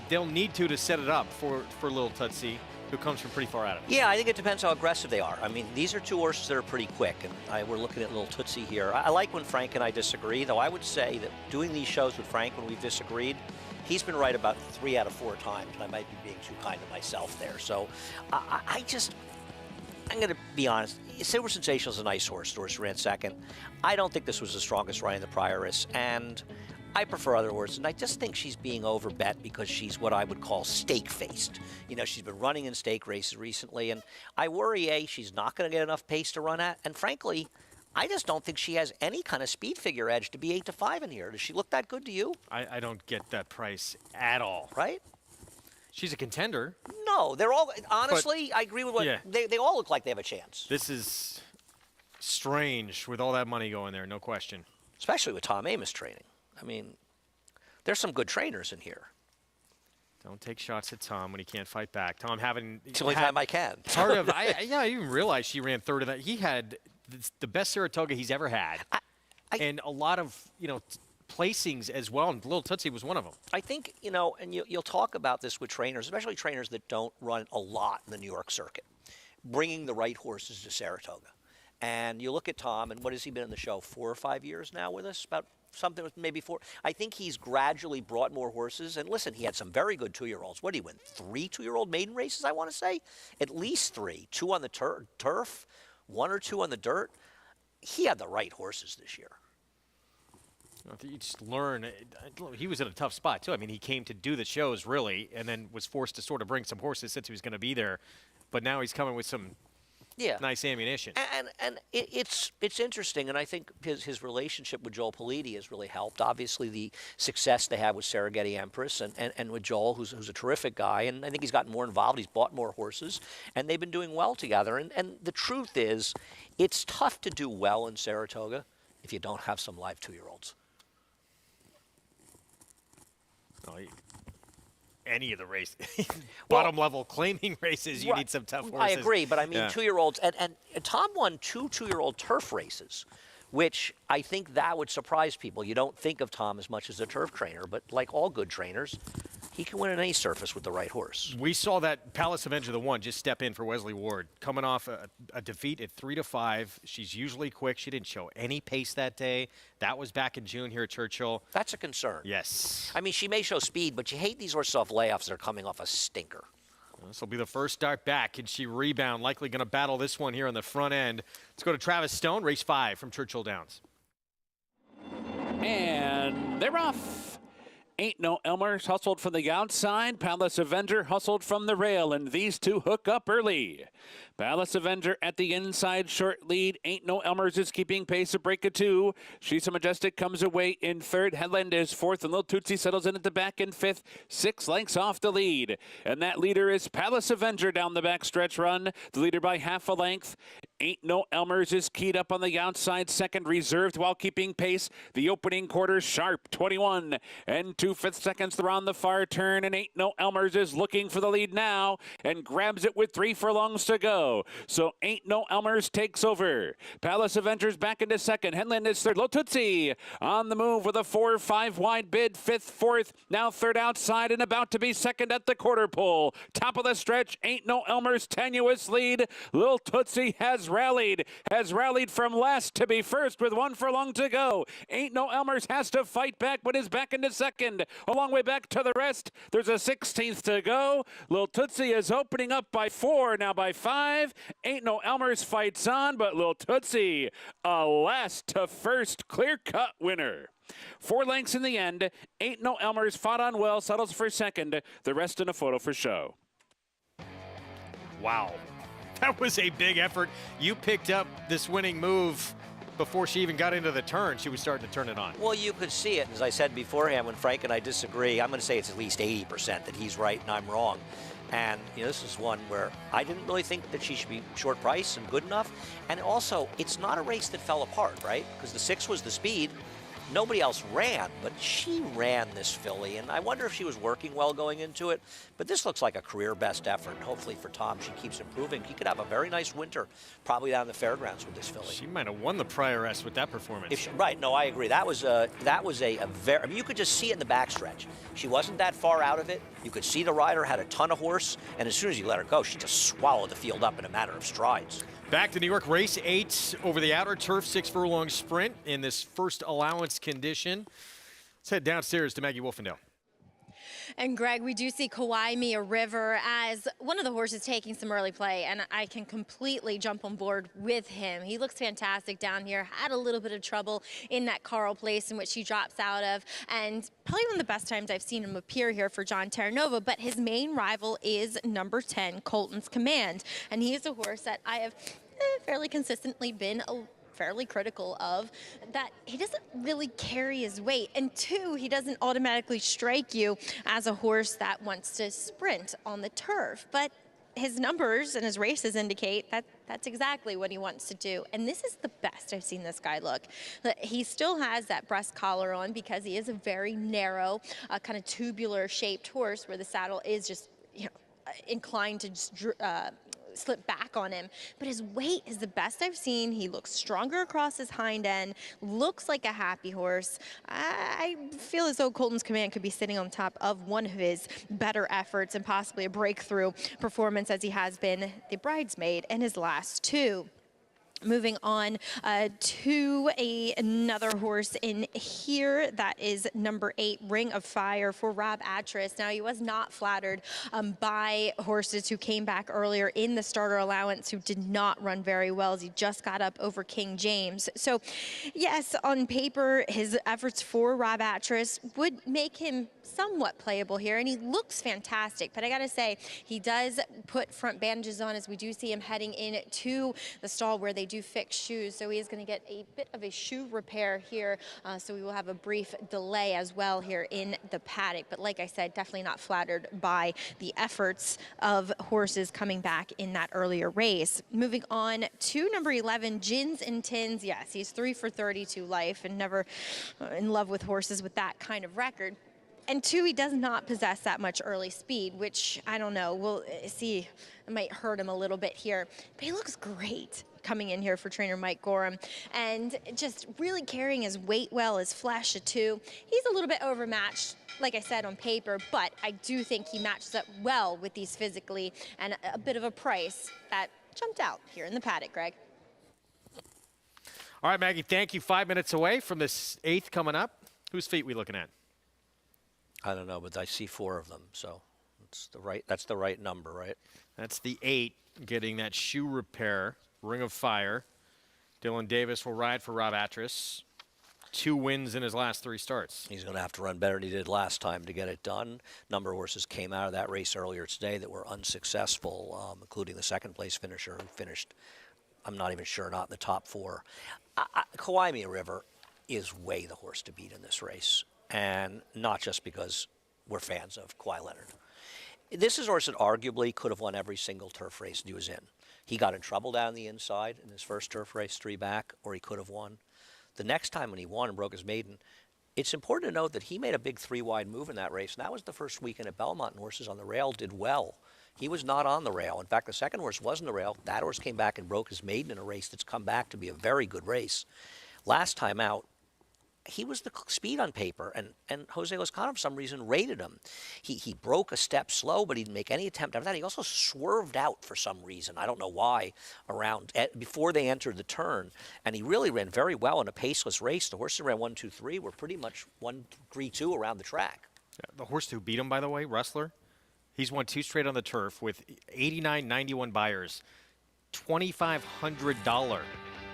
They'll need to set it up for Lil Tootsie, who comes from pretty far out of it. Yeah, I think it depends how aggressive they are. I mean, these are 2 horses that are pretty quick, and we're looking at Lil Tootsie here. I like when Frank and I disagree, though I would say that doing these shows with Frank when we've disagreed, he's been right about 3 out of 4 times, and I might be being too kind to myself there. So I'm going to be honest. Silver Sensational is a nice horse. The horse ran second. I don't think this was the strongest run in the Prioress, and I prefer other horses, and I just think she's being overbet because she's what I would call stake-faced. She's been running in stake races recently, and I worry, she's not going to get enough pace to run at, and frankly, I just don't think she has any kind of speed figure edge to be 8-5 in here. Does she look that good to you? I don't get that price at all. Right? She's a contender. No, they're all, honestly, I agree with what, yeah. they all look like they have a chance. This is strange with all that money going there, no question. Especially with Tom Amos training. I mean, there's some good trainers in here. Don't take shots at Tom when he can't fight back. Tom having... It's the only time I can. Part of... I didn't even realize she ran 3rd of that. He had the best Saratoga he's ever had. And a lot of, placings as well, and Lil Tootsie was one of them. I think, and you'll talk about this with trainers, especially trainers that don't run a lot in the New York circuit, bringing the right horses to Saratoga. And you look at Tom, and what has he been in the show, 4 or 5 years now with us? About something, maybe 4. I think he's gradually brought more horses. And listen, he had some very good 2-year-olds. What did he win? 3 2-year-old maiden races, I want to say? At least 3. 2 on the turf, 1 or 2 on the dirt. He had the right horses this year. You just learn. He was in a tough spot, too. I mean, he came to do the shows, really, and then was forced to sort of bring some horses since he was going to be there. But now he's coming with some nice ammunition. And it's interesting, and I think his relationship with Joel Politti has really helped. Obviously, the success they have with Serengeti Empress and with Joel, who's a terrific guy, and I think he's gotten more involved. He's bought more horses, and they've been doing well together. And the truth is, it's tough to do well in Saratoga if you don't have some live 2-year-olds. Any of the race, bottom level claiming races, you need some tough horses. I agree, but I mean 2-year-olds, and Tom won 2 2-year-old turf races which I think that would surprise people. You don't think of Tom as much as a turf trainer, but like all good trainers, he can win on any surface with the right horse. We saw that Palace Avenger, the one, just step in for Wesley Ward, coming off a defeat at 3-5. She's usually quick. She didn't show any pace that day. That was back in June here at Churchill. That's a concern. Yes. I mean, she may show speed, but you hate these horses off layoffs that are coming off a stinker. This will be the first start back. Can she rebound? Likely going to battle this one here on the front end. Let's go to Travis Stone, race 5 from Churchill Downs. And they're off. Ain't No Elmer's hustled from the outside. Palace Avenger hustled from the rail, and these two hook up early. Palace Avenger at the inside, short lead. Ain't No Elmer's is keeping pace, a break of 2. She's a Majestic comes away in 3rd. Headland is 4th, and Little Tootsie settles in at the back in 5th. 6 lengths off the lead. And that leader is Palace Avenger down the backstretch run. The leader by half a length. Ain't No Elmer's is keyed up on the outside, 2nd, reserved while keeping pace. The opening quarter sharp, 21 and 2/5 seconds. They're on the far turn, and Ain't No Elmer's is looking for the lead now and grabs it with 3 furlongs to go. So Ain't No Elmer's takes over. Palace Avenger's back into 2nd. Henland is 3rd. Little Tootsie on the move with a 4-5 wide bid. 5th, 4th, now 3rd outside and about to be 2nd at the quarter pole. Top of the stretch, Ain't No Elmer's tenuous lead. Little Tootsie has rallied from last to be 1st with 1 furlong to go. Ain't No Elmer's has to fight back, but is back into 2nd. A long way back to the rest. There's a 16th to go. Little Tootsie is opening up by 4, now by 5. Ain't No Elmer's fights on, but Little Tootsie, a last to first clear-cut winner. 4 lengths in the end. Ain't No Elmer's fought on well, settles for 2nd. The rest in a photo for show. Wow. That was a big effort. You picked up this winning move before she even got into the turn. She was starting to turn it on. Well, you could see it. As I said beforehand, when Frank and I disagree, I'm going to say it's at least 80% that he's right and I'm wrong. And, you know, this is one where I didn't really think that she should be short price and good enough. And also, it's not a race that fell apart, right? Because the 6 was the speed. Nobody else ran, but she ran this filly, and I wonder if she was working well going into it. But this looks like a career best effort, and hopefully for Tom, she keeps improving. He could have a very nice winter, probably down the fairgrounds with this filly. She might have won the Prior S with that performance. Right, no, I agree. That was a very, I mean, you could just see it in the backstretch. She wasn't that far out of it. You could see the rider had a ton of horse, and as soon as you let her go, she just swallowed the field up in a matter of strides. Back to New York, race 8 over the outer turf, 6 furlong sprint in this first allowance condition. Let's head downstairs to Maggie Wolfendale. And Greg, we do see Kawaii River as one of the horses taking some early play, and I can completely jump on board with him. He looks fantastic down here, had a little bit of trouble in that Carl place in which he drops out of, and probably one of the best times I've seen him appear here for John Terranova, but his main rival is number 10, Colton's Command, and he is a horse that I have fairly consistently been fairly critical of, that he doesn't really carry his weight, and 2, he doesn't automatically strike you as a horse that wants to sprint on the turf, but his numbers and his races indicate that that's exactly what he wants to do. And this is the best I've seen this guy look. He still has that breast collar on because he is a very narrow, kind of tubular shaped horse where the saddle is just, you know, inclined to just slip back on him, but his weight is the best I've seen. He looks stronger across his hind end, looks like a happy horse. I feel as though Colton's Command could be sitting on top of one of his better efforts and possibly a breakthrough performance as he has been the bridesmaid in his last 2. Moving on to another horse in here, that is number 8, Ring of Fire for Rob Atras. Now, he was not flattered by horses who came back earlier in the starter allowance who did not run very well as he just got up over King James. So, yes, on paper, his efforts for Rob Atras would make him somewhat playable here, and he looks fantastic. But I gotta say, he does put front bandages on as we do see him heading in to the stall where they do fix shoes. So he is going to get a bit of a shoe repair here. So we will have a brief delay as well here in the paddock. But like I said, definitely not flattered by the efforts of horses coming back in that earlier race. Moving on to number 11, Gins and Tins. Yes, he's 3 for 32 life and never in love with horses with that kind of record. And 2, he does not possess that much early speed, which I don't know. We'll see. It might hurt him a little bit here. But he looks great. coming in here for trainer Mike Gorham, and just really carrying his weight well, his flesh too. He's a little bit overmatched, like I said, on paper, but I do think he matches up well with these physically, and a bit of a price that jumped out here in the paddock, Greg. All right, Maggie, thank you. 5 minutes away from this 8th coming up. Whose feet we looking at? I don't know, but I see 4 of them, so that's the right number, right? That's the 8 getting that shoe repair, Ring of Fire. Dylan Davis will ride for Rob Atras. 2 wins in his last 3 starts. He's going to have to run better than he did last time to get it done. A number of horses came out of that race earlier today that were unsuccessful, including the second-place finisher who finished, I'm not even sure, not in the top 4. Kawaii River is way the horse to beat in this race, and not just because we're fans of Kawhi Leonard. This is a horse that arguably could have won every single turf race he was in. He got in trouble down the inside in his first turf race, 3 back, or he could have won. The next time when he won and broke his maiden, it's important to note that he made a big 3-wide move in that race, and that was the first weekend at Belmont, and horses on the rail did well. He was not on the rail. In fact, the second horse wasn't the rail. That horse came back and broke his maiden in a race that's come back to be a very good race. Last time out, he was the speed on paper, and Jose Lezcano, for some reason, rated him. He broke a step slow, but he didn't make any attempt after that. He also swerved out for some reason. I don't know why, before they entered the turn, and he really ran very well in a paceless race. The horses that ran 1, 2, 3 were pretty much 1, 3, 2 around the track. Yeah, the horse who beat him, by the way, Rustler, he's won 2 straight on the turf with 89.91 buyers, $2,500.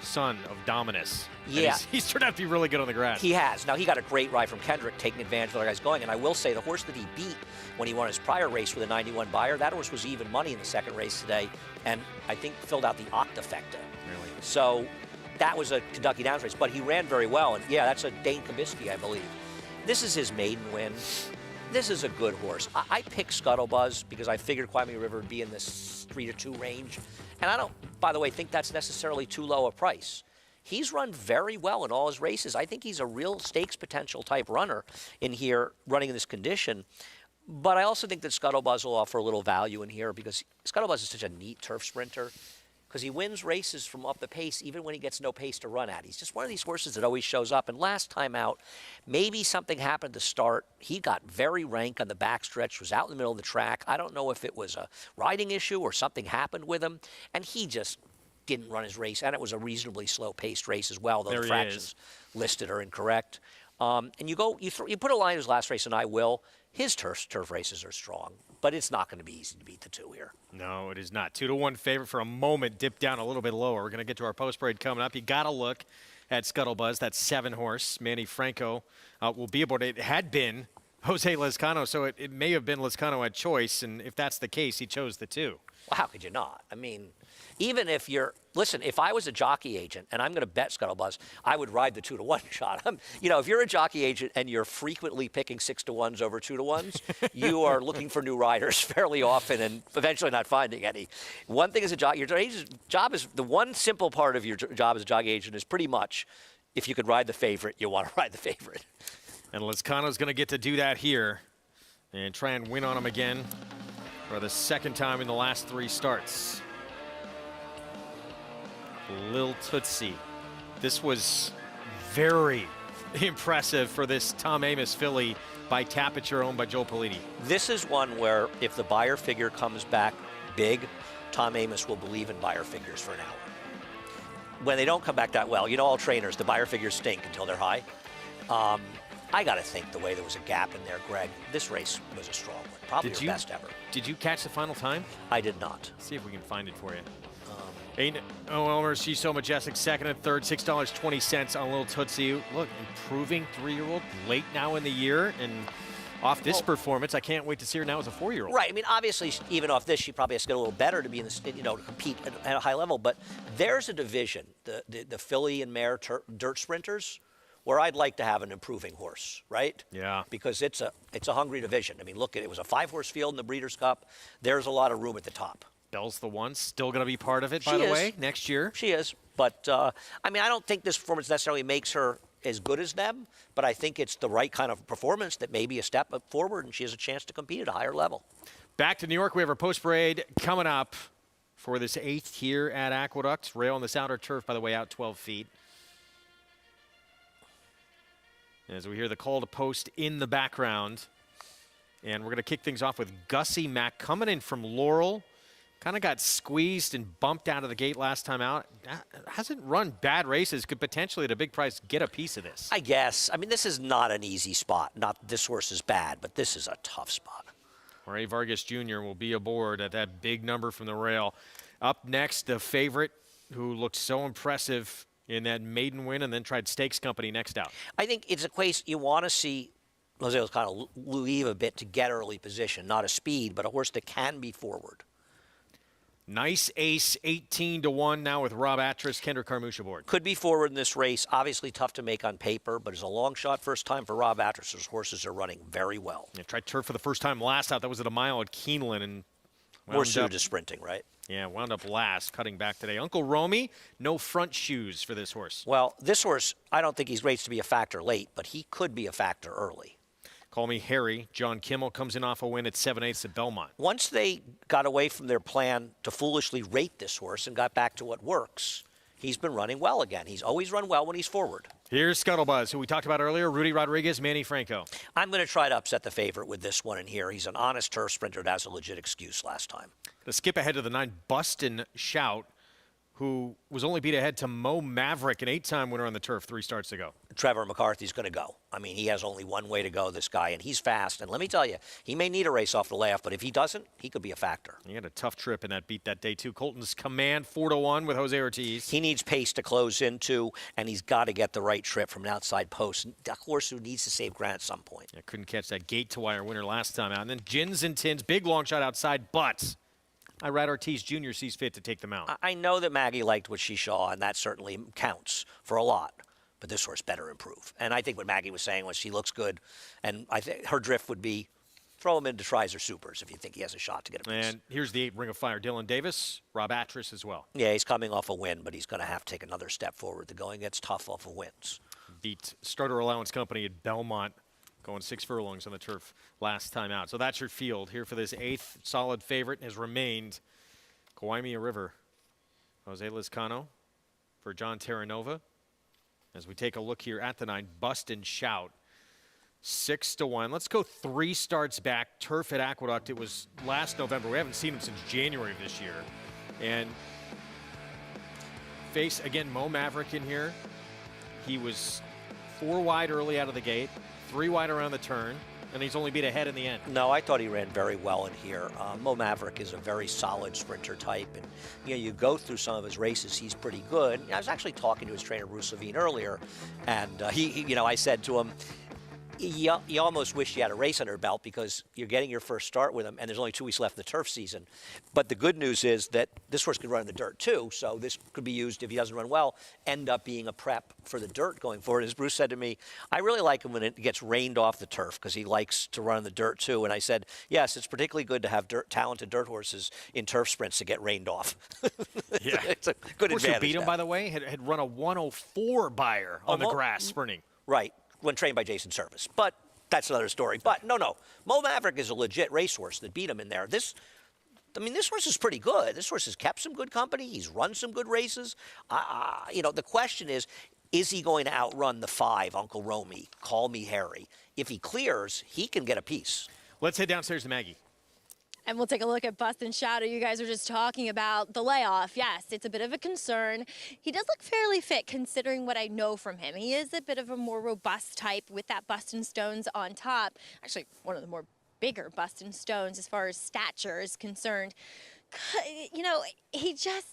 Son of Dominus. Yeah. He's turned out to be really good on the grass. He has. Now, he got a great ride from Kendrick, taking advantage of the other guys going. And I will say, the horse that he beat when he won his prior race with a 91 buyer, that horse was even money in the second race today, and I think filled out the Octafecta. Really? So that was a Kentucky Downs race, but he ran very well. And, yeah, that's a Dane Kabisky, I believe. This is his maiden win. This is a good horse. I picked Scuttlebuzz because I figured Kawaii River would be in this 3-2 range. And I don't, by the way, think that's necessarily too low a price. He's run very well in all his races. I think he's a real stakes potential type runner in here running in this condition. But I also think that Scuttlebuzz will offer a little value in here because Scuttlebuzz is such a neat turf sprinter because he wins races from up the pace even when he gets no pace to run at. He's just one of these horses that always shows up. And last time out, maybe something happened to start. He got very rank on the backstretch, was out in the middle of the track. I don't know if it was a riding issue or something happened with him. And he just didn't run his race. And it was a reasonably slow-paced race as well, though the fractions listed are incorrect. And you put a line in his last race, and I will. His turf races are strong, but it's not going to be easy to beat the 2 here. No, it is not. 2-1 favorite for a moment, dipped down a little bit lower. We're going to get to our post parade coming up. You got to look at Scuttlebuzz, that 7-horse. Manny Franco will be aboard. It had been Jose Lezcano, so it may have been Lezcano at choice, and if that's the case, he chose the 2. Well, how could you not? I mean, even if you're – listen, if I was a jockey agent and I'm going to bet Scuttlebuzz, I would ride the 2-1 shot. If you're a jockey agent and you're frequently picking 6-1s over 2-1s, you are looking for new riders fairly often and eventually not finding any. One thing as a jockey, your job is – the one simple part of your job as a jockey agent is pretty much if you could ride the favorite, you want to ride the favorite. And Lezcano's going to get to do that here and try and win on him again for the second time in the last 3 starts. Lil Tootsie. This was very impressive for this Tom Amoss filly by Tapiture, owned by Joel Politi. This is one where if the buyer figure comes back big, Tom Amoss will believe in buyer figures for an hour. When they don't come back that well, all trainers, the buyer figures stink until they're high. I got to think the way there was a gap in there, Greg, this race was a strong one. Probably your best ever. Did you catch the final time? I did not. Let's see if we can find it for you. Elmer, she's so majestic. Second and third, $6.20 on Little Tootsie. Look, improving 3-year-old late now in the year, and off this performance, I can't wait to see her now as a 4-year-old. Right. I mean, obviously, even off this, she probably has to get a little better to be in this, to compete at a high level. But there's a division, the filly and mare dirt sprinters, where I'd like to have an improving horse, right? Yeah. Because it's a hungry division. I mean, look, it was a 5-horse field in the Breeders' Cup. There's a lot of room at the top. Bell's the one, still going to be part of it, by the way, next year. She is. But, I mean, I don't think this performance necessarily makes her as good as them, but I think it's the right kind of performance that may be a step forward, and she has a chance to compete at a higher level. Back to New York. We have our post parade coming up. for this 8th here at Aqueduct. Rail on this outer turf, by the way, out 12 feet. As we hear the call to post in the background. And we're going to kick things off with Gussie Mack coming in from Laurel. Kind of got squeezed and bumped out of the gate last time out. Hasn't run bad races. Could potentially, at a big price, get a piece of this. I guess. I mean, this is not an easy spot. Not that this horse is bad, but this is a tough spot. Ray Vargas Jr. will be aboard at that big number from the rail. Up next, the favorite who looked so impressive in that maiden win and then tried Stakes Company next out. I think it's a place you want to see Jose Lezcano leave a bit to get early position. Not a speed, but a horse that can be forward. Nice ace, 18-1 now with Rob Atras, Kendrick Carmouche aboard. Could be forward in this race. Obviously tough to make on paper, but it's a long shot first time for Rob Atras. His horses are running very well. Yeah, tried turf for the first time last out. That was at a mile at Keeneland. And more suited to sprinting, right? Yeah, wound up last, cutting back today. Uncle Romy, no front shoes for this horse. Well, this horse, I don't think he's rated to be a factor late, but he could be a factor early. Call Me Harry. John Kimmel comes in off a win at 7/8 at Belmont. Once they got away from their plan to foolishly rate this horse and got back to what works, he's been running well again. He's always run well when he's forward. Here's Scuttlebuzz, who we talked about earlier, Rudy Rodriguez, Manny Franco. I'm going to try to upset the favorite with this one in here. He's an honest turf sprinter that has a legit excuse last time. To skip ahead to the 9, Bustin' Shout, who was only beat ahead to Mo Maverick, an 8-time winner on the turf 3 starts ago. Trevor McCarthy's going to go. I mean, he has only one way to go, this guy, and he's fast. And let me tell you, he may need a race off the layoff, but if he doesn't, he could be a factor. He had a tough trip in that beat that day, too. Colton's Command, 4-1 with Jose Ortiz. He needs pace to close into, and he's got to get the right trip from an outside post. A horse who needs to save ground at some point. Yeah, couldn't catch that gate-to-wire winner last time out. And then Gins and Tins, big long shot outside, but Irad Ortiz Jr. sees fit to take them out. I know that Maggie liked what she saw, and that certainly counts for a lot. But this horse better improve. And I think what Maggie was saying was she looks good, and I think her drift would be throw him into tries or supers if you think he has a shot to get a piece. And here's the 8 Ring of Fire, Dylan Davis, Rob Atras as well. Yeah, he's coming off a win, but he's going to have to take another step forward. The going gets tough off of wins. Beat Starter Allowance Company at Belmont, going 6 furlongs on the turf last time out. So that's your field here for this 8th solid favorite. Has remained Kawaimia River, Jose Lezcano for John Terranova. As we take a look here at the 9, Bustin' Shout, 6-1. Let's go 3 starts back. Turf at Aqueduct. It was last November. We haven't seen him since January of this year. And face, again, Mo Maverick in here. He was 4 wide early out of the gate, 3 wide around the turn, and he's only beat ahead in the end. No, I thought he ran very well in here. Mo Maverick is a very solid sprinter type, and you go through some of his races, he's pretty good. I was actually talking to his trainer Bruce Levine earlier, and I said to him, you almost wish you had a race under your belt because you're getting your first start with him, and there's only 2 weeks left in the turf season. But the good news is that this horse can run in the dirt too, so this could be used if he doesn't run well, end up being a prep for the dirt going forward. As Bruce said to me, I really like him when it gets rained off the turf because he likes to run in the dirt too. And I said, yes, it's particularly good to have talented dirt horses in turf sprints to get rained off. Yeah, it's a good advantage. Who beat him, by the way, had run a 104 buyer on the grass sprinting. Right. When trained by Jason Service. But that's another story. But no. Mo Maverick is a legit racehorse that beat him in there. This horse is pretty good. This horse has kept some good company. He's run some good races. The question is he going to outrun the 5, Uncle Romy, Call Me Harry? If he clears, he can get a piece. Let's head downstairs to Maggie. And we'll take a look at Bustin' Shout. You guys are just talking about the layoff. Yes, it's a bit of a concern. He does look fairly fit considering what I know from him. He is a bit of a more robust type with that Bustin' Stones on top. Actually, one of the more bigger Bustin' Stones as far as stature is concerned. He just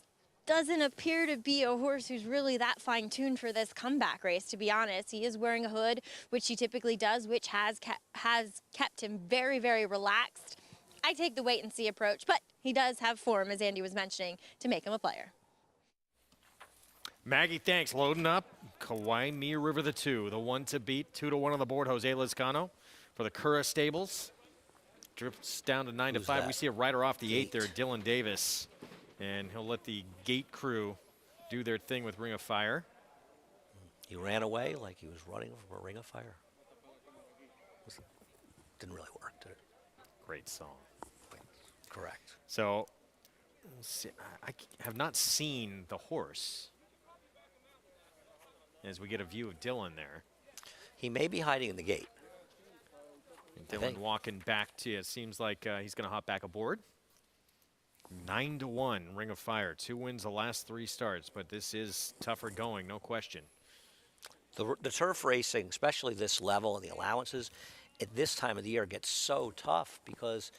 doesn't appear to be a horse who's really that fine-tuned for this comeback race, to be honest. He is wearing a hood, which he typically does, which has kept him very, very relaxed. I take the wait-and-see approach, but he does have form, as Andy was mentioning, to make him a player. Maggie, thanks. Loading up. Kawaimia River, the 2. The 1 to beat. 2-1 on the board. Jose Lezcano for the Cura Stables. Drifts down to 9-5. We see a rider off the 8 there, Dylan Davis. And he'll let the gate crew do their thing with Ring of Fire. He ran away like he was running from a Ring of Fire. Didn't really work, did it? Great song. Correct. So I have not seen the horse. As we get a view of Dylan there. He may be hiding in the gate. And Dylan walking back to, it seems like he's going to hop back aboard. 9-1, Ring of Fire. 2 wins the last 3 starts, but this is tougher going, no question. The turf racing, especially this level and the allowances, at this time of the year gets so tough because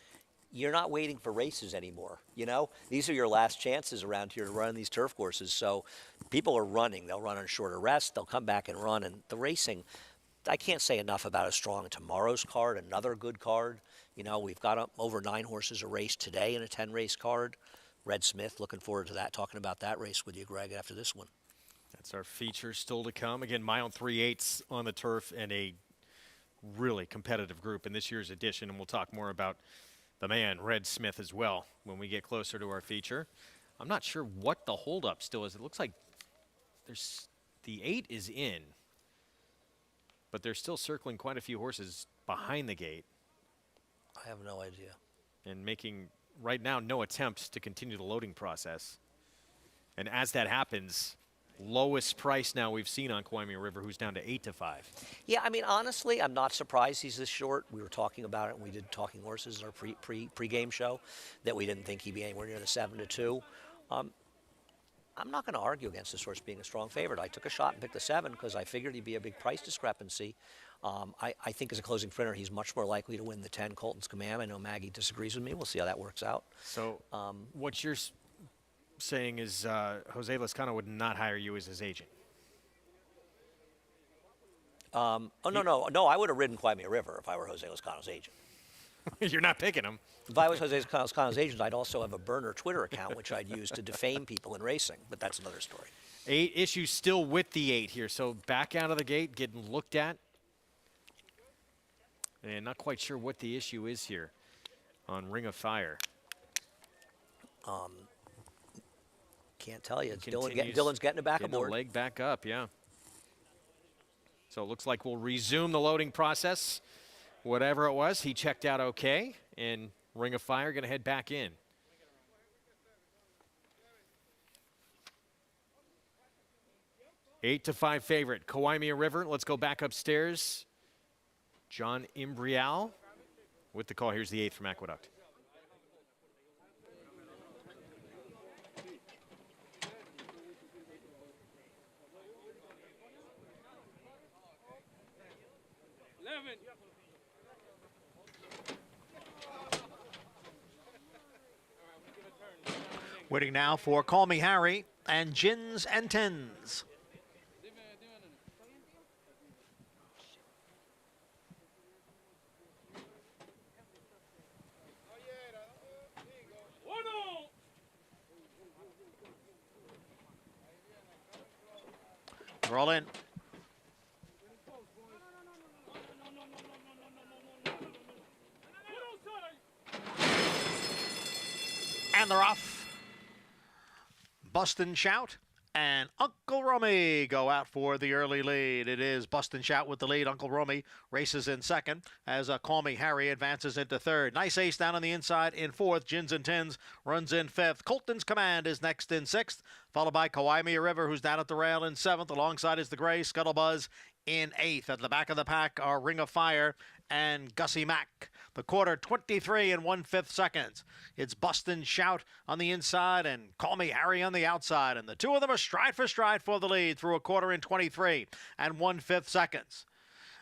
you're not waiting for races anymore. You know, these are your last chances around here to run these turf courses. So people are running. They'll run on shorter rest. They'll come back and run. And the racing, I can't say enough about a strong tomorrow's card, another good card. You know, we've got over 9 horses a race today in a 10-race card. Red Smith, looking forward to that, talking about that race with you, Greg, after this one. That's our feature still to come. Again, mile 3/8 on the turf and a really competitive group in this year's edition. And we'll talk more about the man, Red Smith, as well when we get closer to our feature. I'm not sure what the holdup still is. It looks like the 8 is in, but they're still circling quite a few horses behind the gate. I have no idea. And making, right now, no attempts to continue the loading process. And as that happens, lowest price now we've seen on Kawaimia River, who's down to 8-5. Yeah, I mean, honestly, I'm not surprised he's this short. We were talking about it when we did Talking Horses in our pre-game show, that we didn't think he'd be anywhere near the 7-2. I'm not going to argue against this horse being a strong favorite. I took a shot and picked the 7 because I figured he'd be a big price discrepancy. I think as a closing printer, he's much more likely to win the 10, Colton's Command. I know Maggie disagrees with me. We'll see how that works out. So what you're saying is Jose Lezcano would not hire you as his agent? No, I would have ridden Kawaimia River if I were Jose Lezcano's agent. You're not picking him. If I was Jose Lezcano's agent, I'd also have a burner Twitter account, which I'd use to defame people in racing, but that's another story. 8 issues still with the 8 here, so back out of the gate, getting looked at. And not quite sure what the issue is here on Ring of Fire. Can't tell you. Dylan's getting it back aboard. The leg back up, yeah. So it looks like we'll resume the loading process. Whatever it was, he checked out okay, and Ring of Fire going to head back in. Eight to 5 favorite, Kawaimia River. Let's go back upstairs. John Imbrial with the call. Here's the 8th from Aqueduct. Waiting now for Call Me Harry and Gins and Tins. We're all in. And they're off. Bustin' Shout and Uncle Romy go out for the early lead. It is Bustin' Shout with the lead. Uncle Romy races in second as Call Me Harry advances into third. Nice Ace down on the inside in fourth. Gins and Tins runs in fifth. Colton's Command is next in sixth, followed by Kawaimia River, who's down at the rail in seventh. Alongside is the Gray Scuttlebuzz in eighth. At the back of the pack are Ring of Fire and Gussie Mack. The quarter, 23 1/5 seconds. It's Bustin' Shout on the inside and Call Me Harry on the outside. And the two of them are stride for stride for the lead through a quarter in 23 1/5 seconds.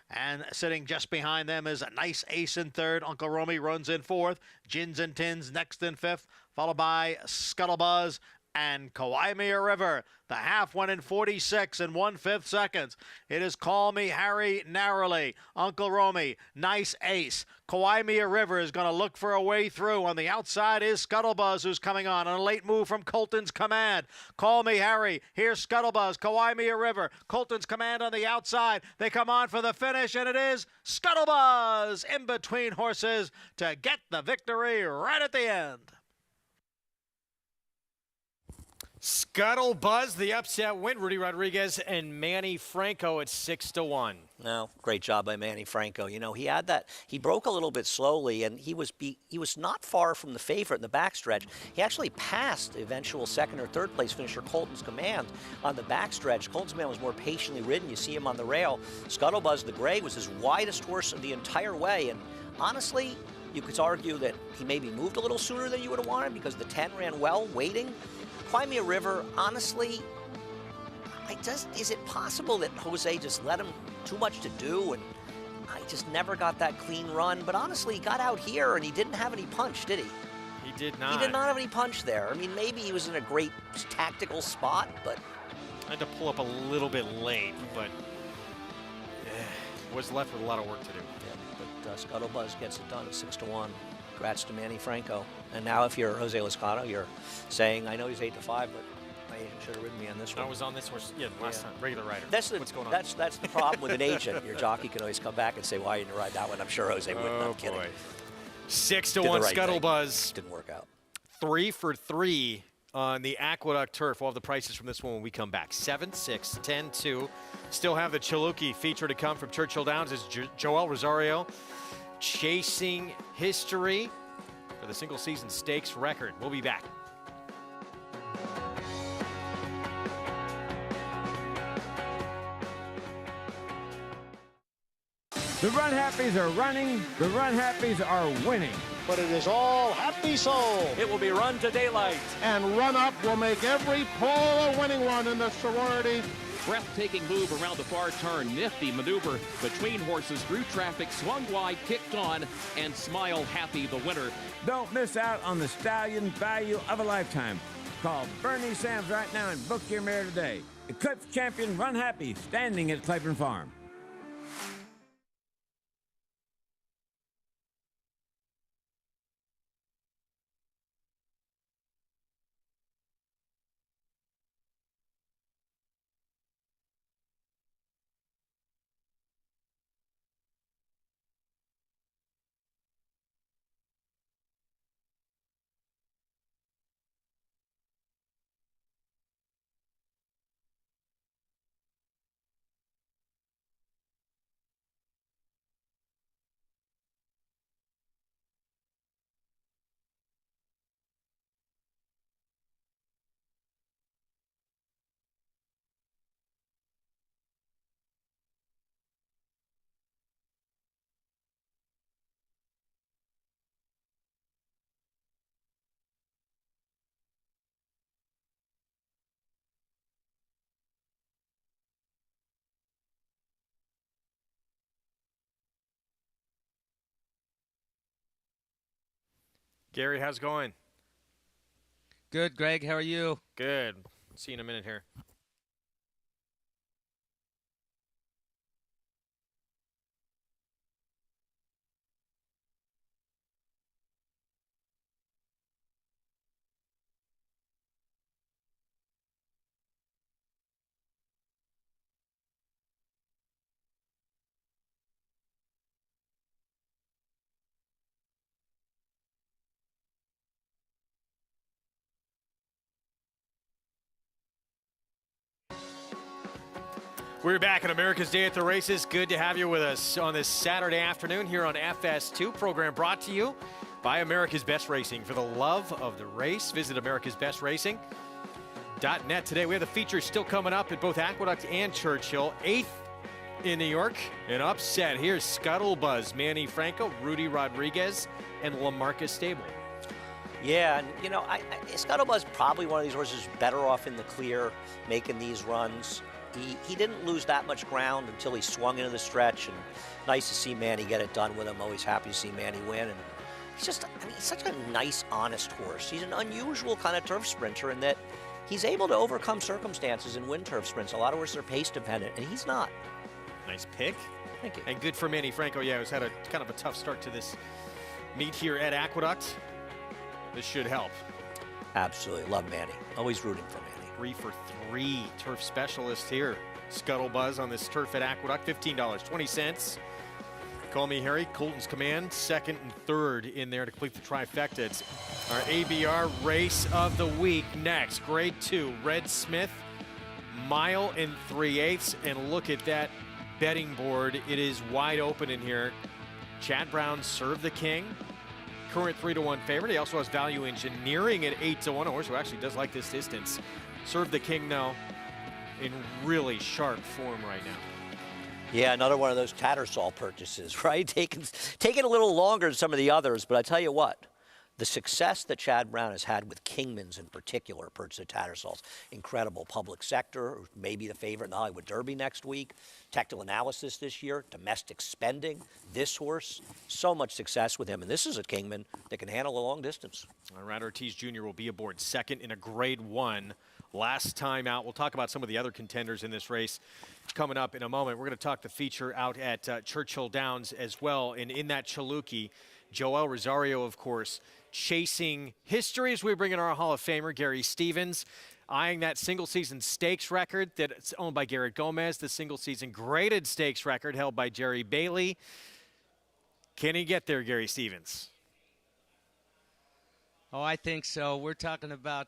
And sitting just behind them is a Nice Ace in third. Uncle Romy runs in fourth. Gins and Tins next in fifth, followed by Scuttlebuzz and Kawaimia River. The half went in 46 1/5 seconds. It is Call Me Harry narrowly. Uncle Romy, Nice Ace. Kawaimia River is going to look for a way through. On the outside is Scuttlebuzz, who's coming on a late move from Colton's Command. Call Me Harry. Here's Scuttlebuzz. Kawaimia River. Colton's Command on the outside. They come on for the finish, and it is Scuttlebuzz in between horses to get the victory right at the end. Scuttle Buzz, the upset win. Rudy Rodriguez and Manny Franco at 6-1. No, great job by Manny Franco. You know, he had that. He broke a little bit slowly, and he was not far from the favorite in the backstretch. He actually passed the eventual second or third place finisher Colton's Command on the backstretch. Colton's Command was more patiently ridden. You see him on the rail. Scuttle Buzz, the gray, was his widest horse of the entire way, and honestly, you could argue that he maybe moved a little sooner than you would have wanted because the 10 ran well, waiting. Crimea River, honestly, is it possible that Jose just let him too much to do and I just never got that clean run? But honestly, he got out here and he didn't have any punch, did he? He did not. He did not have any punch there. I mean, maybe he was in a great tactical spot, but... I had to pull up a little bit late, but was left with a lot of work to do. Yeah, but Scuttle Buzz gets it done at 6-1. Congrats to Manny Franco. And now if you're Jose Lezcano, you're saying, I know he's 8-5, but my agent should have ridden me on this one. I was on this horse, last time, regular rider. What's going on? That's the problem with an agent. Your jockey can always come back and say, why didn't you ride that one? I'm sure Jose wouldn't. I'm kidding. Boy. 6-1 Scuttle Buzz. Didn't work out. 3 for 3 on the Aqueduct turf. We'll have the prices from this one when we come back. 7, 6, 10, 2. Still have the Chaluki feature to come from Churchill Downs as Joel Rosario chasing history for the single season stakes record. We'll be back. The Run Happies are running, the Run Happies are winning. But it is all happy soul. It will be run to daylight. And Run Up will make every pole a winning one in the sorority. Breathtaking move around the far turn. Nifty maneuver between horses through traffic. Swung wide, kicked on, and Smile Happy the winner. Don't miss out on the stallion value of a lifetime. Call Bernie Sams right now and book your mare today. Eclipse champion Run Happy, standing at Claiborne Farm. Gary, how's it going? Good, Greg. How are you? Good. See you in a minute here. We're back on America's Day at the Races. Good to have you with us on this Saturday afternoon here on FS2. Program brought to you by America's Best Racing. For the love of the race, visit americasbestracing.net. Today we have the features still coming up at both Aqueduct and Churchill. 8th in New York, an upset. Here's Scuttle Buzz, Manny Franco, Rudy Rodriguez, and LaMarcus Stable. Yeah, and you know, Scuttle Buzz probably one of these horses better off in the clear, making these runs. He didn't lose that much ground until he swung into the stretch, and nice to see Manny get it done with him. Always happy to see Manny win, and he's just, I mean, he's such a nice, honest horse. He's an unusual kind of turf sprinter in that he's able to overcome circumstances and win turf sprints. A lot of horses are pace dependent, and he's not. Nice pick. Thank you. And good for Manny Franco. Yeah, he's had a kind of a tough start to this meet here at Aqueduct. This should help. Absolutely. Love Manny. Always rooting for Manny. 3 for 3 turf specialist here. Scuttle Buzz on this turf at Aqueduct. $15.20. Call me Harry. Colton's Command, second and third in there to complete the trifecta. It's our ABR race of the week next. Grade 2, Red Smith, mile and 3/8. And look at that betting board. It is wide open in here. Chad Brown served the King. Current 3-1 favorite. He also has Value Engineering at 8-1. A horse who actually does like this distance. Serve the King now in really sharp form right now. Yeah, another one of those Tattersall purchases, right? Taking a little longer than some of the others, but I tell you what, the success that Chad Brown has had with Kingman's in particular, purchase of Tattersall's, incredible public sector, maybe the favorite in the Hollywood Derby next week, technical analysis this year, domestic spending, this horse, so much success with him. And this is a Kingman that can handle a long distance. Rad Ortiz Jr. will be aboard second in a Grade 1. Last time out. We'll talk about some of the other contenders in this race coming up in a moment. We're going to talk the feature out at Churchill Downs as well. And in that Chaluki, Joel Rosario, of course, chasing history as we bring in our Hall of Famer, Gary Stevens, eyeing that single-season stakes record that's owned by Garrett Gomez, the single-season graded stakes record held by Jerry Bailey. Can he get there, Gary Stevens? Oh, I think so. We're talking about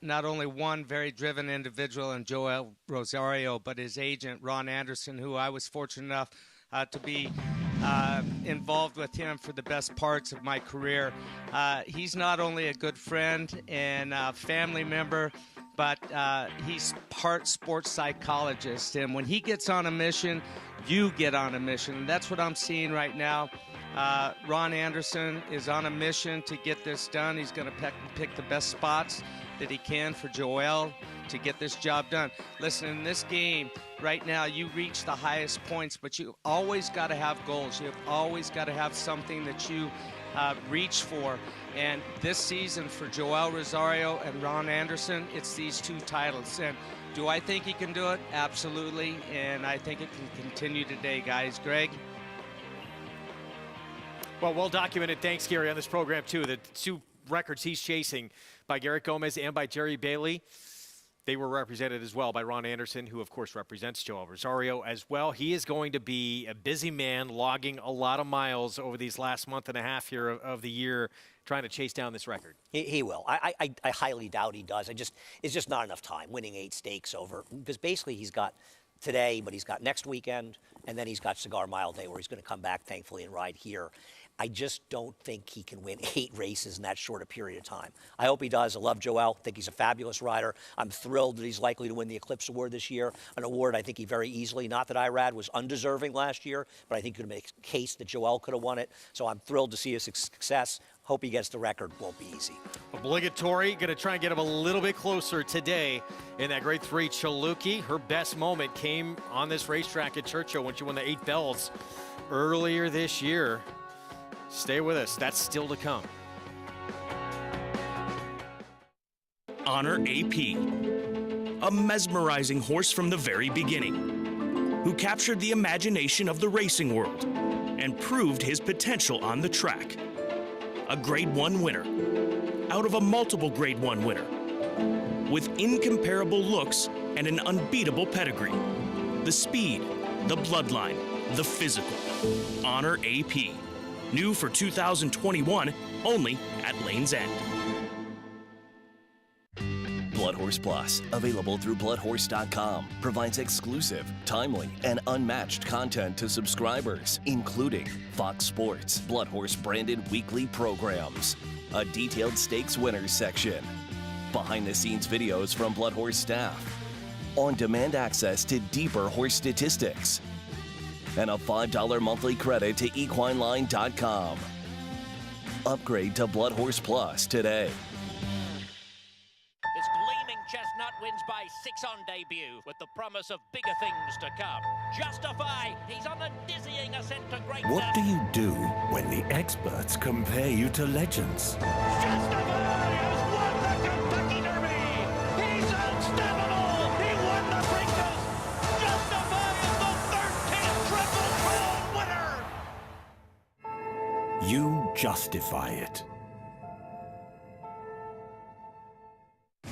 not only one very driven individual in Joel Rosario, but his agent, Ron Anderson, who I was fortunate enough to be involved with him for the best parts of my career. He's not only a good friend and family member, but he's part sports psychologist. And when he gets on a mission, you get on a mission. That's what I'm seeing right now. Ron Anderson is on a mission to get this done. He's going to pick the best spots that he can for Joel to get this job done. Listen, in this game right now, you reach the highest points, but you always got to have goals. You've always got to have something that you reach for. And this season for Joel Rosario and Ron Anderson, it's these two titles. And do I think he can do it? Absolutely. And I think it can continue today, guys. Greg? Well documented. Thanks, Gary, on this program, too. The two records he's chasing by Garrett Gomez and by Jerry Bailey, they were represented as well by Ron Anderson, who, of course, represents Joel Rosario as well. He is going to be a busy man, logging a lot of miles over these last month and a half here of the year, trying to chase down this record. He will. I highly doubt he does. It's just not enough time winning 8 stakes over, because basically he's got today, but he's got next weekend, and then he's got Cigar Mile Day where he's going to come back, thankfully, and ride here. I just don't think he can win 8 races in that short a period of time. I hope he does. I love Joel. I think he's a fabulous rider. I'm thrilled that he's likely to win the Eclipse Award this year, an award I think he very easily, not that Irad was undeserving last year, but I think you could make a case that Joel could have won it. So I'm thrilled to see his success. Hope he gets the record. Won't be easy. Obligatory. Going to try and get him a little bit closer today in that Grade 3 Chaluki. Her best moment came on this racetrack at Churchill when she won the 8 bells earlier this year. Stay with us. That's still to come. Honor AP, a mesmerizing horse from the very beginning, who captured the imagination of the racing world and proved his potential on the track. A Grade 1 winner, out of a multiple Grade 1 winner, with incomparable looks and an unbeatable pedigree. The speed, the bloodline, the physical. Honor AP. New for 2021, only at Lane's End. Blood Horse Plus, available through bloodhorse.com, provides exclusive, timely, and unmatched content to subscribers, including Fox Sports, Blood Horse branded weekly programs, a detailed stakes winners section, behind-the-scenes videos from Blood Horse staff, on-demand access to deeper horse statistics, and a $5 monthly credit to equineline.com. Upgrade to Blood Horse Plus today. This gleaming chestnut wins by 6 on debut, with the promise of bigger things to come. Justify, he's on a dizzying ascent to greatness. What do you do when the experts compare you to legends? Justify has won the Kentucky Derby! He's unstoppable! He won the Preakness! Justify is the 13th Triple Crown winner! You justify it.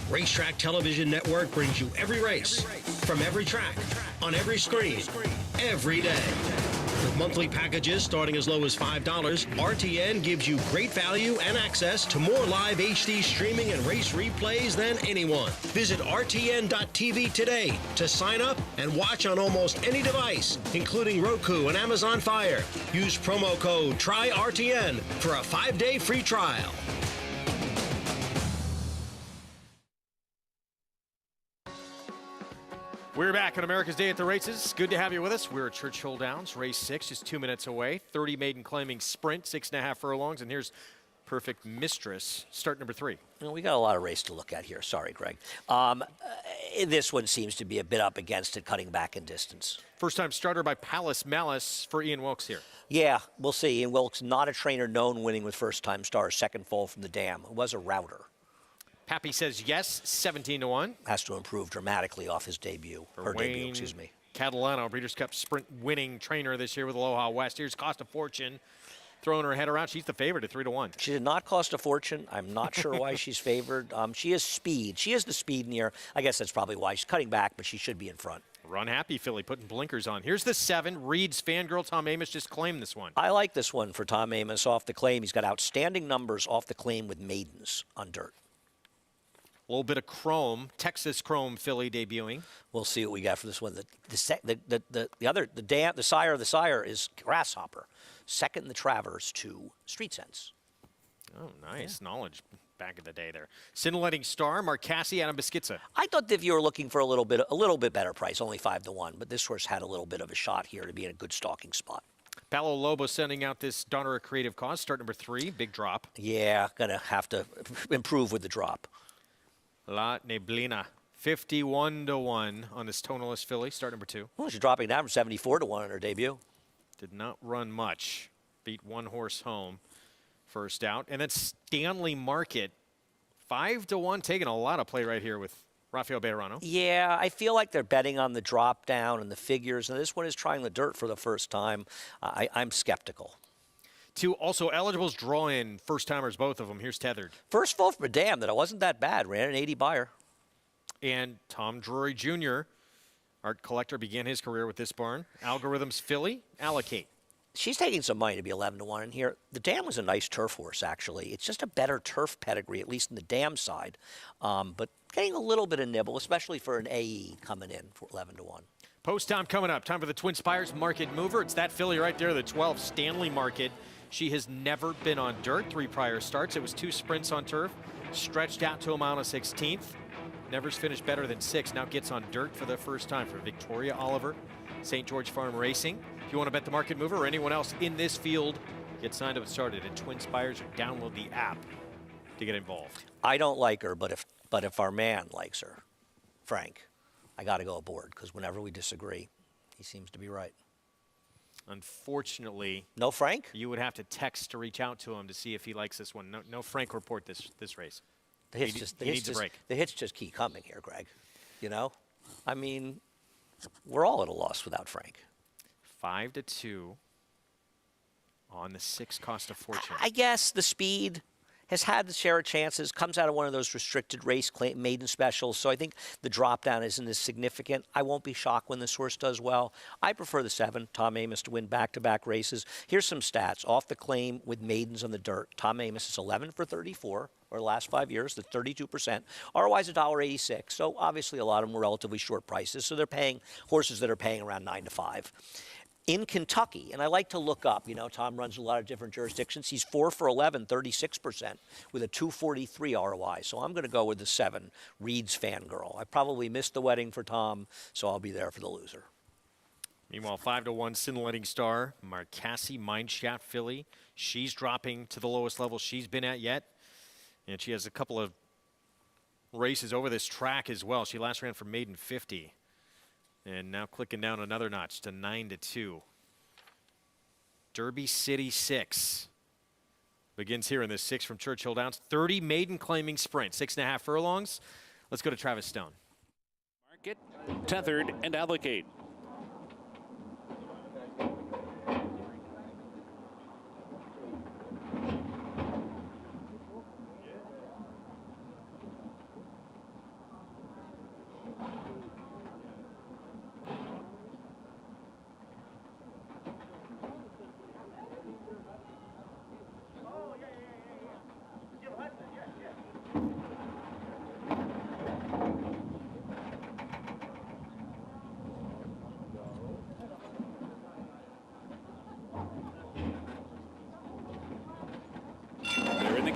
Racetrack Television Network brings you every race, from every track, on every screen, every day. With monthly packages starting as low as $5, RTN gives you great value and access to more live HD streaming and race replays than anyone. Visit RTN.tv today to sign up and watch on almost any device, including Roku and Amazon Fire. Use promo code TRYRTN for a 5-day free trial. We're back on America's Day at the Races. Good to have you with us. We're at Churchill Downs, race 6, just 2 minutes away. 30 maiden claiming sprint, 6.5 furlongs. And here's Perfect Mistress, start number 3. Well, we got a lot of race to look at here. Sorry, Greg. This one seems to be a bit up against it, cutting back in distance. First-time starter by Palace Malice for Ian Wilkes here. Yeah, we'll see. Ian Wilkes, not a trainer known winning with first-time stars. Second fall from the dam. It was a router. Pappy says yes, 17-1. Has to improve dramatically off his debut. Her debut, excuse me. Catalano, Breeders' Cup sprint winning trainer this year with Aloha West. Here's Cost a Fortune, throwing her head around. She's the favorite at 3-1. She did not cost a fortune. I'm not sure why she's favored. She has speed. She has the speed in here. I guess that's probably why she's cutting back, but she should be in front. Run Happy filly putting blinkers on. Here's the 7. Reed's Fangirl. Tom Amos just claimed this one. I like this one for Tom Amos off the claim. He's got outstanding numbers off the claim with maidens on dirt. A little bit of chrome, Texas Chrome filly debuting. We'll see what we got for this one. The sire of the sire is Grasshopper. Second in the Travers to Street Sense. Oh, nice knowledge back in the day there. Scintillating Star, Marcassi, Adam Beschizza. I thought that if you were looking for a little bit better price, only 5-1, but this horse had a little bit of a shot here to be in a good stalking spot. Palo Lobo sending out this Donner of Creative Cause, start number 3, big drop. Yeah, gonna have to improve with the drop. La Neblina, 51-1 on this tonalist filly, start number 2. Well, she's dropping down from 74-1 on her debut. Did not run much. Beat one horse home first out. And then Stanley Market, 5-1, taking a lot of play right here with Rafael Bejarano. Yeah, I feel like they're betting on the drop down and the figures, and this one is trying the dirt for the first time. I'm skeptical. 2 also eligibles, draw in first-timers, both of them. Here's Tethered. First fall for Dam, that wasn't that bad. Ran an 80 buyer. And Tom Drury Jr., art collector, began his career with this barn. Algorithms filly, Allocate. She's taking some money to be 11-1 in here. The Dam was a nice turf horse, actually. It's just a better turf pedigree, at least in the Dam side. But getting a little bit of nibble, especially for an AE coming in for 11-1. Post time coming up. Time for the Twin Spires Market Mover. It's that filly right there, the 12 Stanley Market. She has never been on dirt, 3 prior starts. It was 2 sprints on turf, stretched out to a mile and 16th. Never's finished better than 6, now gets on dirt for the first time for Victoria Oliver, St. George Farm Racing. If you want to bet the Market Mover or anyone else in this field, get signed up and started at Twin Spires or download the app to get involved. I don't like her, but if our man likes her, Frank, I got to go aboard because whenever we disagree, he seems to be right. Unfortunately, no Frank. You would have to text to reach out to him to see if he likes this one. No Frank report this race. The hits just keep coming here, Greg. You know, I mean, we're all at a loss without Frank. 5-2 on the 6 Cost a Fortune. I guess the speed has had the share of chances, comes out of one of those restricted race maiden specials, so I think the drop down isn't as significant. I won't be shocked when this horse does well. I prefer the 7, Tom Amos, to win back-to-back races. Here's some stats. Off the claim with maidens on the dirt, Tom Amos is 11 for 34, or the last 5 years, that's 32%. ROI is $1.86, so obviously a lot of them were relatively short prices, so they're paying horses that are paying around 9 to 5. In Kentucky, and I like to look up, you know, Tom runs a lot of different jurisdictions. He's 4 for 11, 36%, with a 243 ROI. So I'm going to go with the 7, Reed's Fangirl. I probably missed the wedding for Tom, so I'll be there for the loser. Meanwhile, 5-1, Scintillating Star, Marcassi, Mindshot filly. She's dropping to the lowest level she's been at yet. And she has a couple of races over this track as well. She last ran for maiden 50. And now clicking down another notch to 9-2. Derby City 6 begins here in this 6 from Churchill Downs. 30 maiden claiming sprint, 6.5 furlongs. Let's go to Travis Stone. Market, Tethered, and Allocate.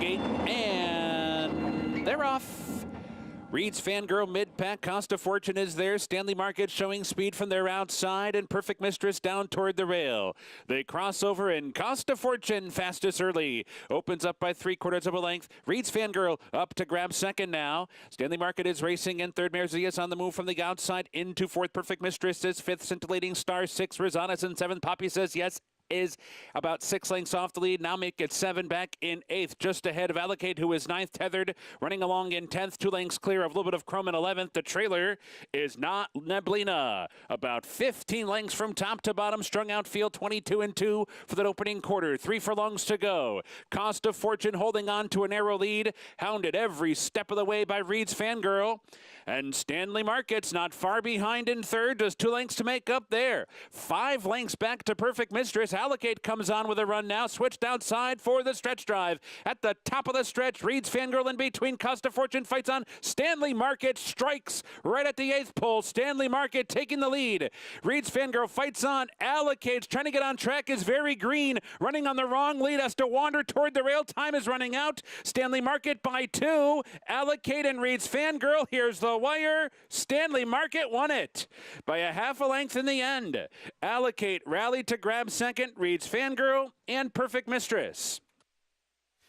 Allocate, and they're off. Reed's Fangirl mid-pack. Costa Fortune is there. Stanley Market showing speed from their outside, and Perfect Mistress down toward the rail. They cross over, and Costa Fortune fastest early. Opens up by 3/4 of a length. Reed's Fangirl up to grab second now. Stanley Market is racing in third. Merzias on the move from the outside into fourth. Perfect Mistress is fifth. Scintillating Star 6. Rosanas in seventh. Poppy Says Yes is about 6 lengths off the lead. Now make it 7 back in 8th, just ahead of Allocate, who is 9th. Tethered running along in 10th, 2 lengths clear of a little bit of Chrome in 11th. The trailer is not Neblina, about 15 lengths from top to bottom. Strung out field, 22 and 2 for that opening quarter. 3 furlongs to go. Costa Fortune holding on to a narrow lead, hounded every step of the way by Reed's Fangirl. And Stanley Market's not far behind in third, just 2 lengths to make up there. 5 lengths back to Perfect Mistress. Allocate comes on with a run now, switched outside for the stretch drive. At the top of the stretch, Reed's Fangirl in between. Costa Fortune fights on. Stanley Market strikes right at the 8th pole. Stanley Market taking the lead. Reed's Fangirl fights on. Allocate's trying to get on track, is very green. Running on the wrong lead, has to wander toward the rail. Time is running out. Stanley Market by 2. Allocate and Reed's Fangirl. Here's the wire. Stanley Market won it by a half a length in the end. Allocate rallied to grab second. Reed's Fangirl and Perfect Mistress.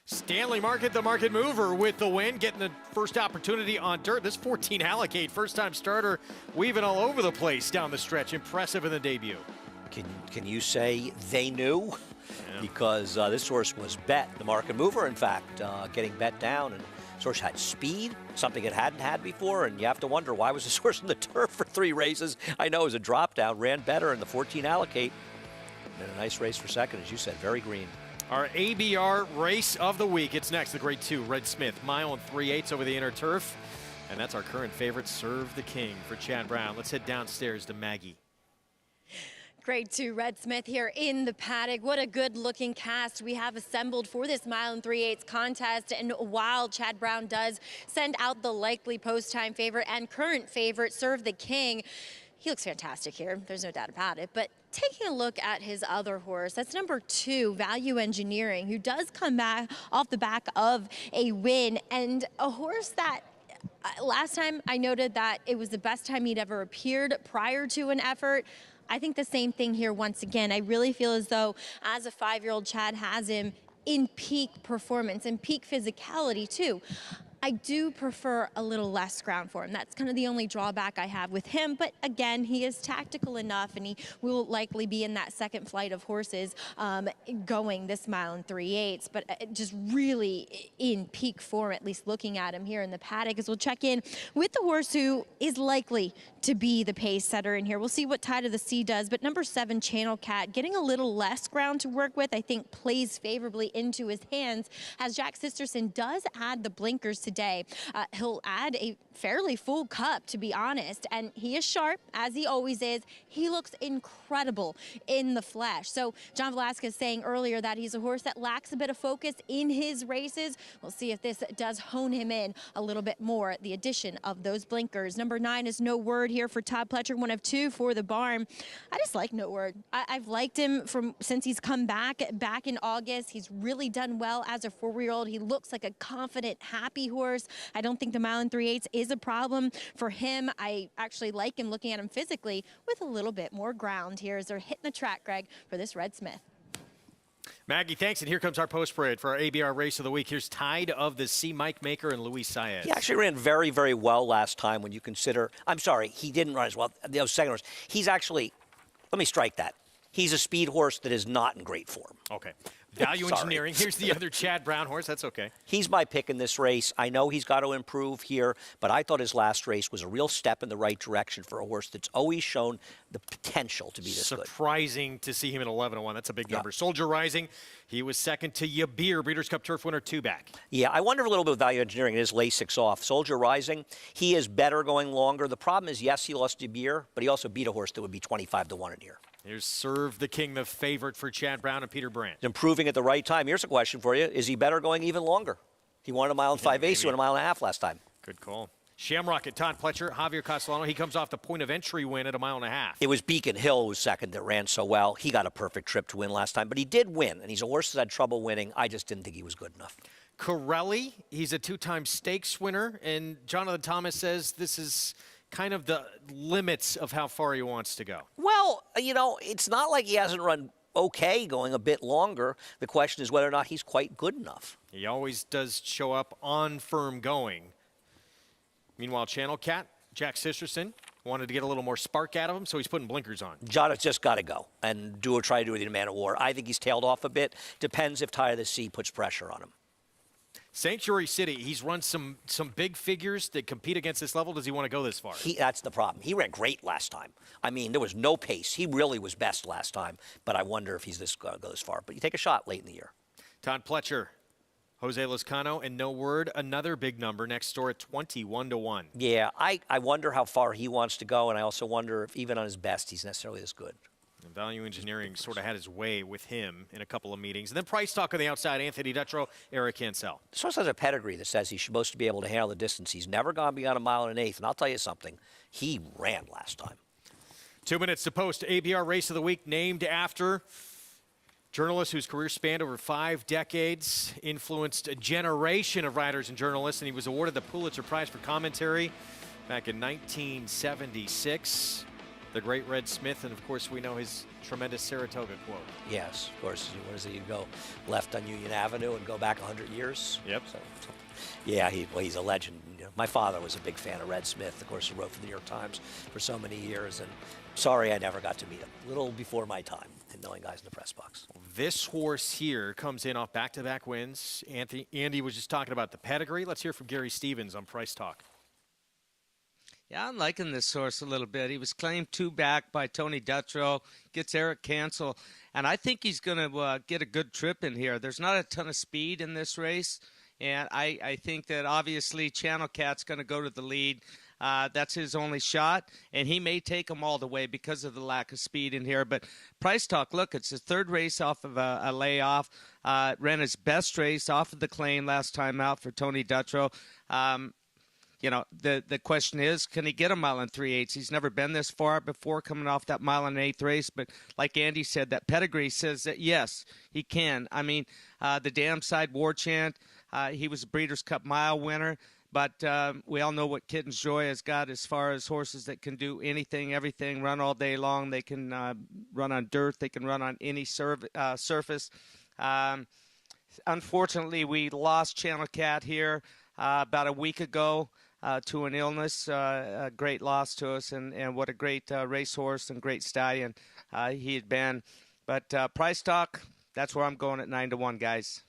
Stanley Market, the market mover, with the win, getting the first opportunity on dirt. This 14 Allocate, first-time starter, weaving all over the place down the stretch. Impressive in the debut. Can you say they knew? Yeah. Because this horse was bet, the market mover, in fact, getting bet down. And this horse had speed, something it hadn't had before, and you have to wonder, why was this horse in the turf for 3 races? I know it was a drop down, ran better in the 14 Allocate. And a nice race for second, as you said, very green. Our ABR race of the week. It's next, the grade 2, Red Smith, mile and 3/8 over the inner turf. And that's our current favorite, Serve the King, for Chad Brown. Let's head downstairs to Maggie. Grade 2 Red Smith here in the paddock. What a good looking cast we have assembled for this mile and 3/8 contest. And while Chad Brown does send out the likely post-time favorite and current favorite, Serve the King, he looks fantastic here. There's no doubt about it. But taking a look at his other horse, that's number 2, Value Engineering, who does come back off the back of a win, and a horse that last time I noted that it was the best time he'd ever appeared prior to an effort. I think the same thing here once again. I really feel as though as a 5-year-old, Chad has him in peak performance and peak physicality too. I do prefer a little less ground for him. That's kind of the only drawback I have with him. But again, he is tactical enough, and he will likely be in that second flight of horses going this mile and 3/8. But just really in peak form, at least looking at him here in the paddock, as we'll check in with the horse who is likely to be the pace setter in here. We'll see what Tide of the Sea does. But number 7, Channel Cat, getting a little less ground to work with, I think plays favorably into his hands, as Jack Sisterson does add the blinkers today. He'll add a fairly full cup, to be honest, and he is sharp, as he always is. He looks incredible in the flesh. So John Velasquez saying earlier that he's a horse that lacks a bit of focus in his races. We'll see if this does hone him in a little bit more, the addition of those blinkers. Number 9 is No Word here for Todd Pletcher, 1 of 2 for the barn. I just like No Word. I've liked him since he's come back in August. He's really done well as a 4-year-old. He looks like a confident, happy horse. I don't think the mile and 3/8 is a problem for him. I actually like him looking at him physically with a little bit more ground here as they're hitting the track, Greg, for this Red Smith. Maggie, thanks. And here comes our post parade for our ABR race of the week. Here's Tide of the Sea, Mike Maker and Luis Saez. He actually ran very, very well last time when you consider, I'm sorry, he didn't run as well. The second horse, he's actually, let me strike that. He's a speed horse that is not in great form. Okay. Value Engineering. Here's the other Chad Brown horse. That's okay. He's my pick in this race. I know he's got to improve here, but I thought his last race was a real step in the right direction for a horse that's always shown the potential to be this good. Surprising to see him in 11-1. That's a big number. Soldier Rising. He was second to Yabir, Breeders' Cup Turf winner, 2 back. Yeah, I wonder a little bit with Value Engineering. It is Lasix off. Soldier Rising, he is better going longer. The problem is, yes, he lost Yabir, but he also beat a horse that would be 25-1 in here. Here's Serve the King, the favorite for Chad Brown and Peter Brandt. Improving at the right time. Here's a question for you. Is he better going even longer? He won a mile and 5/8, he won a mile and a half last time. Good call. Shamrock at Todd Pletcher, Javier Castellano. He comes off the point of entry win at a mile and a half. It was Beacon Hill who was second that ran so well. He got a perfect trip to win last time, but he did win, and he's a horse that had trouble winning. I just didn't think he was good enough. Corelli, he's a 2-time stakes winner, and Jonathan Thomas says this is kind of the limits of how far he wants to go. Well, you know, it's not like he hasn't run okay going a bit longer. The question is whether or not he's quite good enough. He always does show up on firm going. Meanwhile, Channel Cat, Jack Sisterson, wanted to get a little more spark out of him, so he's putting blinkers on. John has just got to go and try to do it in a man of war. I think he's tailed off a bit. Depends if Tide of the Sea puts pressure on him. Sanctuary City, he's run some big figures that compete against this level. Does he want to go this far? That's the problem. He ran great last time. I mean, there was no pace. He really was best last time, but I wonder if he's going to go this far. But you take a shot late in the year. Todd Pletcher, Jose Lezcano, and No Word, another big number next door at 21-1. Yeah, I wonder how far he wants to go, and I also wonder if even on his best he's necessarily this good. And Value Engineering sort of had his way with him in a couple of meetings. And then Price Talk on the outside, Anthony Dutrow, Eric Cancel. This horse has a pedigree that says he's supposed to be able to handle the distance. He's never gone beyond 1 1/8 miles, and I'll tell you something, he ran last time. 2 minutes to post. ABR Race of the Week named after journalist whose career spanned over 5 decades, influenced a generation of writers and journalists, and he was awarded the Pulitzer Prize for commentary back in 1976. The great Red Smith, and of course we know his tremendous Saratoga quote. Yes, of course. What is it? You go left on Union Avenue and go back 100 years? Yep. So, yeah, he's a legend. You know, my father was a big fan of Red Smith. Of course, he wrote for the New York Times for so many years, and sorry I never got to meet him. A little before my time in knowing guys in the press box. This horse here comes in off back-to-back wins. Andy was just talking about the pedigree. Let's hear from Gary Stevens on Price Talk. Yeah, I'm liking this horse a little bit. He was claimed 2 back by Tony Dutrow, gets Eric Cancel, and I think he's going to get a good trip in here. There's not a ton of speed in this race, and I think that obviously Channel Cat's going to go to the lead. That's his only shot, and he may take them all the way because of the lack of speed in here. But Price Talk, look, it's his 3rd race off of a layoff. Ran his best race off of the claim last time out for Tony Dutrow. You know, the question is, can he get 1 mile and 3/8? He's never been this far before coming off that 1 mile and 1/8 race. But like Andy said, that pedigree says that, yes, he can. I mean, the Dam Side War Chant, he was a Breeders' Cup Mile winner. But we all know what Kitten's Joy has got as far as horses that can do anything, everything, run all day long. They can run on dirt. They can run on any surface. Unfortunately, we lost Channel Cat here about a week ago. To an illness, a great loss to us, and what a great racehorse and great stallion he had been. But Price Talk, that's where I'm going at 9-1, guys.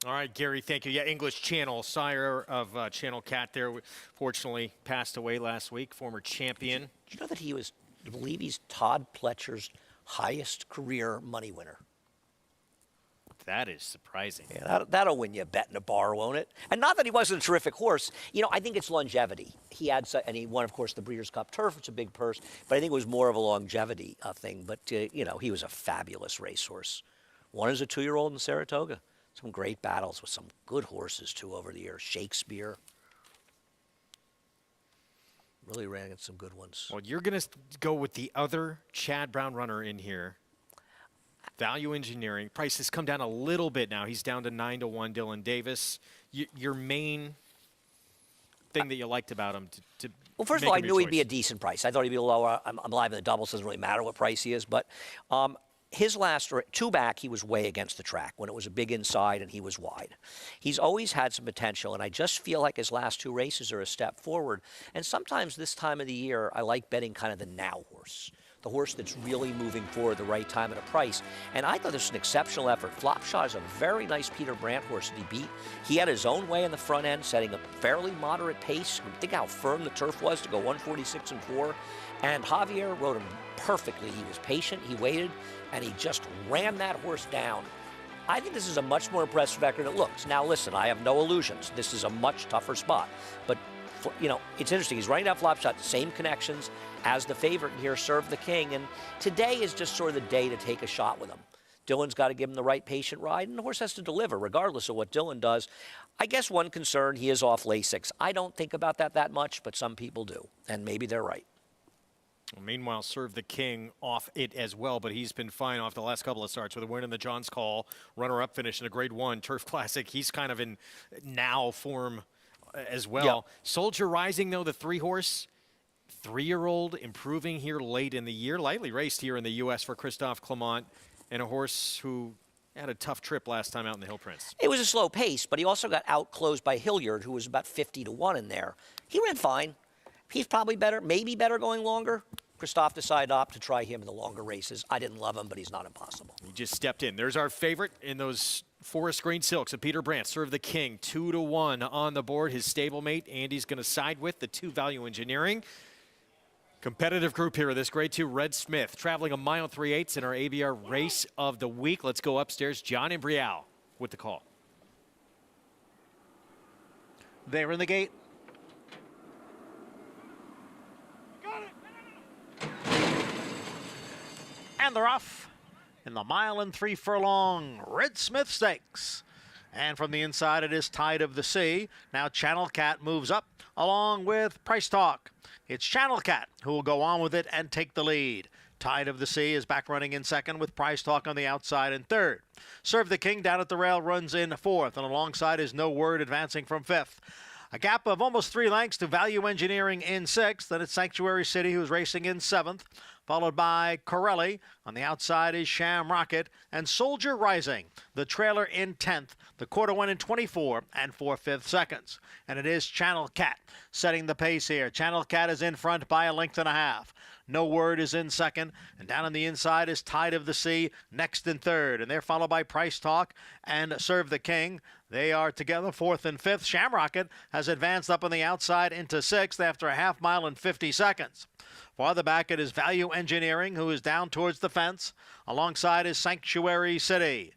All right, Gary, thank you. Yeah, English Channel, sire of Channel Cat there, fortunately passed away last week, former champion. Did you know that I believe he's Todd Pletcher's highest career money winner? That is surprising. Yeah, that'll win you a bet in a bar, won't it? And not that he wasn't a terrific horse. You know, I think it's longevity. And he won, of course, the Breeders' Cup Turf. It's a big purse. But I think it was more of a longevity thing. But, you know, he was a fabulous racehorse. Won as a 2-year-old in Saratoga. Some great battles with some good horses, too, over the years. Shakespeare. Really ran against some good ones. Well, you're going to go with the other Chad Brown runner in here. Value Engineering. Price has come down a little bit now. He's down to 9-1, Dylan Davis. Your main thing that you liked about him well, first of all, I knew he'd be a decent price. I thought he'd be lower. I'm live in the doubles. Doesn't really matter what price he is. But his last 2 back, he was way against the track when it was a big inside and he was wide. He's always had some potential, and I just feel like his last 2 races are a step forward. And sometimes this time of the year, I like betting kind of the now horse. The horse that's really moving forward the right time at a price. And I thought this was an exceptional effort. Flopshot is a very nice Peter Brandt horse that he beat. He had his own way in the front end, setting a fairly moderate pace. Think how firm the turf was to go 146-4. And Javier rode him perfectly. He was patient, he waited, and he just ran that horse down. I think this is a much more impressive record than it looks. Now listen, I have no illusions. This is a much tougher spot. But you know, it's interesting. He's running down Flopshot, the same connections as the favorite here, Serve the King. And today is just sort of the day to take a shot with him. Dylan's got to give him the right patient ride, and the horse has to deliver regardless of what Dylan does. I guess one concern, he is off Lasix. I don't think about that much, but some people do, and maybe they're right. Well, meanwhile, Serve the King off it as well, but he's been fine off the last couple of starts with a win in the Johns Call, runner-up finish in a Grade 1 Turf Classic. He's kind of in now form as well. Yeah. Soldier Rising, though, the 3-horse, 3-year-old, improving here late in the year. Lightly raced here in the U.S. for Christophe Clement, and a horse who had a tough trip last time out in the Hill Prince. It was a slow pace, but he also got outclosed by Hilliard, who was about 50-1 in there. He ran fine. He's probably better, maybe better going longer. Christophe decided to opt to try him in the longer races. I didn't love him, but he's not impossible. He just stepped in. There's our favorite in those Forest Green Silks of Peter Brandt. Serve the King, 2-1 on the board. His stablemate, Andy's going to side with the 2 Value Engineering. Competitive group here of this Grade 2 Red Smith, traveling 1 mile 3/8 in our ABR race of the week. Let's go upstairs. John Imbrial with the call. They're in the gate. And they're off in the 1 3 furlong Red Smith Stakes. And from the inside, it is Tide of the Sea. Now Channel Cat moves up along with Price Talk. It's Channel Cat who will go on with it and take the lead. Tide of the Sea is back running in second with Price Talk on the outside in third. Serve the King down at the rail runs in fourth, and alongside is No Word advancing from fifth. A gap of almost 3 lengths to Value Engineering in sixth. Then it's Sanctuary City, who's racing in seventh, followed by Corelli. On the outside is Sham Rocket and Soldier Rising, the trailer in 10th. The quarter went in 24 and 4/5 seconds. And it is Channel Cat setting the pace here. Channel Cat is in front by 1.5 lengths. No Word is in second, and down on the inside is Tide of the Sea next in third, and they're followed by Price Talk and Serve the King. They are together fourth and fifth. Shamrocket has advanced up on the outside into sixth after a 1/2 mile and 50 seconds. Farther back it is Value Engineering, who is down towards the fence. Alongside is Sanctuary City.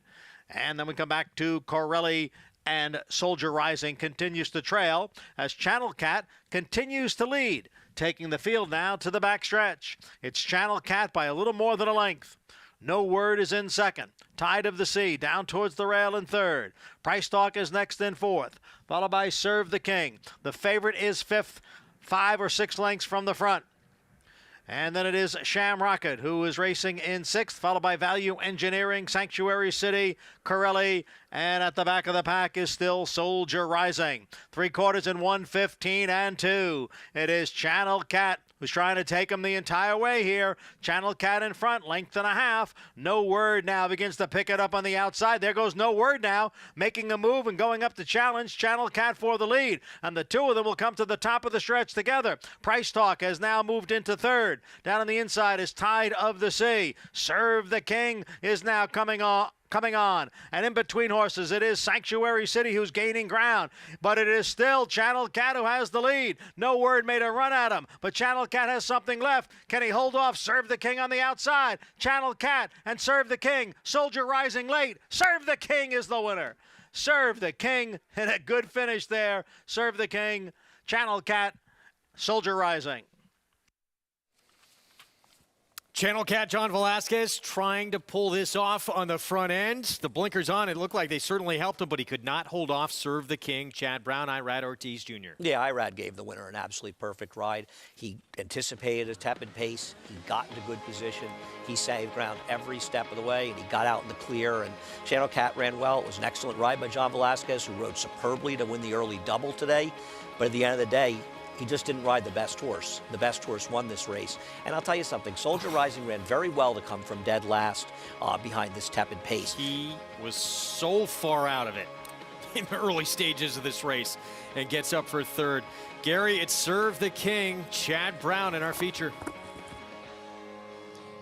And then we come back to Corelli, and Soldier Rising continues to trail as Channel Cat continues to lead, taking the field now to the backstretch. It's Channel Cat by a little more than 1 length. No Word is in second. Tide of the Sea down towards the rail in third. Price Talk is next in fourth, followed by Serve the King. The favorite is fifth, 5 or 6 lengths from the front. And then it is Sham Rocket, who is racing in sixth, followed by Value Engineering, Sanctuary City, Corelli, and at the back of the pack is still Soldier Rising. 3/4 in 1:15 and 2. It is Channel Cat who's trying to take him the entire way here. Channel Cat in front, 1.5 lengths. No Word now begins to pick it up on the outside. There goes No Word now, making a move and going up to challenge Channel Cat for the lead. And the two of them will come to the top of the stretch together. Price Talk has now moved into third. Down on the inside is Tide of the Sea. Serve the King is now coming on. And in between horses, it is Sanctuary City who's gaining ground. But it is still Channel Cat who has the lead. No Word made a run at him, but Channel Cat has something left. Can he hold off Serve the King on the outside? Channel Cat and Serve the King. Soldier Rising late. Serve the King is the winner. Serve the King, and a good finish there. Serve the King, Channel Cat, Soldier Rising. Channel Cat, John Velasquez, trying to pull this off on the front end. The blinkers on, it looked like they certainly helped him, but he could not hold off Serve the King, Chad Brown, Irad Ortiz Jr. Yeah, Irad gave the winner an absolutely perfect ride. He anticipated a tepid pace. He got into good position. He saved ground every step of the way, and he got out in the clear. And Channel Cat ran well. It was an excellent ride by John Velasquez, who rode superbly to win the early double today. But at the end of the day, he just didn't ride the best horse. The best horse won this race. And I'll tell you something, Soldier Rising ran very well to come from dead last behind this tepid pace. He was so far out of it in the early stages of this race and gets up for third. Gary, it's Serve the King, Chad Brown in our feature.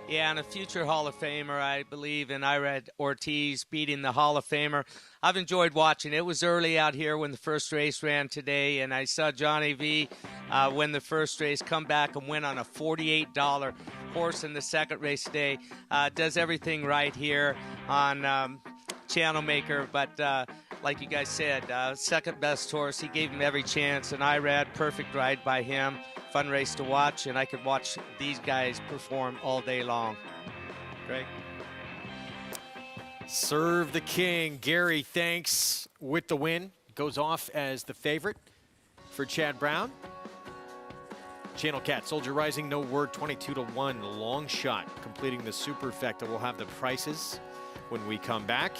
Yeah, and a future Hall of Famer, I believe, in Irad Ortiz beating the Hall of Famer. I've enjoyed watching. It was early out here when the first race ran today, and I saw Johnny V win the first race, come back and win on a $48 horse in the second race today. Does everything right here on Channel Maker, but like you guys said, second best horse. He gave him every chance, and Irad, perfect ride by him. Fun race to watch, and I could watch these guys perform all day long. Greg? Serve the King. Gary, thanks with the win. Goes off as the favorite for Chad Brown. Channel Cat, Soldier Rising, No Word, 22-1, long shot, completing the superfecta. We'll have the prices when we come back,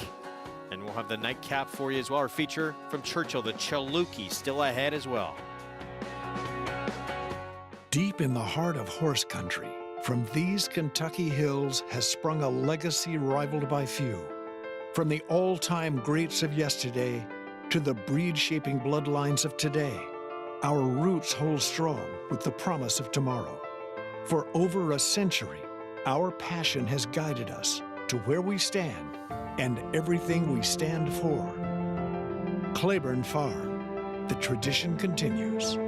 and we'll have the nightcap for you as well. Our feature from Churchill, the Chalukey, still ahead as well. Deep in the heart of horse country, from these Kentucky hills has sprung a legacy rivaled by few. From the all-time greats of yesterday to the breed-shaping bloodlines of today, our roots hold strong with the promise of tomorrow. For over a century, our passion has guided us to where we stand and everything we stand for. Claiborne Farm, the tradition continues.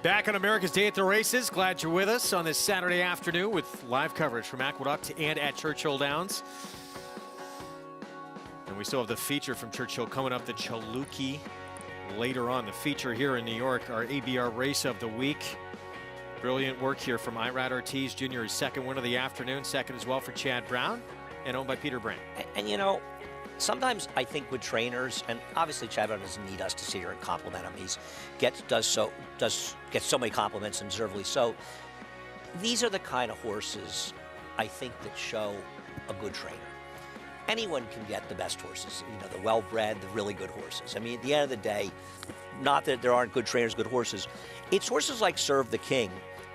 Back on America's Day at the Races. Glad you're with us on this Saturday afternoon with live coverage from Aqueduct and at Churchill Downs. And we still have the feature from Churchill coming up, the Chalukey, later on. The feature here in New York, our ABR Race of the Week. Brilliant work here from Irad Ortiz Jr., his second win of the afternoon, second as well for Chad Brown, and owned by Peter Brand. And you know, sometimes I think with trainers, and obviously Chad Brown doesn't need us to sit here and compliment him. He's gets so many compliments, and deservedly so. These are the kind of horses I think that show a good trainer. Anyone can get the best horses, you know, the well-bred, the really good horses. I mean, at the end of the day, not that there aren't good trainers, good horses. It's horses like Serve the King.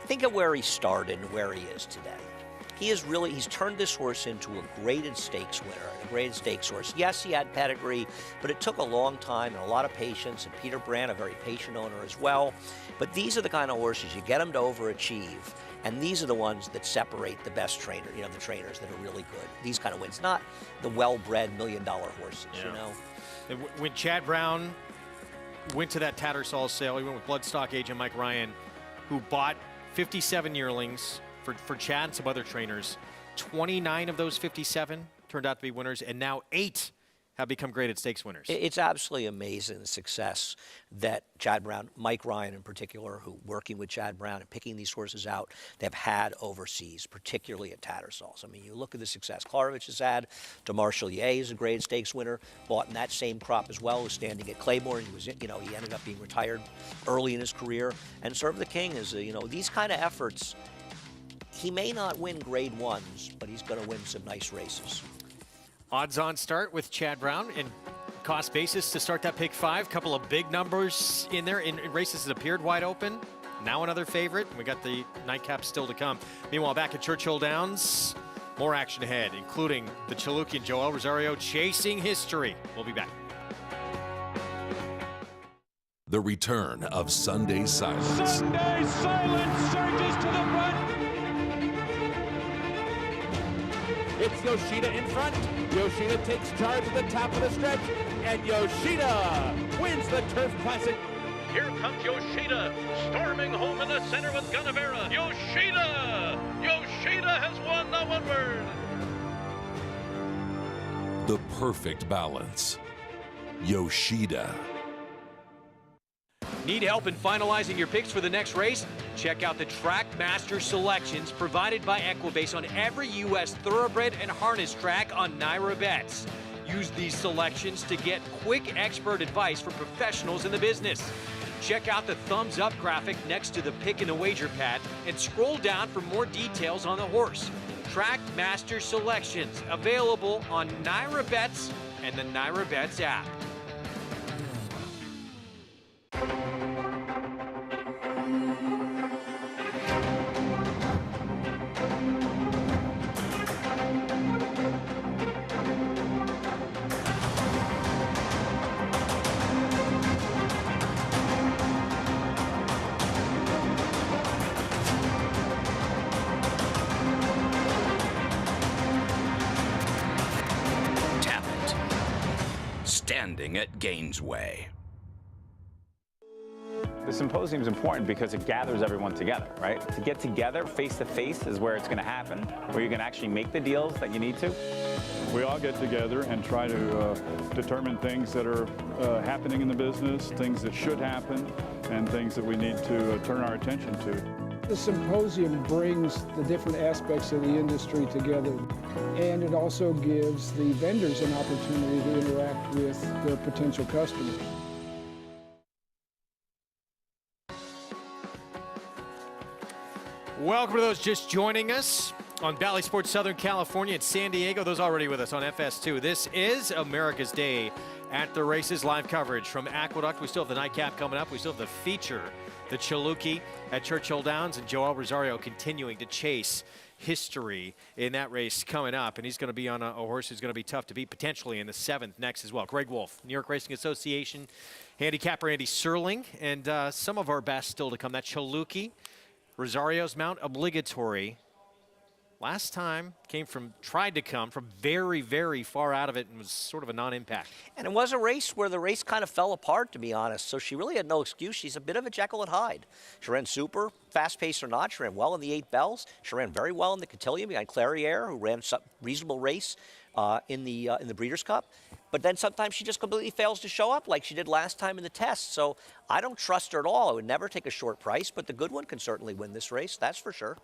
Think of where he started and where he is today. He's turned this horse into a graded stakes winner, a graded stakes horse. Yes, he had pedigree, but it took a long time and a lot of patience, and Peter Brand, a very patient owner as well. But these are the kind of horses you get them to overachieve, and these are the ones that separate the best trainer, you know, the trainers that are really good. These kind of wins, not the well-bred $1 million horses, you know. And when Chad Brown went to that Tattersall sale, he went with bloodstock agent Mike Ryan, who bought 57 yearlings for Chad and some other trainers. 29 of those 57 turned out to be winners, and now 8 have become graded stakes winners. It's absolutely amazing the success that Chad Brown, Mike Ryan in particular, who working with Chad Brown and picking these horses out, they've had overseas, particularly at Tattersalls. I mean, you look at the success Klarovich has had. DeMarchelier is a graded stakes winner, bought in that same crop as well, was standing at Claiborne. He was, you know, he ended up being retired early in his career. And Serve the King is, you know, these kind of efforts. He may not win grade ones, but he's going to win some nice races. Odds on start with Chad Brown and cost basis to start that pick 5. Couple of big numbers in there in races that appeared wide open. Now another favorite. We got the nightcap still to come. Meanwhile, back at Churchill Downs, more action ahead, including the Chalukey and Joel Rosario chasing history. We'll be back. The return of Sunday Silence. Sunday Silence surges to the front. It's Yoshida in front. Yoshida takes charge at the top of the stretch, and Yoshida wins the Turf Classic Here comes Yoshida, storming home in the center with Gunnevera. Yoshida! Yoshida has won the Woodward. The perfect balance. Yoshida. Need help in finalizing your picks for the next race? Check out the Trackmaster selections provided by Equibase on every U.S. thoroughbred and harness track on Naira Bets. Use these selections to get quick expert advice from professionals in the business. Check out the thumbs up graphic next to the pick and a wager pad and scroll down for more details on the horse. Trackmaster selections available on Naira Bets and the Naira Bets app. Standing at Gainesway. The symposium is important because it gathers everyone together, right? To get together face to face is where it's going to happen, where you can actually make the deals that you need to. We all get together and try to determine things that are happening in the business, things that should happen, and things that we need to turn our attention to. The symposium brings the different aspects of the industry together, and it also gives the vendors an opportunity to interact with their potential customers. Welcome to those just joining us on Bally Sports Southern California and San Diego. Those already with us on FS2. This is America's Day at the Races. Live coverage from Aqueduct. We still have the nightcap coming up. We still have the feature, the Chalukey at Churchill Downs, and Joel Rosario continuing to chase history in that race coming up. And he's going to be on a horse who's going to be tough to beat potentially in the 7th next as well. Greg Wolf, New York Racing Association, handicapper Andy Serling, and some of our best still to come. That Chalukey, Rosario's mount, obligatory. Last time tried to come from very, very far out of it and was sort of a non-impact. And it was a race where the race kind of fell apart, to be honest. So she really had no excuse. She's a bit of a Jekyll and Hyde. She ran super, fast pace or not. She ran well in the 8 bells. She ran very well in the Cotillion behind Clairiere, who ran a reasonable race in the Breeders' Cup. But then sometimes she just completely fails to show up like she did last time in the test. So I don't trust her at all. I would never take a short price, but the good one can certainly win this race, that's for sure.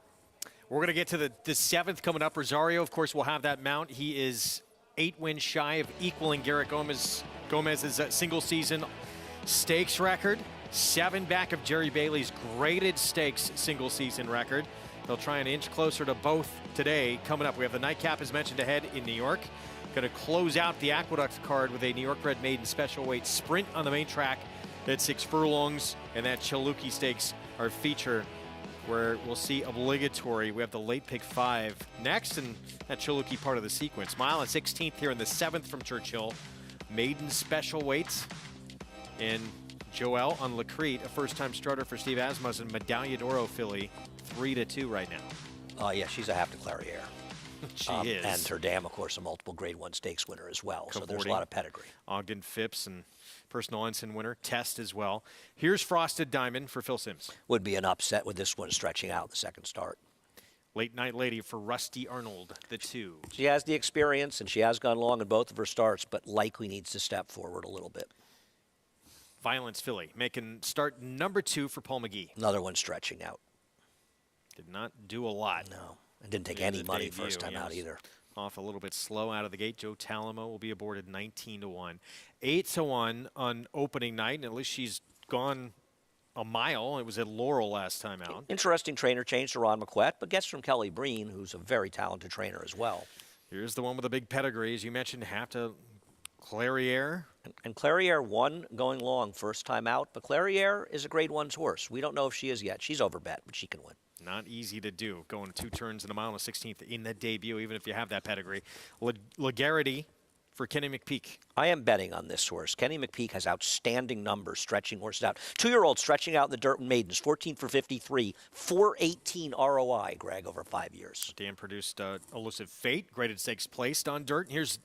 We're going to get to the 7th coming up. Rosario, of course, will have that mount. He is 8 wins shy of equaling Garrett Gomez's single-season stakes record. 7 back of Jerry Bailey's graded stakes single-season record. They'll try and inch closer to both today. Coming up, we have the nightcap, as mentioned, ahead in New York. Going to close out the Aqueduct card with a New York Bred Maiden special weight sprint on the main track at 6 furlongs, and that Chalukey Stakes, our feature, where we'll see obligatory. We have the late pick 5 next, and that Chalukey part of the sequence. Mile and 16th here in the 7th from Churchill. Maiden special weights. And Joel on Lacrete, a first-time starter for Steve Asmussen, Medaglia d'Oro filly, 3-2 right now. Yeah, she's a half to Clairiere. She is. And her dam, of course, a multiple Grade 1 stakes winner as well. So there's a lot of pedigree. Ogden Phipps and personal ensign winner, Test as well. Here's Frosted Diamond for Phil Simms. Would be an upset with this one stretching out the second start. Late Night Lady for Rusty Arnold, the 2. She has the experience, and she has gone long in both of her starts, but likely needs to step forward a little bit. Violence Filly, making start number 2 for Paul McGee. Another one stretching out. Did not do a lot. No. And didn't take any money first time out either. Off a little bit slow out of the gate. Joe Talamo will be aboard at 19-1. 8-1 on opening night, and at least she's gone a mile. It was at Laurel last time out. Interesting trainer change to Ron McQuett, but gets from Kelly Breen, who's a very talented trainer as well. Here's the one with the big pedigree, as you mentioned, have to Clairiere. And Clairiere won going long first time out, but Clairiere is a Grade 1's horse. We don't know if she is yet. She's overbet, but she can win. Not easy to do, going 2 turns in a mile and 16th in that debut, even if you have that pedigree. Lagarity for Kenny McPeak. I am betting on this horse. Kenny McPeak has outstanding numbers stretching horses out. 2-year-old stretching out in the dirt and maidens, 14 for 53, 418 ROI, Greg, over 5 years. Dan produced Elusive Fate, graded stakes placed on dirt. And here's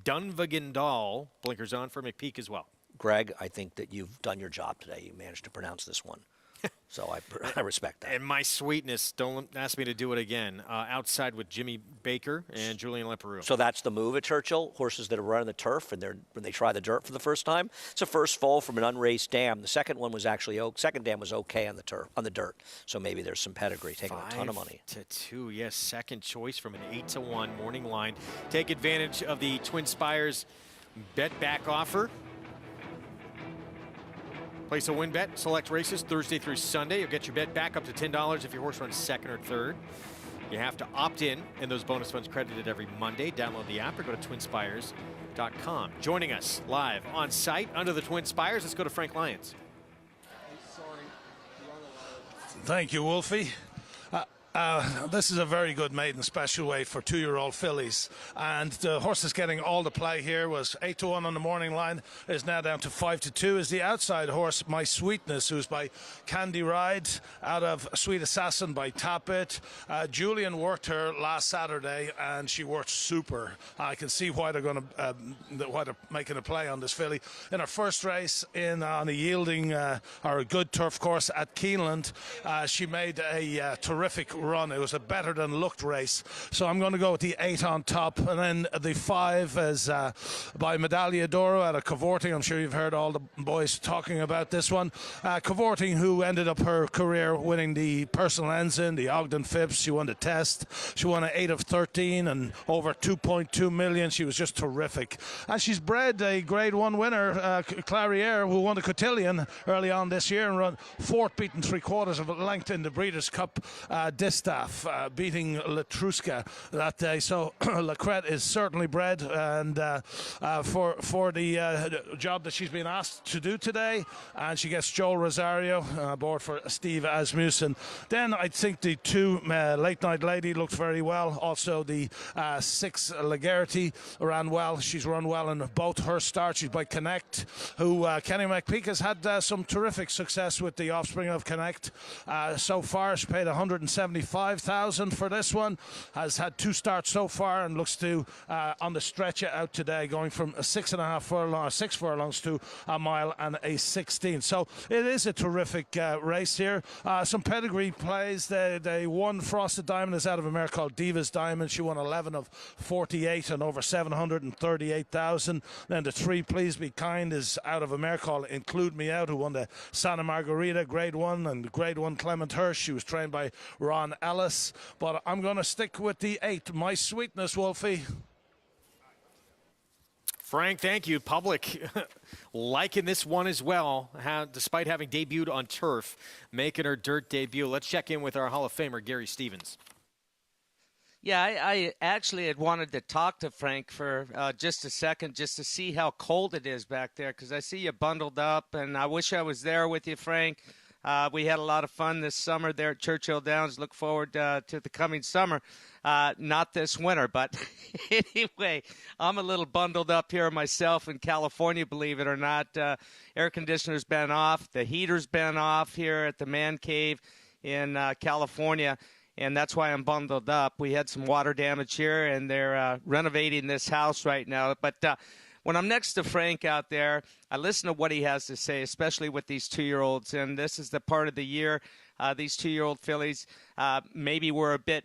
Dunvegan Doll, blinkers on for McPeak as well. Greg, I think that you've done your job today. You managed to pronounce this one. So I respect that. And my sweetness, don't ask me to do it again. Outside with Jimmy Baker and Julian Leparoux. So that's the move at Churchill. Horses that are running the turf and when they try the dirt for the first time. It's a first foal from an unraced dam. The second one was actually second dam was okay on the dirt. So maybe there's some pedigree, taking a ton of money. 5-2, yes, second choice from an 8-1 morning line. Take advantage of the Twin Spires bet back offer. Place a win bet, select races Thursday through Sunday. You'll get your bet back up to $10 if your horse runs second or third. You have to opt in, and those bonus funds credited every Monday. Download the app or go to twinspires.com. Joining us live on site under the Twin Spires, let's go to Frank Lyons. Thank you, Wolfie. This is a very good maiden special weight for 2-year-old fillies, and the horse is getting all the play here. Was 8-1 on the morning line, is now down to 5-2. Is the outside horse My Sweetness, who's by Candy Ride, out of Sweet Assassin by Tap It. Julian worked her last Saturday, and she worked super. I can see why they're going to why they're making a play on this filly. In her first race on a yielding or a good turf course at Keeneland, she made a terrific run. It was a better than looked race, so I'm going to go with the 8 on top, and then the 5 is by Medaglia d'Oro out of Cavorting. I'm sure you've heard all the boys talking about this one. Cavorting, who ended up her career winning the Personal Ensign, the Ogden Phipps. She won the test. She won an 8 of 13 and over 2.2 million. She was just terrific, and she's bred a Grade 1 winner, Clariere, who won the Cotillion early on this year and run 4th beaten 3/4 of a length in the Breeders' Cup Distaff, beating Latruska that day. So Lacrette is certainly bred, and for the job that she's been asked to do today, and she gets Joel Rosario aboard for Steve Asmussen. Then I think the 2 Late Night Lady looked very well. Also the 6 Lagarity ran well. She's run well in both her starts. She's by Connect, who Kenny McPeak has had some terrific success with the offspring of Connect. So far, she paid $175,000 for this one. Has had 2 starts so far and looks to on the stretch out today, going from 6.5 furlongs, 6 furlongs to a mile and a 16. So it is a terrific race here. Some pedigree plays. They won Frosted Diamond is out of a mare called Divas Diamond. She won 11 of 48 and over 738,000. Then the 3 Please Be Kind is out of a mare called Include Me Out, who won the Santa Margarita Grade 1 and Grade 1 Clement Hirsch. She was trained by Ron Ellis, but I'm going to stick with the 8, My Sweetness, Wolfie. Frank, thank you. Public liking this one as well, despite having debuted on turf, making her dirt debut. Let's check in with our Hall of Famer, Gary Stevens. Yeah, I actually had wanted to talk to Frank for just a second, just to see how cold it is back there, because I see you bundled up, and I wish I was there with you, Frank. We had a lot of fun this summer there at Churchill Downs. Look forward to the coming summer. Not this winter, but anyway, I'm a little bundled up here myself in California, believe it or not. Air conditioner's been off. The heater's been off here at the Man Cave in California, and that's why I'm bundled up. We had some water damage here, and they're renovating this house right now. But when I'm next to Frank out there, I listen to what he has to say, especially with these 2-year-olds. And this is the part of the year these 2-year-old fillies maybe were a bit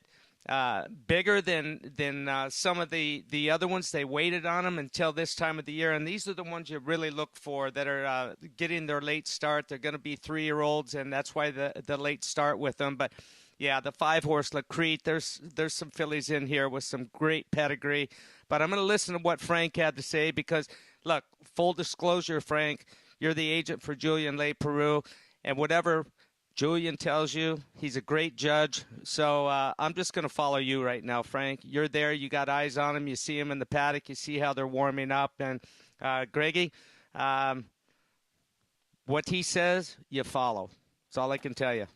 bigger than some of the other ones. They waited on them until this time of the year. And these are the ones you really look for that are getting their late start. They're going to be 3-year-olds, and that's why the late start with them. But yeah, the 5-horse Lacrete, there's some fillies in here with some great pedigree. But I'm going to listen to what Frank had to say because, look, full disclosure, Frank, you're the agent for Julian Leparoux, and whatever Julian tells you, he's a great judge. So I'm just going to follow you right now, Frank. You're there. You got eyes on him. You see him in the paddock. You see how they're warming up. And, Greggy, what he says, you follow. That's all I can tell you.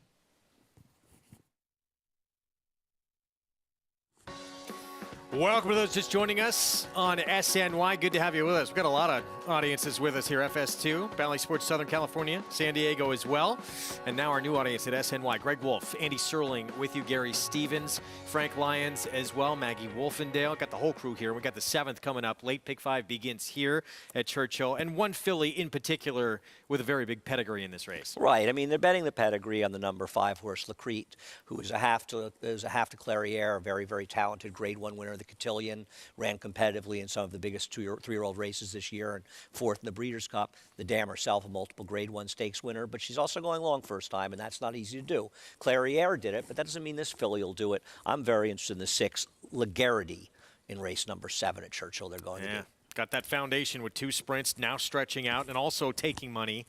Welcome to those just joining us on SNY. Good to have you with us. We've got a lot of audiences with us here. FS2, Bally Sports Southern California, San Diego as well. And now our new audience at SNY. Greg Wolf, Andy Serling with you, Gary Stevens, Frank Lyons as well, Maggie Wolfendale. Got the whole crew here. We got the 7th coming up. Late Pick 5 begins here at Churchill. And one filly in particular with a very big pedigree in this race. Right. I mean, they're betting the pedigree on the number 5 horse, Lacrete, who is a half to Clairiere, a very, very talented Grade 1 winner. The Cotillion ran competitively in some of the biggest 3-year-old races this year and 4th in the Breeders' Cup. The dam herself, a multiple Grade 1 stakes winner, but she's also going long first time, and that's not easy to do. Clairiere did it, but that doesn't mean this filly will do it. I'm very interested in the 6, Lagarity, in race number 7 at Churchill. They're going to do. Got that foundation with 2 sprints, now stretching out and also taking money.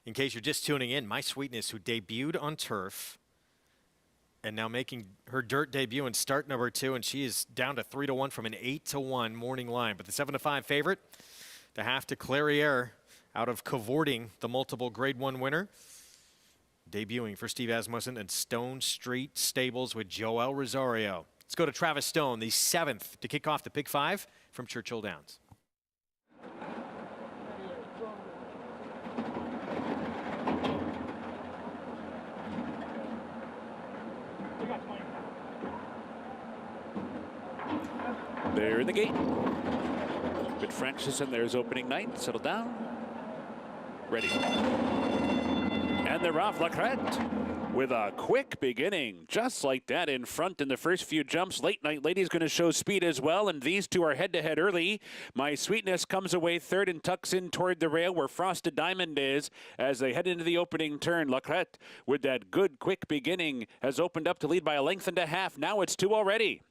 In case you're just tuning in, My Sweetness, who debuted on turf, and now making her dirt debut in start number 2, and she is down to 3-1 from an 8-1 morning line. But the 7-5 favorite, the half to Clairiere, out of Cavorting, the multiple Grade 1 winner, debuting for Steve Asmussen and Stone Street Stables with Joel Rosario. Let's go to Travis Stone, the 7th, to kick off the Pick 5 from Churchill Downs. There in the gate. Good Francis, and there's opening night. Settle down. Ready. And they're off. Lacrete with a quick beginning. Just like that in front in the first few jumps. Late Night Lady's going to show speed as well, and these two are head-to-head early. My Sweetness comes away third and tucks in toward the rail where Frosted Diamond is as they head into the opening turn. Lacrete, with that good quick beginning, has opened up to lead by a length and a half. Now it's 2 already.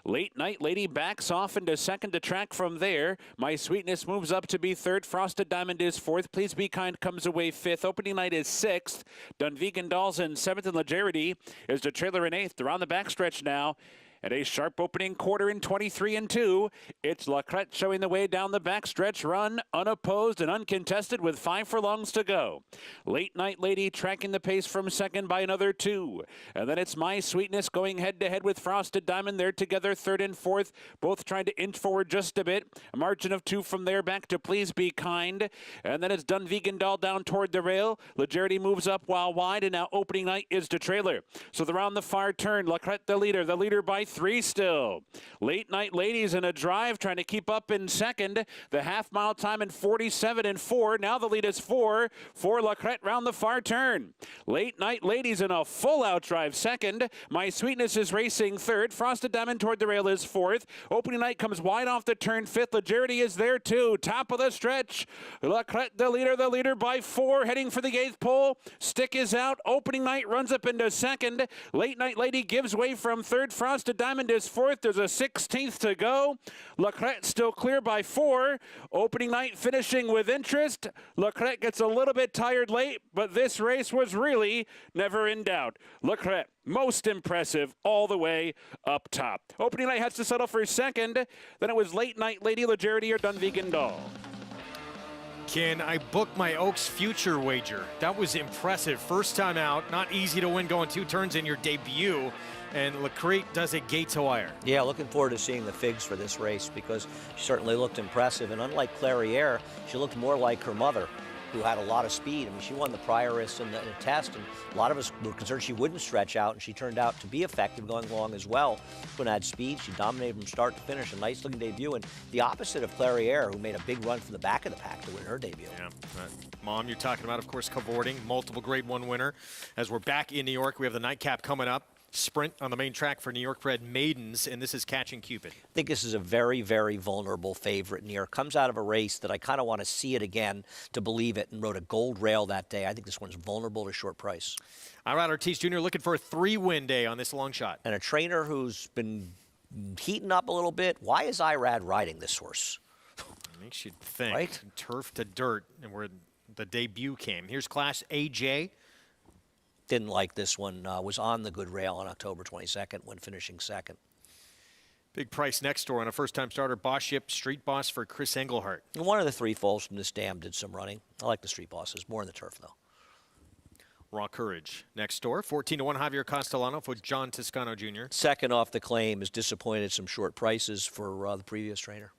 Late Night Lady backs off into second to track from there. My Sweetness moves up to be third. Frosted Diamond is fourth. Please Be Kind comes away fifth. Opening Night is sixth. Dunvegan Dolls in seventh, and Lagarity is the trailer in eighth. They're on the backstretch now. At a sharp opening quarter in 23-2, it's Lacrete showing the way down the backstretch run, unopposed and uncontested with 5 furlongs to go. Late Night Lady tracking the pace from second by another 2. And then it's My Sweetness going head-to-head with Frosted Diamond. They're together third and fourth, both trying to inch forward just a bit. A margin of 2 from there back to Please Be Kind. And then it's Dunvegan Doll down toward the rail. Lagarity moves up while wide, and now Opening Night is the trailer. So they're on the far turn. Lacrete the leader by 3 still. Late Night Ladies in a drive trying to keep up in second. The half-mile time in 47-4. Now the lead is 4 for Lacrete round the far turn. Late Night Ladies in a full-out drive second. My Sweetness is racing third. Frosted Diamond toward the rail is fourth. Opening Night comes wide off the turn fifth. Lagarity is there too. Top of the stretch. Lacrete the leader by 4, heading for the 8th pole. Stick is out. Opening Night runs up into second. Late Night Lady gives way from third. Frosted Diamond is fourth. There's a 16th to go. Lacrete still clear by 4. Opening Night finishing with interest. Lacrete gets a little bit tired late, but this race was really never in doubt. Lacrete, most impressive all the way up top. Opening Night has to settle for second. Then it was Late Night Lady, Lagarity, or Dunvegan Doll. Can I book my Oaks future wager? That was impressive. First time out, not easy to win going 2 turns in your debut. And Lacrete does it gate to wire. Yeah, looking forward to seeing the figs for this race because she certainly looked impressive. And unlike Clairiere, she looked more like her mother, who had a lot of speed. I mean, she won the Prioress in the test, and a lot of us were concerned she wouldn't stretch out, and she turned out to be effective going long as well. She had speed. She dominated from start to finish. A nice-looking debut, and the opposite of Clairiere, who made a big run from the back of the pack to win her debut. Yeah. Mom, you're talking about, of course, Cavorting, multiple Grade 1 winner. As we're back in New York, we have the nightcap coming up. Sprint on the main track for New York-bred maidens, and this is Catching Cupid. I think this is a very, very vulnerable favorite. New York comes out of a race that I kind of want to see it again to believe it, and rode a gold rail that day. I think this one's vulnerable to short price. Irad Ortiz Jr. looking for a 3-win day on this long shot. And a trainer who's been heating up a little bit. Why is Irad riding this horse? Makes you think. Right? Turf to dirt, and where the debut came. Here's Class AJ. Didn't like this one. Was on the good rail on October 22nd when finishing second. Big price next door on a first-time starter, Boss-Ship Street Boss for Chris Englehart. And one of the 3 foals from this dam did some running. I like the Street Bosses. More in the turf, though. Raw Courage next door. 14-1 Javier Castellano for John Toscano Jr. Second off the claim is disappointed some short prices for the previous trainer.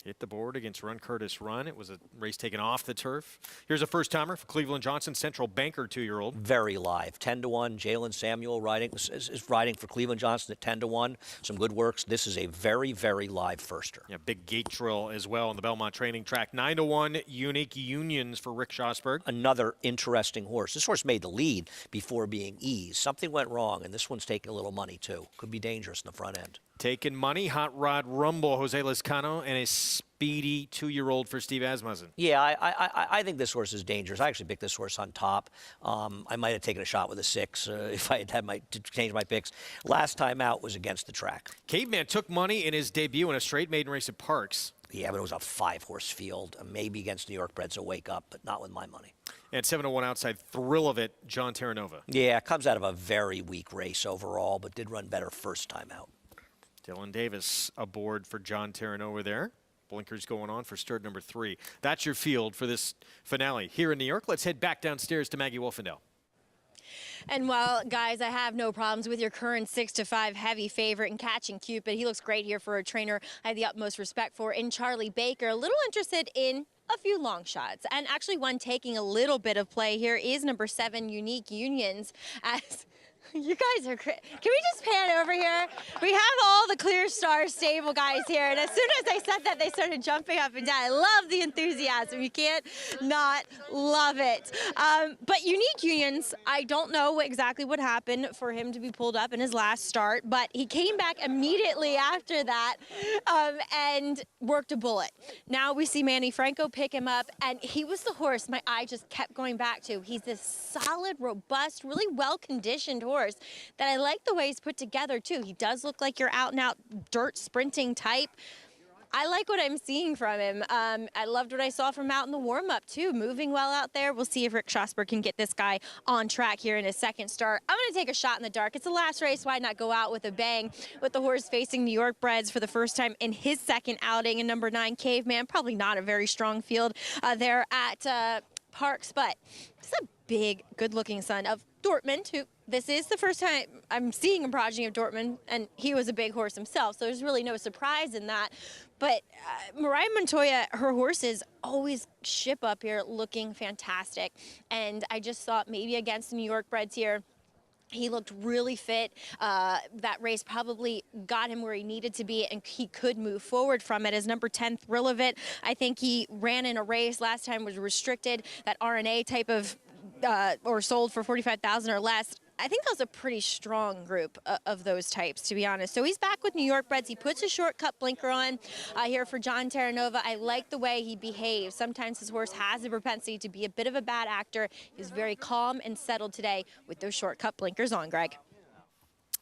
Hit the board against Run Curtis Run. It was a race taken off the turf. Here's a first-timer for Cleveland Johnson, Central Banker 2-year-old. Very live. 10-1. Jalen Samuel is riding for Cleveland Johnson at 10-1. Some good works. This is a very, very live firster. Yeah, big gate drill as well on the Belmont training track. 9-1 Unique Unions for Rick Schosberg. Another interesting horse. This horse made the lead before being eased. Something went wrong, and this one's taking a little money, too. Could be dangerous in the front end. Taking money, Hot Rod Rumble, Jose Lezcano, and a speedy 2-year-old for Steve Asmussen. Yeah, I think this horse is dangerous. I actually picked this horse on top. I might have taken a shot with a 6 if I had to change my picks. Last time out was against the track. Caveman took money in his debut in a straight maiden race at Parks. Yeah, but it was a 5-horse field. Maybe against New York Breds will wake up, but not with my money. And 7-1 outside Thrill of It, John Terranova. Yeah, comes out of a very weak race overall, but did run better first time out. Dylan Davis aboard for John Terranova there. Blinkers going on for start number 3. That's your field for this finale here in New York. Let's head back downstairs to Maggie Wolfendale. And while, guys, I have no problems with your current 6-5 heavy favorite in Catching Cupid. He looks great here for a trainer I have the utmost respect for in Charlie Baker. A little interested in a few long shots. And actually one taking a little bit of play here is number 7, Unique Unions. As you guys are Can we just pan over here? We have all the Clear Star stable guys here, and as soon as I said that, they started jumping up and down. I love the enthusiasm. You can't not love it. But Unique Unions, I don't know exactly what happened for him to be pulled up in his last start, but he came back immediately after that and worked a bullet. Now we see Manny Franco pick him up, and he was the horse my eye just kept going back to. He's this solid, robust, really well-conditioned horse that I like the way he's put together too. He does look like your out and out dirt sprinting type. I like what I'm seeing from him. I loved what I saw from him out in the warm-up too, moving well out there. We'll see if Rick Schosberg can get this guy on track here in his second start. I'm going to take a shot in the dark. It's the last race. Why not go out with a bang with the horse facing New York Breds for the first time in his second outing? And number 9, Caveman, probably not a very strong field there at Parks, but it's a big, good-looking son of Dortmund, who this is the first time I'm seeing a progeny of Dortmund, and he was a big horse himself, so there's really no surprise in that. But Mariah Montoya, her horses always ship up here looking fantastic, and I just thought maybe against the New York Breds here, he looked really fit. That race probably got him where he needed to be, and he could move forward from it. As number 10, Thrill of It, I think he ran in a race last time, was restricted, that RNA type of, or sold for $45,000 or less. I think that was a pretty strong group of those types, to be honest. So he's back with New York Breds. He puts a shortcut blinker on here for John Terranova. I like the way he behaves. Sometimes his horse has a propensity to be a bit of a bad actor. He's very calm and settled today with those shortcut blinkers on, Greg.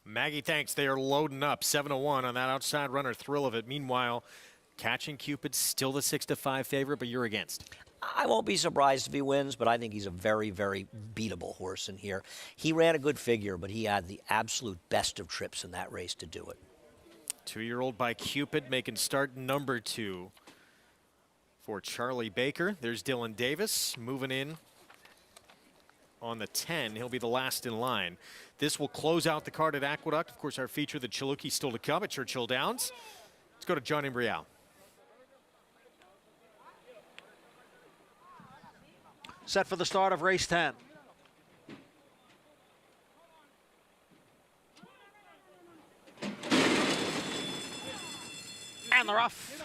Maggie, thanks. They are loading up 7-1 on that outside runner, Thrill of It. Meanwhile, Catching Cupid still the 6-5 favorite, but you're against. I won't be surprised if he wins, but I think he's a very, very beatable horse in here. He ran a good figure, but he had the absolute best of trips in that race to do it. 2-year-old by Cupid making start number 2 for Charlie Baker. There's Dylan Davis moving in on the 10. He'll be the last in line. This will close out the card at Aqueduct. Of course, our feature, the Chiluki, still to come at Churchill Downs. Let's go to John Imbrial. Set for the start of race 10. And the rough.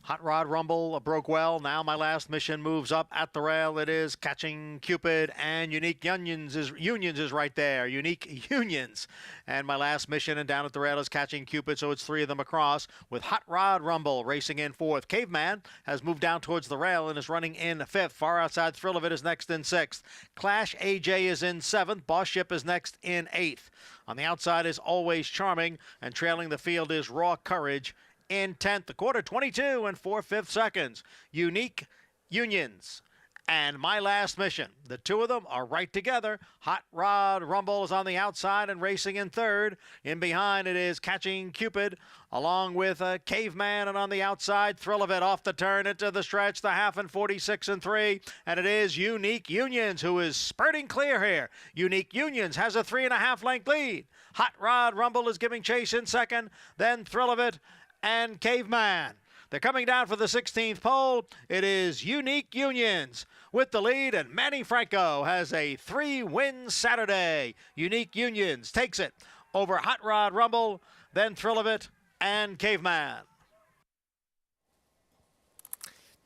Hot Rod Rumble broke well. Now my last mission moves up at the rail. It is Catching Cupid, and Unique Unions is right there. Unique Unions. And my last mission and down at the rail is Catching Cupid, so it's 3 of them across with Hot Rod Rumble racing in 4th. Caveman has moved down towards the rail and is running in 5th. Far outside Thrill of It is next in 6th. Clash AJ is in 7th. Boss Ship is next in 8th. On the outside is Always Charming, and trailing the field is Raw Courage in 10th. The quarter 22 and 4/5 seconds. Unique Unions and My Last Mission. The two of them are right together. Hot Rod Rumble is on the outside and racing in third. In behind it is Catching Cupid, along with Caveman, and on the outside, Thrill of It off the turn into the stretch, the half and 46 and 3. And it is Unique Unions who is spurting clear here. Unique Unions has a 3.5 length lead. Hot Rod Rumble is giving chase in second, then Thrill of It and Caveman. They're coming down for the 16th pole. It is Unique Unions with the lead, and Manny Franco has a 3-win Saturday. Unique Unions takes it over Hot Rod Rumble, then Thrill of It and Caveman.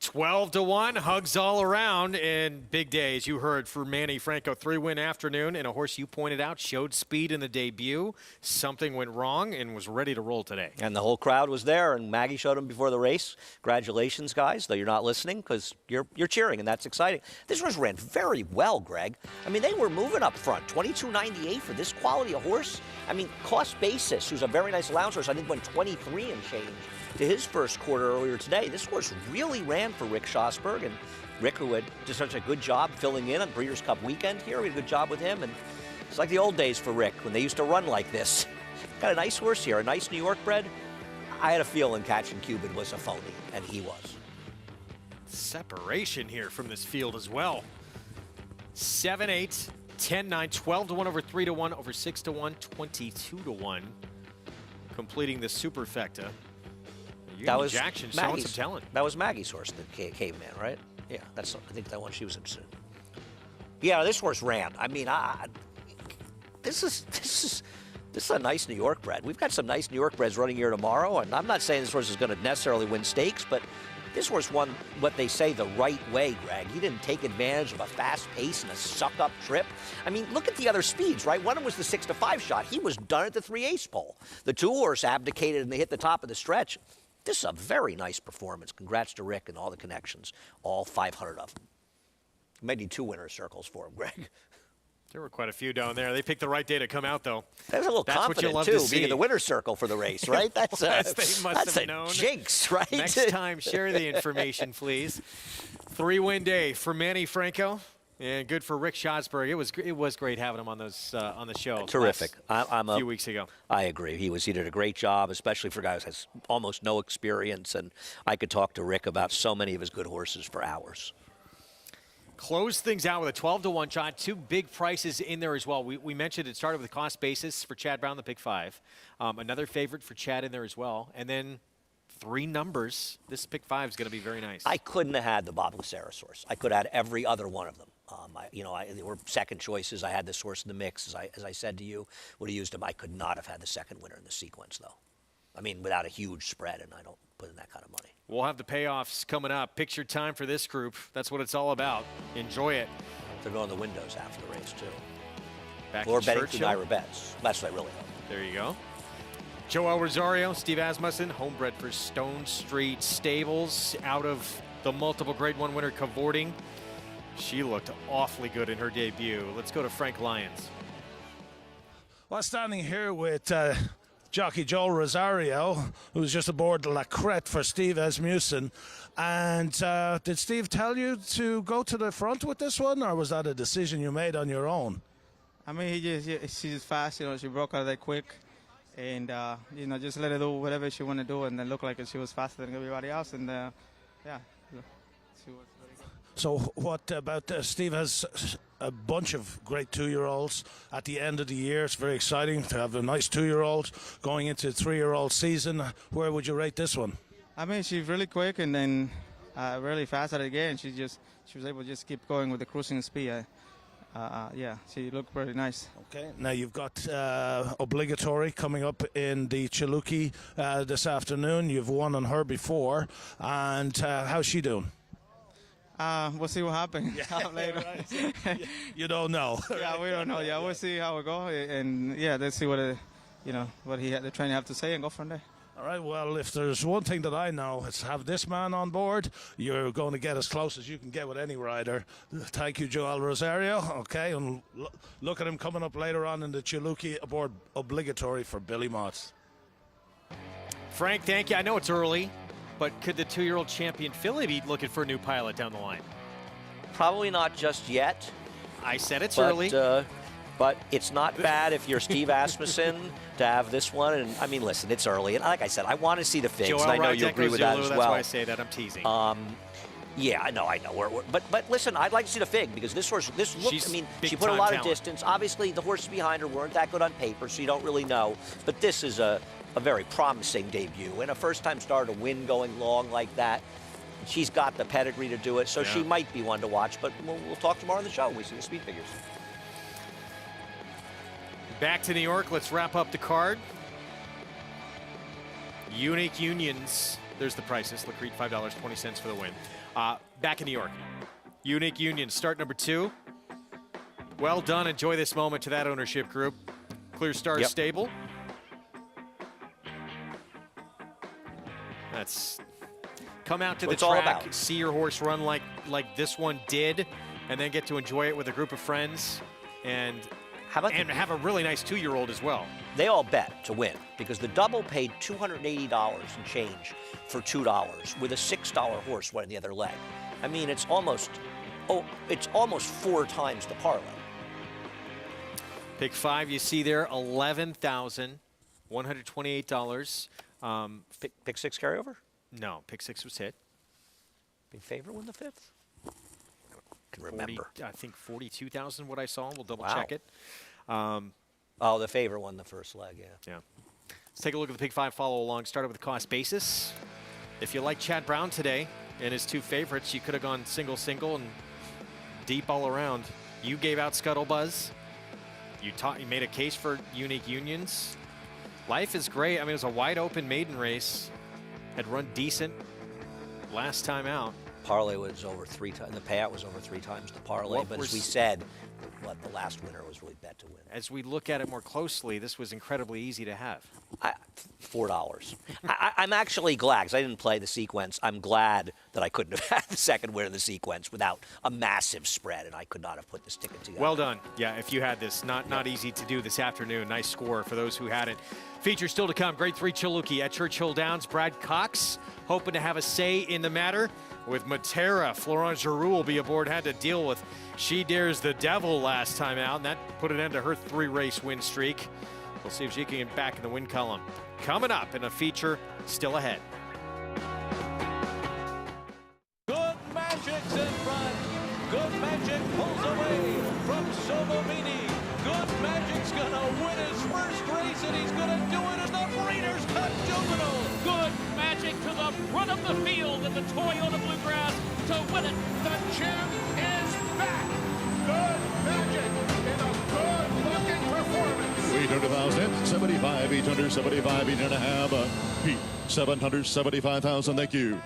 12-1, hugs all around, and big day, as you heard, for Manny Franco. 3-win afternoon, and a horse you pointed out showed speed in the debut. Something went wrong and was ready to roll today. And the whole crowd was there, and Maggie showed him before the race. Congratulations, guys, though you're not listening because you're cheering, and that's exciting. This horse ran very well, Greg. I mean, they were moving up front. 22.98 for this quality of horse. I mean, Cost Basis, who's a very nice allowance horse, I think went 23 and change to his first quarter earlier today. This horse really ran for Rick Schosberg, and Rick, who had just such a good job filling in on Breeders' Cup weekend here, we had a good job with him, and it's like the old days for Rick when they used to run like this. Got a nice horse here, a nice New York bred. I had a feeling Catching Cupid was a phony, and he was. Separation here from this field as well. 7-8, 10-9, 12-1 over 3-1 over 6-1, 22-1. Completing the superfecta. That was Jackson showing some talent. That was Maggie's horse, the Caveman, right? Yeah, I think that one she was interested in. Yeah, this horse ran. I mean, this is a nice New York bred. We've got some nice New York breds running here tomorrow, and I'm not saying this horse is going to necessarily win stakes, but this horse won what they say the right way, Greg. He didn't take advantage of a fast pace and a suck-up trip. I mean, look at the other speeds, right? One of them was the 6-5 shot. He was done at the 3/8 pole. The two horse abdicated and they hit the top of the stretch. This is a very nice performance. Congrats to Rick and all the connections, all 500 of them. Maybe 2 winner circles for him, Greg. There were quite a few down there. They picked the right day to come out, though. That's a little confident, too, being in the winner's circle for the race, right? That's they must have known. Jinx, right? Next time, share the information, please. 3-win day for Manny Franco. And good for Rick Schosberg. It was great having him on on the show. Terrific. A few weeks ago. I agree. He did a great job, especially for guys who has almost no experience. And I could talk to Rick about so many of his good horses for hours. Close things out with a 12-1 shot. 2 big prices in there as well. We mentioned it started with a cost basis for Chad Brown, the pick 5. Another favorite for Chad in there as well. And then 3 numbers. This pick 5 is going to be very nice. I couldn't have had the Bob Lucera horse. I could have had every other one of them. They were second choices. I had this horse in the mix. As I said to you, would have used him. I could not have had the second winner in the sequence, though. I mean, without a huge spread, and I don't put in that kind of money. We'll have the payoffs coming up. Picture time for this group. That's what it's all about. Enjoy it. They're going to the windows after the race, too. Back or to betting Churchill. through Naira Bets. That's what I really hope. There you go. Joel Rosario, Steve Asmussen, homebred for Stone Street Stables, out of the multiple Grade 1 winner cavorting. She looked awfully good in her debut. Let's go to Frank Lyons. Well, standing here with jockey Joel Rosario, who's just aboard the La Crête for Steve Asmussen. And did Steve tell you to go to the front with this one, or was that a decision you made on your own? I mean, she's fast. She broke out that quick. And, just let her do whatever she want to do, and then look like she was faster than everybody else. And, yeah, she was very good. So what about Steve has a bunch of great 2-year-olds at the end of the year. It's very exciting to have a nice 2-year-old going into a 3-year-old season. Where would you rate this one? I mean, she's really quick and then really fast at it again. She was able to just keep going with the cruising speed. Yeah, she looked very nice. Okay. Now you've got Obligatory coming up in the Chiluki this afternoon. You've won on her before. And how's she doing? We'll see what happens later. You don't know. Yeah, we don't know. Yeah, we'll see how it goes. And yeah, let's see what the trainer have to say and go from there. All right, well, if there's one thing that I know, it's have this man on board, you're going to get as close as you can get with any rider. Thank you, Joel Rosario. Okay, and look at him coming up later on in the Chiluki aboard Obligatory for Billy Mott. Frank, thank you. I know it's early, but could the 2-year-old champion filly be looking for a new pilot down the line? Probably not just yet. I said it's but, early. But it's not bad if you're Steve Asmussen to have this one. And I mean, listen, it's early. And like I said, I want to see the figs. Joel And I know you agree with that as That's well. why I say that. I'm teasing. Yeah, I know. But listen, I'd like to see the fig because this horse, She's I mean, big she put a time lot talent. of distance. Obviously, the horses behind her weren't that good on paper, so you don't really know. But this is a very promising debut and a first-time starter to win going long like that. She's got the pedigree to do it, so she might be one to watch. But we'll talk tomorrow on the show when we see the speed figures. Back to New York. Let's wrap up the card. Unique Unions. There's the prices. Lacrete, $5.20 for the win. Back in New York. Unique Unions, start number 2. Well done. Enjoy this moment to that ownership group. Clear Star Stable. That's come out to the track, see your horse run like this one did, and then get to enjoy it with a group of friends, and have a really nice 2-year-old as well. They all bet to win because the double paid $280 and change for $2 with a $6 horse winning the other leg. I mean, it's almost 4 times the parlay. Pick 5, you see there, $11,128. Pick 6 carryover? No, pick 6 was hit. Big favorite won the 5th? I can remember. I think 42,000 what I saw. We'll double Wow. check it. The favorite won the first leg, Yeah. Let's take a look at the pick 5 follow along. Started with the cost basis. If you like Chad Brown today and his 2 favorites, you could have gone single and deep all around. You gave out Scuttlebuzz. You made a case for Unique Unions. Life is great. I mean, it was a wide open maiden race. Had run decent last time out. Parlay was over 3 times. The payout was over 3 times the parlay. But as we said, the last winner was really bet to win. As we look at it more closely, this was incredibly easy to have. $4. I'm actually glad because I didn't play the sequence. I'm glad that I couldn't have had the second win in the sequence without a massive spread, and I could not have put this ticket together. Well done. Yeah, if you had this. Not easy to do this afternoon. Nice score for those who had it. Feature still to come. Grade 3 Chilookie at Churchill Downs. Brad Cox hoping to have a say in the matter. With Matera, Florent Giroux will be aboard. Had to deal with She Dares the Devil last time out, and that put an end to her 3-race win streak. We'll see if she can get back in the win column. Coming up in a feature still ahead. Good Magic's in front. Good Magic pulls away from Sobomini. Good Magic's gonna win his first race, and he's gonna do it in the Breeders' Cup Juvenile. Good Magic to the front of the field in the Toyota Bluegrass to win it. The champ is back. Good Magic in a good-looking performance. 800,000, 75, 875, 8.5. Pete, 775,000. Thank you.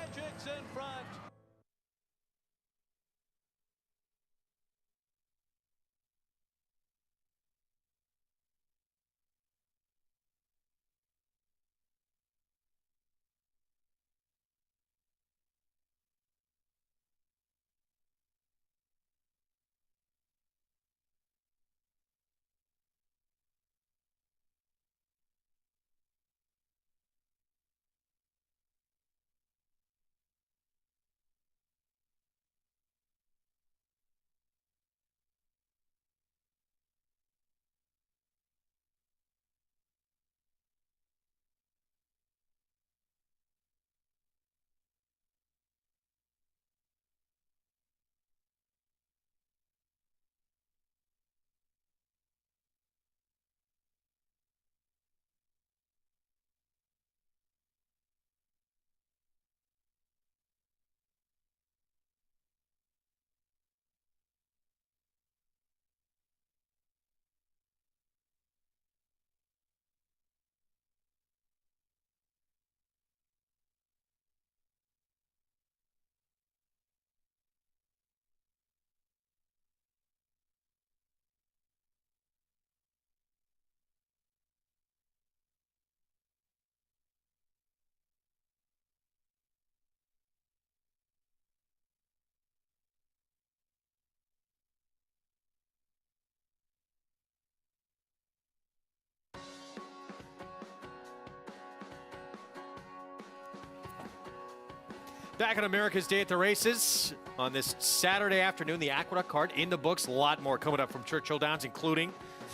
Back on America's Day at the Races. on this Saturday afternoon. The Aqueduct card in the books. A lot more coming up from Churchill Downs, including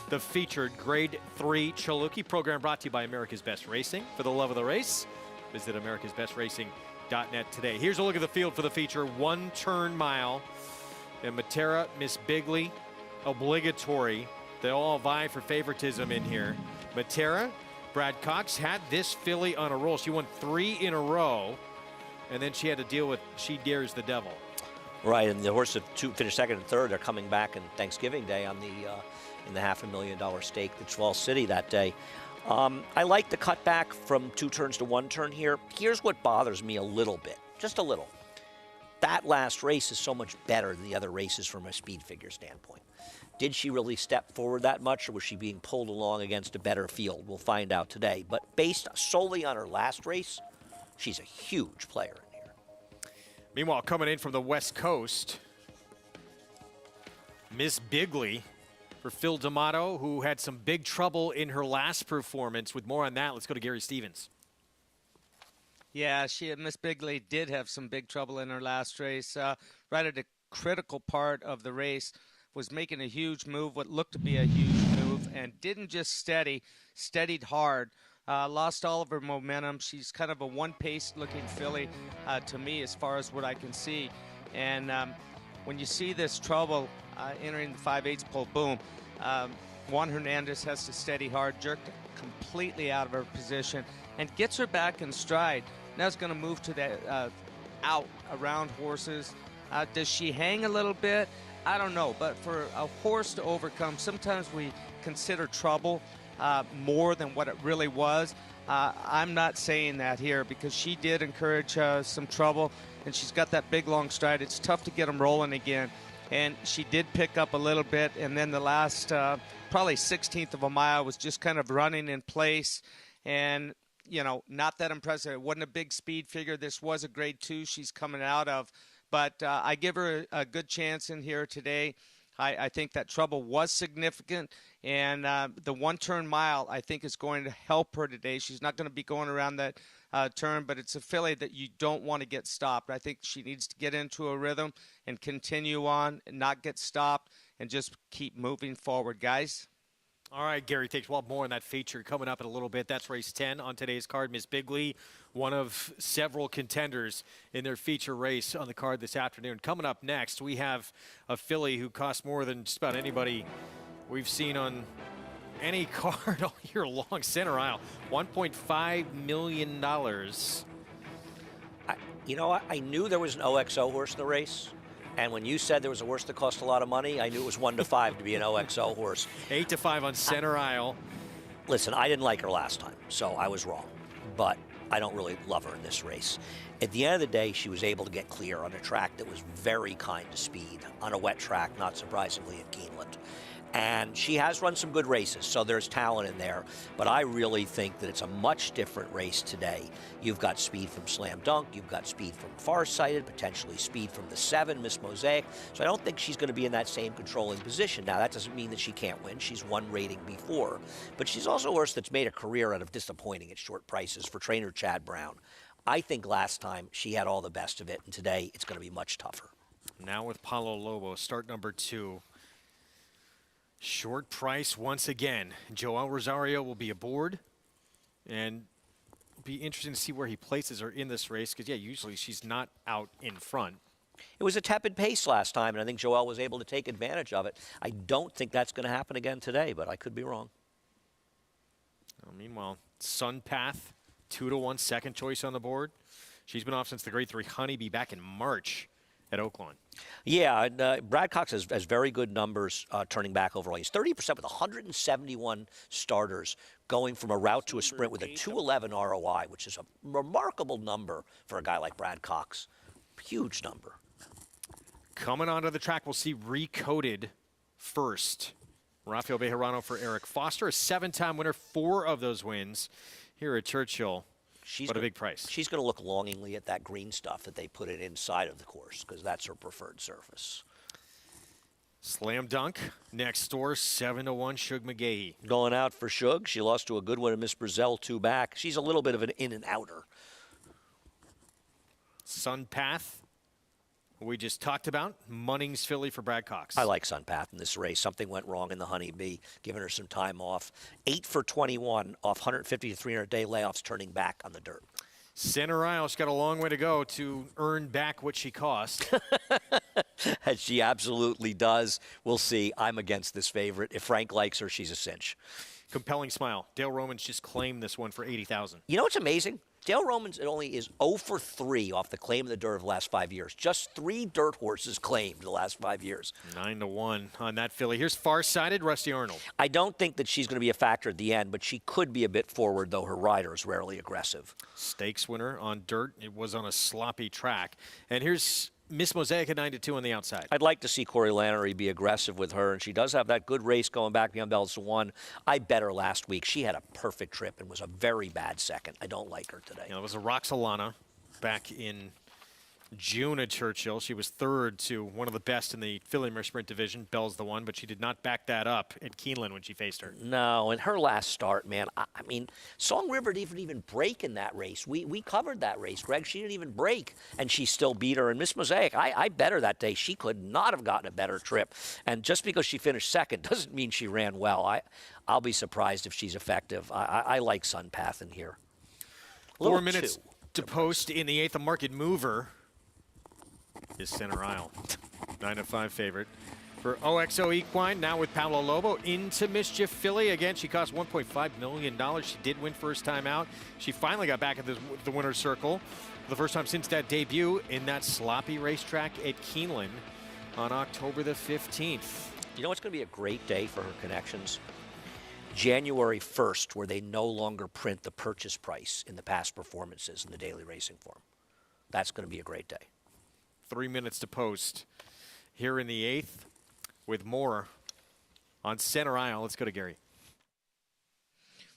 the featured Grade 3 Chaluki program brought to you by America's Best Racing. For the love of the race, visit americasbestracing.net today. Here's a look at the field for the feature. 1-turn mile. And Matera, Miss Bigley, obligatory. They all vie for favoritism in here. Matera, Brad Cox had this filly on a roll. She won 3 in a row, and then she had to deal with She Dares the Devil. Right, and the horse that finished second and third are coming back on Thanksgiving Day on the in the $500,000 stake at Swell City that day. I like the cutback from 2 turns to 1 turn here. Here's what bothers me a little bit, just a little. That last race is so much better than the other races from a speed figure standpoint. Did she really step forward that much, or was she being pulled along against a better field? We'll find out today. But based solely on her last race, she's a huge player in here. Meanwhile, coming in from the West Coast, Miss Bigley for Phil D'Amato, who had some big trouble in her last performance. With more on that, let's go to Gary Stevens. Yeah, Miss Bigley did have some big trouble in her last race. Right at a critical part of the race, was making a huge move, what looked to be a huge move, and didn't just steadied hard. Lost all of her momentum. She's kind of a one-pace looking filly to me as far as what I can see. And when you see this trouble entering the 5/8 pole, boom, Juan Hernandez has to steady hard, jerked completely out of her position, and gets her back in stride. Now it's going to move to the out around horses. Does she hang a little bit? I don't know, but for a horse to overcome, sometimes we consider trouble more than what it really was. I'm not saying that here because she did encourage some trouble, and she's got that big long stride. It's tough to get them rolling again, and she did pick up a little bit, and then the last probably 16th of a mile was just kind of running in place, and you know, not that impressive. It wasn't a big speed figure. This was a grade 2 she's coming out of. But I give her a good chance in here today. I think that trouble was significant. And the 1-turn mile, I think, is going to help her today. She's not going to be going around that turn, but it's a filly that you don't want to get stopped. I think she needs to get into a rhythm and continue on and not get stopped and just keep moving forward, guys. All right, Gary, thanks. Well, more on that feature coming up in a little bit. That's race 10 on today's card. Miss Bigley, one of several contenders in their feature race on the card this afternoon. Coming up next, we have a filly who costs more than just about anybody we've seen on any card all year long. Center aisle, $1.5 million. I knew there was an OXO horse in the race. And when you said there was a horse that cost a lot of money, I knew it was 1 to 5 to be an OXO horse. 8 to 5 on center aisle. Listen, I didn't like her last time, so I was wrong. But I don't really love her in this race. At the end of the day, she was able to get clear on a track that was very kind to speed, on a wet track, not surprisingly, at Keeneland. And she has run some good races, so there's talent in there. But I really think that it's a much different race today. You've got speed from Slam Dunk. You've got speed from Farsighted, potentially speed from the 7, Miss Mosaic. So I don't think she's going to be in that same controlling position. Now, that doesn't mean that she can't win. She's won rating before. But she's also a horse that's made a career out of disappointing at short prices for trainer Chad Brown. I think last time she had all the best of it, and today it's going to be much tougher. Now with Palo Lobo, start number 2. Short price once again. Joel Rosario will be aboard, and it'll be interesting to see where he places her in this race because, yeah, usually she's not out in front. It was a tepid pace last time, and I think Joel was able to take advantage of it. I don't think that's going to happen again today, but I could be wrong. Meanwhile, Sunpath, 2 to 1, second choice on the board. She's been off since the grade 3 Honeybee back in March at Oaklawn. Yeah, Brad Cox has very good numbers turning back overall. He's 30% with 171 starters going from a route to a sprint with a 211 ROI, which is a remarkable number for a guy like Brad Cox. Huge number. Coming onto the track, we'll see Recoded first. Rafael Bejarano for Eric Foster, a 7-time winner, 4 of those wins here at Churchill. But a big price. She's going to look longingly at that green stuff that they put it inside of the course because that's her preferred surface. Slam Dunk next door, 7 to 1. Shug McGahee going out for Shug. She lost to a good one in Miss Brazil 2 back. She's a little bit of an in and outer. Sunpath we just talked about, Munnings filly for Brad Cox. I like Sunpath in this race. Something went wrong in the Honeybee, giving her some time off. 8 for 21 off 150 to 300 day layoffs, turning back on the dirt. Center Isle, she's got a long way to go to earn back what she cost. As she absolutely does. We'll see. I'm against this favorite. If Frank likes her, she's a cinch. Compelling Smile. Dale Romans just claimed this one for $80,000. You know what's amazing? Dale Romans only is 0 for 3 off the claim of the dirt of the last 5 years. Just 3 dirt horses claimed the last 5 years. 9-1 on that filly. Here's Farsighted, Rusty Arnold. I don't think that she's going to be a factor at the end, but she could be a bit forward, though her rider is rarely aggressive. Stakes winner on dirt. It was on a sloppy track. And here's Miss Mosaic at 9-2 on the outside. I'd like to see Corey Lannery be aggressive with her, and she does have that good race going back beyond Bells to 1. I bet her last week. She had a perfect trip and was a very bad second. I don't like her today. You know, it was a Roxalana back in June at Churchill. She was third to one of the best in the filly mare sprint division, Bell's the One, but she did not back that up at Keeneland when she faced her. No, and her last start, man, I mean, Song River didn't even break in that race. We covered that race, Greg. She didn't even break, and she still beat her. And Miss Mosaic, I bet her that day. She could not have gotten a better trip. And just because she finished second doesn't mean she ran well. I'll be surprised if she's effective. I like Sunpath in here. 4 minutes to post in the 8th. A market mover is Center Isle. 9-5 favorite for OXO Equine. Now with Paolo Lobo into Mischief Filly. Again, she cost $1.5 million. She did win first time out. She finally got back at the winner's circle for the first time since that debut in that sloppy racetrack at Keeneland on October the 15th. You know what's going to be a great day for her connections? January 1st, where they no longer print the purchase price in the past performances in the daily racing form. That's going to be a great day. 3 minutes to post here in the 8th with more on Center Isle. Let's go to Gary.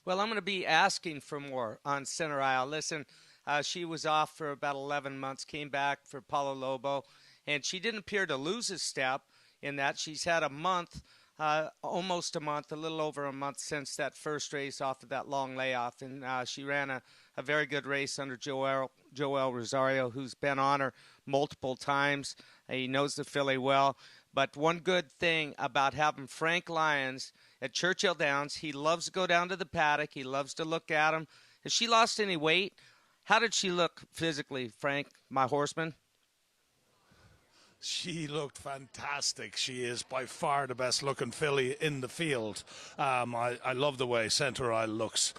Well, I'm going to be asking for more on Center Isle. Listen, she was off for about 11 months, came back for Paulo Lobo, and she didn't appear to lose a step in that. She's had a month, almost a month, a little over a month since that first race off of that long layoff, and she ran a very good race under Joel Rosario, who's been on her multiple times. He knows the filly well. But one good thing about having Frank Lyons at Churchill Downs, he loves to go down to the paddock. He loves to look at him. Has she lost any weight? How did she look physically, Frank, my horseman? She looked fantastic. She is by far the best looking filly in the field. I love the way Center Isle looks.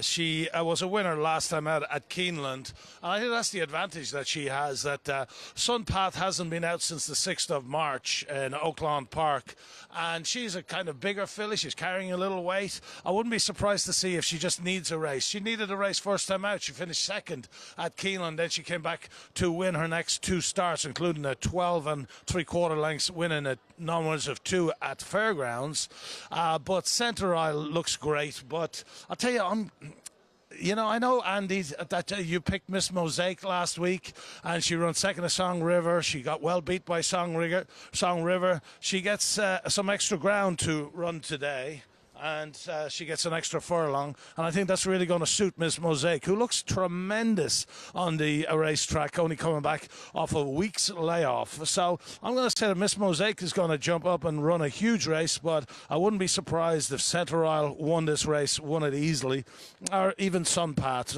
She was a winner last time out at Keeneland. And I think that's the advantage that she has, that Sunpath hasn't been out since the 6th of March in Oaklawn Park. And she's a kind of bigger filly. She's carrying a little weight. I wouldn't be surprised to see if she just needs a race. She needed a race first time out. She finished second at Keeneland. Then she came back to win her next 2 starts, including a 12 and 3/4 lengths winning at non-winners of 2 at Fairgrounds. But Center Isle looks great. But I'll tell you, I know, Andy, that you picked Miss Mosaic last week, and she ran second to Song River. She got well beat by Song River. She gets some extra ground to run today, and she gets an extra furlong. And I think that's really going to suit Miss Mosaic, who looks tremendous on the racetrack, only coming back off a week's layoff. So I'm going to say that Miss Mosaic is going to jump up and run a huge race, but I wouldn't be surprised if Center Isle won this race, won it easily, or even Sunpath.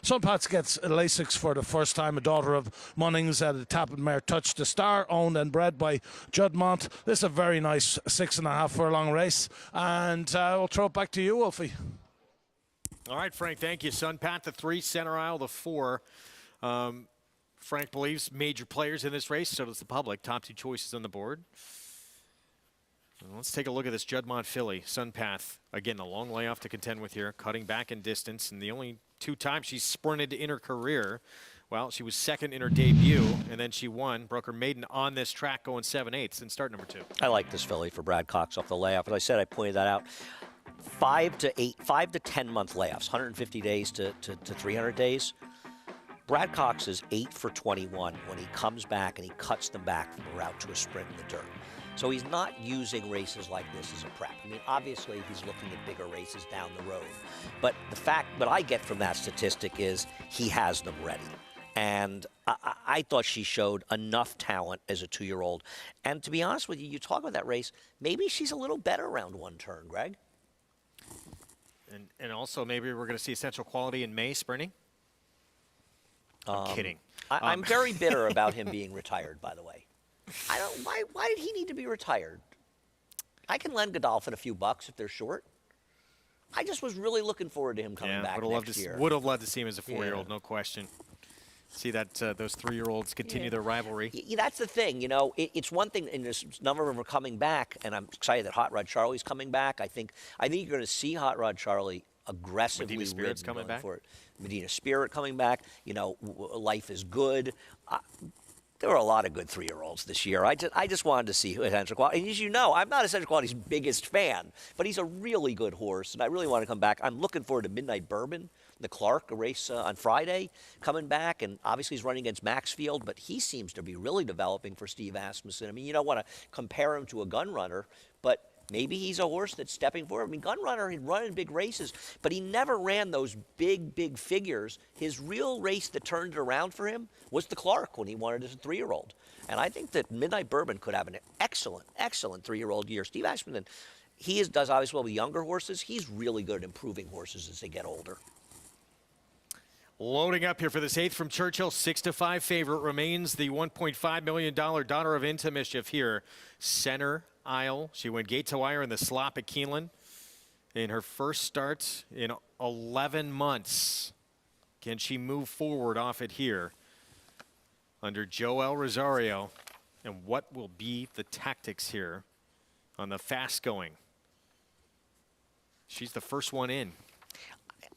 Sunpath gets Lasix for the first time, a daughter of Munnings at the Tappan Mare Touch the Star, owned and bred by Juddmonte. This is a very nice 6.5 furlong race, and we'll throw it back to you, Wolfie. All right, Frank, thank you. Sunpath, the 3, Center Isle, the 4. Frank believes major players in this race, so does the public. Top 2 choices on the board. Let's take a look at this Juddmonte filly. Sunpath, again, the long layoff to contend with here, cutting back in distance, and the only 2 times she's sprinted in her career. Well, she was second in her debut, and then she won, broke her maiden on this track, going 7/8 in start number 2. I like this filly for Brad Cox off the layoff. As I said, I pointed that out. 5 to 10 month layoffs, 150 days to 300 days. Brad Cox is 8 for 21 when he comes back and he cuts them back from a route to a sprint in the dirt. So he's not using races like this as a prep. I mean, obviously he's looking at bigger races down the road. But the fact, what I get from that statistic is he has them ready. And I thought she showed enough talent as a 2-year-old. And to be honest with you, you talk about that race, maybe she's a little better around one turn, Greg. And also maybe we're going to see Essential Quality in May sprinting. I'm kidding. I'm very bitter about him being retired, by the way. I don't. Why did he need to be retired? I can lend Godolphin a few bucks if they're short. I just was really looking forward to him coming back next year. Would have loved to see him as a 4-year-old, no question. See that those 3-year-olds continue their rivalry. That's the thing, you know. It's one thing, and there's a number of them are coming back, and I'm excited that Hot Rod Charlie's coming back. I think you're going to see Hot Rod Charlie aggressively Medina Spirit's coming back. For it. Medina Spirit coming back. You know, Life is Good. There were a lot of good 3-year-olds this year. I just wanted to see Essential Quality. And as you know, I'm not Essential Quality's biggest fan, but he's a really good horse, and I really want to come back. I'm looking forward to Midnight Bourbon, the Clark race on Friday, coming back, and obviously he's running against Maxfield, but he seems to be really developing for Steve Asmussen. I mean, you don't want to compare him to a gun runner, but maybe he's a horse that's stepping forward. I mean, Gun Runner had run in big races, but he never ran those big figures. His real race that turned it around for him was the Clark when he won it as a 3-year-old. And I think that Midnight Bourbon could have an excellent 3-year-old year. Steve Asmussen, does obviously well with younger horses. He's really good at improving horses as they get older. Loading up here for this 8th from Churchill, 6-5 favorite remains the $1.5 million Daughter of Into Mischief here. Center Aisle. She went gate to wire in the slop at Keeneland in her first start in 11 months. Can she move forward off it here under Joel Rosario? And what will be the tactics here on the fast going? She's the first one in.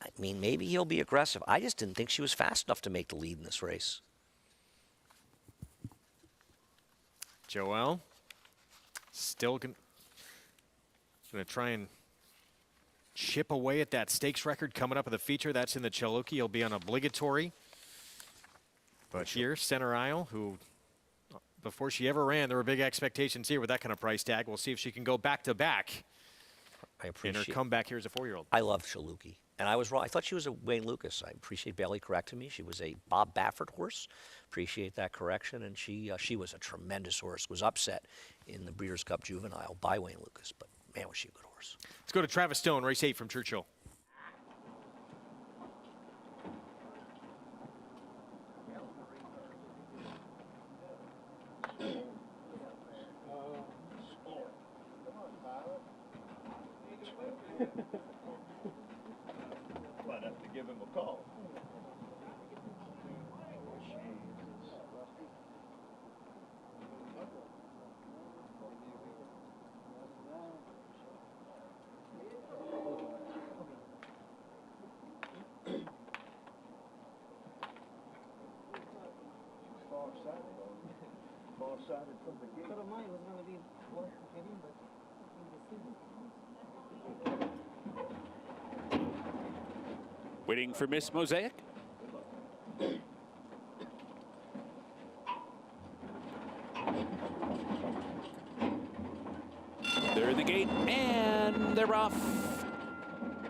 I mean, maybe he'll be aggressive. I just didn't think she was fast enough to make the lead in this race. Joel still going to try and chip away at that stakes record coming up with the feature. That's in the Chaloki. He'll be on obligatory. But here, Center Aisle, who before she ever ran, there were big expectations here with that kind of price tag. We'll see if she can go back-to-back in her comeback here as a 4-year-old. I love Chaloki. And I was wrong. I thought she was a Wayne Lucas. I appreciate Bailey correcting me. She was a Bob Baffert horse. Appreciate that correction. And she was a tremendous horse. Was upset in the Breeders' Cup Juvenile by Wayne Lucas. But, man, was she a good horse. Let's go to Travis Stone, race 8 from Churchill. Might have to give him a call. Far-sighted from the gate. But mine was going to be worth getting, but Waiting for Miss Mosaic. They're in the gate, and they're off.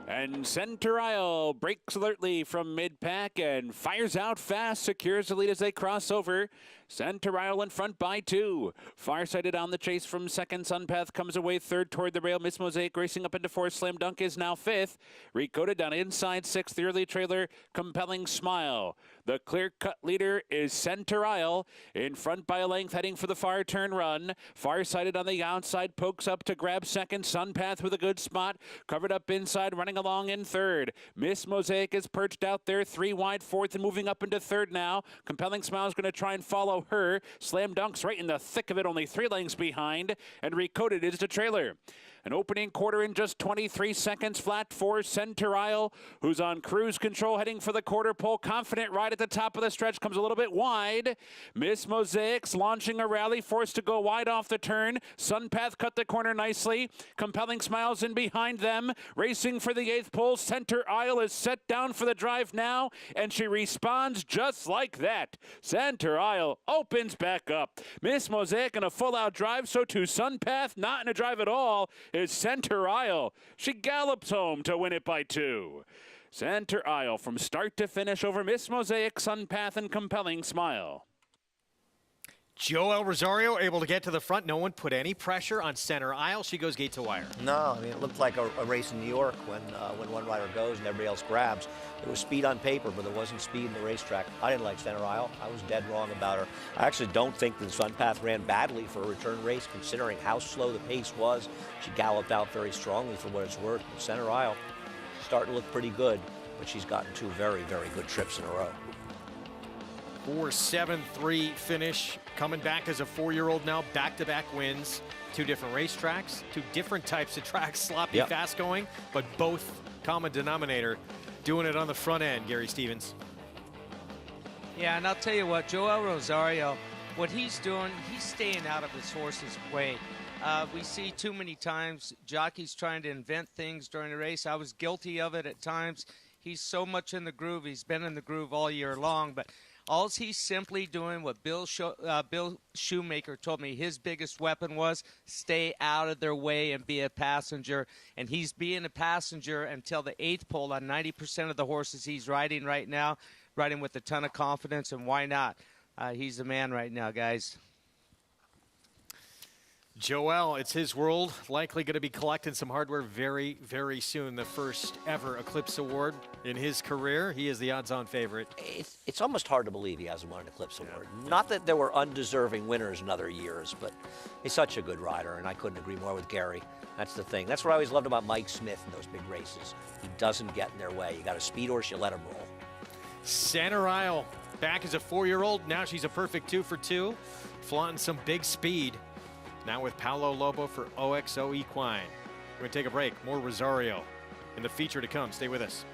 And Center Aisle breaks alertly from mid-pack and fires out fast, secures the lead as they cross over. Center Aisle in front by 2. Farsighted on the chase from second. Sunpath comes away third toward the rail. Miss Mosaic racing up into 4th. Slam Dunk is now 5th. Recoded down inside 6th. The early trailer, Compelling Smile. The clear-cut leader is Center Aisle. In front by a length, heading for the far turn run. Farsighted on the outside, pokes up to grab second. Sunpath with a good spot. Covered up inside, running along in 3rd. Miss Mosaic is perched out there, 3 wide, 4th, and moving up into 3rd now. Compelling Smile is going to try and follow her. Slam Dunk's right in the thick of it, only 3 lengths behind, and Recoded is the trailer. An opening quarter in just 23 seconds flat for Center Aisle, who's on cruise control heading for the quarter pole. Confident right at the top of the stretch, comes a little bit wide. Miss Mosaic's launching a rally, forced to go wide off the turn. Sunpath cut the corner nicely. Compelling Smiles in behind them, racing for the 8th pole. Center Aisle is set down for the drive now, and she responds just like that. Center Aisle opens back up. Miss Mosaic in a full-out drive, so too Sunpath, not in a drive at all, is Center Aisle. She gallops home to win it by 2. Center aisle from start to finish over Miss Mosaic, Sunpath, and Compelling Smile. Joel Rosario able to get to the front. No one put any pressure on center aisle. She goes gate to wire. No, I mean, it looked like a race in New York when one rider goes and everybody else grabs. There was speed on paper, but there wasn't speed in the racetrack. I didn't like center aisle. I was dead wrong about her. I actually don't think that Sunpath ran badly for a return race, considering how slow the pace was. She galloped out very strongly for what it's worth. But center aisle starting to look pretty good, but she's gotten 2 very, very good trips in a row. 4-7-3 finish. Coming back as a 4-year-old now, back-to-back wins. 2 different racetracks, 2 different types of tracks, sloppy, fast going, but both common denominator. Doing it on the front end, Gary Stevens. Yeah, and I'll tell you what, Joel Rosario, what he's doing, he's staying out of his horse's way. We see too many times jockeys trying to invent things during the race. I was guilty of it at times. He's so much in the groove. He's been in the groove all year long, but all he's simply doing what Bill Shoemaker told me his biggest weapon was, stay out of their way and be a passenger. And he's being a passenger until the 8th pole on 90% of the horses he's riding right now, riding with a ton of confidence, and why not? He's the man right now, guys. Joel, it's his world. Likely going to be collecting some hardware very, very soon. The first ever Eclipse Award in his career. He is the odds-on favorite. It's almost hard to believe he hasn't won an Eclipse Award. Not that there were undeserving winners in other years, but he's such a good rider, and I couldn't agree more with Gary. That's the thing. That's what I always loved about Mike Smith in those big races. He doesn't get in their way. You got a speed horse, you let him roll. Center aisle, back as a 4-year-old. Now she's a perfect 2 for 2, flaunting some big speed. Now with Paolo Lobo for OXO Equine. We're going to take a break. More Rosario in the feature to come. Stay with us.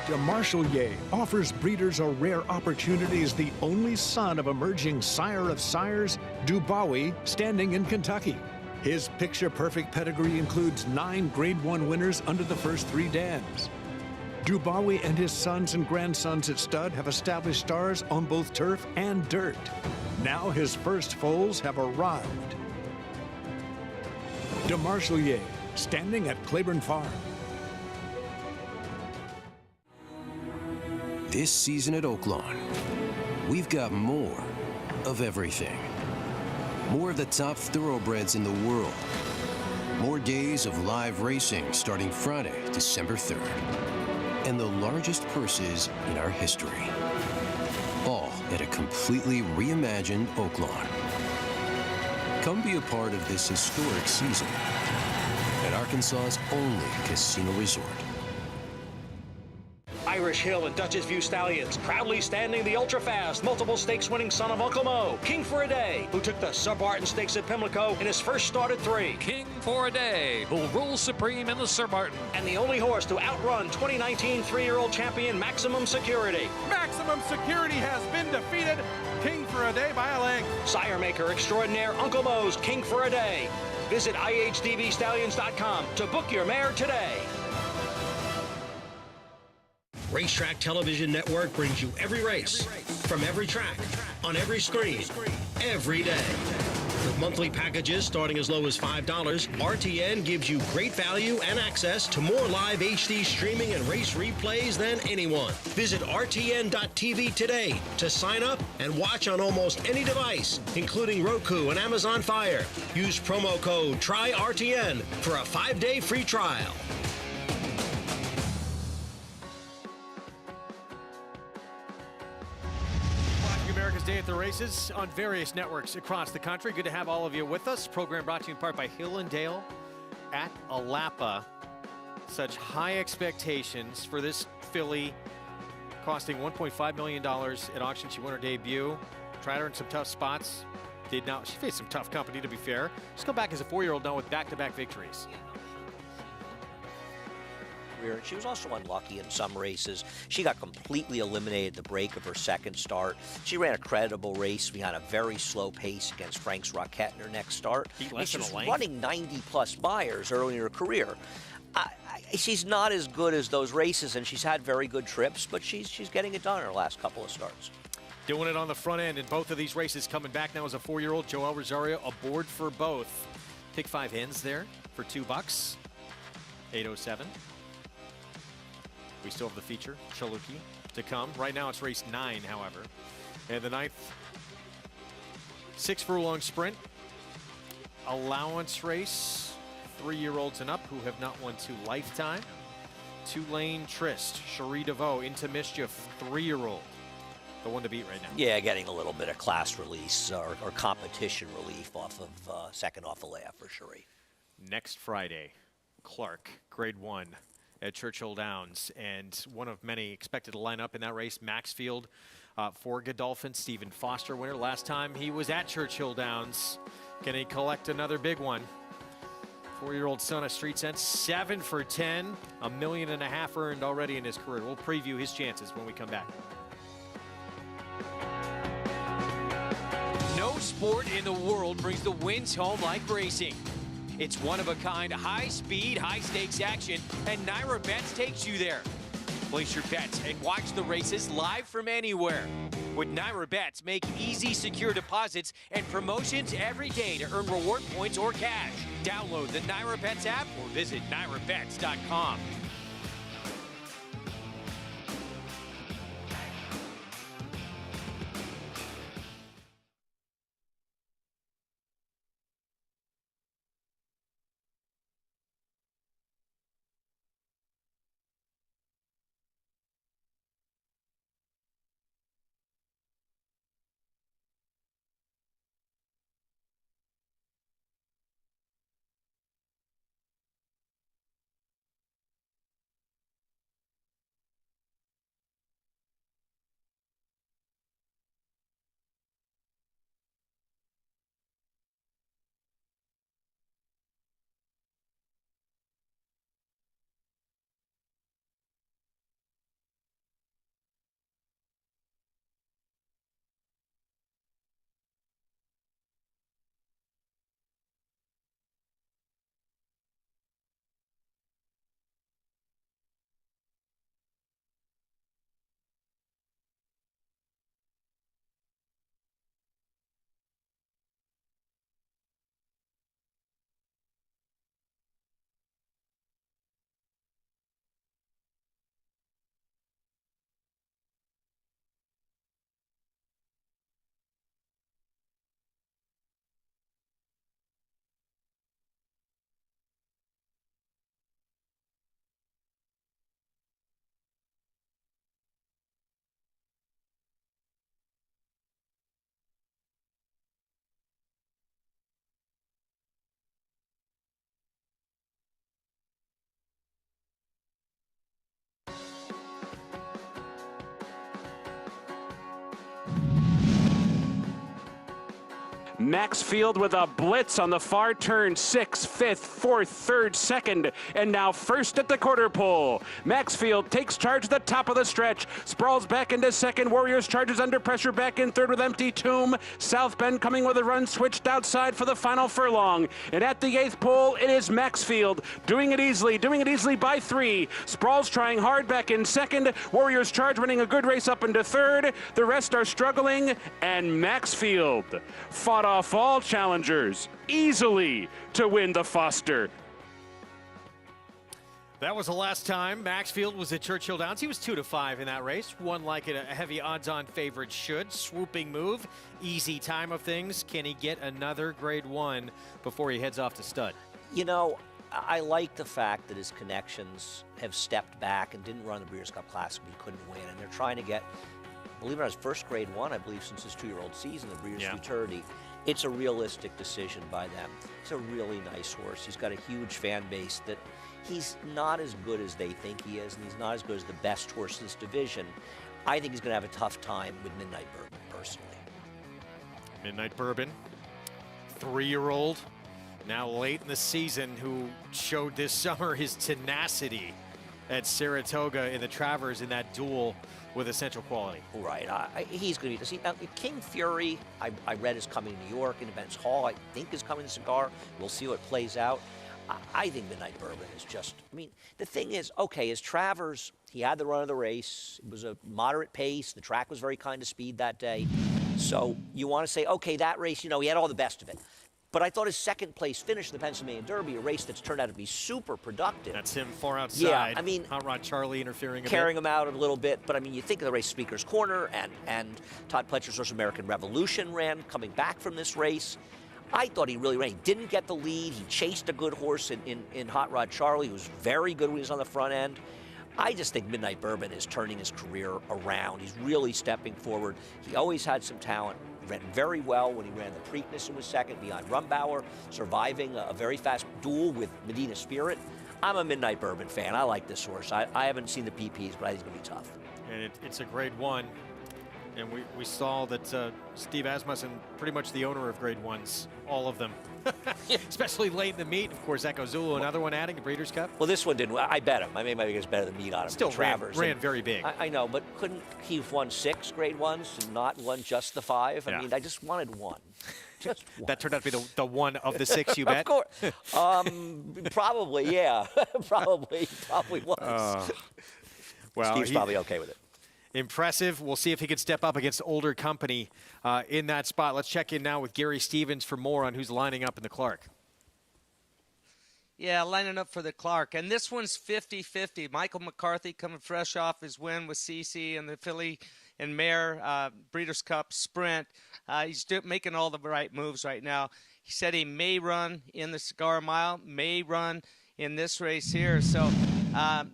De Marchelier offers breeders a rare opportunity as the only son of emerging sire of sires, Dubawi, standing in Kentucky. His picture-perfect pedigree includes 9 Grade 1 winners under the first 3 dams. Dubawi and his sons and grandsons at stud have established stars on both turf and dirt. Now his first foals have arrived. De Marchelier, standing at Claiborne Farm. This season at Oaklawn, we've got more of everything. More of the top thoroughbreds in the world. More days of live racing starting Friday, December 3rd. And the largest purses in our history. All at a completely reimagined Oaklawn. Come be a part of this historic season at Arkansas's only casino resort. Irish Hill and Dutchess View Stallions proudly standing the ultra-fast, multiple stakes-winning son of Uncle Mo, King for a Day, who took the Sub-Barton Stakes at Pimlico in his first start at 3. King for a Day, who'll rule supreme in the Sub-Barton. And the only horse to outrun 2019 3-year-old champion Maximum Security. Maximum Security has been defeated. King for a Day by a length. Sire maker extraordinaire Uncle Mo's King for a Day. Visit IHDVStallions.com to book your mare today. Racetrack Television Network brings you every race, from every track, on every screen, every day. With monthly packages starting as low as $5, RTN gives you great value and access to more live HD streaming and race replays than anyone. Visit RTN.tv today to sign up and watch on almost any device, including Roku and Amazon Fire. Use promo code TRYRTN for a 5-day free trial. America's Day at the Races on various networks across the country. Good to have all of you with us. Program brought to you in part by Hill and Dale at Alapa. Such high expectations for this filly, costing $1.5 million at auction. She won her debut. Tried her in some tough spots. Did not. She faced some tough company, to be fair. She's come back as a 4-year-old now with back-to-back victories. She was also unlucky in some races. She got completely eliminated the break of her second start. She ran a creditable race behind a very slow pace against Frank's Roquette in her next start. She was running 90-plus Myers early in her career. She's not as good as those races, and she's had very good trips, but she's getting it done in her last couple of starts. Doing it on the front end in both of these races. Coming back now as a 4-year-old, Joel Rosario aboard for both. Pick 5 hens there for $2. 8:07. We still have the feature, Chaluki, to come. Right now it's race 9, however. And the 9th 6-furlong sprint allowance race, 3-year-olds and up who have not won 2 lifetime. Tulane Trist, Cherie DeVoe, Into Mischief, 3-year-old. The one to beat right now. Yeah, getting a little bit of class release or competition relief off of second off the layoff for Cherie. Next Friday, Clark, grade 1 at Churchill Downs, and one of many expected to line up in that race, Maxfield for Godolphin. Stephen Foster winner. Last time he was at Churchill Downs. Can he collect another big one? 4-year-old son of Street Sense, 7 for 10, $1.5 million earned already in his career. We'll preview his chances when we come back. No sport in the world brings the wins home like racing. It's one-of-a-kind, high-speed, high-stakes action, and Naira Bets takes you there. Place your bets and watch the races live from anywhere. With Naira Bets, make easy, secure deposits and promotions every day to earn reward points or cash. Download the Naira Bets app or visit nairabets.com. Maxfield with a blitz on the far turn, 6th, 5th, 4th, 3rd, 2nd, and now 1st at the quarter pole. Maxfield takes charge at the top of the stretch, sprawls back into 2nd, Warriors charges under pressure back in 3rd with Empty Tomb. South Bend coming with a run switched outside for the final furlong. And at the 8th pole, it is Maxfield doing it easily by 3. Sprawls trying hard back in 2nd, Warriors charge running a good race up into 3rd. The rest are struggling, and Maxfield fought off all challengers easily to win the Foster. That was the last time Maxfield was at Churchill Downs. He was 2-5 in that race. Won like a heavy odds-on favorite should. Swooping move, easy time of things. Can he get another grade 1 before he heads off to stud? You know, I like the fact that his connections have stepped back and didn't run the Breeders' Cup Classic, but he couldn't win. And they're trying to get, believe it or not, his first grade 1, I believe, since his 2-year-old season, the Breeders' Futurity. It's a realistic decision by them. It's a really nice horse. He's got a huge fan base that he's not as good as they think he is, and he's not as good as the best horse in this division. I think he's going to have a tough time with Midnight Bourbon, personally. Midnight Bourbon, 3-year-old, now late in the season, who showed this summer his tenacity at Saratoga in the Travers in that duel with Essential Quality. Right. He's going to be. See, now, King Fury, I read, is coming to New York. Independence Hall, I think, is coming to Cigar. We'll see what plays out. I think Midnight Bourbon is just, I mean, the thing is, okay, as Travers, he had the run of the race. It was a moderate pace. The track was very kind of speed that day. So you want to say, okay, that race, you know, he had all the best of it. But I thought his second place finish in the Pennsylvania Derby, a race that's turned out to be super productive. That's him far outside. Yeah, I mean, Hot Rod Charlie interfering a carrying bit. him out a little bit. But I mean, you think of the race Speaker's Corner and Todd Pletcher's horse American Revolution ran coming back from this race. I thought he really ran. He didn't get the lead. He chased a good horse in Hot Rod Charlie, who was very good when he was on the front end. I just think Midnight Bourbon is turning his career around. He's really stepping forward. He always had some talent. Ran very well when he ran the Preakness and was second behind Rumbauer, surviving a very fast duel with Medina Spirit. I'm a Midnight Bourbon fan. I like this horse. I haven't seen the PPs, but I think it's going to be tough. And it's a Grade 1. And we saw that Steve Asmussen, pretty much the owner of Grade 1s, all of them. Especially late in the meet. Of course, Echo Zulu, another one adding, the Breeders' Cup. Well, this one didn't. I bet him. I made my biggest bet of the meet on him. Still Travers. ran very big. I know, but couldn't he have won 6 Grade 1s and not won just the 5? Yeah. I mean, I just wanted one. Just one. That turned out to be the one of the 6 you bet? Of course. Probably, yeah. probably was. Well, Steve's probably okay with it. Impressive. We'll see if he can step up against older company in that spot. Let's check in now with Gary Stevens for more on who's lining up in the Clark. Yeah, lining up for the Clark. And this one's 50-50. Michael McCarthy coming fresh off his win with CC and the Filly and Mare Breeders' Cup Sprint. He's making all the right moves right now. He said he may run in the Cigar Mile, may run in this race here. So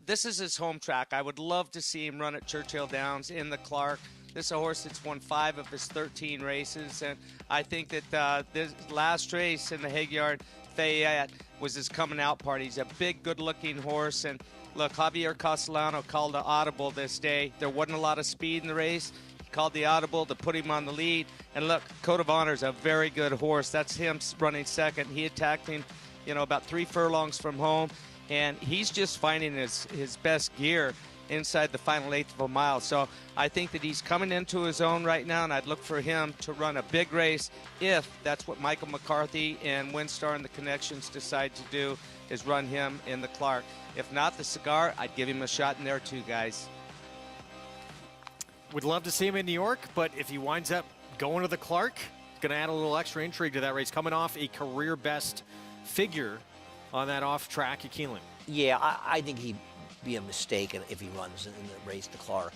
this is his home track. I would love to see him run at Churchill Downs in the Clark. This is a horse that's won 5 of his 13 races, and I think that this last race in the Hagyard Fayette was his coming out party. He's a big, good-looking horse, and look, Javier Castellano called the audible this day. There wasn't a lot of speed in the race. He called the audible to put him on the lead, and look, Code of Honor is a very good horse. That's him running second. He attacked him, about 3 furlongs from home, and he's just finding his best gear inside the final 1/8 of a mile. So I think that he's coming into his own right now, and I'd look for him to run a big race if that's what Michael McCarthy and Windstar and the Connections decide to do, is run him in the Clark. If not the Cigar, I'd give him a shot in there too, guys. Would love to see him in New York, but if he winds up going to the Clark, it's going to add a little extra intrigue to that race, coming off a career best figure on that off track at Keeneland. Yeah, I think he'd be a mistake if he runs in the race to Clark.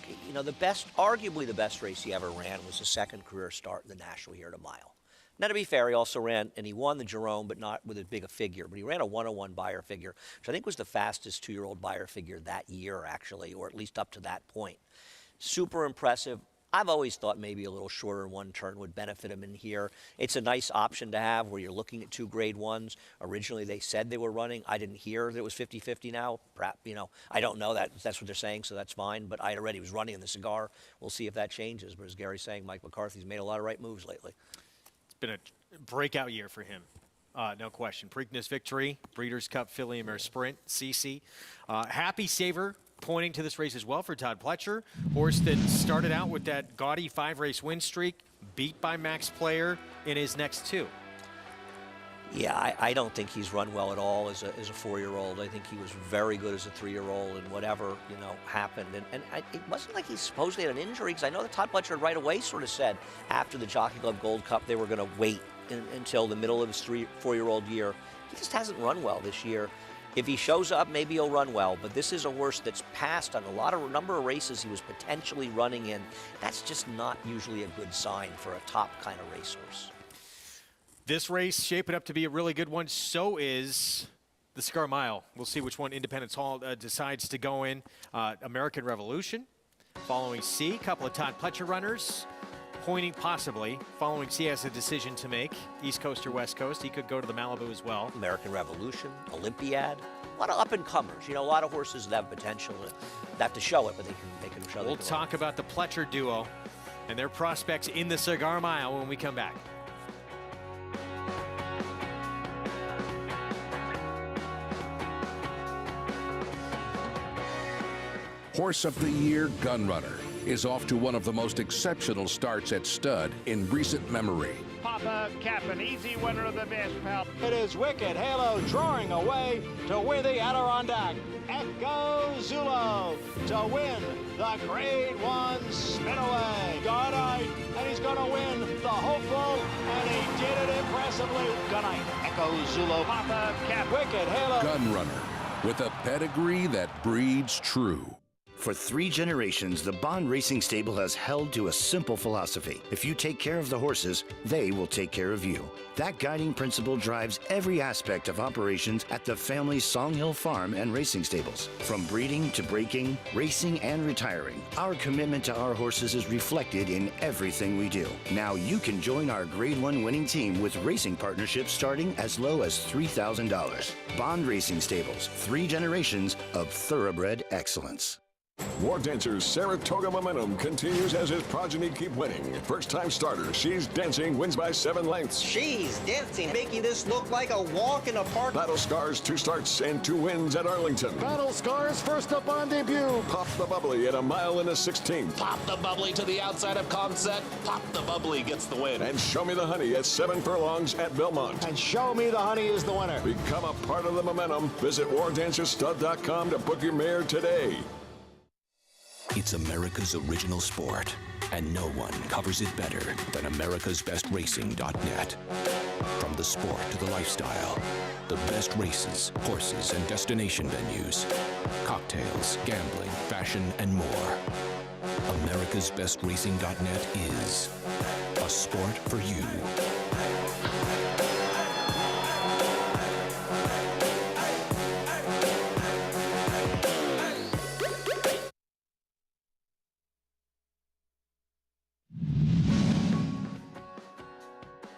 Arguably the best race he ever ran was his second career start in the National here at a mile. Now, to be fair, he also ran, and he won the Jerome, but not with as big a figure. But he ran a 101 Beyer figure, which I think was the fastest 2-year-old Beyer figure that year, actually, or at least up to that point. Super impressive. I've always thought maybe a little shorter one turn would benefit him in here. It's a nice option to have where you're looking at 2 Grade 1s. Originally, they said they were running. I didn't hear that it was 50-50 now. Perhaps, I don't know that. That's what they're saying, so that's fine. But I already was running in the Cigar. We'll see if that changes. But as Gary's saying, Mike McCarthy's made a lot of right moves lately. It's been a breakout year for him. No question. Preakness victory, Breeders' Cup, Filly and Mare Sprint, CC. Happy Saver pointing to this race as well for Todd Pletcher. Horse that started out with that gaudy 5-race win streak, beat by Max Player in his next 2. Yeah, I don't think he's run well at all as a 4-year-old. I think he was very good as a 3-year-old, and whatever, happened. And it wasn't like he supposedly had an injury, because I know that Todd Pletcher right away sort of said after the Jockey Club Gold Cup they were going to wait until the middle of his 4-year-old year. He just hasn't run well this year. If he shows up, maybe he'll run well, but this is a horse that's passed on a number of races he was potentially running in. That's just not usually a good sign for a top kind of racehorse. This race shaping up to be a really good one. So is the Cigar Mile. We'll see which one Independence Hall decides to go in. American Revolution, following C. Couple of Todd Pletcher runners, pointing possibly. Following C has a decision to make. East Coast or West Coast. He could go to the Malibu as well. American Revolution, Olympiad. A lot of up-and-comers. A lot of horses that have potential. They have to show it, but they can show it. We'll talk about the Pletcher duo and their prospects in the Cigar Mile when we come back. Horse of the Year Gunrunner is off to one of the most exceptional starts at stud in recent memory. Papa Cap, an easy winner of the best, pal. It is Wicked Halo drawing away to win the Adirondack. Echo Zulo to win the Grade 1 Spinaway. Good night, and he's going to win the Hopeful, and he did it impressively. Good night, Echo Zulo. Papa Cap. Wicked Halo. Gunrunner, with a pedigree that breeds true. For 3 generations, the Bond Racing Stable has held to a simple philosophy. If you take care of the horses, they will take care of you. That guiding principle drives every aspect of operations at the family's Songhill Farm and Racing Stables. From breeding to breaking, racing, and retiring, our commitment to our horses is reflected in everything we do. Now you can join our Grade 1 winning team with racing partnerships starting as low as $3,000. Bond Racing Stables, 3 generations of thoroughbred excellence. War Dancer's Saratoga momentum continues as his progeny keep winning. First-time starter, She's Dancing wins by 7 lengths. She's Dancing, making this look like a walk in the park. Battle Scars 2 starts and 2 wins at Arlington. Battle Scars first up on debut. Pop the Bubbly at 1 mile and a 16th. Pop the Bubbly to the outside of Concept. Pop the Bubbly gets the win. And Show Me the Honey at 7 furlongs at Belmont. And Show Me the Honey is the winner. Become a part of the momentum. Visit WarDancerStud.com to book your mare today. It's America's original sport, and no one covers it better than America'sBestRacing.net. From the sport to the lifestyle, the best races, horses, and destination venues, cocktails, gambling, fashion, and more. America'sBestRacing.net is a sport for you.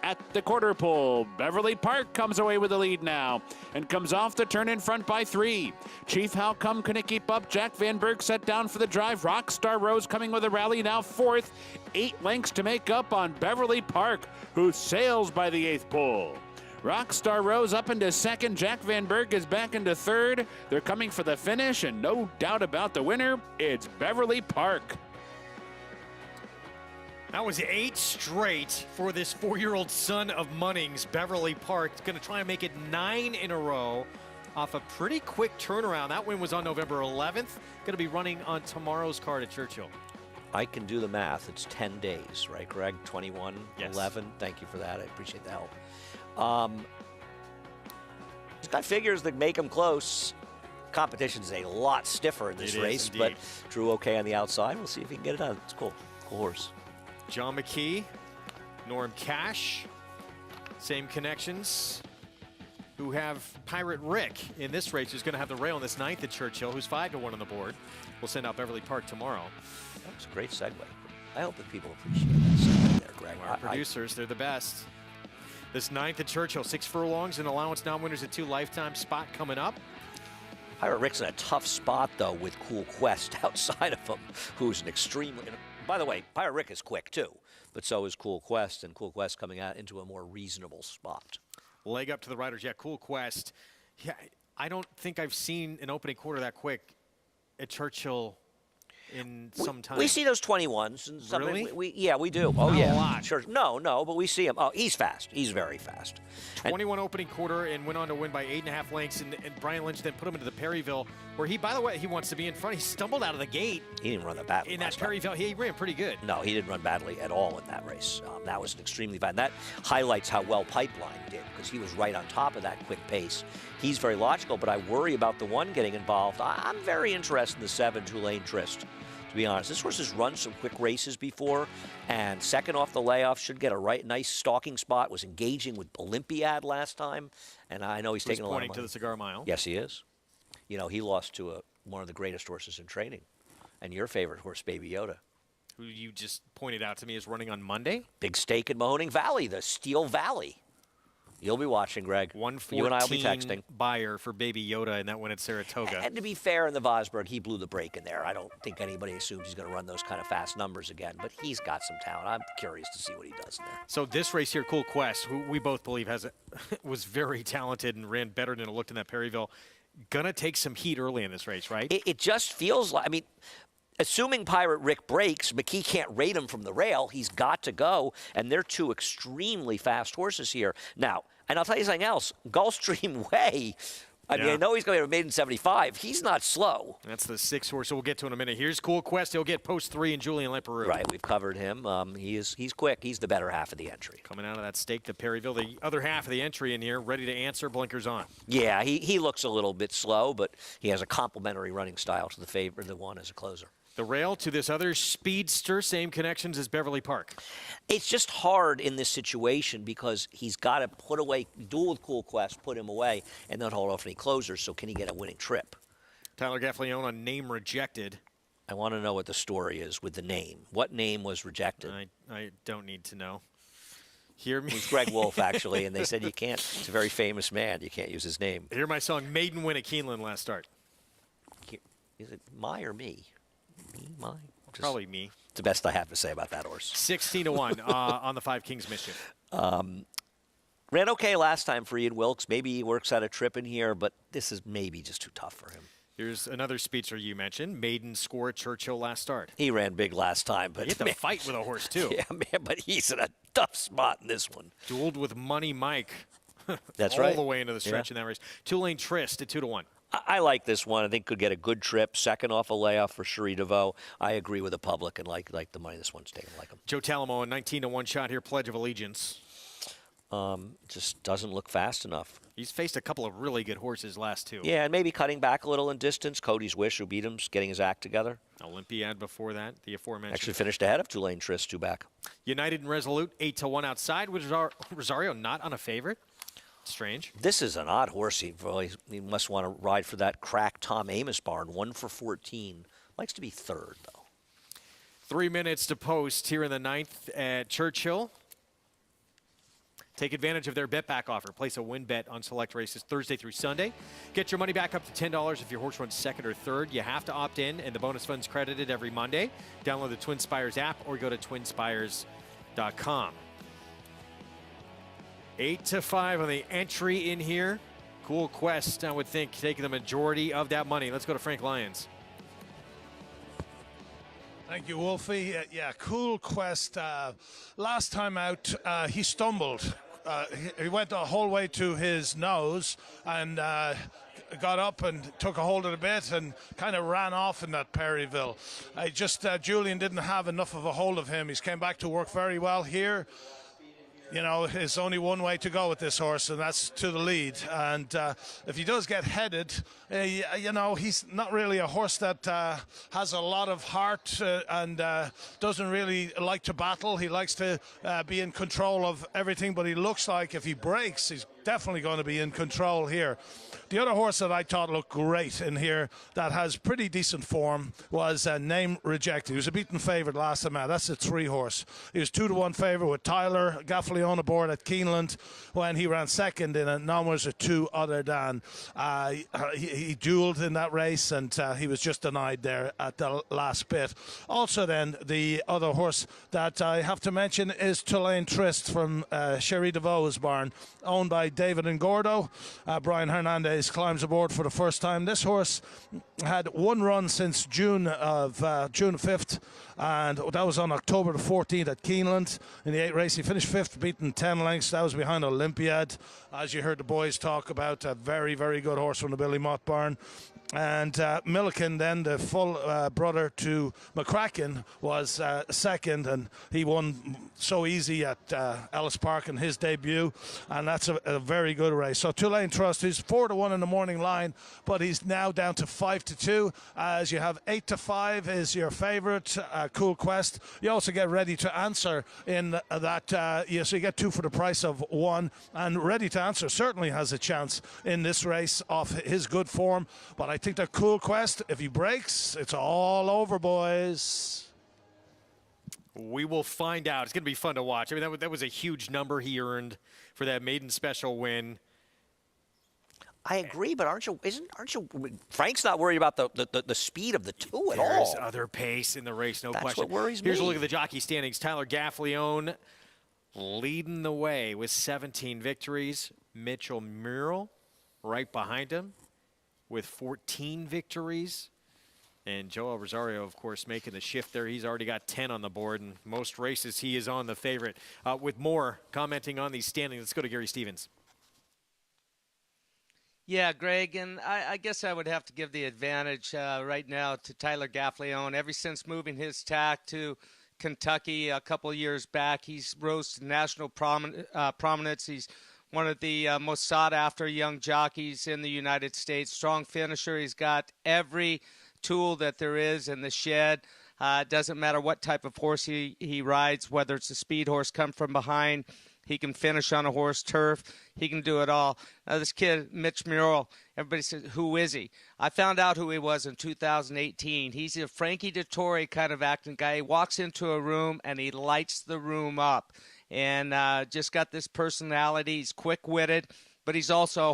At the quarter pole, Beverly Park comes away with the lead now and comes off the turn in front by 3. Chief How Come couldn't keep up. Jack Van Berg set down for the drive. Rockstar Rose coming with a rally now 4th. 8 lengths to make up on Beverly Park, who sails by the 8th pole. Rockstar Rose up into 2nd. Jack Van Berg is back into 3rd. They're coming for the finish, and no doubt about the winner. It's Beverly Park. That was 8 straight for this 4-year-old son of Munnings, Beverly Park. Going to try and make it 9 in a row off a pretty quick turnaround. That win was on November 11th. Going to be running on tomorrow's card at Churchill. I can do the math. It's 10 days, right, Greg? 21, yes. 11. Thank you for that. I appreciate the help. He's got figures that make him close. Competition's a lot stiffer in this race, but Drew okay on the outside. We'll see if he can get it done. It's cool. Cool horse. John McKee, Norm Cash, same connections, who have Pirate Rick in this race, who's going to have the rail in this 9th at Churchill, who's 5-1 on the board. We'll send out Beverly Park tomorrow. That was a great segue. I hope that people appreciate that segue there, Greg. Our producers, they're the best. This 9th at Churchill, 6 furlongs and allowance non-winners at 2 lifetime spot coming up. Pirate Rick's in a tough spot, though, with Cool Quest outside of him, who's an extremely... By the way, Pirate Rick is quick, too, but so is Cool Quest, and Cool Quest coming out into a more reasonable spot. Leg up to the riders. Yeah, Cool Quest. Yeah, I don't think I've seen an opening quarter that quick at Churchill in some time. We see those 21s. And really? Yeah, we do. Oh, Not yeah. a lot. Sure. No, but we see him. Oh, he's fast. He's very fast. 21 opening quarter and went on to win by 8.5 lengths. And Brian Lynch then put him into the Perryville, where he, by the way, he wants to be in front. He stumbled out of the gate. He didn't run that badly. In that Perryville, he ran pretty good. No, he didn't run badly at all in that race. That was an extremely bad. And that highlights how well Pipeline did, because he was right on top of that quick pace. He's very logical, but I worry about the 1 getting involved. I'm very interested in the 7, Tulane Trist. To be honest, this horse has run some quick races before, and second off the layoff, should get a nice stalking spot. Was engaging with Olympiad last time, and I know he's taking a lot of money. Pointing to the Cigar Mile. Yes, he is. You know, he lost to one of the greatest horses in training, and your favorite horse, Baby Yoda. Who you just pointed out to me is running on Monday. Big stake in Mahoning Valley, the Steel Valley. You'll be watching, Greg. 114 you and I will be texting. Buyer for Baby Yoda, and that went at Saratoga. And to be fair, in the Vosburg, he blew the break in there. I don't think anybody assumes he's going to run those kind of fast numbers again, but he's got some talent. I'm curious to see what he does in there. So this race here, Cool Quest, who we both believe was very talented and ran better than it looked in that Perryville, gonna take some heat early in this race, right? It just feels like, I mean, assuming Pirate Rick breaks, McKee can't rate him from the rail. He's got to go, and they're two extremely fast horses here. Now, and I'll tell you something else. Gulfstream Way, I mean, I know he's going to be made in 75. He's not slow. That's the 6 horse, so we'll get to in a minute. Here's Cool Quest. He'll get post 3 and Julian Leparoux. Right, we've covered him. He's quick. He's the better half of the entry. Coming out of that stake to Perryville, the other half of the entry in here, ready to answer, blinkers on. Yeah, he looks a little bit slow, but he has a complementary running style to the one as a closer. The rail to this other speedster, same connections as Beverly Park. It's just hard in this situation because he's got to put away, duel with Cool Quest, put him away, and not hold off any closers, so can he get a winning trip? Tyler Gaffalione on name rejected. I want to know what the story is with the name. What name was rejected? I don't need to know. Hear me? It was Greg Wolf, actually, and they said you can't. It's a very famous man. You can't use his name. Hear my song, Maiden Win at Keeneland last start. Is it my or me? Mine. Probably me. It's the best I have to say about that horse. 16-1 on the 5 Kings Mischief. Ran okay last time for Ian Wilkes. Maybe he works out a trip in here, but this is maybe just too tough for him. Here's another speedster you mentioned. Maiden score at Churchill last start. He ran big last time, but he had to fight with a horse too. Yeah, man, but he's in a tough spot in this one. Dueled with Money Mike. That's right. All the way into the stretch in that race. Tulane Trist at 2-1. I like this one. I think could get a good trip. Second off a layoff for Cherie DeVoe. I agree with the public and like the money this one's taking. Like him. Joe Talamo, a 19-1 shot here. Pledge of Allegiance. Just doesn't look fast enough. He's faced a couple of really good horses last two. Yeah, and maybe cutting back a little in distance. Cody's Wish, who beat him, getting his act together. Olympiad before that, the aforementioned. Actually finished ahead of Tulane Trist, two back. United and Resolute, 8-1 outside. Rosario not on a favorite. Strange. This is an odd horse. He must want to ride for that crack Tom Amos barn. 1 for 14. Likes to be third, though. 3 minutes to post here in the 9th at Churchill. Take advantage of their bet back offer. Place a win bet on select races Thursday through Sunday. Get your money back up to $10 if your horse runs second or third. You have to opt in, and the bonus fund's credited every Monday. Download the Twin Spires app or go to twinspires.com. 8-5 on the entry in here. Cool Quest, I would think, taking the majority of that money. Let's go to Frank Lyons. Thank you, Wolfie. Yeah, Cool Quest. Last time out, he stumbled. He went the whole way to his nose and got up and took a hold of the bit and kind of ran off in that Perryville. Julian didn't have enough of a hold of him. He's came back to work very well here. You know, there's only one way to go with this horse, and that's to the lead. And if he does get headed, you know, he's not really a horse that has a lot of heart and doesn't really like to battle. He likes to be in control of everything, but he looks like if he breaks, he's definitely going to be in control here. The other horse that I thought looked great in here that has pretty decent form was Name Rejected. He was a beaten favourite last time out. That's a 3 horse. He was 2-1 favourite with Tyler Gaffalione aboard at Keeneland when he ran second in it. None was a 2 other than. He duelled in that race and he was just denied there at the last bit. Also then, the other horse that I have to mention is Tulane Trist from Cherie DeVoe's barn, owned by David and Gordo. Brian Hernandez climbs aboard for the first time. This horse had one run since June 5th, and that was on October the 14th at Keeneland. In the 8 race, he finished 5th, beaten 10 lengths. That was behind Olympiad. As you heard the boys talk about, a very, very good horse from the Billy Mott barn. And Milliken, then the full brother to McCracken, was second, and he won so easy at Ellis Park in his debut, and that's a very good race. So Tulane Trust, he's 4-1 in the morning line, but he's now down to 5-2. As you have 8-5 is your favourite, Cool Quest. You also get Ready to Answer in that, so you get 2 for the price of 1, and Ready to Answer certainly has a chance in this race off his good form, but I think that Cool Quest, if he breaks, it's all over, boys. We will find out. It's going to be fun to watch. I mean, that was a huge number he earned for that maiden special win. I agree, but aren't you? Frank's not worried about the speed of the 2 at all. There's other pace in the race, no question. That's what worries me. Here's a look at the jockey standings. Tyler Gaffalione leading the way with 17 victories. Mitchell Murrell right behind him with 14 victories. And Joel Rosario, of course, making the shift there. He's already got 10 on the board, and most races he is on the favorite. With more commenting on these standings, let's go to Gary Stevens. Yeah, Greg, and I guess I would have to give the advantage right now to Tyler Gaffalione. Ever since moving his tack to Kentucky a couple of years back, he's rose to national prominence. He's one of the most sought-after young jockeys in the United States. Strong finisher. He's got every tool that there is in the shed. Doesn't matter what type of horse he rides, whether it's a speed horse, come from behind. He can finish on a horse, turf. He can do it all. Now, this kid, Mitch Murrill, everybody says, who is he? I found out who he was in 2018. He's a Frankie Dettori kind of acting guy. He walks into a room, and he lights the room up. And just got this personality. He's quick-witted, but he's also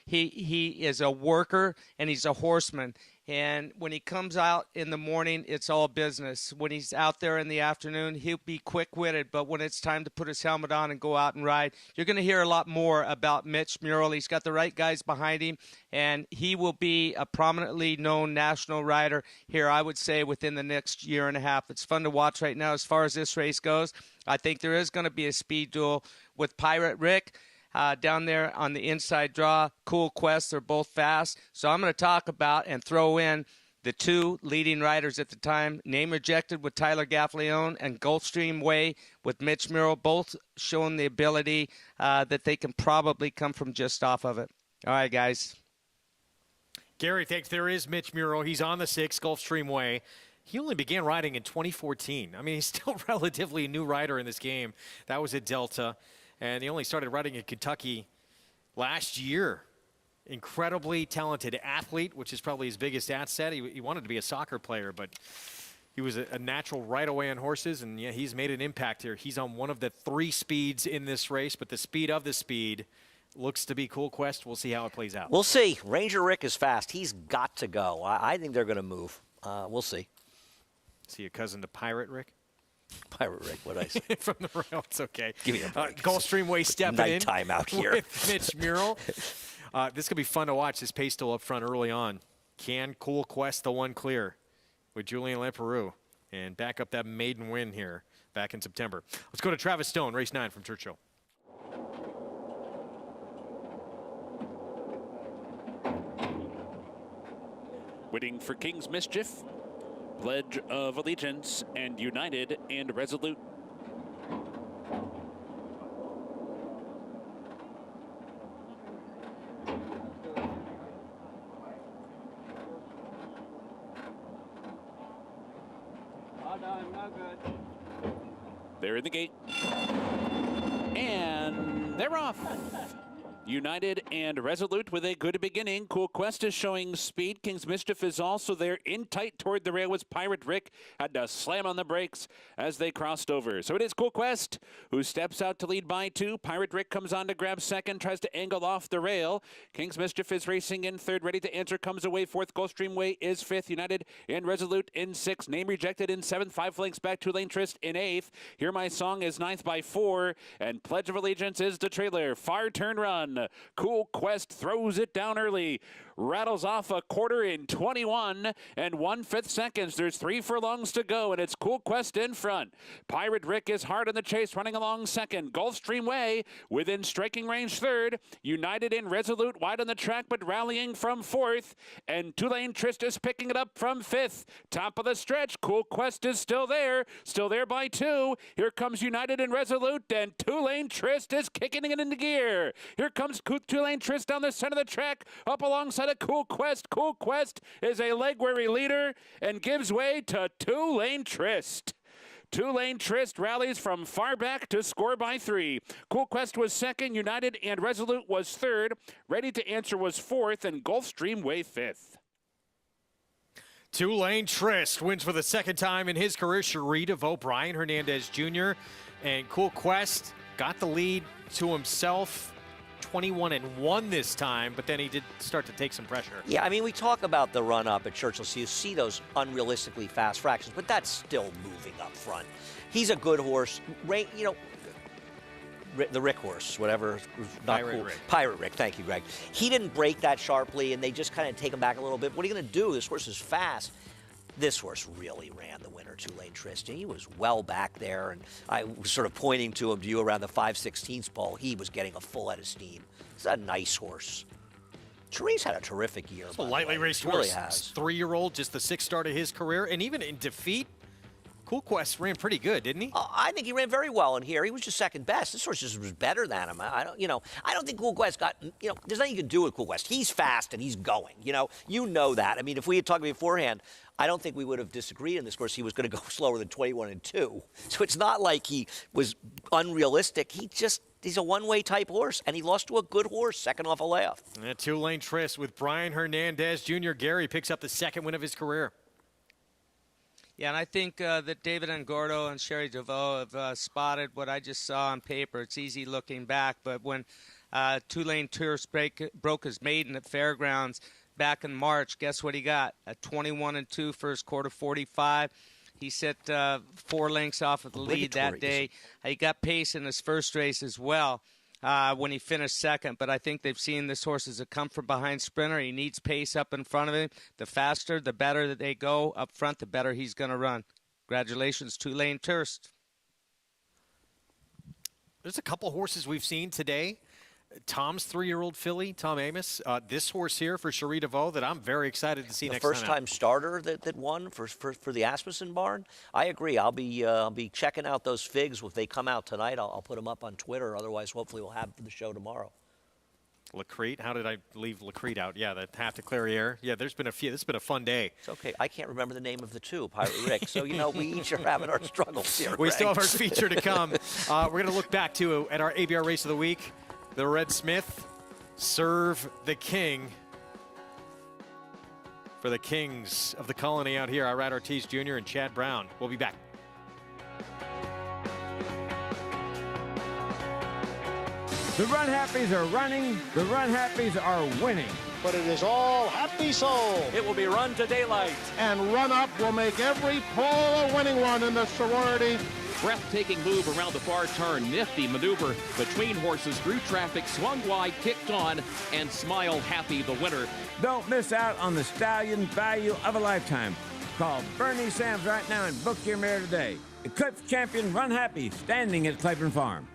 he is a worker, and he's a horseman. And when he comes out in the morning, it's all business. When he's out there in the afternoon, he'll be quick-witted. But when it's time to put his helmet on and go out and ride, you're going to hear a lot more about Mitch Murrill. He's got the right guys behind him, and he will be a prominently known national rider here, I would say, within the next year and a half. It's fun to watch right now as far as this race goes. I think there is going to be a speed duel with Pirate Rick. Down there on the inside draw, Cool Quest, they're both fast. So I'm going to talk about and throw in the two leading riders at the time, Name Rejected with Tyler Gaffalione and Gulfstream Way with Mitch Murrill, both showing the ability that they can probably come from just off of it. All right, guys. Gary, thanks. There is Mitch Murrill. He's on the 6, Gulfstream Way. He only began riding in 2014. I mean, he's still relatively a new rider in this game. That was at Delta. And he only started riding in Kentucky last year. Incredibly talented athlete, which is probably his biggest asset. He wanted to be a soccer player, but he was a natural right away on horses, and yeah, he's made an impact here. He's on one of the 3 speeds in this race, but the speed of the speed looks to be Cool Quest. We'll see how it plays out. We'll see. Ranger Rick is fast. He's got to go. I think they're going to move. We'll see. See a cousin to Pirate Rick? Pirate Rick, what'd I say? From the rail, it's okay. Give me a break. Gulfstream Way stepping in. Nighttime out here. With Mitch Murrill. This could be fun to watch. This pace still up front early on. Can Cool Quest the one clear with Julian Lamperoux and back up that maiden win here back in September? Let's go to Travis Stone, race 9 from Churchill. Waiting for King's Mischief, Pledge of Allegiance, and United and Resolute. They're in the gate. And they're off. United and Resolute with a good beginning. Cool Quest is showing speed. King's Mischief is also there. In tight toward the rail was Pirate Rick. Had to slam on the brakes as they crossed over. So it is Cool Quest who steps out to lead by 2. Pirate Rick comes on to grab second, tries to angle off the rail. King's Mischief is racing in third, ready to answer, comes away fourth. Gulfstream Way is fifth. United and Resolute in 6th. Name Rejected in 7th. 5 lengths back. Two Lane Tryst in 8th. Hear My Song is 9th by 4. And Pledge of Allegiance is the trailer. Far turn run. Cool Quest throws it down early. Rattles off a quarter in 21 and 1/5 seconds. There's 3 furlongs to go, and it's Cool Quest in front. Pirate Rick is hard in the chase, running along second. Gulfstream Way within striking range third. United and Resolute wide on the track, but rallying from 4th. And Two Lane Tryst is picking it up from 5th. Top of the stretch, Cool Quest is still there by 2. Here comes United and Resolute, and Two Lane Tryst is kicking it into gear. Here comes Two Lane Tryst down the center of the track, up alongside of Cool Quest. Cool Quest is a leg-weary leader and gives way to Two Lane Tryst. Two Lane Tryst rallies from far back to score by 3. Cool Quest was second, United and Resolute was third, Ready to Answer was 4th, and Gulfstream Way 5th. Two Lane Tryst wins for the second time in his career. Cherie DeVoe, Brian Hernandez Jr., and Cool Quest got the lead to himself. 21-1 this time, but then he did start to take some pressure. Yeah, I mean, we talk about the run-up at Churchill, so you see those unrealistically fast fractions, but that's still moving up front. He's a good horse. You know, the Rick horse, whatever, not Pirate cool. Rick. Pirate Rick, thank you, Greg. He didn't break that sharply, and they just kind of take him back a little bit. What are you going to do? This horse is fast. This horse really ran the winner, Two-Lane Tristan. He was well back there, and I was sort of pointing to him, around the 5/16 pole. He was getting a full head of steam. It's a nice horse. Cherise had a terrific year. It's a lightly raced horse. Really has. 3-year-old, just the 6th start of his career, and even in defeat, Cool Quest ran pretty good, didn't he? I think he ran very well in here. He was just second best. This horse just was better than him. I don't think Cool Quest got. There's nothing you can do with Cool Quest. He's fast and he's going. You know that. I mean, if we had talked beforehand, I don't think we would have disagreed in this course. He was going to go slower than 21-2. So it's not like he was unrealistic. He's a one-way type horse, and he lost to a good horse, second off a layoff. And Two-Lane Tris with Brian Hernandez Jr. Gary picks up the 2nd win of his career. Yeah, and I think that David Engordo and Sherry DeVoe have spotted what I just saw on paper. It's easy looking back, but when Two-Lane Tris broke his maiden at Fairgrounds back in March, guess what he got? A 21-2 first quarter 45. He set 4 lengths off of the lead that day. He got pace in his first race as well when he finished second. But I think they've seen this horse as a come-from-behind sprinter. He needs pace up in front of him. The faster, the better that they go up front, the better he's going to run. Congratulations, Two-Lane Tris. There's a couple horses we've seen today. Tom's 3-year-old filly, Tom Amos. This horse here for Cherie DeVoe that I'm very excited to see next time. The first-time starter that won for the Asmussen barn. I agree. I'll be checking out those figs. If they come out tonight, I'll put them up on Twitter. Otherwise, hopefully we'll have for the show tomorrow. Lacrete. How did I leave Lacrete out? Yeah, the half to Clairiere. Yeah, there's been a few. This has been a fun day. It's okay. I can't remember the name of the two, Pirate Rick. So, we each are having our struggles here. We Greg. still have our feature to come. We're going to look back at our ABR Race of the Week. The Red Smith, Serve the King. For the Kings of the Colony out here, Irad Ortiz Jr. and Chad Brown. We'll be back. The Run Happies are running. The Run Happies are winning. But it is all happy soul. It will be run to daylight. And Run Up will make every pole a winning one in the sorority. Breathtaking move around the far turn. Nifty maneuver between horses. Through traffic, swung wide, kicked on, and Smile Happy the winner. Don't miss out on the stallion value of a lifetime. Call Bernie Sams right now and book your mare today. Eclipse champion Run Happy, standing at Claiborne Farm.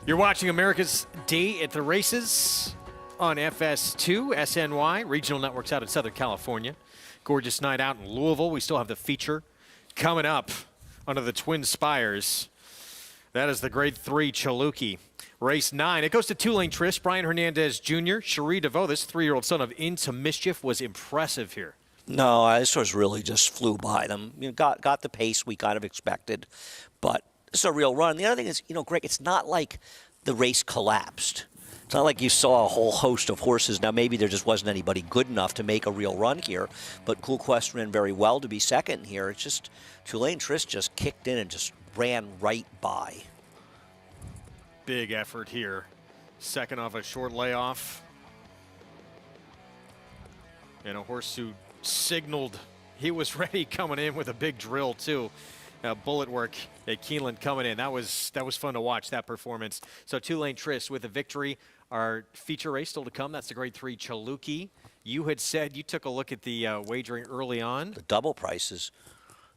You're watching America's Day at the Races on FS2, SNY, regional networks out in Southern California. Gorgeous night out in Louisville. We still have the feature coming up under the Twin Spires. That is the Grade 3 Chaluki. Race 9. It goes to Two-Lane Tris, Brian Hernandez Jr., Cherie DeVoe. This 3-year-old son of Into Mischief was impressive here. No, this horse really just flew by them. Got the pace we kind of expected, but this is a real run. The other thing is, Greg, it's not like the race collapsed. It's not like you saw a whole host of horses. Now, maybe there just wasn't anybody good enough to make a real run here, but Cool Quest ran very well to be second here. It's just Tulane Trist just kicked in and just ran right by. Big effort here. Second off a short layoff. And a horse who signaled he was ready coming in with a big drill, too. Bullet work at Keeneland coming in. That was fun to watch, that performance. So Tulane Trist with a victory. Our feature race still to come. That's the Grade 3 Chalukey. You had said you took a look at the wagering early on. The double prices.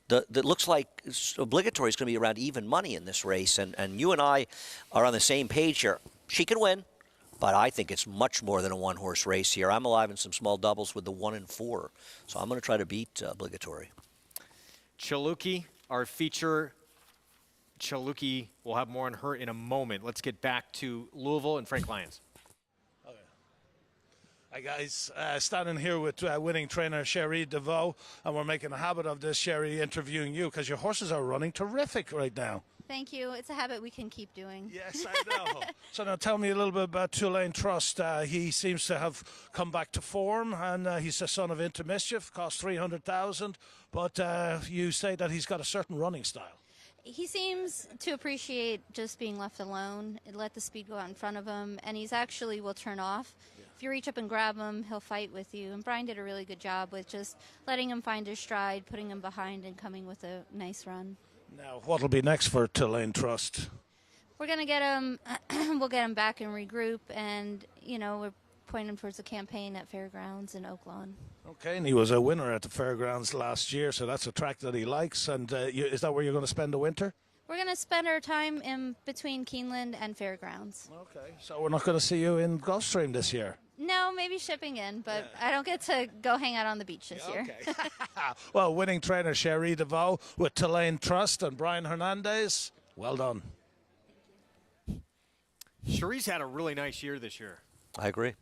That looks like obligatory is going to be around even money in this race. And you and I are on the same page here. She can win, but I think it's much more than a one-horse race here. I'm alive in some small doubles with the 1 and 4. So I'm going to try to beat obligatory. Chalukey, our feature. Chalukey, we'll have more on her in a moment. Let's get back to Louisville and Frank Lyons. Hi guys, standing here with winning trainer Sherry DeVoe, and we're making a habit of this, Sherry, interviewing you because your horses are running terrific right now. Thank you. It's a habit we can keep doing. Yes, I know. So now tell me a little bit about Tulane Trust. He seems to have come back to form, and he's the son of Into Mischief, cost $300,000, but you say that he's got a certain running style. He seems to appreciate just being left alone, let the speed go out in front of him, and he's actually will turn off. Yeah. If you reach up and grab him, he'll fight with you. And Brian did a really good job with just letting him find his stride, putting him behind, and coming with a nice run. Now, what'll be next for Tulane Trust? We're going to get him, we'll get him back and regroup, and, we're pointing towards a campaign at Fairgrounds in Oaklawn. Okay, and he was a winner at the Fairgrounds last year, so that's a track that he likes. And is that where you're going to spend the winter? We're going to spend our time in between Keeneland and Fairgrounds. Okay, so we're not going to see you in Gulfstream this year? No, maybe shipping in, but yeah. I don't get to go hang out on the beach this year. Well, winning trainer Sherry DeVoe with Tulane Trust and Brian Hernandez, well done. Sherry's had a really nice year this year. I agree.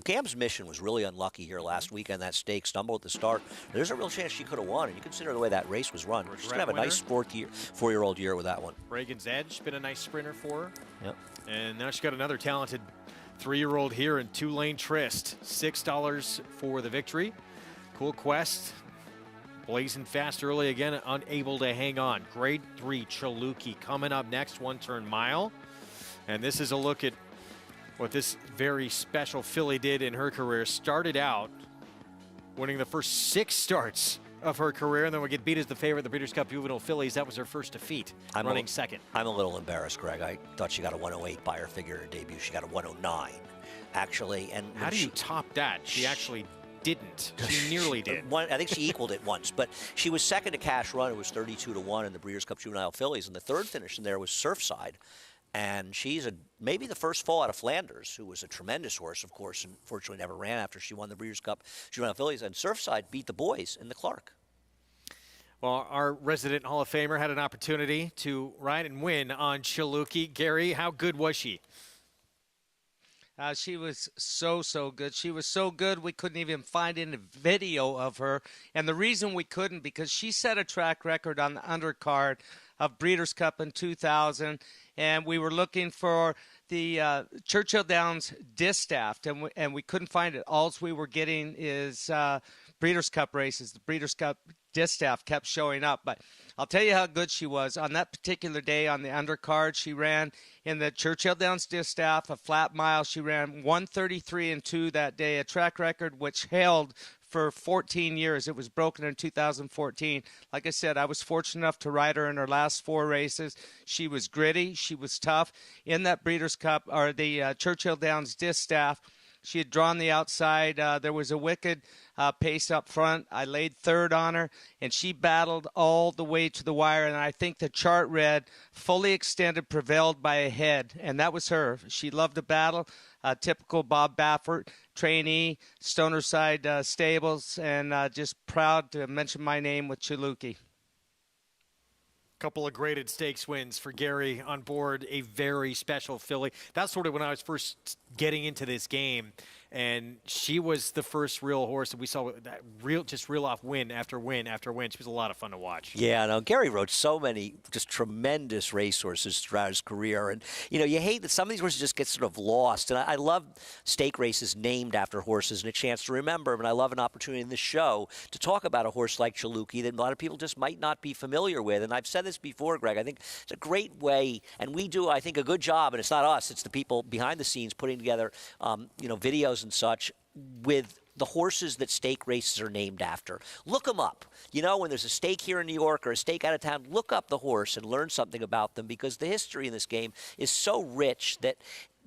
Cam's Mission was really unlucky here last weekend. That stake stumbled at the start. There's a real chance she could have won, and you consider the way that race was run. She's going to have a nice four-year-old year with that one. Reagan's Edge, been a nice sprinter for her. Yep. And now she's got another talented 3-year-old here in Tulane Trist. $6 for the victory. Cool Quest, blazing fast early again, unable to hang on. Grade 3 Chalukey coming up next, 1-turn mile. And this is a look at what this very special filly did in her career. Started out winning the first 6 starts of her career, and then would get beat as the favorite at the Breeders' Cup Juvenile Fillies. That was her first defeat, running second. I'm a little embarrassed, Greg. I thought she got a 108 by her figure debut. She got a 109, actually. And how do you top that? She actually didn't. She nearly did. I think she equaled it once, but she was second to Cash Run. It was 32-1 in the Breeders' Cup Juvenile Fillies, and the third finish in there was Surfside. And she's maybe the first foal out of Flanders, who was a tremendous horse, of course, and fortunately never ran after she won the Breeders' Cup Juvenile Fillies. And Surfside beat the boys in the Clark. Well, our resident Hall of Famer had an opportunity to ride and win on Chalukey. Gary, how good was she? She was so good. She was so good we couldn't even find any video of her. And the reason we couldn't, because she set a track record on the undercard of Breeders' Cup in 2000, and we were looking for the Churchill Downs Distaff, and we couldn't find it. All we were getting is Breeders' Cup races. The Breeders' Cup Distaff kept showing up, but I'll tell you how good she was. On that particular day on the undercard, she ran in the Churchill Downs Distaff, a flat mile. She ran 1:33-2 that day, a track record which held for 14 years. It was broken in 2014. Like I said, I was fortunate enough to ride her in her last 4 races. She was gritty. She was tough. In that Breeders' Cup, or the Churchill Downs Distaff, she had drawn the outside. There was a wicked pace up front. I laid third on her, and she battled all the way to the wire. And I think the chart read, fully extended, prevailed by a head. And that was her. She loved to battle. Typical Bob Baffert trainee, Stonerside Stables, and just proud to mention my name with Chalukey. Couple of graded stakes wins for Gary on board a very special filly. That's sort of when I was first getting into this game. And she was the first real horse that we saw that reel off win after win after win. She was a lot of fun to watch. Yeah, no, Gary rode so many just tremendous racehorses throughout his career. And, you know, you hate that some of these horses just get sort of lost. And I love stake races named after horses and a chance to remember them. And I love an opportunity in this show to talk about a horse like Chalukya that a lot of people just might not be familiar with. And I've said this before, Greg. I think it's a great way, and we do, I think, a good job. And it's not us; it's the people behind the scenes putting together, you know, videos and such with the horses that stake races are named after. Look them up. You know, when there's a stake here in New York or a stake out of town, look up the horse and learn something about them, because the history in this game is so rich that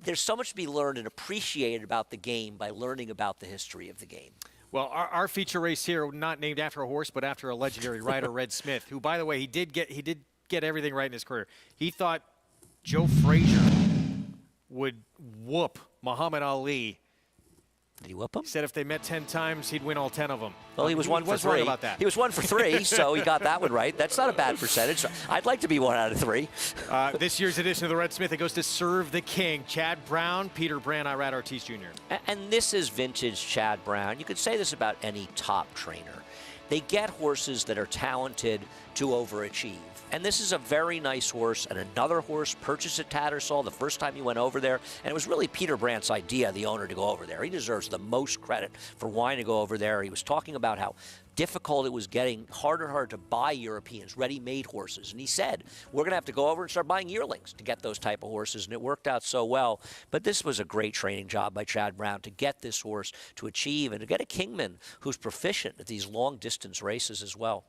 there's so much to be learned and appreciated about the game by learning about the history of the game. Well, our feature race here, not named after a horse, but after a legendary rider, Red Smith, who, by the way, he did get everything right in his career. He thought Joe Frazier would whoop Muhammad Ali. Did he whoop him? He said if they met 10 times, he'd win all 10 of them. Well, he was 1 for 3. Wrong about that. He was 1 for 3, so he got that one right. That's not a bad percentage. I'd like to be 1 out of 3. This year's edition of the Red Smith, it goes to Serve the King. Chad Brown, Peter Brand, Irad Ortiz Jr. And this is vintage Chad Brown. You could say this about any top trainer. They get horses that are talented to overachieve. And this is a very nice horse, and another horse purchased at Tattersall the first time he went over there. And it was really Peter Brandt's idea, the owner, to go over there. He deserves the most credit for wanting to go over there. He was talking about how difficult it was getting harder and harder to buy Europeans, ready-made horses. And he said, we're going to have to go over and start buying yearlings to get those type of horses. And it worked out so well. But this was a great training job by Chad Brown to get this horse to achieve and to get a Kingman who's proficient at these long-distance races as well.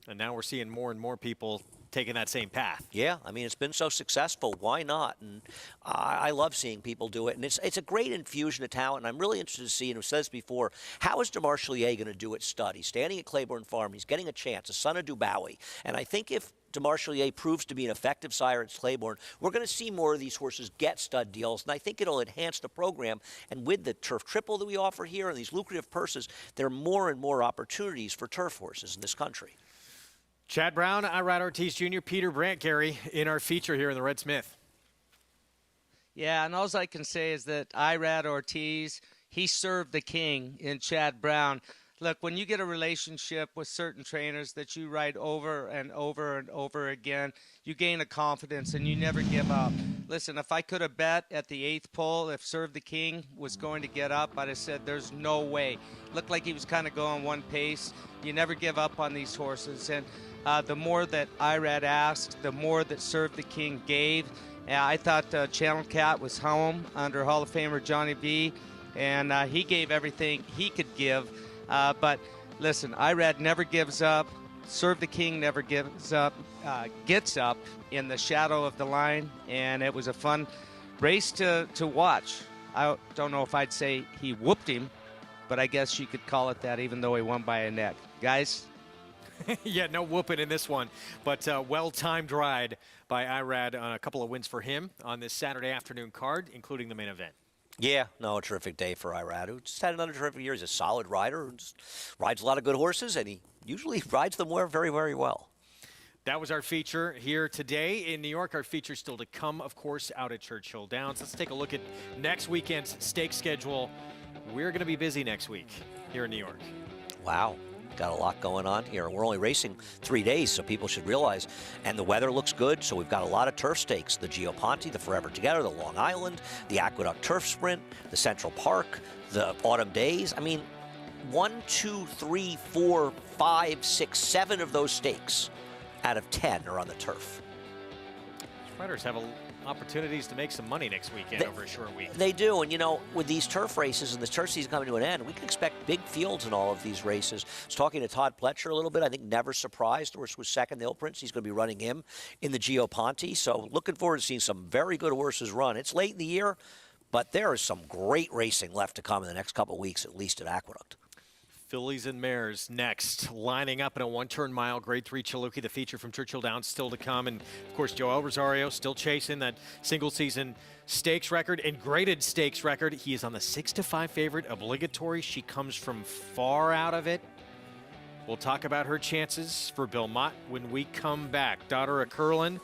And now we're seeing more and more people taking that same path. Yeah, I mean, it's been so successful. Why not? And I love seeing people do it. And it's a great infusion of talent. And I'm really interested to see, and I've said this before, how is DeMarchelier going to do at stud? He's standing at Claiborne Farm. He's getting a chance, a son of Dubowie. And I think if DeMarchelier proves to be an effective sire at Claiborne, we're going to see more of these horses get stud deals, and I think it'll enhance the program. And with the Turf Triple that we offer here and these lucrative purses, there are more and more opportunities for turf horses in this country. Chad Brown, Irad Ortiz Jr., Peter Brandt, Gary, in our feature here in the Red Smith. Yeah, and all I can say is that Irad Ortiz, he served the king in Chad Brown. Look, when you get a relationship with certain trainers that you ride over and over and over again, you gain a confidence and you never give up. Listen, if I could have bet at the 8th pole if Serve the King was going to get up, I'd have said there's no way. Looked like he was kind of going one pace. You never give up on these horses. And the more that Irad asked, the more that Serve the King gave. I thought Channel Cat was home under Hall of Famer Johnny V, and he gave everything he could give. But listen, Irad never gives up. Serve the King never gives up, gets up in the shadow of the line, and it was a fun race to watch. I don't know if I'd say he whooped him, but I guess you could call it that, even though he won by a neck. Guys? Yeah, no whooping in this one, but well-timed ride by Irad on a couple of wins for him on this Saturday afternoon card, including the main event. Yeah, no, a terrific day for Irad, who just had another terrific year. He's a solid rider who just rides a lot of good horses, and he usually rides them very, very well. That was our feature here today in New York. Our feature still to come, of course, out at Churchill Downs. Let's take a look at next weekend's stake schedule. We're going to be busy next week here in New York. Wow. Got a lot going on here. We're only racing 3 days, so people should realize. And the weather looks good, so we've got a lot of turf stakes. The Geoponte, the Forever Together, the Long Island, the Aqueduct Turf Sprint, the Central Park, the Autumn Days. I mean, 1, 2, 3, 4, 5, 6, 7 of those stakes out of 10 are on the turf. Riders have opportunities to make some money next weekend over a short week. They do, and you know, with these turf races and the turf season coming to an end, we can expect big fields in all of these races. I was talking to Todd Pletcher a little bit. I think never surprised. The horse was second, the Hill Prince. He's going to be running him in the Geoponte, so looking forward to seeing some very good horses run. It's late in the year, but there is some great racing left to come in the next couple of weeks, at least at Aqueduct. Fillies and Mares next, lining up in a one-turn mile, Grade 3 Chalukya, the feature from Churchill Downs still to come. And, of course, Joel Rosario still chasing that single-season stakes record and graded stakes record. He is on the 6-5 favorite, obligatory. She comes from far out of it. We'll talk about her chances for Bill Mott when we come back. Daughter of Curlin,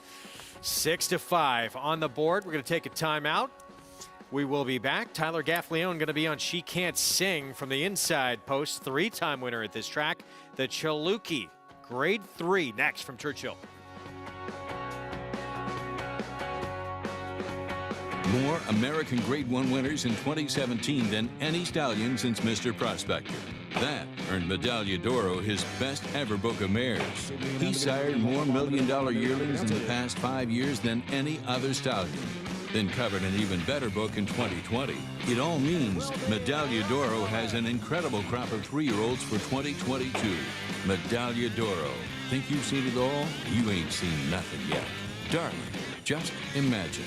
6-5 on the board. We're going to take a timeout. We will be back. Tyler Gaffleone going to be on She Can't Sing from the inside post. 3-time winner at this track, the Chalukey Grade 3, next from Churchill. More American Grade 1 winners in 2017 than any stallion since Mr. Prospector. That earned Medaglia d'Oro his best ever book of mares. He sired more million-dollar yearlings in the past 5 years than any other stallion. Then covered an even better book in 2020. It all means Medaglia d'Oro has an incredible crop of 3-year-olds for 2022. Medaglia d'Oro. Think you've seen it all? You ain't seen nothing yet. Darling, just imagine.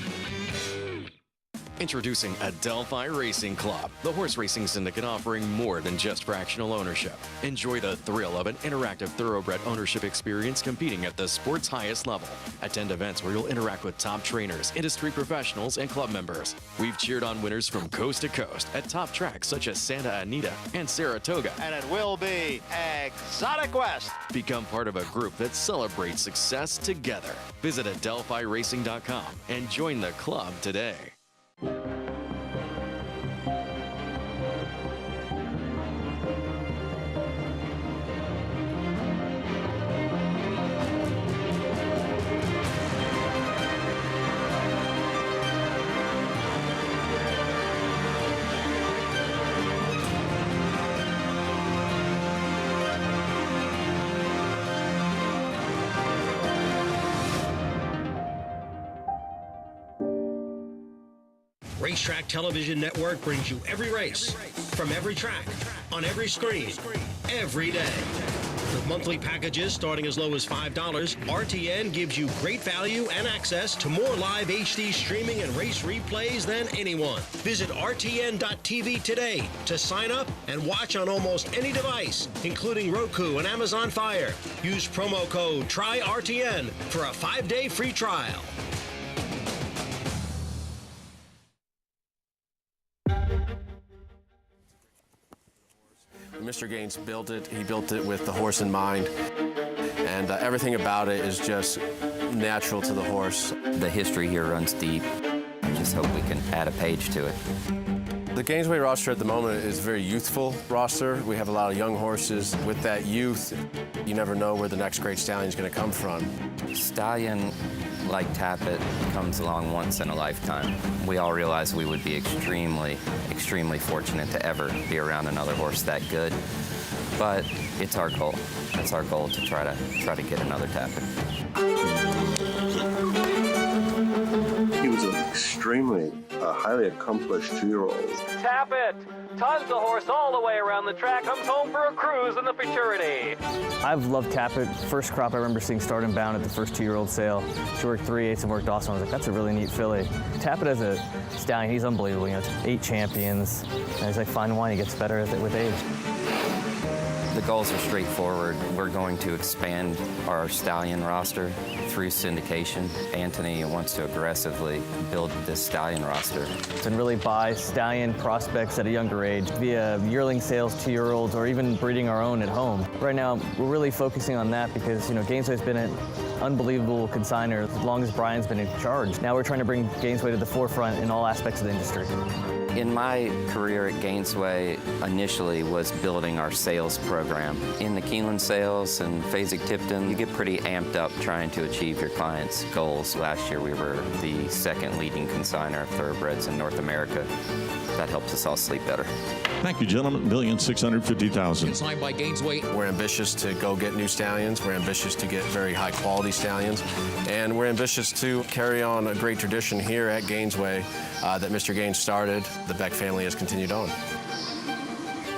Introducing Adelphi Racing Club, the horse racing syndicate offering more than just fractional ownership. Enjoy the thrill of an interactive thoroughbred ownership experience competing at the sport's highest level. Attend events where you'll interact with top trainers, industry professionals, and club members. We've cheered on winners from coast to coast at top tracks such as Santa Anita and Saratoga. And it will be Exotic West. Become part of a group that celebrates success together. Visit AdelphiRacing.com and join the club today. Racetrack Television Network brings you every race, from every track, on every screen, every day. With monthly packages starting as low as $5, RTN gives you great value and access to more live HD streaming and race replays than anyone. Visit RTN.tv today to sign up and watch on almost any device, including Roku and Amazon Fire. Use promo code TRYRTN for a 5-day free trial. Mr. Gaines built it. He built it with the horse in mind, and everything about it is just natural to the horse. The history here runs deep. I just hope we can add a page to it. The Gainesway roster at the moment is a very youthful roster. We have a lot of young horses. With that youth, you never know where the next great stallion is going to come from. Stallion, like Tappet, comes along once in a lifetime. We all realize we would be extremely, extremely fortunate to ever be around another horse that good. But it's our goal. It's our goal to try to get another Tappet. He was an extremely highly accomplished 2-year-old. Tappet! Tons of horse all the way around the track, comes home for a cruise in the futurity. I've loved Tappet. First crop I remember seeing Start and Bound at the first 2-year-old sale. She worked 3/8 and worked awesome. I was like, that's a really neat filly. Tappet as a stallion, he's unbelievable. You know, 8 champions, and he's like fine wine. He gets better with age. The goals are straightforward. We're going to expand our stallion roster through syndication. Anthony wants to aggressively build this stallion roster. And really buy stallion prospects at a younger age via yearling sales, 2-year-olds, or even breeding our own at home. Right now, we're really focusing on that because, you know, Gainesway's been an unbelievable consignor as long as Brian's been in charge. Now we're trying to bring Gainesway to the forefront in all aspects of the industry. In my career at Gainesway, initially was building our sales program. In the Keeneland sales and Fasig-Tipton, you get pretty amped up trying to achieve your clients' goals. Last year, we were the second leading consignor of thoroughbreds in North America. That helps us all sleep better. Thank you, gentlemen. $1,650,000. Signed by Gainesway. We're ambitious to go get new stallions. We're ambitious to get very high-quality stallions. And we're ambitious to carry on a great tradition here at Gainesway that Mr. Gaines started. The Beck family has continued on.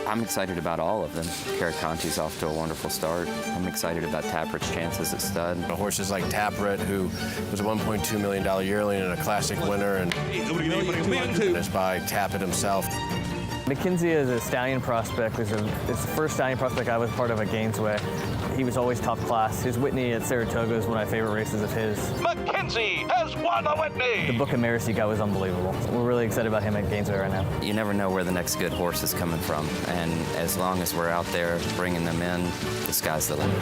I'm excited about all of them. Caraconti's off to a wonderful start. I'm excited about Tappert's chances at stud. Horses like Tappet, who was a $1.2 million yearling and a classic winner, and is by Tappet himself. McKinsey as a stallion prospect is the first stallion prospect I was part of at Gainesway. He was always top class. His Whitney at Saratoga is one of my favorite races of his. McKinsey has won a Whitney! The Book of Mares he got was unbelievable. We're really excited about him at Gainesway right now. You never know where the next good horse is coming from, and as long as we're out there bringing them in, the sky's the limit.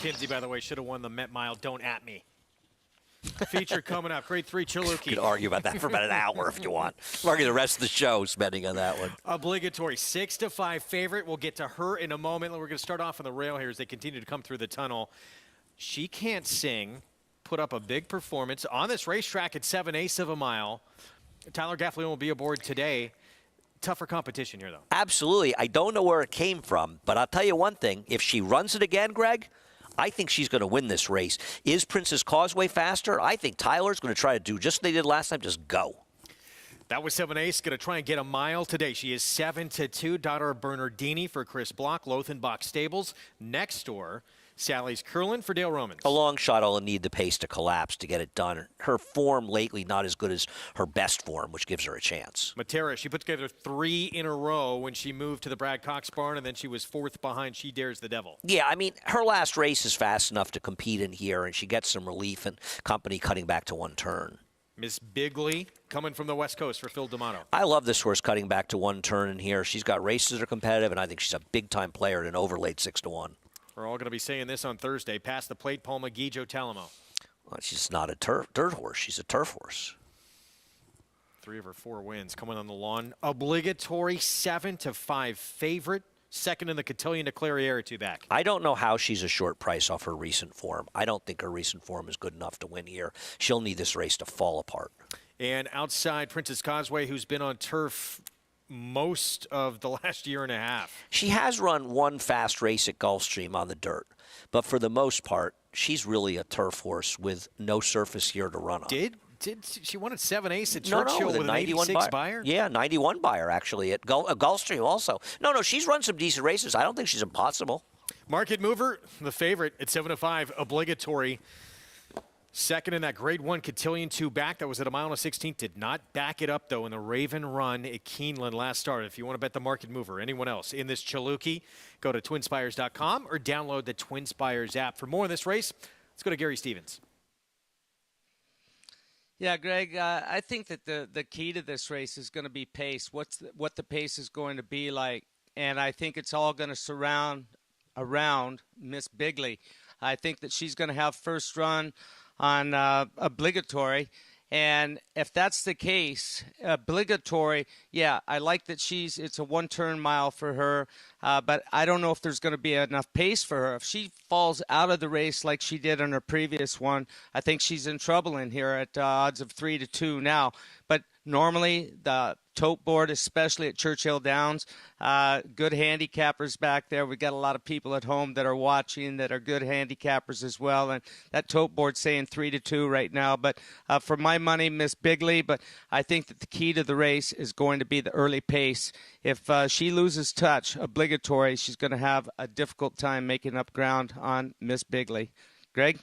Kinsey, by the way, should have won the Met Mile. Don't at me. Feature coming up. Grade 3 Chilooki. You could argue about that for about an hour if you want. Argue the rest of the show spending on that one. Obligatory 6-5 favorite. We'll get to her in a moment. We're going to start off on the rail here as they continue to come through the tunnel. She can't sing. Put up a big performance on this racetrack at 7/8 of a mile. Tyler Gaffalione will be aboard today. Tougher competition here, though. Absolutely. I don't know where it came from, but I'll tell you one thing. If she runs it again, Greg, I think she's going to win this race. Is Princess Causeway faster? I think Tyler's going to try to do just what they did last time, just go. That was 7/8, going to try and get a mile today. She is 7-2. Daughter of Bernardini for Chris Block, Lothenbach Stables. Next door, Sally's Curlin for Dale Romans. A long shot will need the pace to collapse to get it done. Her form lately not as good as her best form, which gives her a chance. Matera, she put together 3 in a row when she moved to the Brad Cox barn, and then she was 4th behind She Dares the Devil. Yeah, I mean, her last race is fast enough to compete in here, and she gets some relief and company cutting back to one turn. Miss Bigley coming from the West Coast for Phil D'Amato. I love this horse cutting back to one turn in here. She's got races that are competitive, and I think she's a big-time player at an overlaid 6-1. We're all going to be saying this on Thursday. Past the plate, Paul McGee, Joe Talamo. Well, she's not a dirt horse. She's a turf horse. 3 of her 4 wins coming on the lawn. Obligatory 7-5 favorite. Second in the Cotillion to Clairiere, 2 back. I don't know how she's a short price off her recent form. I don't think her recent form is good enough to win here. She'll need this race to fall apart. And outside, Princess Causeway, who's been on turf most of the last year and a half. She has run one fast race at Gulfstream on the dirt, but for the most part, she's really a turf horse with no surface here to run on. Did she won at 7/8 at No, Churchill with with a an 91 86 buyer? Yeah, 91 buyer actually at Gulfstream also. No, she's run some decent races. I don't think she's impossible. Market mover, the favorite at 7-5, obligatory. Second in that Grade 1 Cotillion 2 back. That was at 1:16. Did not back it up, though, in the Raven Run at Keeneland last start. If you want to bet the market mover, anyone else in this Chilooki, go to twinspires.com or download the TwinSpires app. For more on this race, let's go to Gary Stevens. Yeah, Greg, I think that the key to this race is going to be pace. What the pace is going to be like, and I think it's all going to surround around Miss Bigley. I think that she's going to have first run on obligatory. And if that's the case, obligatory, yeah, I like that it's a one-turn mile for her, but I don't know if there's going to be enough pace for her. If she falls out of the race like she did on her previous one, I think she's in trouble in here at odds of 3-2 now. But normally the tote board, especially at Churchill Downs, good handicappers back there. We've got a lot of people at home that are watching that are good handicappers as well. And that tote board's saying 3-2 right now. But for my money, Miss Bigley. But I think that the key to the race is going to be the early pace. If she loses touch, obligatory, she's going to have a difficult time making up ground on Miss Bigley. Greg?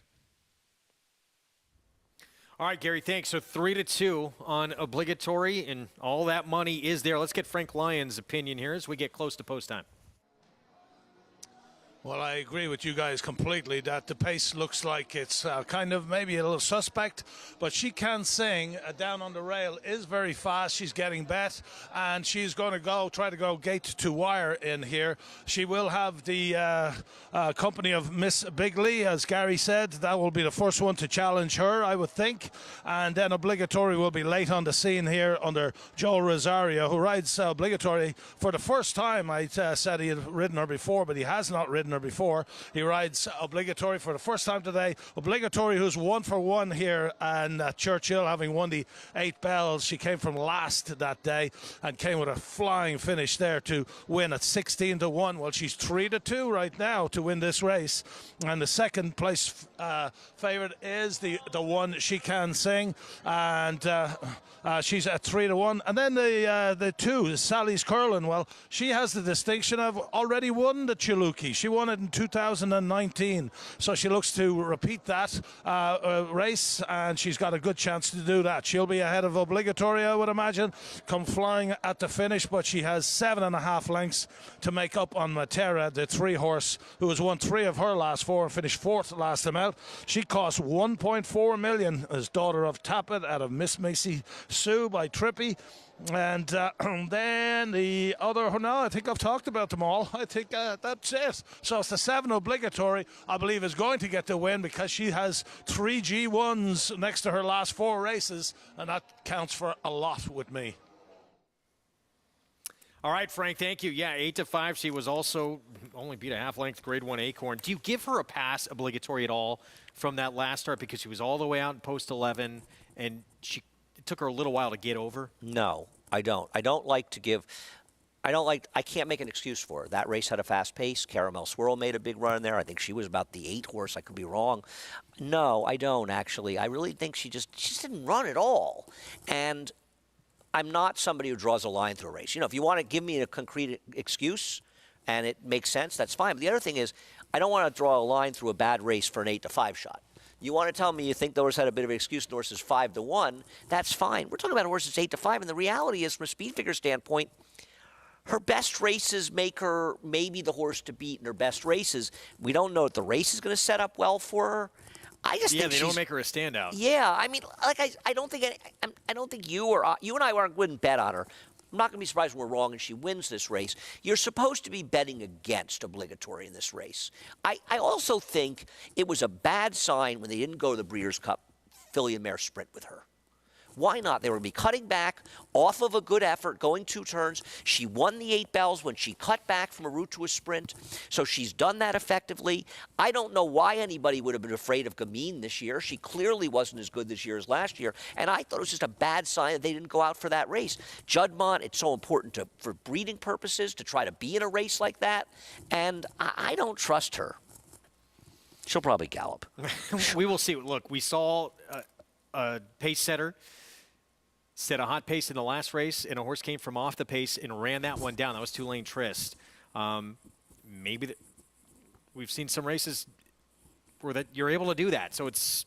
All right, Gary, thanks. So 3-2 on obligatory, and all that money is there. Let's get Frank Lyon's opinion here as we get close to post time. Well, I agree with you guys completely that the pace looks like it's kind of maybe a little suspect, but she can sing. Down on the rail is very fast. She's getting bet, and she's going to try to go gate to wire in here. She will have the company of Miss Bigley, as Gary said. That will be the first one to challenge her, I would think. And then obligatory will be late on the scene here under Joe Rosario, who rides obligatory for the first time. I said he had ridden her before, but he has not ridden her before. He rides obligatory for the first time today. Obligatory, who's 1-for-1 here, and Churchill, having won the 8 bells. She came from last that day and came with a flying finish there to win at 16-1. Well, she's 3-2 right now to win this race, and the second place favorite is the one She Can Sing, and she's at 3-1. And then the 2, Sally's Curlin. Well, she has the distinction of already won the Chilooki. She won it in 2019, so she looks to repeat that race, and she's got a good chance to do that. She'll be ahead of obligatory, I would imagine, come flying at the finish, but she has 7.5 lengths to make up on Matera, the 3-horse, who has won 3 of her last 4 and finished 4th last time out. She cost $1.4 million as daughter of Tappet out of Miss Macy Sue by Trippy. And then the other, no, I think I've talked about them all. I think that's it. So it's the 7 Obligatory, I believe, is going to get the win because she has 3 G1s next to her last 4 races, and that counts for a lot with me. All right, Frank, thank you. Yeah, 8-5. She was also only beat a half-length Grade 1 Acorn. Do you give her a pass Obligatory at all from that last start because she was all the way out in post 11 and it took her a little while to get over? No, I don't. I can't make an excuse for her. That race had a fast pace. Caramel Swirl made a big run in there. I think she was about the 8 horse. I could be wrong. No, I don't, actually. I really think she just didn't run at all. And I'm not somebody who draws a line through a race. You know, if you want to give me a concrete excuse and it makes sense, that's fine. But the other thing is, I don't want to draw a line through a bad race for an 8-5 shot. You want to tell me you think the horse had a bit of an excuse, the horse is 5-1, that's fine. We're talking about a horse that's 8-5, and the reality is, from a speed figure standpoint, her best races make her maybe the horse to beat in her best races. We don't know if the race is going to set up well for her. I just think they don't make her a standout. Yeah, I mean, like I don't think you and I wouldn't bet on her. I'm not going to be surprised when we're wrong and she wins this race. You're supposed to be betting against Obligatory in this race. I also think it was a bad sign when they didn't go to the Breeders' Cup filly and mare sprint with her. Why not? They were going to be cutting back off of a good effort, going 2 turns. She won the 8 bells when she cut back from a route to a sprint, so she's done that effectively. I don't know why anybody would have been afraid of Gamine this year. She clearly wasn't as good this year as last year, and I thought it was just a bad sign that they didn't go out for that race. Juddmonte, it's so important for breeding purposes to try to be in a race like that, and I don't trust her. She'll probably gallop. We will see. Look, we saw a pace setter set a hot pace in the last race, and a horse came from off the pace and ran that one down. That was Tulane Trist. Maybe we've seen some races where that you're able to do that, so it's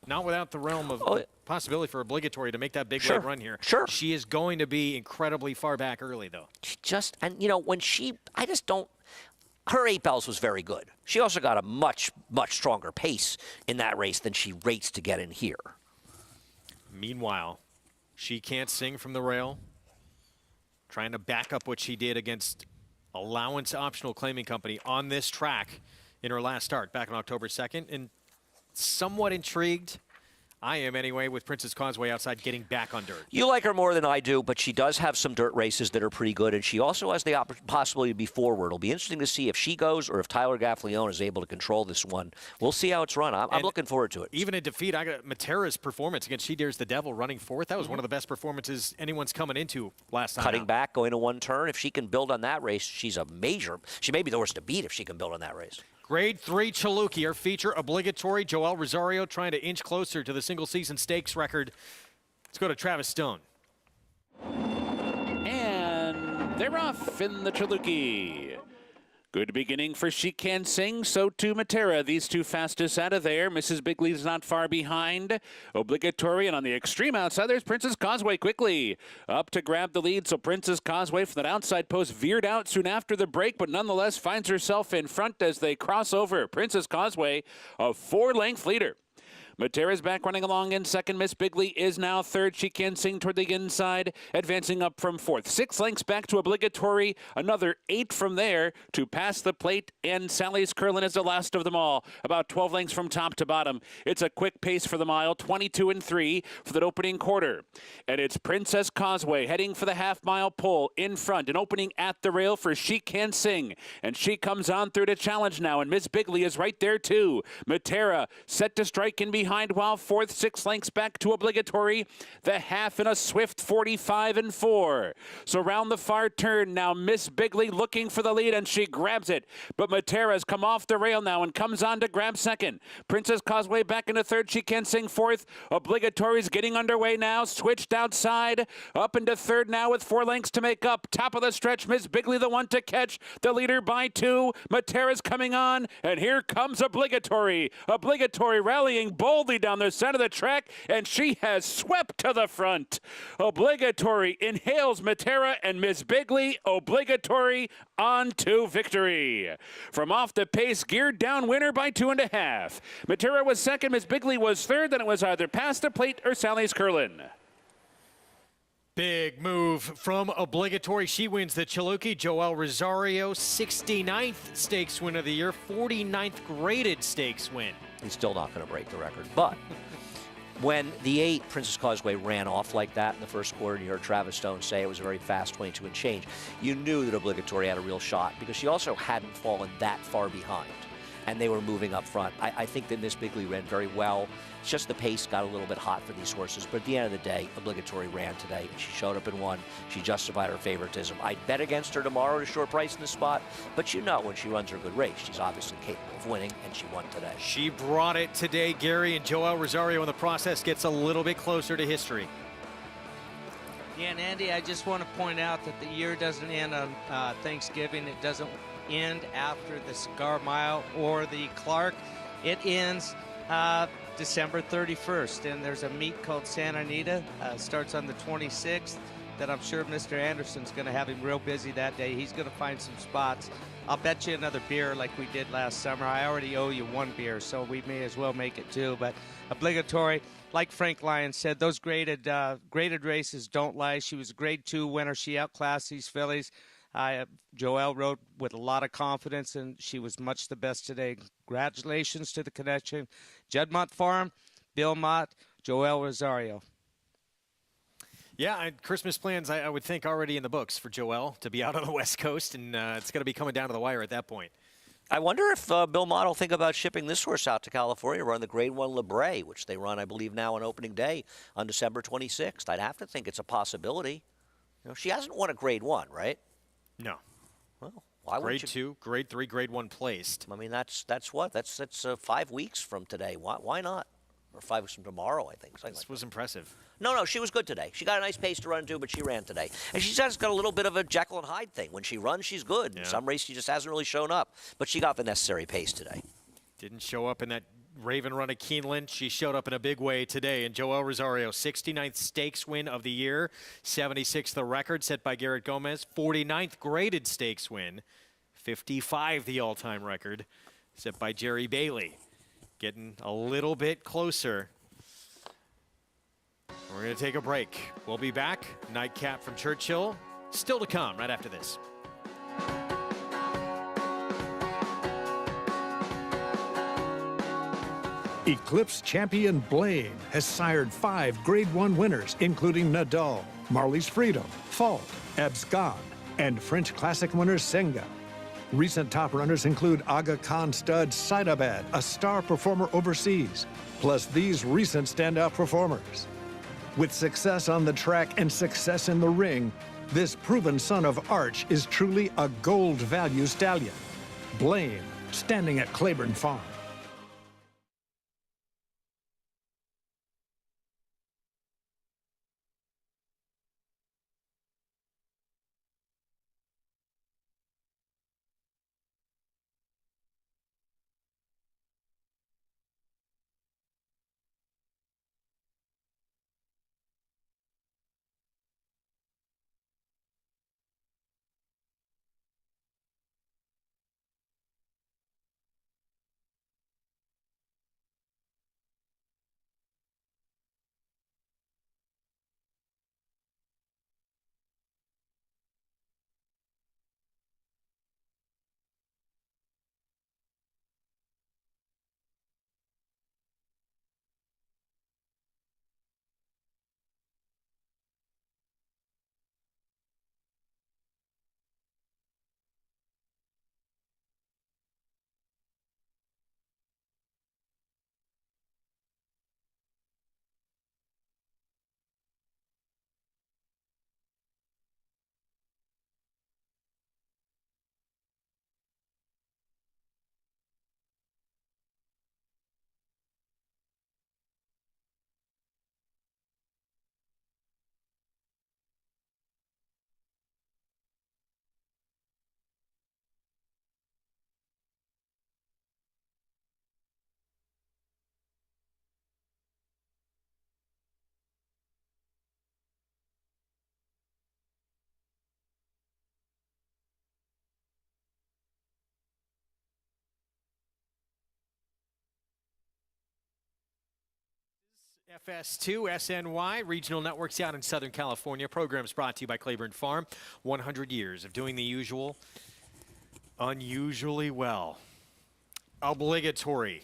not without the realm of possibility for Obligatory to make that big leg run here. Sure. She is going to be incredibly far back early, though. Her 8 bells was very good. She also got a much, much stronger pace in that race than she raced to get in here. Meanwhile, She Can't Sing from the rail, trying to back up what she did against Allowance Optional Claiming Company on this track in her last start back on October 2nd. And somewhat intrigued, I am anyway, with Princess Causeway outside getting back on dirt. You like her more than I do, but she does have some dirt races that are pretty good, and she also has the possibility to be forward. It'll be interesting to see if she goes or if Tyler Gaffalione is able to control this one. We'll see how it's run. I'm looking forward to it. Even in defeat, I got Matera's performance against She Dares the Devil running 4th. That was one of the best performances anyone's coming into last time. Cutting back, going to 1 turn. If she can build on that race, she may be the horse to beat if she can build on that race. Grade 3 Chaluki, our feature Obligatory. Joel Rosario trying to inch closer to the single-season stakes record. Let's go to Travis Stone. And they're off in the Chaluki. Good beginning for She Can Sing, so too Matera. These 2 fastest out of there. Mrs. Bigley's not far behind. Obligatory, and on the extreme outside, there's Princess Causeway quickly up to grab the lead. So Princess Causeway from that outside post veered out soon after the break, but nonetheless finds herself in front as they cross over. Princess Causeway, a 4-length leader. Matera's back running along in second. Miss Bigley is now third. She Can Sing toward the inside, advancing up from fourth. 6 lengths back to Obligatory. Another 8 from there to pass the plate. And Sally's Curlin is the last of them all. About 12 lengths from top to bottom. It's a quick pace for the mile. 22-3 for that opening quarter. And it's Princess Causeway heading for the half-mile pull in front and opening at the rail for She Can Sing. And she comes on through to challenge now. And Miss Bigley is right there too. Matera set to strike in behind while fourth, 6 lengths back to Obligatory. The half in a swift 45-4. So round the far turn now, Miss Bigley looking for the lead, and she grabs it. But Matera's come off the rail now and comes on to grab second. Princess Causeway back into third. She Can Sing fourth. Obligatory's getting underway now. Switched outside. Up into third now with 4 lengths to make up. Top of the stretch, Miss Bigley the one to catch. The leader by 2. Matera's coming on, and here comes Obligatory. Obligatory rallying boldly down the center of the track, and she has swept to the front. Obligatory inhales Matera and Miss Bigley. Obligatory on to victory. From off the pace, geared down winner by 2.5. Matera was second, Miss Bigley was third, then it was either past the plate or Sally's Curlin. Big move from Obligatory. She wins the Chilookie. Joel Rosario, 69th stakes win of the year, 49th graded stakes win. He's still not going to break the record. But when the 8 Princess Causeway ran off like that in the first quarter, and you heard Travis Stone say it was a very fast 22 and change, you knew that Obligatory had a real shot because she also hadn't fallen that far behind. And they were moving up front. I think that Miss Bigley ran very well. It's just the pace got a little bit hot for these horses. But at the end of the day, Obligatory ran today, and she showed up and won. She justified her favoritism. I'd bet against her tomorrow at a short price in the spot. But you know when she runs her good race, she's obviously capable of winning, and she won today. She brought it today, Gary, and Joel Rosario in the process gets a little bit closer to history. Yeah, and Andy, I just want to point out that the year doesn't end on Thanksgiving. It doesn't end after the Cigar Mile or the Clark. It ends December 31st, and there's a meet called Santa Anita. Starts on the 26th that I'm sure Mr. Anderson's going to have him real busy that day. He's going to find some spots. I'll bet you another beer like we did last summer. I already owe you 1 beer, so we may as well make it 2. But Obligatory, like Frank Lyons said, those graded races don't lie. She was a grade 2 winner. She outclassed these fillies. Joelle rode with a lot of confidence, and she was much the best today. Congratulations to the connection. Judd Mott Farm, Bill Mott, Joelle Rosario. Yeah, Christmas plans, I would think, already in the books for Joelle to be out on the West Coast, and it's going to be coming down to the wire at that point. I wonder if Bill Mott will think about shipping this horse out to California, run the Grade 1 Libre, which they run, I believe, now on opening day on December 26th. I'd have to think it's a possibility. You know, she hasn't won a Grade 1, right? No. Well, why would you? Grade 2, Grade 3, Grade 1 placed. I mean, that's what? That's 5 weeks from today. Why not? Or 5 weeks from tomorrow, I think. This was impressive. No, she was good today. She got a nice pace to run to, but she ran today. And she's just got a little bit of a Jekyll and Hyde thing. When she runs, she's good. In some races, she just hasn't really shown up. But she got the necessary pace today. Didn't show up in that Raven run at Keeneland. She showed up in a big way today. And Joelle Rosario, 69th stakes win of the year, 76th the record set by Garrett Gomez, 49th graded stakes win, 55 the all-time record set by Jerry Bailey. Getting a little bit closer. We're going to take a break. We'll be back. Nightcap from Churchill still to come right after this. Eclipse champion Blaine has sired 5 Grade 1 winners, including Nadal, Marley's Freedom, Fault, Abscon, and French Classic winner Senga. Recent top runners include Aga Khan stud Saidabad, a star performer overseas, plus these recent standout performers. With success on the track and success in the ring, this proven son of Arch is truly a gold value stallion. Blaine, standing at Claiborne Farm. FS2 SNY Regional Networks out in Southern California. Programs brought to you by Claiborne Farm. 100 years of doing the usual unusually well. Obligatory,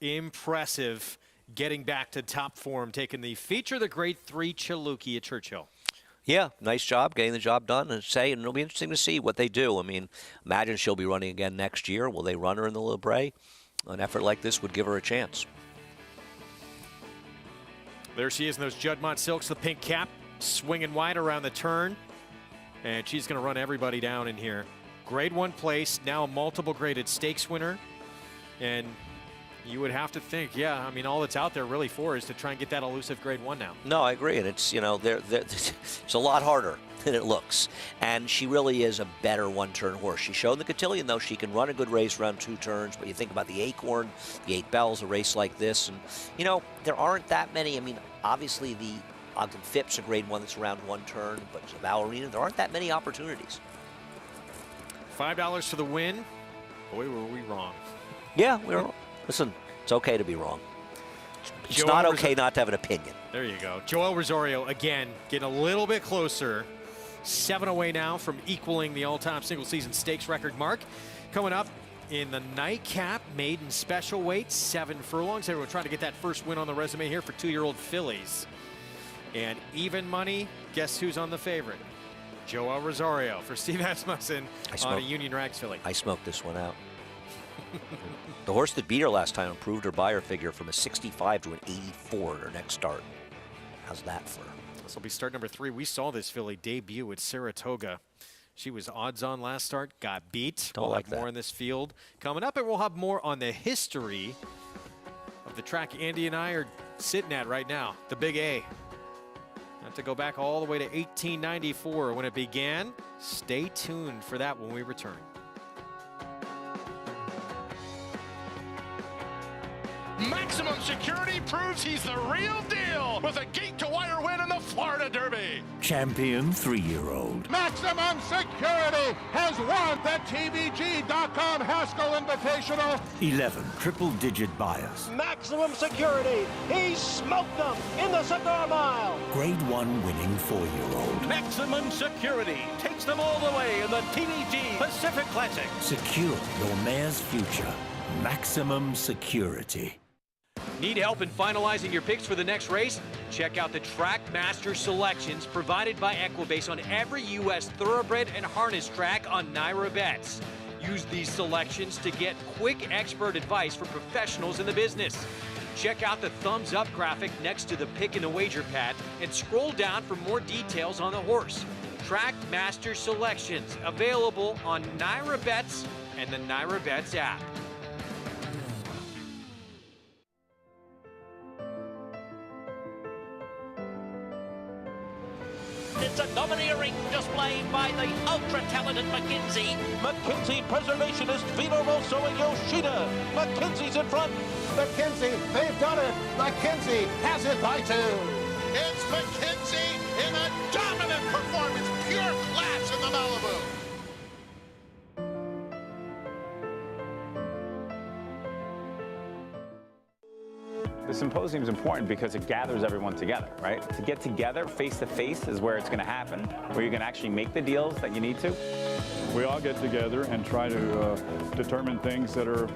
impressive, getting back to top form, taking the feature the Grade 3 Chilookie at Churchill. Yeah, nice job getting the job done, and it'll be interesting to see what they do. I mean, imagine she'll be running again next year. Will they run her in the Libre? An effort like this would give her a chance. There she is in those Juddmonte silks, the pink cap, swinging wide around the turn. And she's going to run everybody down in here. Grade 1 place, now a multiple graded stakes winner. And you would have to think, yeah, I mean, all that's out there really for is to try and get that elusive Grade 1 now. No, I agree. And it's, it's a lot harder than it looks. And she really is a better one-turn horse. She showed in the Cotillion, though, she can run a good race around 2 turns. But you think about the Acorn, the 8 Bells, a race like this. And, there aren't that many. I mean, obviously the Ogden Phipps, a Grade 1 that's around 1 turn. But Ballerina, there aren't that many opportunities. $5 for the win. Boy, were we wrong. Yeah, we were. Listen, it's okay to be wrong. It's not okay not to have an opinion. There you go. Joel Rosario, again, getting a little bit closer. 7 away now from equaling the all-time single-season stakes record mark. Coming up in the nightcap, maiden special weight, 7 furlongs. Everyone trying to get that first win on the resume here for 2-year-old fillies. And even money, guess who's on the favorite? Joel Rosario for Steve Asmussen on a Union Rags filly. I smoked this one out. The horse that beat her last time improved her buyer figure from a 65 to an 84 in her next start. How's that for her? This will be start number 3. We saw this filly debut at Saratoga. She was odds on last start, got beat. We'll have more in this field coming up, and we'll have more on the history of the track Andy and I are sitting at right now, the Big A. Have to go back all the way to 1894 when it began. Stay tuned for that when we return. Maximum Security proves he's the real deal with a gate-to-wire win in the Florida Derby. Champion 3-year-old. Maximum Security has won the TVG.com Haskell Invitational. 11 triple-digit bias. Maximum Security, he smoked them in the Cigar Mile. Grade 1 winning 4-year-old. Maximum Security takes them all the way in the TVG Pacific Classic. Secure your mare's future. Maximum Security. Need help in finalizing your picks for the next race? Check out the Track Master selections provided by Equibase on every U.S. thoroughbred and harness track on NYRA Bets. Use these selections to get quick expert advice for professionals in the business. Check out the thumbs up graphic next to the pick in the wager pad and scroll down for more details on the horse. Track Master selections available on NYRA Bets and the NYRA Bets app. It's a domineering display by the ultra-talented McKinsey. McKinsey Preservationist Vino Rosso and Yoshida. McKinsey's in front. McKinsey, they've done it. McKinsey has it by 2. It's McKinsey in a dominant performance. Pure class in the Malibu. The symposium is important because it gathers everyone together, right? To get together face-to-face is where it's going to happen, where you can actually make the deals that you need to. We all get together and try to determine things that are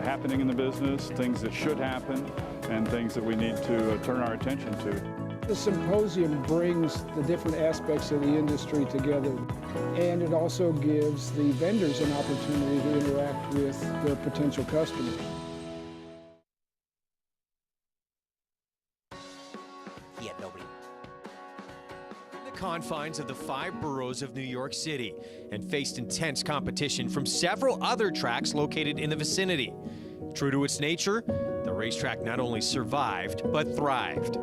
happening in the business, things that should happen, and things that we need to turn our attention to. The symposium brings the different aspects of the industry together, and it also gives the vendors an opportunity to interact with their potential customers. Confines of the 5 boroughs of New York City and faced intense competition from several other tracks located in the vicinity. True to its nature, the racetrack not only survived, but thrived.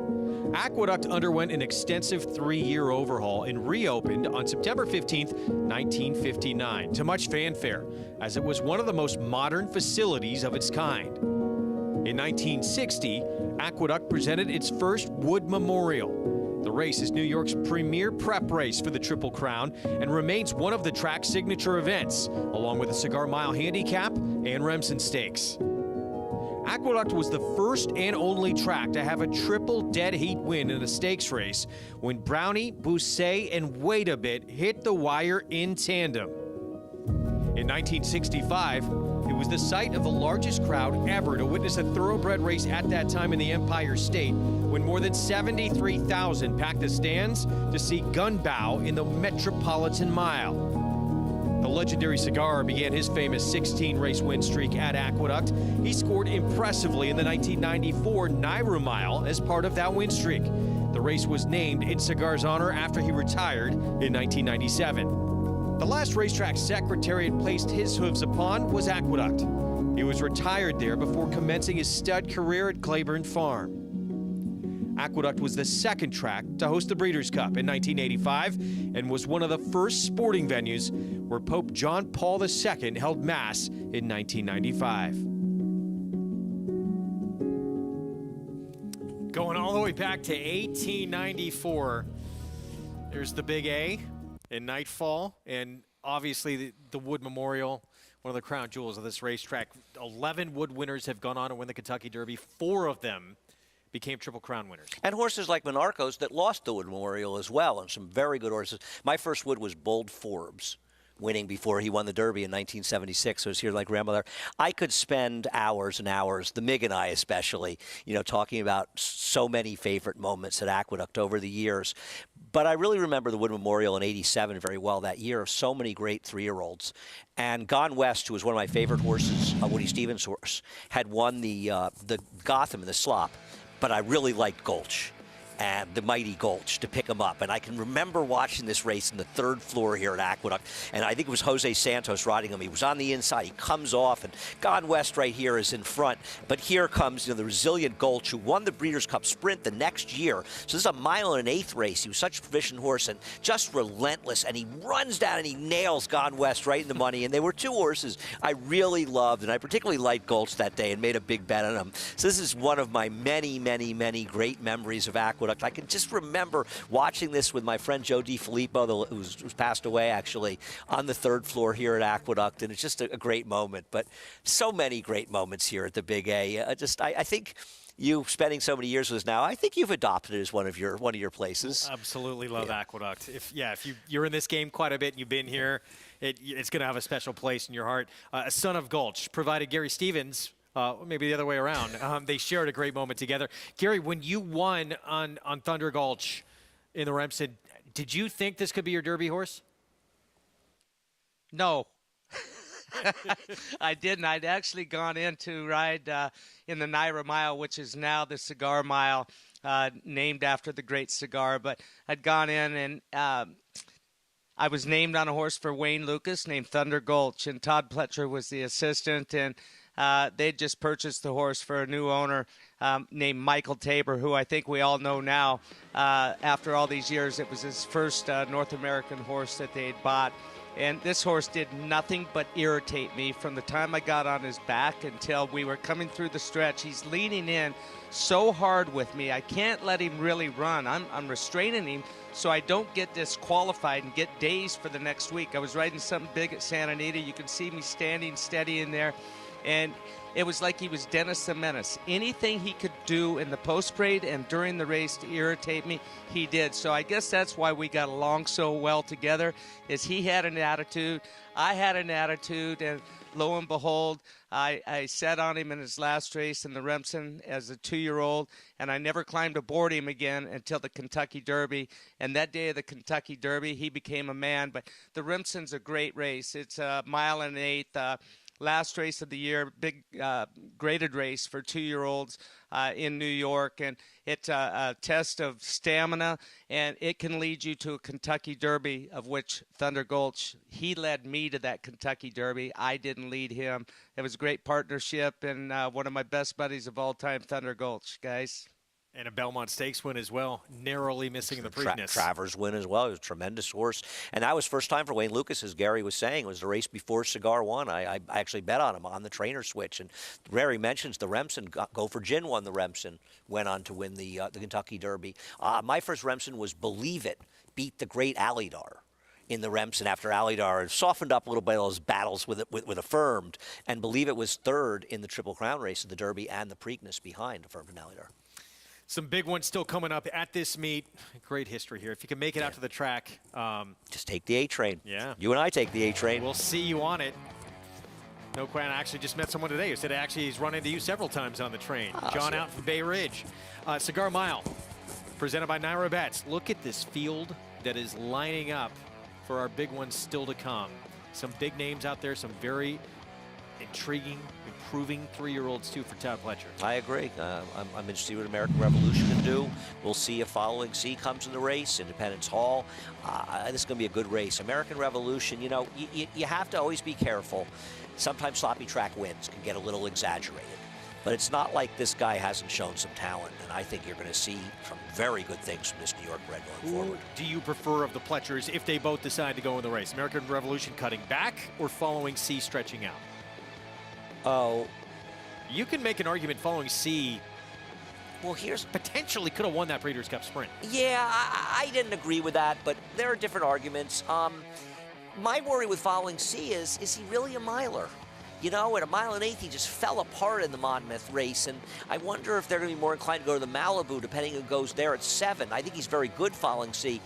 Aqueduct underwent an extensive 3-year overhaul and reopened on September 15, 1959, to much fanfare, as it was one of the most modern facilities of its kind. In 1960, Aqueduct presented its first Wood Memorial. The race is New York's premier prep race for the Triple Crown and remains one of the track's signature events, along with the Cigar Mile Handicap and Remsen Stakes. Aqueduct was the first and only track to have a triple dead heat win in a stakes race when Brownie, Bousset, and Wait a Bit hit the wire in tandem. In 1965, it was the site of the largest crowd ever to witness a thoroughbred race at that time in the Empire State, when more than 73,000 packed the stands to see Gunbow in the Metropolitan Mile. The legendary Cigar began his famous 16-race win streak at Aqueduct. He scored impressively in the 1994 Naira Mile as part of that win streak. The race was named in Cigar's honor after he retired in 1997. The last racetrack Secretariat placed his hooves upon was Aqueduct. He was retired there before commencing his stud career at Claiborne Farm. Aqueduct was the second track to host the Breeders' Cup in 1985 and was one of the first sporting venues where Pope John Paul II held Mass in 1995. Going all the way back to 1894, there's the Big A in Nightfall, and obviously the Wood Memorial, one of the crown jewels of this racetrack. 11 Wood winners have gone on to win the Kentucky Derby. 4 of them became Triple Crown winners. And horses like Monarchos that lost the Wood Memorial as well, and some very good horses. My first Wood was Bold Forbes, winning before he won the Derby in 1976. So it was here like grandmother. I could spend hours and hours, the Mig and I especially, talking about so many favorite moments at Aqueduct over the years. But I really remember the Wood Memorial in '87 very well that year. So many great 3-year-olds. And Gone West, who was one of my favorite horses, Woody Stevens' horse, had won the Gotham in the Slop. But I really liked Gulch and the Mighty Gulch to pick him up. And I can remember watching this race in the third floor here at Aqueduct. And I think it was Jose Santos riding him. He was on the inside. He comes off, and Gone West right here is in front. But here comes the resilient Gulch, who won the Breeders' Cup Sprint the next year. So this is a 1 1/8 race. He was such a proficient horse and just relentless. And he runs down and he nails Gone West right in the money. And they were 2 horses I really loved. And I particularly liked Gulch that day and made a big bet on him. So this is one of my many, many, many great memories of Aqueduct. I can just remember watching this with my friend Joe DiFilippo, who's passed away actually, on the third floor here at Aqueduct, and it's just a great moment. But so many great moments here at the Big A. I think you spending so many years with us now, I think you've adopted it as one of your places. Absolutely love Aqueduct. If you're in this game quite a bit and you've been here, it's going to have a special place in your heart. A son of Gulch provided Gary Stevens. Maybe the other way around. They shared a great moment together. Gary, when you won on Thunder Gulch in the Remsen, did you think this could be your Derby horse? No. I didn't. I'd actually gone in to ride in the Naira Mile, which is now the Cigar Mile, named after the great Cigar. But I'd gone in and I was named on a horse for Wayne Lucas named Thunder Gulch, and Todd Pletcher was the assistant, and they'd just purchased the horse for a new owner named Michael Tabor, who I think we all know now. After all these years, it was his first North American horse that they'd bought. And this horse did nothing but irritate me from the time I got on his back until we were coming through the stretch. He's leaning in so hard with me. I can't let him really run. I'm restraining him so I don't get disqualified and get dazed for the next week. I was riding something big at Santa Anita. You can see me standing steady in there. And it was like he was Dennis the Menace. Anything he could do in the post-parade and during the race to irritate me, he did. So I guess that's why we got along so well together, is he had an attitude, I had an attitude, and lo and behold, I sat on him in his last race in the Remsen as a 2-year-old, and I never climbed aboard him again until the Kentucky Derby. And that day of the Kentucky Derby, he became a man. But the Remsen's a great race. It's a 1 1/8. Last race of the year, big graded race for 2-year-olds in New York. And it's a test of stamina, and it can lead you to a Kentucky Derby, of which Thunder Gulch, he led me to that Kentucky Derby. I didn't lead him. It was a great partnership, and one of my best buddies of all time, Thunder Gulch, guys. And a Belmont Stakes win as well, narrowly missing the Preakness. Travers win as well. It was a tremendous horse. And that was first time for Wayne Lucas, as Gary was saying. It was the race before Cigar won. I actually bet on him on the trainer switch. And Gary mentions the Remsen. Gopher Gin won the Remsen, went on to win the Kentucky Derby. My first Remsen was Believe It, beat the great Alydar. in the Remsen after Alydar softened up a little bit of those battles with Affirmed, and believe it was third in the Triple Crown race of the Derby and the Preakness behind Affirmed and Alydar. Some big ones still coming up at this meet. Great history here. If you can make it out to the track. Just take the A train. Yeah. You and I take the A train. We'll see you on it. No question. I actually just met someone today who said actually he's run into you several times on the train. John out from Bay Ridge. Cigar Mile, presented by Naira Bets. Look at this field that is lining up for our big ones still to come. Some big names out there, some very intriguing, improving 3-year-olds too for Todd Pletcher. I agree. I'm interested to see what American Revolution can do. We'll see if Following Sea comes in the race, Independence Hall. This is going to be a good race. American Revolution, you know, you have to always be careful. Sometimes sloppy track wins can get a little exaggerated. But it's not like this guy hasn't shown some talent, and I think you're going to see some very good things from this New York bred going forward. Do you prefer of the Pletchers if they both decide to go in the race? American Revolution cutting back or Following Sea stretching out? Oh. You can make an argument Following Sea. Well, here's potentially could have won that Breeders' Cup Sprint. Yeah, I didn't agree with that, but there are different arguments. My worry with Following Sea is he really a miler? You know, at 1 1/8 he just fell apart in the Monmouth race, and I wonder if they're going to be more inclined to go to the Malibu, depending who goes there at 7. I think he's very good, Following Sea.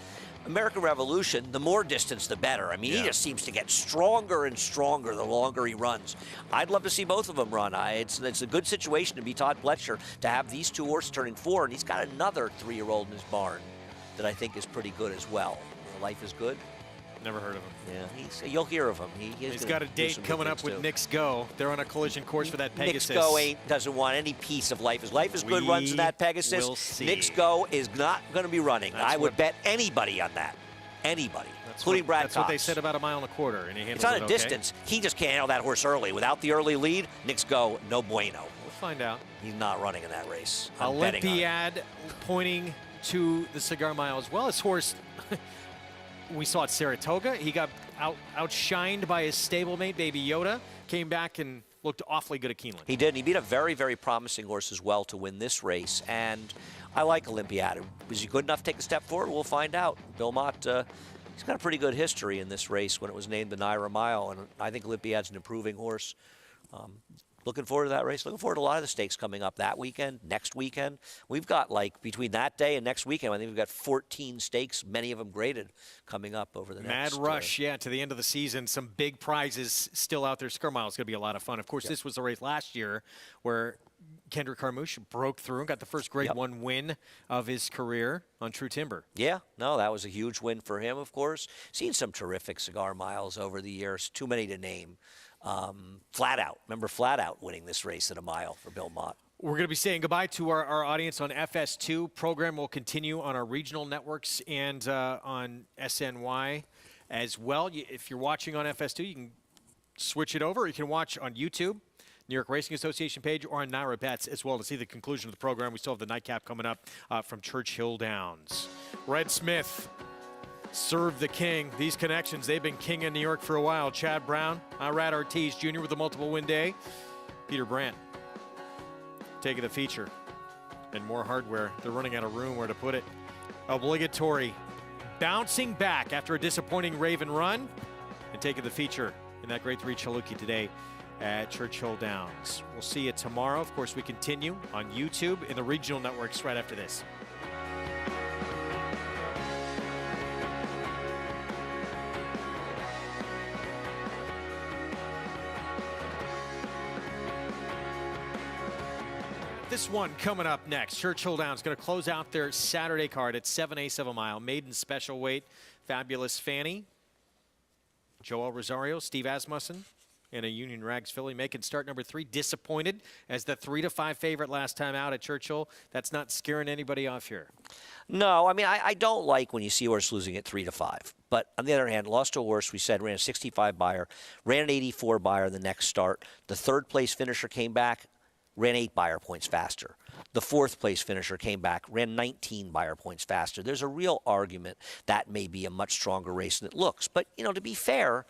American Revolution, the more distance, the better. I mean, he just seems to get stronger and stronger the longer he runs. I'd love to see both of them run. It's a good situation to be Todd Pletcher, to have these two horses turning 4, and he's got another 3-year-old in his barn that I think is pretty good as well. Life is Good. Never heard of him. Yeah, you'll hear of him. He's got a date coming up with Knicks Go. They're on a collision course for that Pegasus. Knicks Go doesn't want any piece of Life is Good runs in that Pegasus. Will see. Knicks Go is not going to be running. I would bet anybody on that. Anybody, including Brad Cox. That's what they said about 1.25 miles, and he handles it's on it a okay. distance. He just can't handle that horse early. Without the early lead, Knicks Go, no bueno. We'll find out. He's not running in that race. I'm betting on it. Olympiad pointing to the Cigar Mile as well. His horse, we saw at Saratoga. He got outshined by his stablemate, Baby Yoda. Came back and looked awfully good at Keeneland. He did. And he beat a very, very promising horse as well to win this race. And I like Olympiad. Was he good enough to take a step forward? We'll find out. Bill Mott, he's got a pretty good history in this race when it was named the Naira Mile. And I think Olympiad's an improving horse. Looking forward to that race. Looking forward to a lot of the stakes coming up that weekend, next weekend. We've got, like, between that day and next weekend, I think we've got 14 stakes, many of them graded, coming up over the next. Mad rush, to the end of the season. Some big prizes still out there. Cigar Mile is going to be a lot of fun. Of course, this was the race last year where Kendrick Carmouche broke through and got the first Grade 1 win of his career on True Timber. Yeah, no, that was a huge win for him, of course. Seen some terrific Cigar Miles over the years, too many to name. Flat Out. Remember Flat Out winning this race at 1 mile for Bill Mott. We're going to be saying goodbye to our audience on FS2. Program will continue on our regional networks and on SNY as well. If you're watching on FS2, you can switch it over. You can watch on YouTube, New York Racing Association page, or on Naira Bets as well to see the conclusion of the program. We still have the nightcap coming up from Churchill Downs. Red Smith. Serve the king. These connections, they've been king in New York for a while. Chad Brown, Irad Ortiz Jr. with a multiple win day. Peter Brandt taking the feature. And more hardware. They're running out of room where to put it. Obligatory bouncing back after a disappointing Raven run and taking the feature in that grade 3 Chaluki today at Churchill Downs. We'll see you tomorrow. Of course, we continue on YouTube in the regional networks right after this. This one coming up next. Churchill Downs going to close out their Saturday card at 7/8 of a mile. Maiden special weight. Fabulous Fanny. Joel Rosario, Steve Asmussen, and a Union Rags filly making start number 3. Disappointed as the 3-5 favorite last time out at Churchill. That's not scaring anybody off here. No, I mean, I don't like when you see a horse losing at 3-5. But on the other hand, lost to a horse, we said, ran a 65 buyer, ran an 84 buyer the next start. The third place finisher came back, ran 8 buyer points faster. The fourth place finisher came back, ran 19 buyer points faster. There's a real argument that may be a much stronger race than it looks. But, you know, to be fair,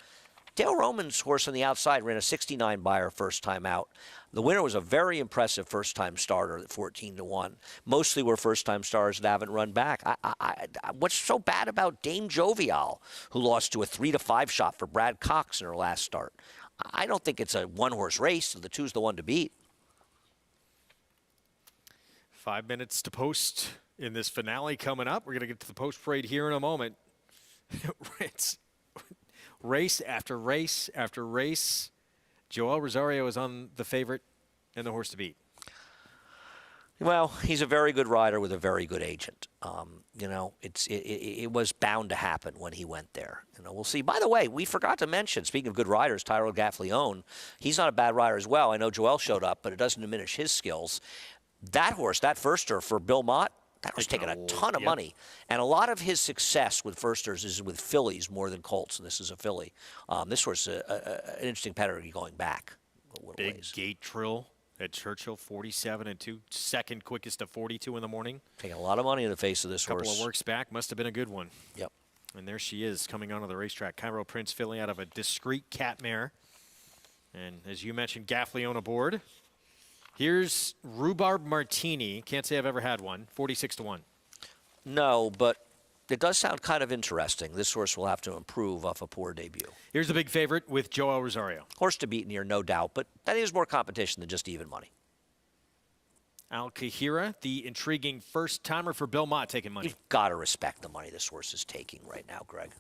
Dale Roman's horse on the outside ran a 69 buyer first time out. The winner was a very impressive first-time starter at 14-1. Mostly were first-time starters that haven't run back. What's so bad about Dame Jovial, who lost to a 3-5 shot for Brad Cox in her last start? I don't think it's a one-horse race, so the two's the one to beat. 5 minutes to post in this finale coming up. We're going to get to the post parade here in a moment. It's race after race after race. Joel Rosario is on the favorite and the horse to beat. Well, he's a very good rider with a very good agent. You know, it was bound to happen when he went there. You know, we'll see. By the way, we forgot to mention, speaking of good riders, Tyrell Gaffleone, he's not a bad rider as well. I know Joel showed up, but it doesn't diminish his skills. That horse, that firster for Bill Mott, that was taking a ton of money. And a lot of his success with firsters is with fillies more than colts, and this is a filly. This horse is an interesting pedigree going back. Big gate trill at Churchill, 47 and 2, second quickest to 42 in the morning. Taking a lot of money in the face of this horse. horse. Couple of works back, must have been a good one. Yep. And there she is coming onto the racetrack. Cairo Prince filly out of a discreet cat mare. And as you mentioned, Gaffleone aboard. Here's Rhubarb Martini. Can't say I've ever had one. 46-1. No, but it does sound kind of interesting. This horse will have to improve off a poor debut. Here's the big favorite with Joel Rosario. Horse to beat here, no doubt, but that is more competition than just even money. Al Kahira, the intriguing first-timer for Bill Mott, taking money. You've got to respect the money this horse is taking right now, Greg.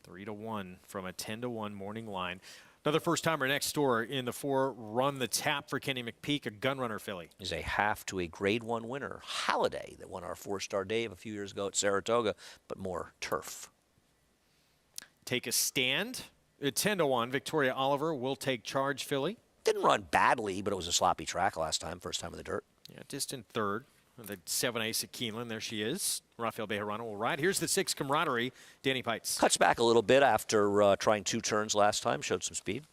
3-1 from a 10-1 morning line. Another first-timer next door in the 4, Run the Tap for Kenny McPeak, a gunrunner filly. Is a half to a Grade 1 winner, Halliday, that won our 4-star Dave a few years ago at Saratoga, but more turf. Take a stand. At 10-1, Victoria Oliver will take charge filly. Didn't run badly, but it was a sloppy track last time, first time in the dirt. Yeah, distant third. The 7-ace at Keeneland, there she is. Rafael Bejarano will ride. Here's the 6 Camaraderie, Danny Pites. Cuts back a little bit after trying 2 turns last time, showed some speed.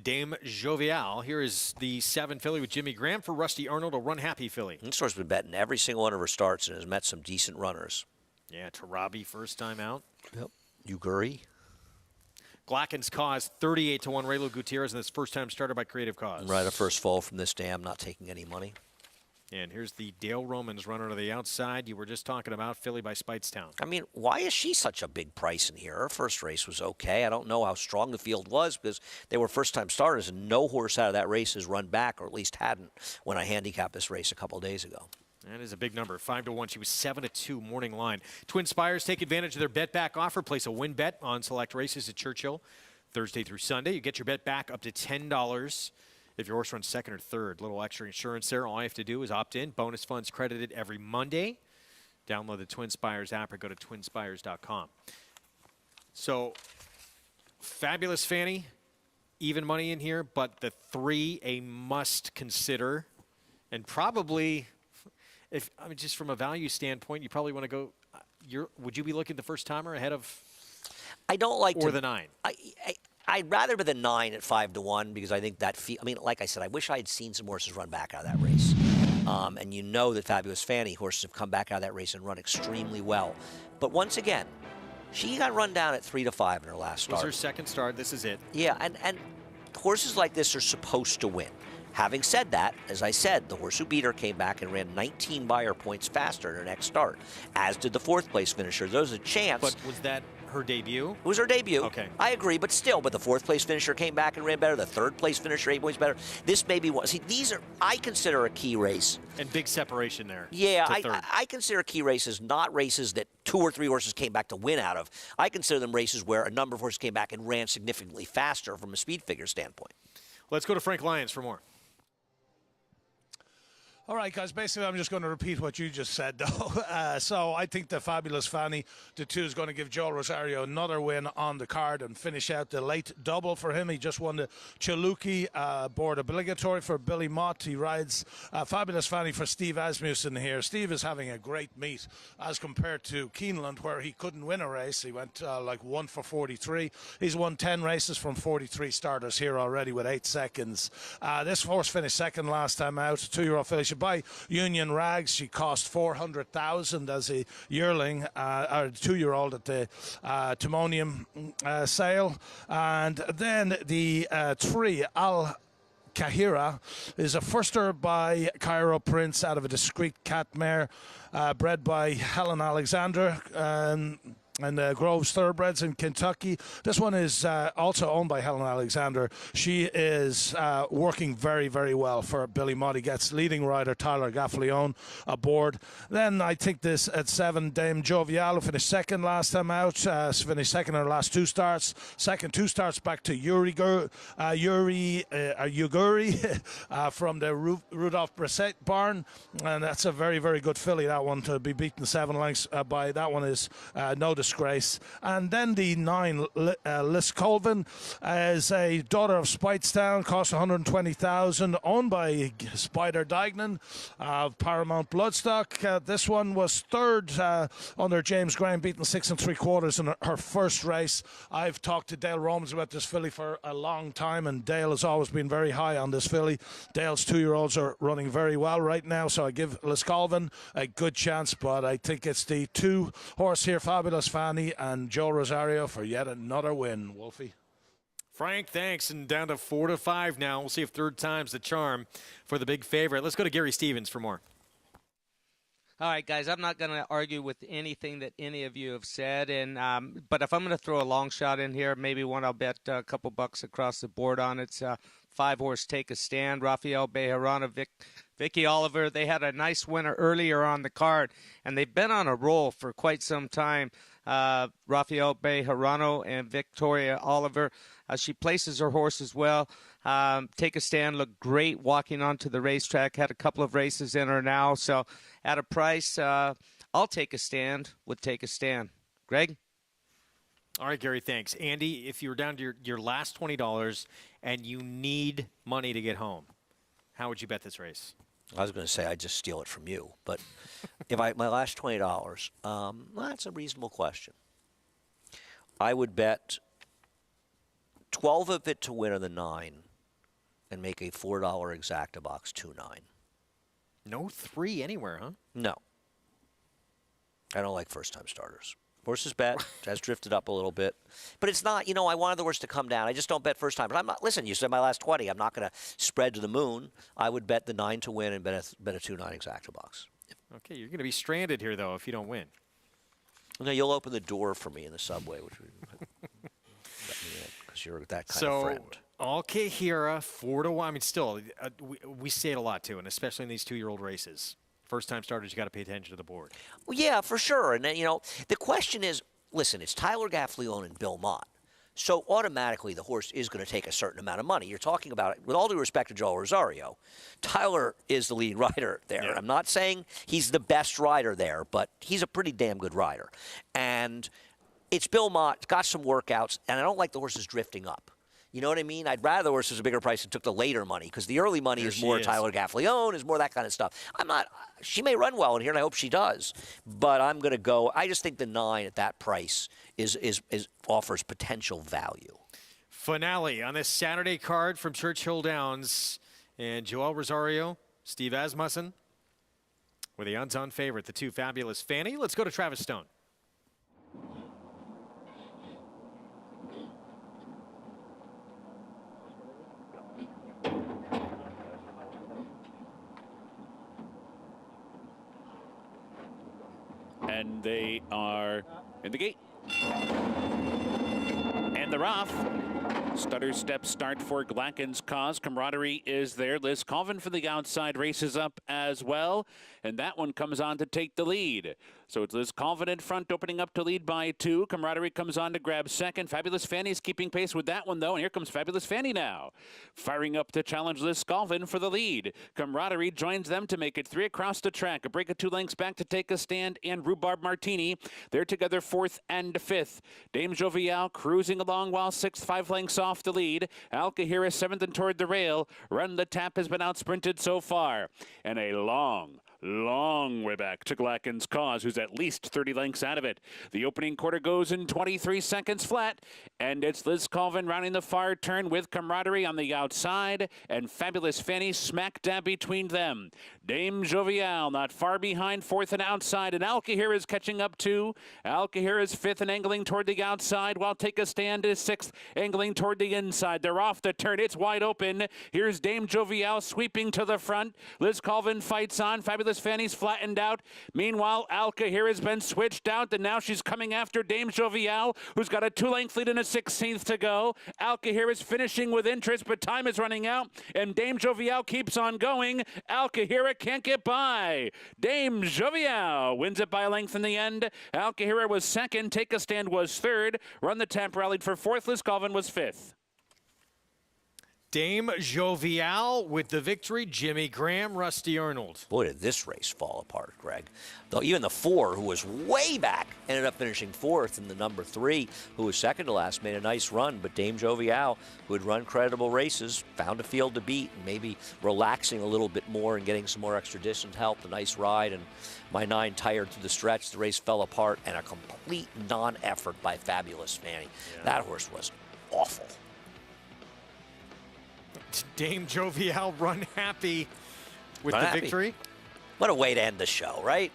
Dame Jovial. Here is the 7 filly with Jimmy Graham for Rusty Arnold, a run-happy filly. This horse has been betting every single one of her starts and has met some decent runners. Yeah, Tarabi first time out. Yep. Uguri. Glacken's Cause, 38-1. Raylo Gutierrez, and this first time started by Creative Cause. Right, a first fall from this dam, not taking any money. And here's the Dale Romans runner to the outside. You were just talking about filly by Speightstown. I mean, why is she such a big price in here? Her first race was okay. I don't know how strong the field was because they were first-time starters, and no horse out of that race has run back, or at least hadn't, when I handicapped this race a couple of days ago. That is a big number, 5-1. She was 7-2 morning line. Twin Spires take advantage of their bet back offer. Place a win bet on select races at Churchill Thursday through Sunday. You get your bet back up to $10 if your horse runs second or third. Little extra insurance there. All you have to do is opt in. Bonus funds credited every Monday. Download the Twin Spires app or go to twinspires.com. So, Fabulous Fanny, even money in here, but the 3 a must consider. And probably, just from a value standpoint, you probably want to go. Would you be looking at the first timer ahead of? I don't like or the 9. I'd rather be the 9 at 5-1 because I think that. Like I said, I wish I had seen some horses run back out of that race. And you know that Fabulous Fanny horses have come back out of that race and run extremely well. But once again, she got run down at 3-5 in her last start. This was her second start. This is it. Yeah, and horses like this are supposed to win. Having said that, as I said, the horse who beat her came back and ran 19 buyer points faster in her next start, as did the 4th place finisher. There's a chance. But was that her debut? It was her debut. Okay. I agree, but still, the 4th place finisher came back and ran better. The 3rd place finisher 8 points better. This may be one. See, these are, I consider a key race. And big separation there. Yeah, I consider key races not races that 2 or 3 horses came back to win out of. I consider them races where a number of horses came back and ran significantly faster from a speed figure standpoint. Let's go to Frank Lyons for more. All right, guys, basically I'm just going to repeat what you just said, though. So I think the Fabulous Fanny, the 2, is going to give Joel Rosario another win on the card and finish out the late double for him. He just won the Chaluki board obligatory for Billy Mott. He rides Fabulous Fanny for Steve Asmussen here. Steve is having a great meet as compared to Keeneland, where he couldn't win a race. He went like 1 for 43. He's won 10 races from 43 starters here already with 8 seconds. This horse finished second last time out. 2-year-old filly. She'll by Union Rags. She cost $400,000 as a yearling, or 2-year-old at the Timonium sale. And then the 3, Al Kahira, is a firster by Cairo Prince out of a discreet cat mare, bred by Helen Alexander. And Groves Thoroughbreds in Kentucky. This one is also owned by Helen Alexander. She is working very, very well for Billy Mott. He gets leading rider Tyler Gaffalione aboard. Then I think this at 7, Dame Jovial, who finished second last time out. Finished second in her last 2 starts. Second 2 starts back to Yuguri from the Rudolph Brissett barn. And that's a very, very good filly, that one, to be beaten 7 lengths by. That one is no disgrace. And then the 9, Liz Colvin, is a daughter of Speightstown, cost $120,000, owned by Spider Dignan of Paramount Bloodstock. This one was 3rd under James Graham, beaten 6 3/4 in her first race. I've talked to Dale Romans about this filly for a long time, and Dale has always been very high on this filly. Dale's 2-year-olds are running very well right now, so I give Liz Colvin a good chance, but I think it's the 2 horse here, Fabulous Fanny and Joe Rosario, for yet another win. Wolfie. Frank, thanks. And down to 4 to 5 now. We'll see if 3rd time's the charm for the big favorite. Let's go to Gary Stevens for more. All right, guys, I'm not going to argue with anything that any of you have said, and but if I'm going to throw a long shot in here, maybe one I'll bet a couple bucks across the board on. It's 5-horse Take a Stand, Rafael Bejarano, Vicky Oliver. They had a nice winner earlier on the card, and they've been on a roll for quite some time. Rafael Bejarano and Victoria Oliver. She places her horses well. Take a Stand looked great walking onto the racetrack. Had a couple of races in her now. So at a price, I'll Take a Stand with Take a Stand. Greg? All right, Gary, thanks. Andy, if you were down to your last $20 and you need money to get home, how would you bet this race? I was going to say I'd just steal it from you, but if my last $20, that's a reasonable question. I would bet 12 of it to win on the 9 and make a $4 exacta box 2-9. No 3 anywhere, huh? No. I don't like first-time starters. Horse's bet has drifted up a little bit. But it's not, I wanted the horse to come down. I just don't bet first time. But I'm not, listen, you said my last 20. I'm not going to spread to the moon. I would bet the 9 to win and bet a 2-9 exacta box. Okay, you're going to be stranded here, though, if you don't win. No, you'll open the door for me in the subway, which would let me in, because you're that kind of friend. So, Al-Kahira, 4 to 1. I mean, still, we say it a lot, too, and especially in these 2-year-old races. First-time starters, you got to pay attention to the board. Well, yeah, for sure. And then, the question is, listen, it's Tyler Gaffalione and Bill Mott. So automatically the horse is going to take a certain amount of money. You're talking about, with all due respect to Joel Rosario, Tyler is the lead rider there. Yeah. I'm not saying he's the best rider there, but he's a pretty damn good rider. And it's Bill Mott, got some workouts, and I don't like the horses drifting up. You know what I mean? I'd rather the horse was a bigger price and took the later money, because the early money is more Tyler Gaffalione, is more that kind of stuff. She may run well in here, and I hope she does, but I'm going to go. I just think the 9 at that price offers potential value. Finale on this Saturday card from Churchill Downs, and Joel Rosario, Steve Asmussen, with the odds-on favorite, the 2 Fabulous Fanny. Let's go to Travis Stone. And they are in the gate. And they're off. Stutter step start for Glacken's Cause. Camaraderie is there. Liz Colvin for the outside races up as well. And that one comes on to take the lead. So it's Liz Colvin in front, opening up to lead by 2. Camaraderie comes on to grab second. Fabulous Fanny is keeping pace with that one, though. And here comes Fabulous Fanny now. Firing up to challenge Liz Colvin for the lead. Camaraderie joins them to make it 3 across the track. A break of 2 lengths back to Take a Stand and Rhubarb Martini. They're together 4th and 5th. Dame Jovial cruising along while 6th, 5 lengths off the lead. Al-Kahira 7th and toward the rail. Run the Tap has been out sprinted so far. And a long, long way back to Glacken's Cause, who's at least 30 lengths out of it. The opening quarter goes in 23 seconds flat, and it's Liz Colvin rounding the far turn with Camaraderie on the outside, and Fabulous Fanny smack dab between them. Dame Jovial not far behind, fourth and outside, and Alcahir is catching up too. Alcahir is fifth and angling toward the outside, while Take a Stand is sixth, angling toward the inside. They're off the turn. It's wide open. Here's Dame Jovial sweeping to the front. Liz Colvin fights on. Fabulous Fanny's flattened out. Meanwhile, Alcahir has been switched out, and now she's coming after Dame Jovial, who's got a 2-length lead and a 16th to go. Alcahir is finishing with interest, but time is running out, and Dame Jovial keeps on going. Alcahir can't get by. Dame Jovial wins it by a length in the end. Alcahir was second. Take a Stand was third. Run the Tap rallied for fourth. Liz Colvin was fifth. Dame Jovial with the victory. Jimmy Graham, Rusty Arnold. Boy, did this race fall apart, Greg. Though even the 4, who was way back, ended up finishing fourth, and the number 3, who was second to last, made a nice run. But Dame Jovial, who had run credible races, found a field to beat, and maybe relaxing a little bit more and getting some more extra distance helped. A nice ride, and my 9 tired through the stretch. The race fell apart, and a complete non-effort by Fabulous Fanny. Yeah. That horse was awful. Dame Jovial run happy with the victory. What a way to end the show, right?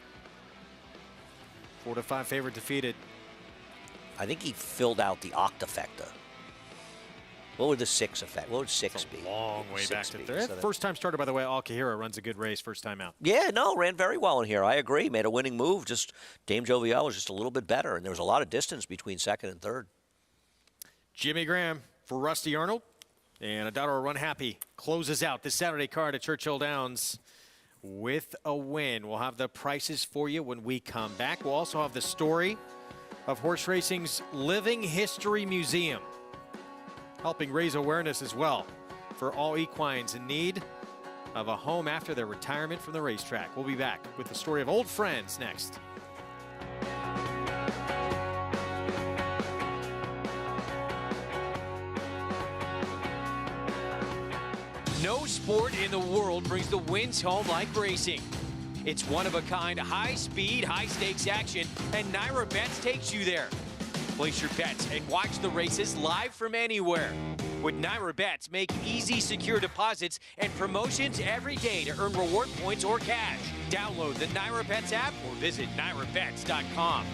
4-5 favorite defeated. I think he filled out the octafecta. What would the 6 effect? What would 6 be? Long way back to there. First time starter, by the way. Alcahir runs a good race first time out. Yeah, no, ran very well in here. I agree. Made a winning move. Just Dame Jovial was just a little bit better, and there was a lot of distance between second and third. Jimmy Graham for Rusty Arnold. And Adoro Run Happy closes out this Saturday card at Churchill Downs with a win. We'll have the prices for you when we come back. We'll also have the story of horse racing's Living History Museum, helping raise awareness as well for all equines in need of a home after their retirement from the racetrack. We'll be back with the story of old friends next. No sport in the world brings the wins home like racing. It's one-of-a-kind, high-speed, high-stakes action, and Naira Bets takes you there. Place your bets and watch the races live from anywhere. With Naira Bets, make easy, secure deposits and promotions every day to earn reward points or cash. Download the Naira Bets app or visit nairabets.com.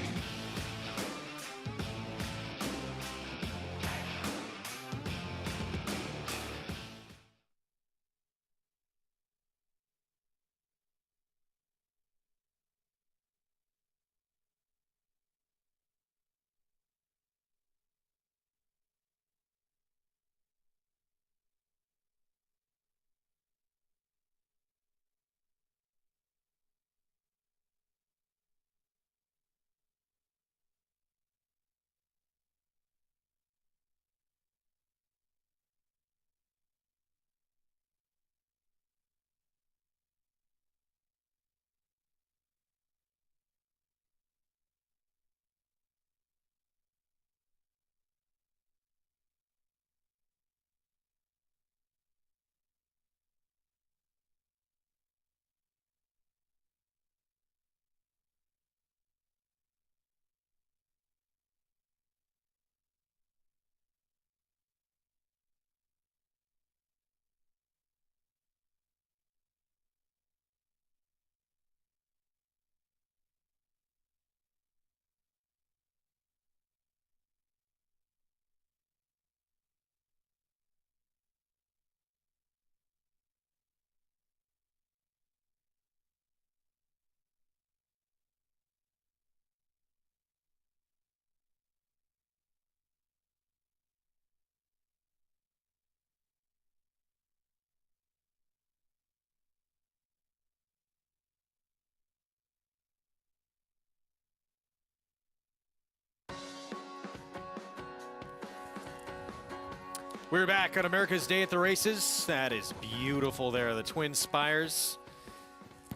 We're back on America's Day at the Races. That is beautiful there, the Twin Spires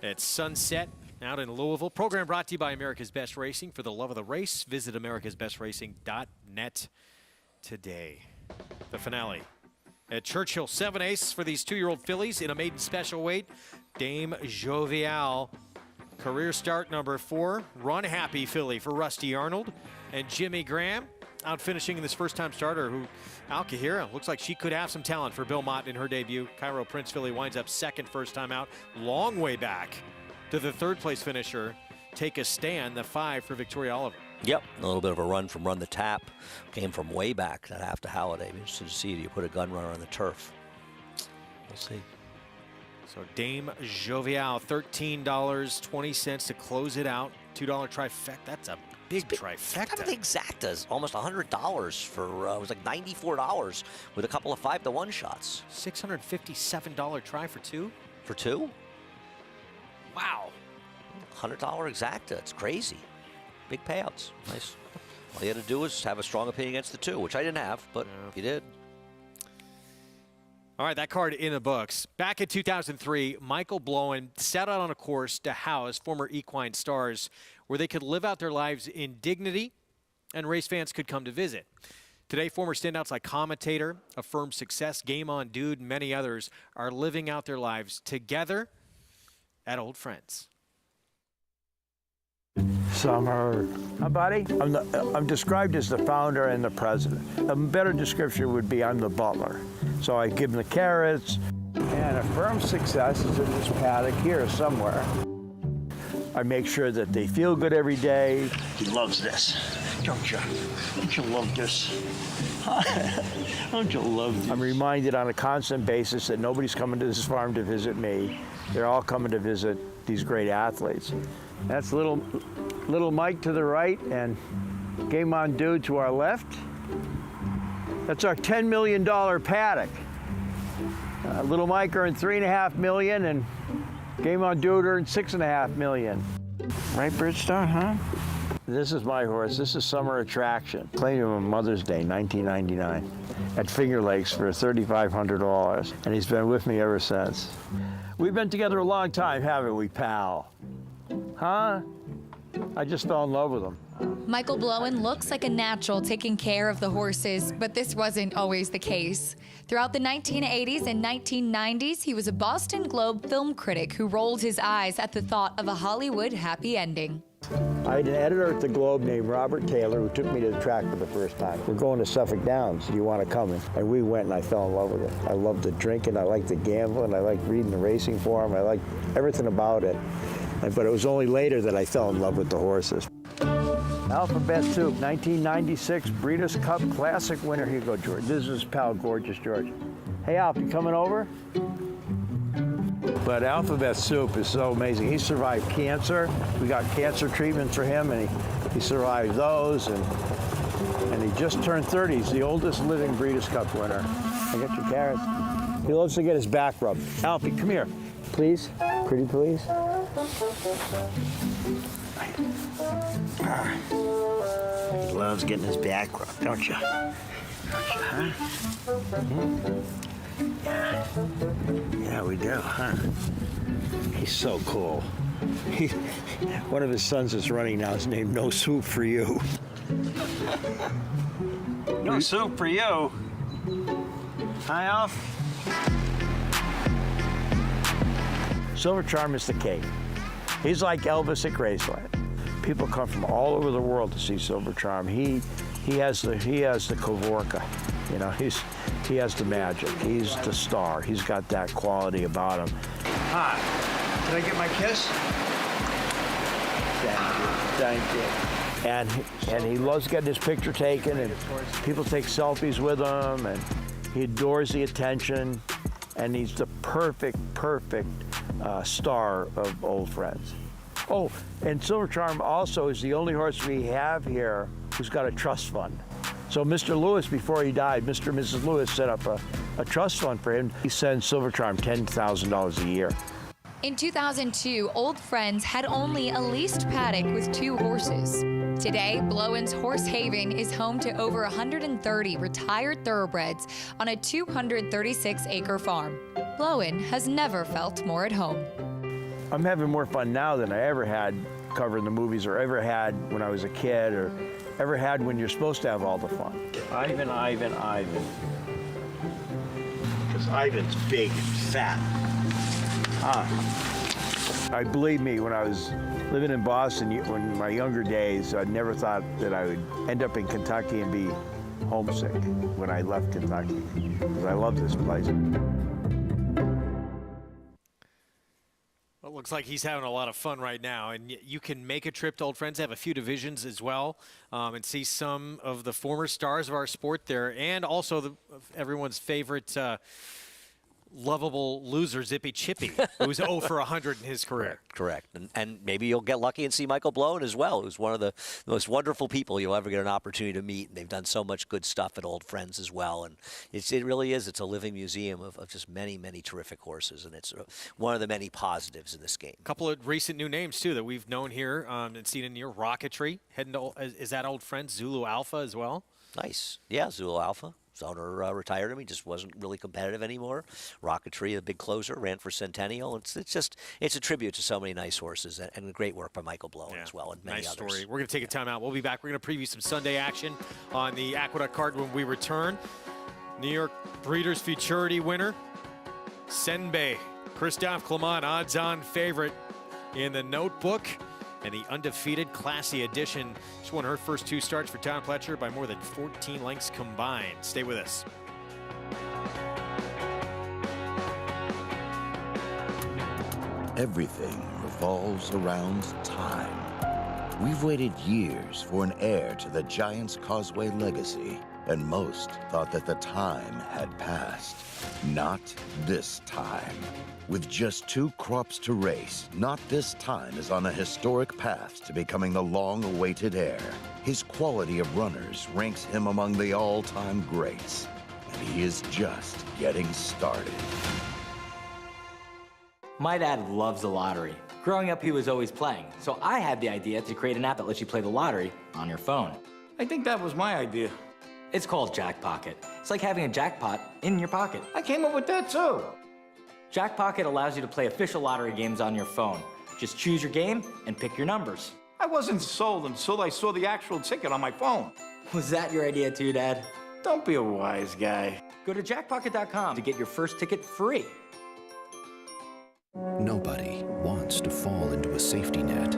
at sunset out in Louisville. Program brought to you by America's Best Racing. For the love of the race, visit americasbestracing.net today. The finale at Churchill, 7 ace for these 2-year-old fillies in a maiden special weight. Dame Jovial Career start number 4, run happy filly for Rusty Arnold. And Jimmy Graham out finishing this first-time starter who, Al Kahira, looks like she could have some talent for Bill Mott in her debut. Cairo Prince filly winds up second first time out. Long way back to the third place finisher. Take a Stand, the 5 for Victoria Oliver. Yep, a little bit of a run from Run the Tap. Came from way back that after Halliday. Interested to see, do you put a gun runner on the turf? We'll see. So Dame Jovial, $13.20 to close it out. $2 trifecta. That's a big trifecta. Kind of the exactas, almost $100 for, it was like $94 with a couple of 5-to-1 shots. $657 try for 2? For 2? Wow. $100 exacta, it's crazy. Big payouts, nice. All you had to do was have a strong opinion against the 2, which I didn't have, but you did. All right, that card in the books. Back in 2003, Michael Blowen set out on a course to house former equine stars where they could live out their lives in dignity and race fans could come to visit. Today, former standouts like Commentator, Affirmed Success, Game On Dude, and many others are living out their lives together at Old Friends. Summer. Hi, buddy. I'm described as the founder and the president. A better description would be I'm the butler. So I give them the carrots. And Affirmed Success is in this paddock here somewhere. I make sure that they feel good every day. He loves this, don't you? Don't you love this? Don't you love this? I'm reminded on a constant basis that nobody's coming to this farm to visit me. They're all coming to visit these great athletes. That's little Mike to the right and Game On Dude to our left. That's our $10 million paddock. Little Mike earned $3.5 million and Game On Dude earned $6.5 million. Right, Bridgestone, huh? This is my horse. This is Summer Attraction. Claimed him on Mother's Day, 1999, at Finger Lakes for $3,500, and he's been with me ever since. We've been together a long time, haven't we, pal? Huh? I just fell in love with him. Michael Blowen looks like a natural taking care of the horses, but this wasn't always the case. Throughout the 1980s and 1990s, he was a Boston Globe film critic who rolled his eyes at the thought of a Hollywood happy ending. I had an editor at the Globe named Robert Taylor who took me to the track for the first time. We're going to Suffolk Downs. Do you want to come? And we went and I fell in love with it. I loved the drinking, I liked the gambling, I liked reading the racing for him, I liked everything about it. But it was only later that I fell in love with the horses. Alphabet Soup, 1996 Breeders' Cup Classic winner. Here you go, George. This is pal, Gorgeous George. Hey, Alf, you coming over? But Alphabet Soup is so amazing. He survived cancer. We got cancer treatment for him, and he survived those. And he just turned 30. He's the oldest living Breeders' Cup winner. I got your carrots. He loves to get his back rubbed. Alfie, come here. Please? Pretty please? He loves getting his back rubbed, don't you? Huh? Yeah, we do, huh? He's so cool. One of his sons is running now. His name No Soup for You. No soup for you. Hi, Alf. Silver Charm is the king. He's like Elvis at Graceland. People come from all over the world to see Silver Charm. He has the Kavorka, you know. He has the magic. He's the star. He's got that quality about him. Hi. Can I get my kiss? Thank you. And he loves getting his picture taken, and people take selfies with him, and he adores the attention, and he's the perfect star of Old Friends. Oh, and Silver Charm also is the only horse we have here who's got a trust fund. So Mr. Lewis, before he died, Mr. and Mrs. Lewis set up a trust fund for him. He sends Silver Charm $10,000 a year. In 2002, Old Friends had only a leased paddock with 2 horses. Today, Blowen's Horse Haven is home to over 130 retired thoroughbreds on a 236-acre farm. Blowen has never felt more at home. I'm having more fun now than I ever had covering the movies, or ever had when I was a kid, or ever had when you're supposed to have all the fun. Ivan. Because Ivan's big and fat. Believe me, when I was living in Boston, in my younger days, I never thought that I would end up in Kentucky and be homesick when I left Kentucky, because I love this place. Well, it looks like he's having a lot of fun right now, and you can make a trip to Old Friends. They have a few divisions as well, and see some of the former stars of our sport there, and also everyone's favorite lovable loser, Zippy Chippy, who's 0 for 100 in his career. Correct. And maybe you'll get lucky and see Michael Blowen as well, who's one of the most wonderful people you'll ever get an opportunity to meet. And they've done so much good stuff at Old Friends as well. And it really is. It's a living museum of just many, many terrific horses. And it's one of the many positives in this game. A couple of recent new names, too, that we've known here and seen in here. Rocketry, heading to, is that Old Friends? Zulu Alpha as well? Nice. Yeah, Zulu Alpha. His owner retired him. He just wasn't really competitive anymore. Rocketry, a big closer, ran for Centennial. It's a tribute to so many nice horses, and great work by Michael Blowen as well, and many nice others. Story. We're going to take a timeout. We'll be back. We're going to preview some Sunday action on the Aqueduct card when we return. New York Breeders' Futurity winner, Senbei. Christophe Clement, odds-on favorite in the notebook. And the undefeated Classy Edition. She won her first 2 starts for Town Pletcher by more than 14 lengths combined. Stay with us. Everything revolves around time. We've waited years for an heir to the Giants Causeway legacy, and most thought that the time had passed. Not this time. With just 2 crops to race, Not This Time is on a historic path to becoming the long-awaited heir. His quality of runners ranks him among the all-time greats, and he is just getting started. My dad loves the lottery. Growing up, he was always playing, so I had the idea to create an app that lets you play the lottery on your phone. I think that was my idea. It's called Jackpocket. It's like having a jackpot in your pocket. I came up with that too. Jackpocket allows you to play official lottery games on your phone. Just choose your game and pick your numbers. I wasn't sold until I saw the actual ticket on my phone. Was that your idea too, Dad? Don't be a wise guy. Go to jackpocket.com to get your first ticket free. Nobody wants to fall into a safety net,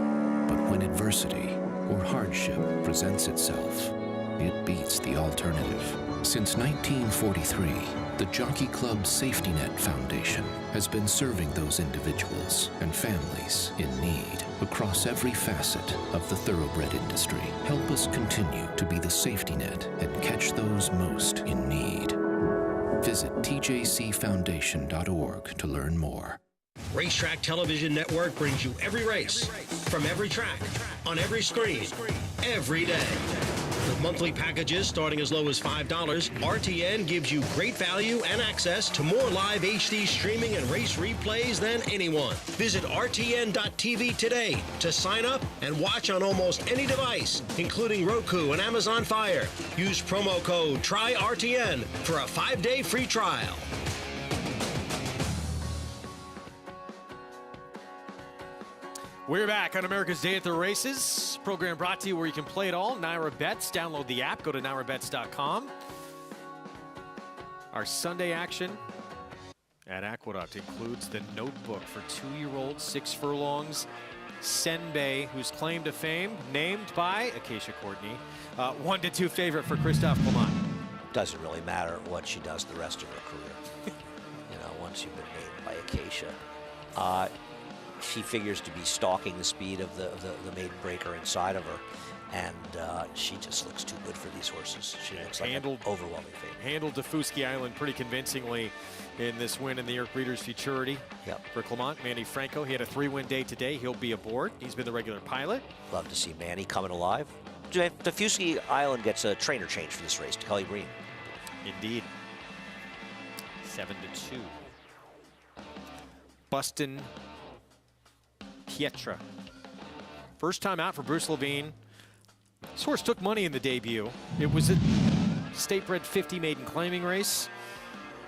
but when adversity or hardship presents itself, it beats the alternative. Since 1943, the Jockey Club Safety Net Foundation has been serving those individuals and families in need across every facet of the thoroughbred industry. Help us continue to be the safety net and catch those most in need. Visit tjcfoundation.org to learn more. Racetrack Television Network brings you every race, from every track, on every screen, every day. With monthly packages starting as low as $5, RTN gives you great value and access to more live HD streaming and race replays than anyone. Visit RTN.tv today to sign up and watch on almost any device, including Roku and Amazon Fire. Use promo code TRYRTN for a 5-day free trial. We're back on America's Day at the Races. Program brought to you where you can play it all. NYRA Bets. Download the app. Go to NYRABets.com. Our Sunday action at Aqueduct includes the notebook for 2-year-old 6 furlongs. Senbei, whose claim to fame, named by Acacia Courtney, 1-2 favorite for Christophe Clement. Doesn't really matter what she does the rest of her career. Once you've been named by Acacia. She figures to be stalking the speed of the maiden breaker inside of her, and she just looks too good for these horses. She looks like an overwhelming favorite. Handled Dafuski Island pretty convincingly in this win in the New York Breeders' Futurity. For Clement. Manny Franco, he had a 3-win day today. He'll be aboard. He's been the regular pilot. Love to see Manny coming alive. Dafuski Island gets a trainer change for this race to Cully Breen. Indeed. 7-2. Bustin Pietra. First time out for Bruce Levine. This horse took money in the debut. It was a state-bred 50 maiden claiming race,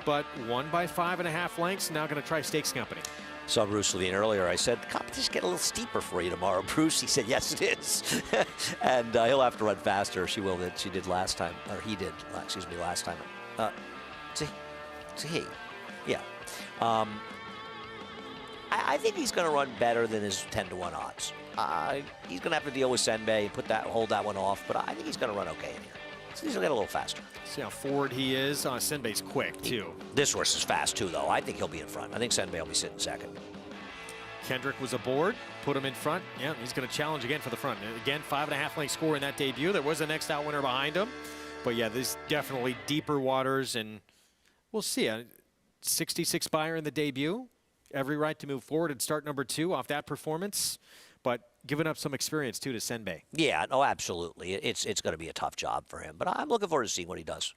but won by 5.5 lengths. Now going to try Stakes Company. Saw Bruce Levine earlier. I said, the competition get a little steeper for you tomorrow, Bruce. He said, yes, it is. And he'll have to run faster. She will. She did last time, or he did, excuse me, last time. Yeah. I think he's going to run better than his 10-to-1 odds. He's going to have to deal with Senbei and hold that one off, but I think he's going to run okay in here. So he's going to get a little faster. See how forward he is. Senbei's quick, too. This horse is fast, too, though. I think he'll be in front. I think Senbei will be sitting second. Kendrick was aboard, put him in front. Yeah, he's going to challenge again for the front. Again, 5.5 length score in that debut. There was a next out winner behind him. But yeah, this definitely deeper waters, and we'll see. 66 buyer in the debut. Every right to move forward and start number 2 off that performance, but giving up some experience too to Senbei. Yeah, no, absolutely. It's going to be a tough job for him, but I'm looking forward to seeing what he does.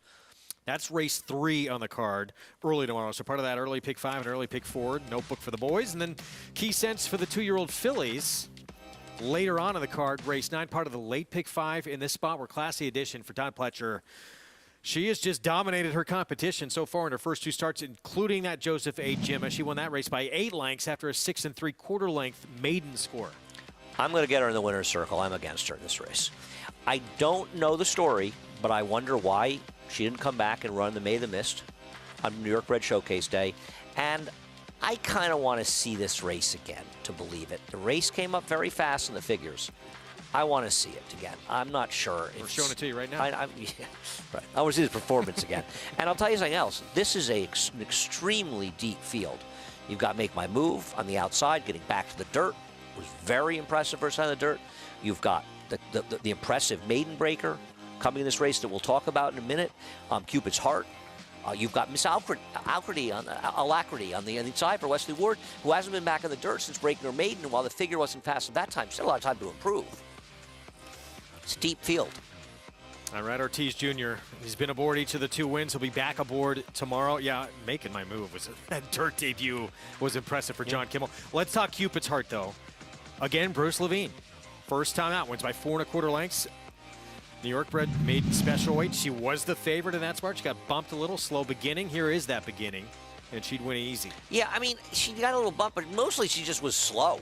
That's race 3 on the card early tomorrow. So part of that early pick 5 and early pick 4 notebook for the boys, and then key sense for the 2-year-old fillies. Later on in the card, race 9, part of the late pick 5 in this spot. We're classy edition for Todd Pletcher. She has just dominated her competition so far in her first 2 starts, including that Joseph A. Jimma. She won that race by 8 lengths after a 6 3/4 length maiden score. I'm going to get her in the winner's circle. I'm against her in this race. I don't know the story, but I wonder why she didn't come back and run the May the Mist on New York Bred Showcase Day. And I kind of want to see this race again to believe it. The race came up very fast in the figures. I want to see it again. I'm not sure. We're showing it to you right now. Yeah, right. I want to see this performance again. And I'll tell you something else. This is an extremely deep field. You've got Make My Move on the outside, getting back to the dirt. Was very impressive first time in the dirt. You've got the impressive Maiden Breaker coming in this race that we'll talk about in a minute. Cupid's Heart. You've got Miss Alacrity on the inside for Wesley Ward, who hasn't been back in the dirt since breaking her maiden, and while the figure wasn't fast at that time, still a lot of time to improve. It's a deep field. Irad Ortiz Jr., he's been aboard each of the 2 wins. He'll be back aboard tomorrow. Yeah, Making My Move. That dirt debut was impressive for John Kimmel. Let's talk Cupid's Heart, though. Again, Bruce Levine. First time out, wins by 4 1/4 lengths. New York bred maiden special weight. She was the favorite in that spot. She got bumped a little, slow beginning. Here is that beginning, and she'd win easy. Yeah, I mean, she got a little bump, but mostly she just was slow.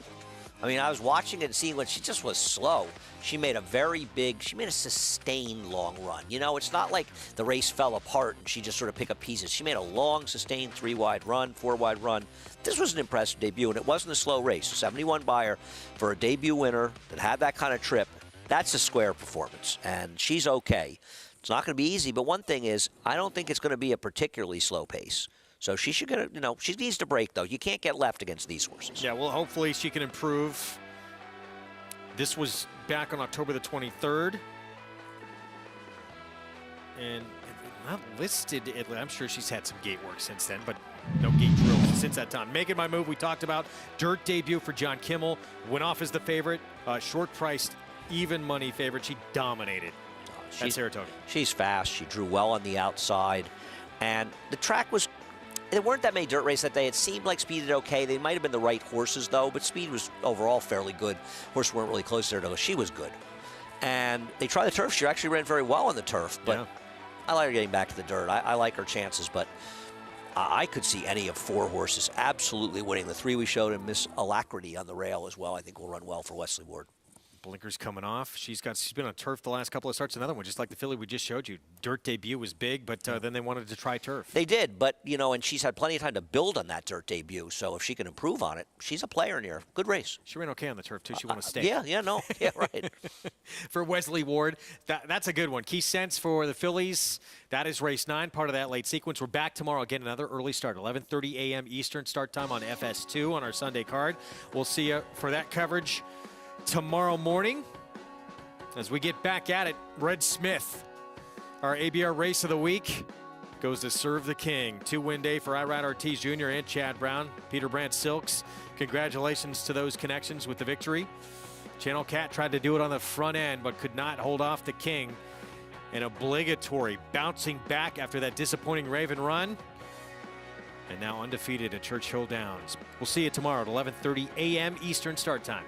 I mean, I was watching it and seeing what she just was slow. She made a sustained long run. You know, it's not like the race fell apart and she just sort of picked up pieces. She made a long, sustained 3-wide run, 4-wide run. This was an impressive debut, and it wasn't a slow race. 71 buyer for a debut winner that had that kind of trip. That's a square performance, and she's okay. It's not going to be easy, but one thing is, I don't think it's going to be a particularly slow pace. So she should get, she needs to break, though. You can't get left against these horses. Yeah, well, hopefully she can improve. This was back on October the 23rd. And not listed, I'm sure she's had some gate work since then, but no gate drills since that time. Making My Move, we talked about. Dirt debut for John Kimmel. Went off as the favorite. Short-priced, even money favorite. She dominated at Saratoga. She's fast. She drew well on the outside. And the track was... There weren't that many dirt races that day. It seemed like Speed did okay. They might have been the right horses, though, but Speed was overall fairly good. Horses weren't really close to Saratoga. She was good. And they tried the turf. She actually ran very well on the turf, but I like her getting back to the dirt. I like her chances, but I could see any of 4 horses absolutely winning. The 3 we showed, and Miss Alacrity on the rail as well, I think will run well for Wesley Ward. Blinkers coming off. She's been on turf the last couple of starts. Another one, just like the filly we just showed you. Dirt debut was big, but then they wanted to try turf. They did, but, and she's had plenty of time to build on that dirt debut. So if she can improve on it, she's a player in here. Good race. She ran okay on the turf, too. She won a stake. Yeah, right. For Wesley Ward, that's a good one. Key sense for the fillies. That is race 9, part of that late sequence. We're back tomorrow. Again, another early start, 11:30 a.m. Eastern start time on FS2 on our Sunday card. We'll see you for that coverage tomorrow morning. As we get back at it, Red Smith, our ABR race of the week, goes to Serve the King. 2-win day for Irad Ortiz Jr. and Chad Brown. Peter Brandt Silks, congratulations to those connections with the victory. Channel Cat tried to do it on the front end, but could not hold off the King. An obligatory bouncing back after that disappointing Raven run. And now undefeated at Churchill Downs. We'll see you tomorrow at 11:30 a.m. Eastern start time.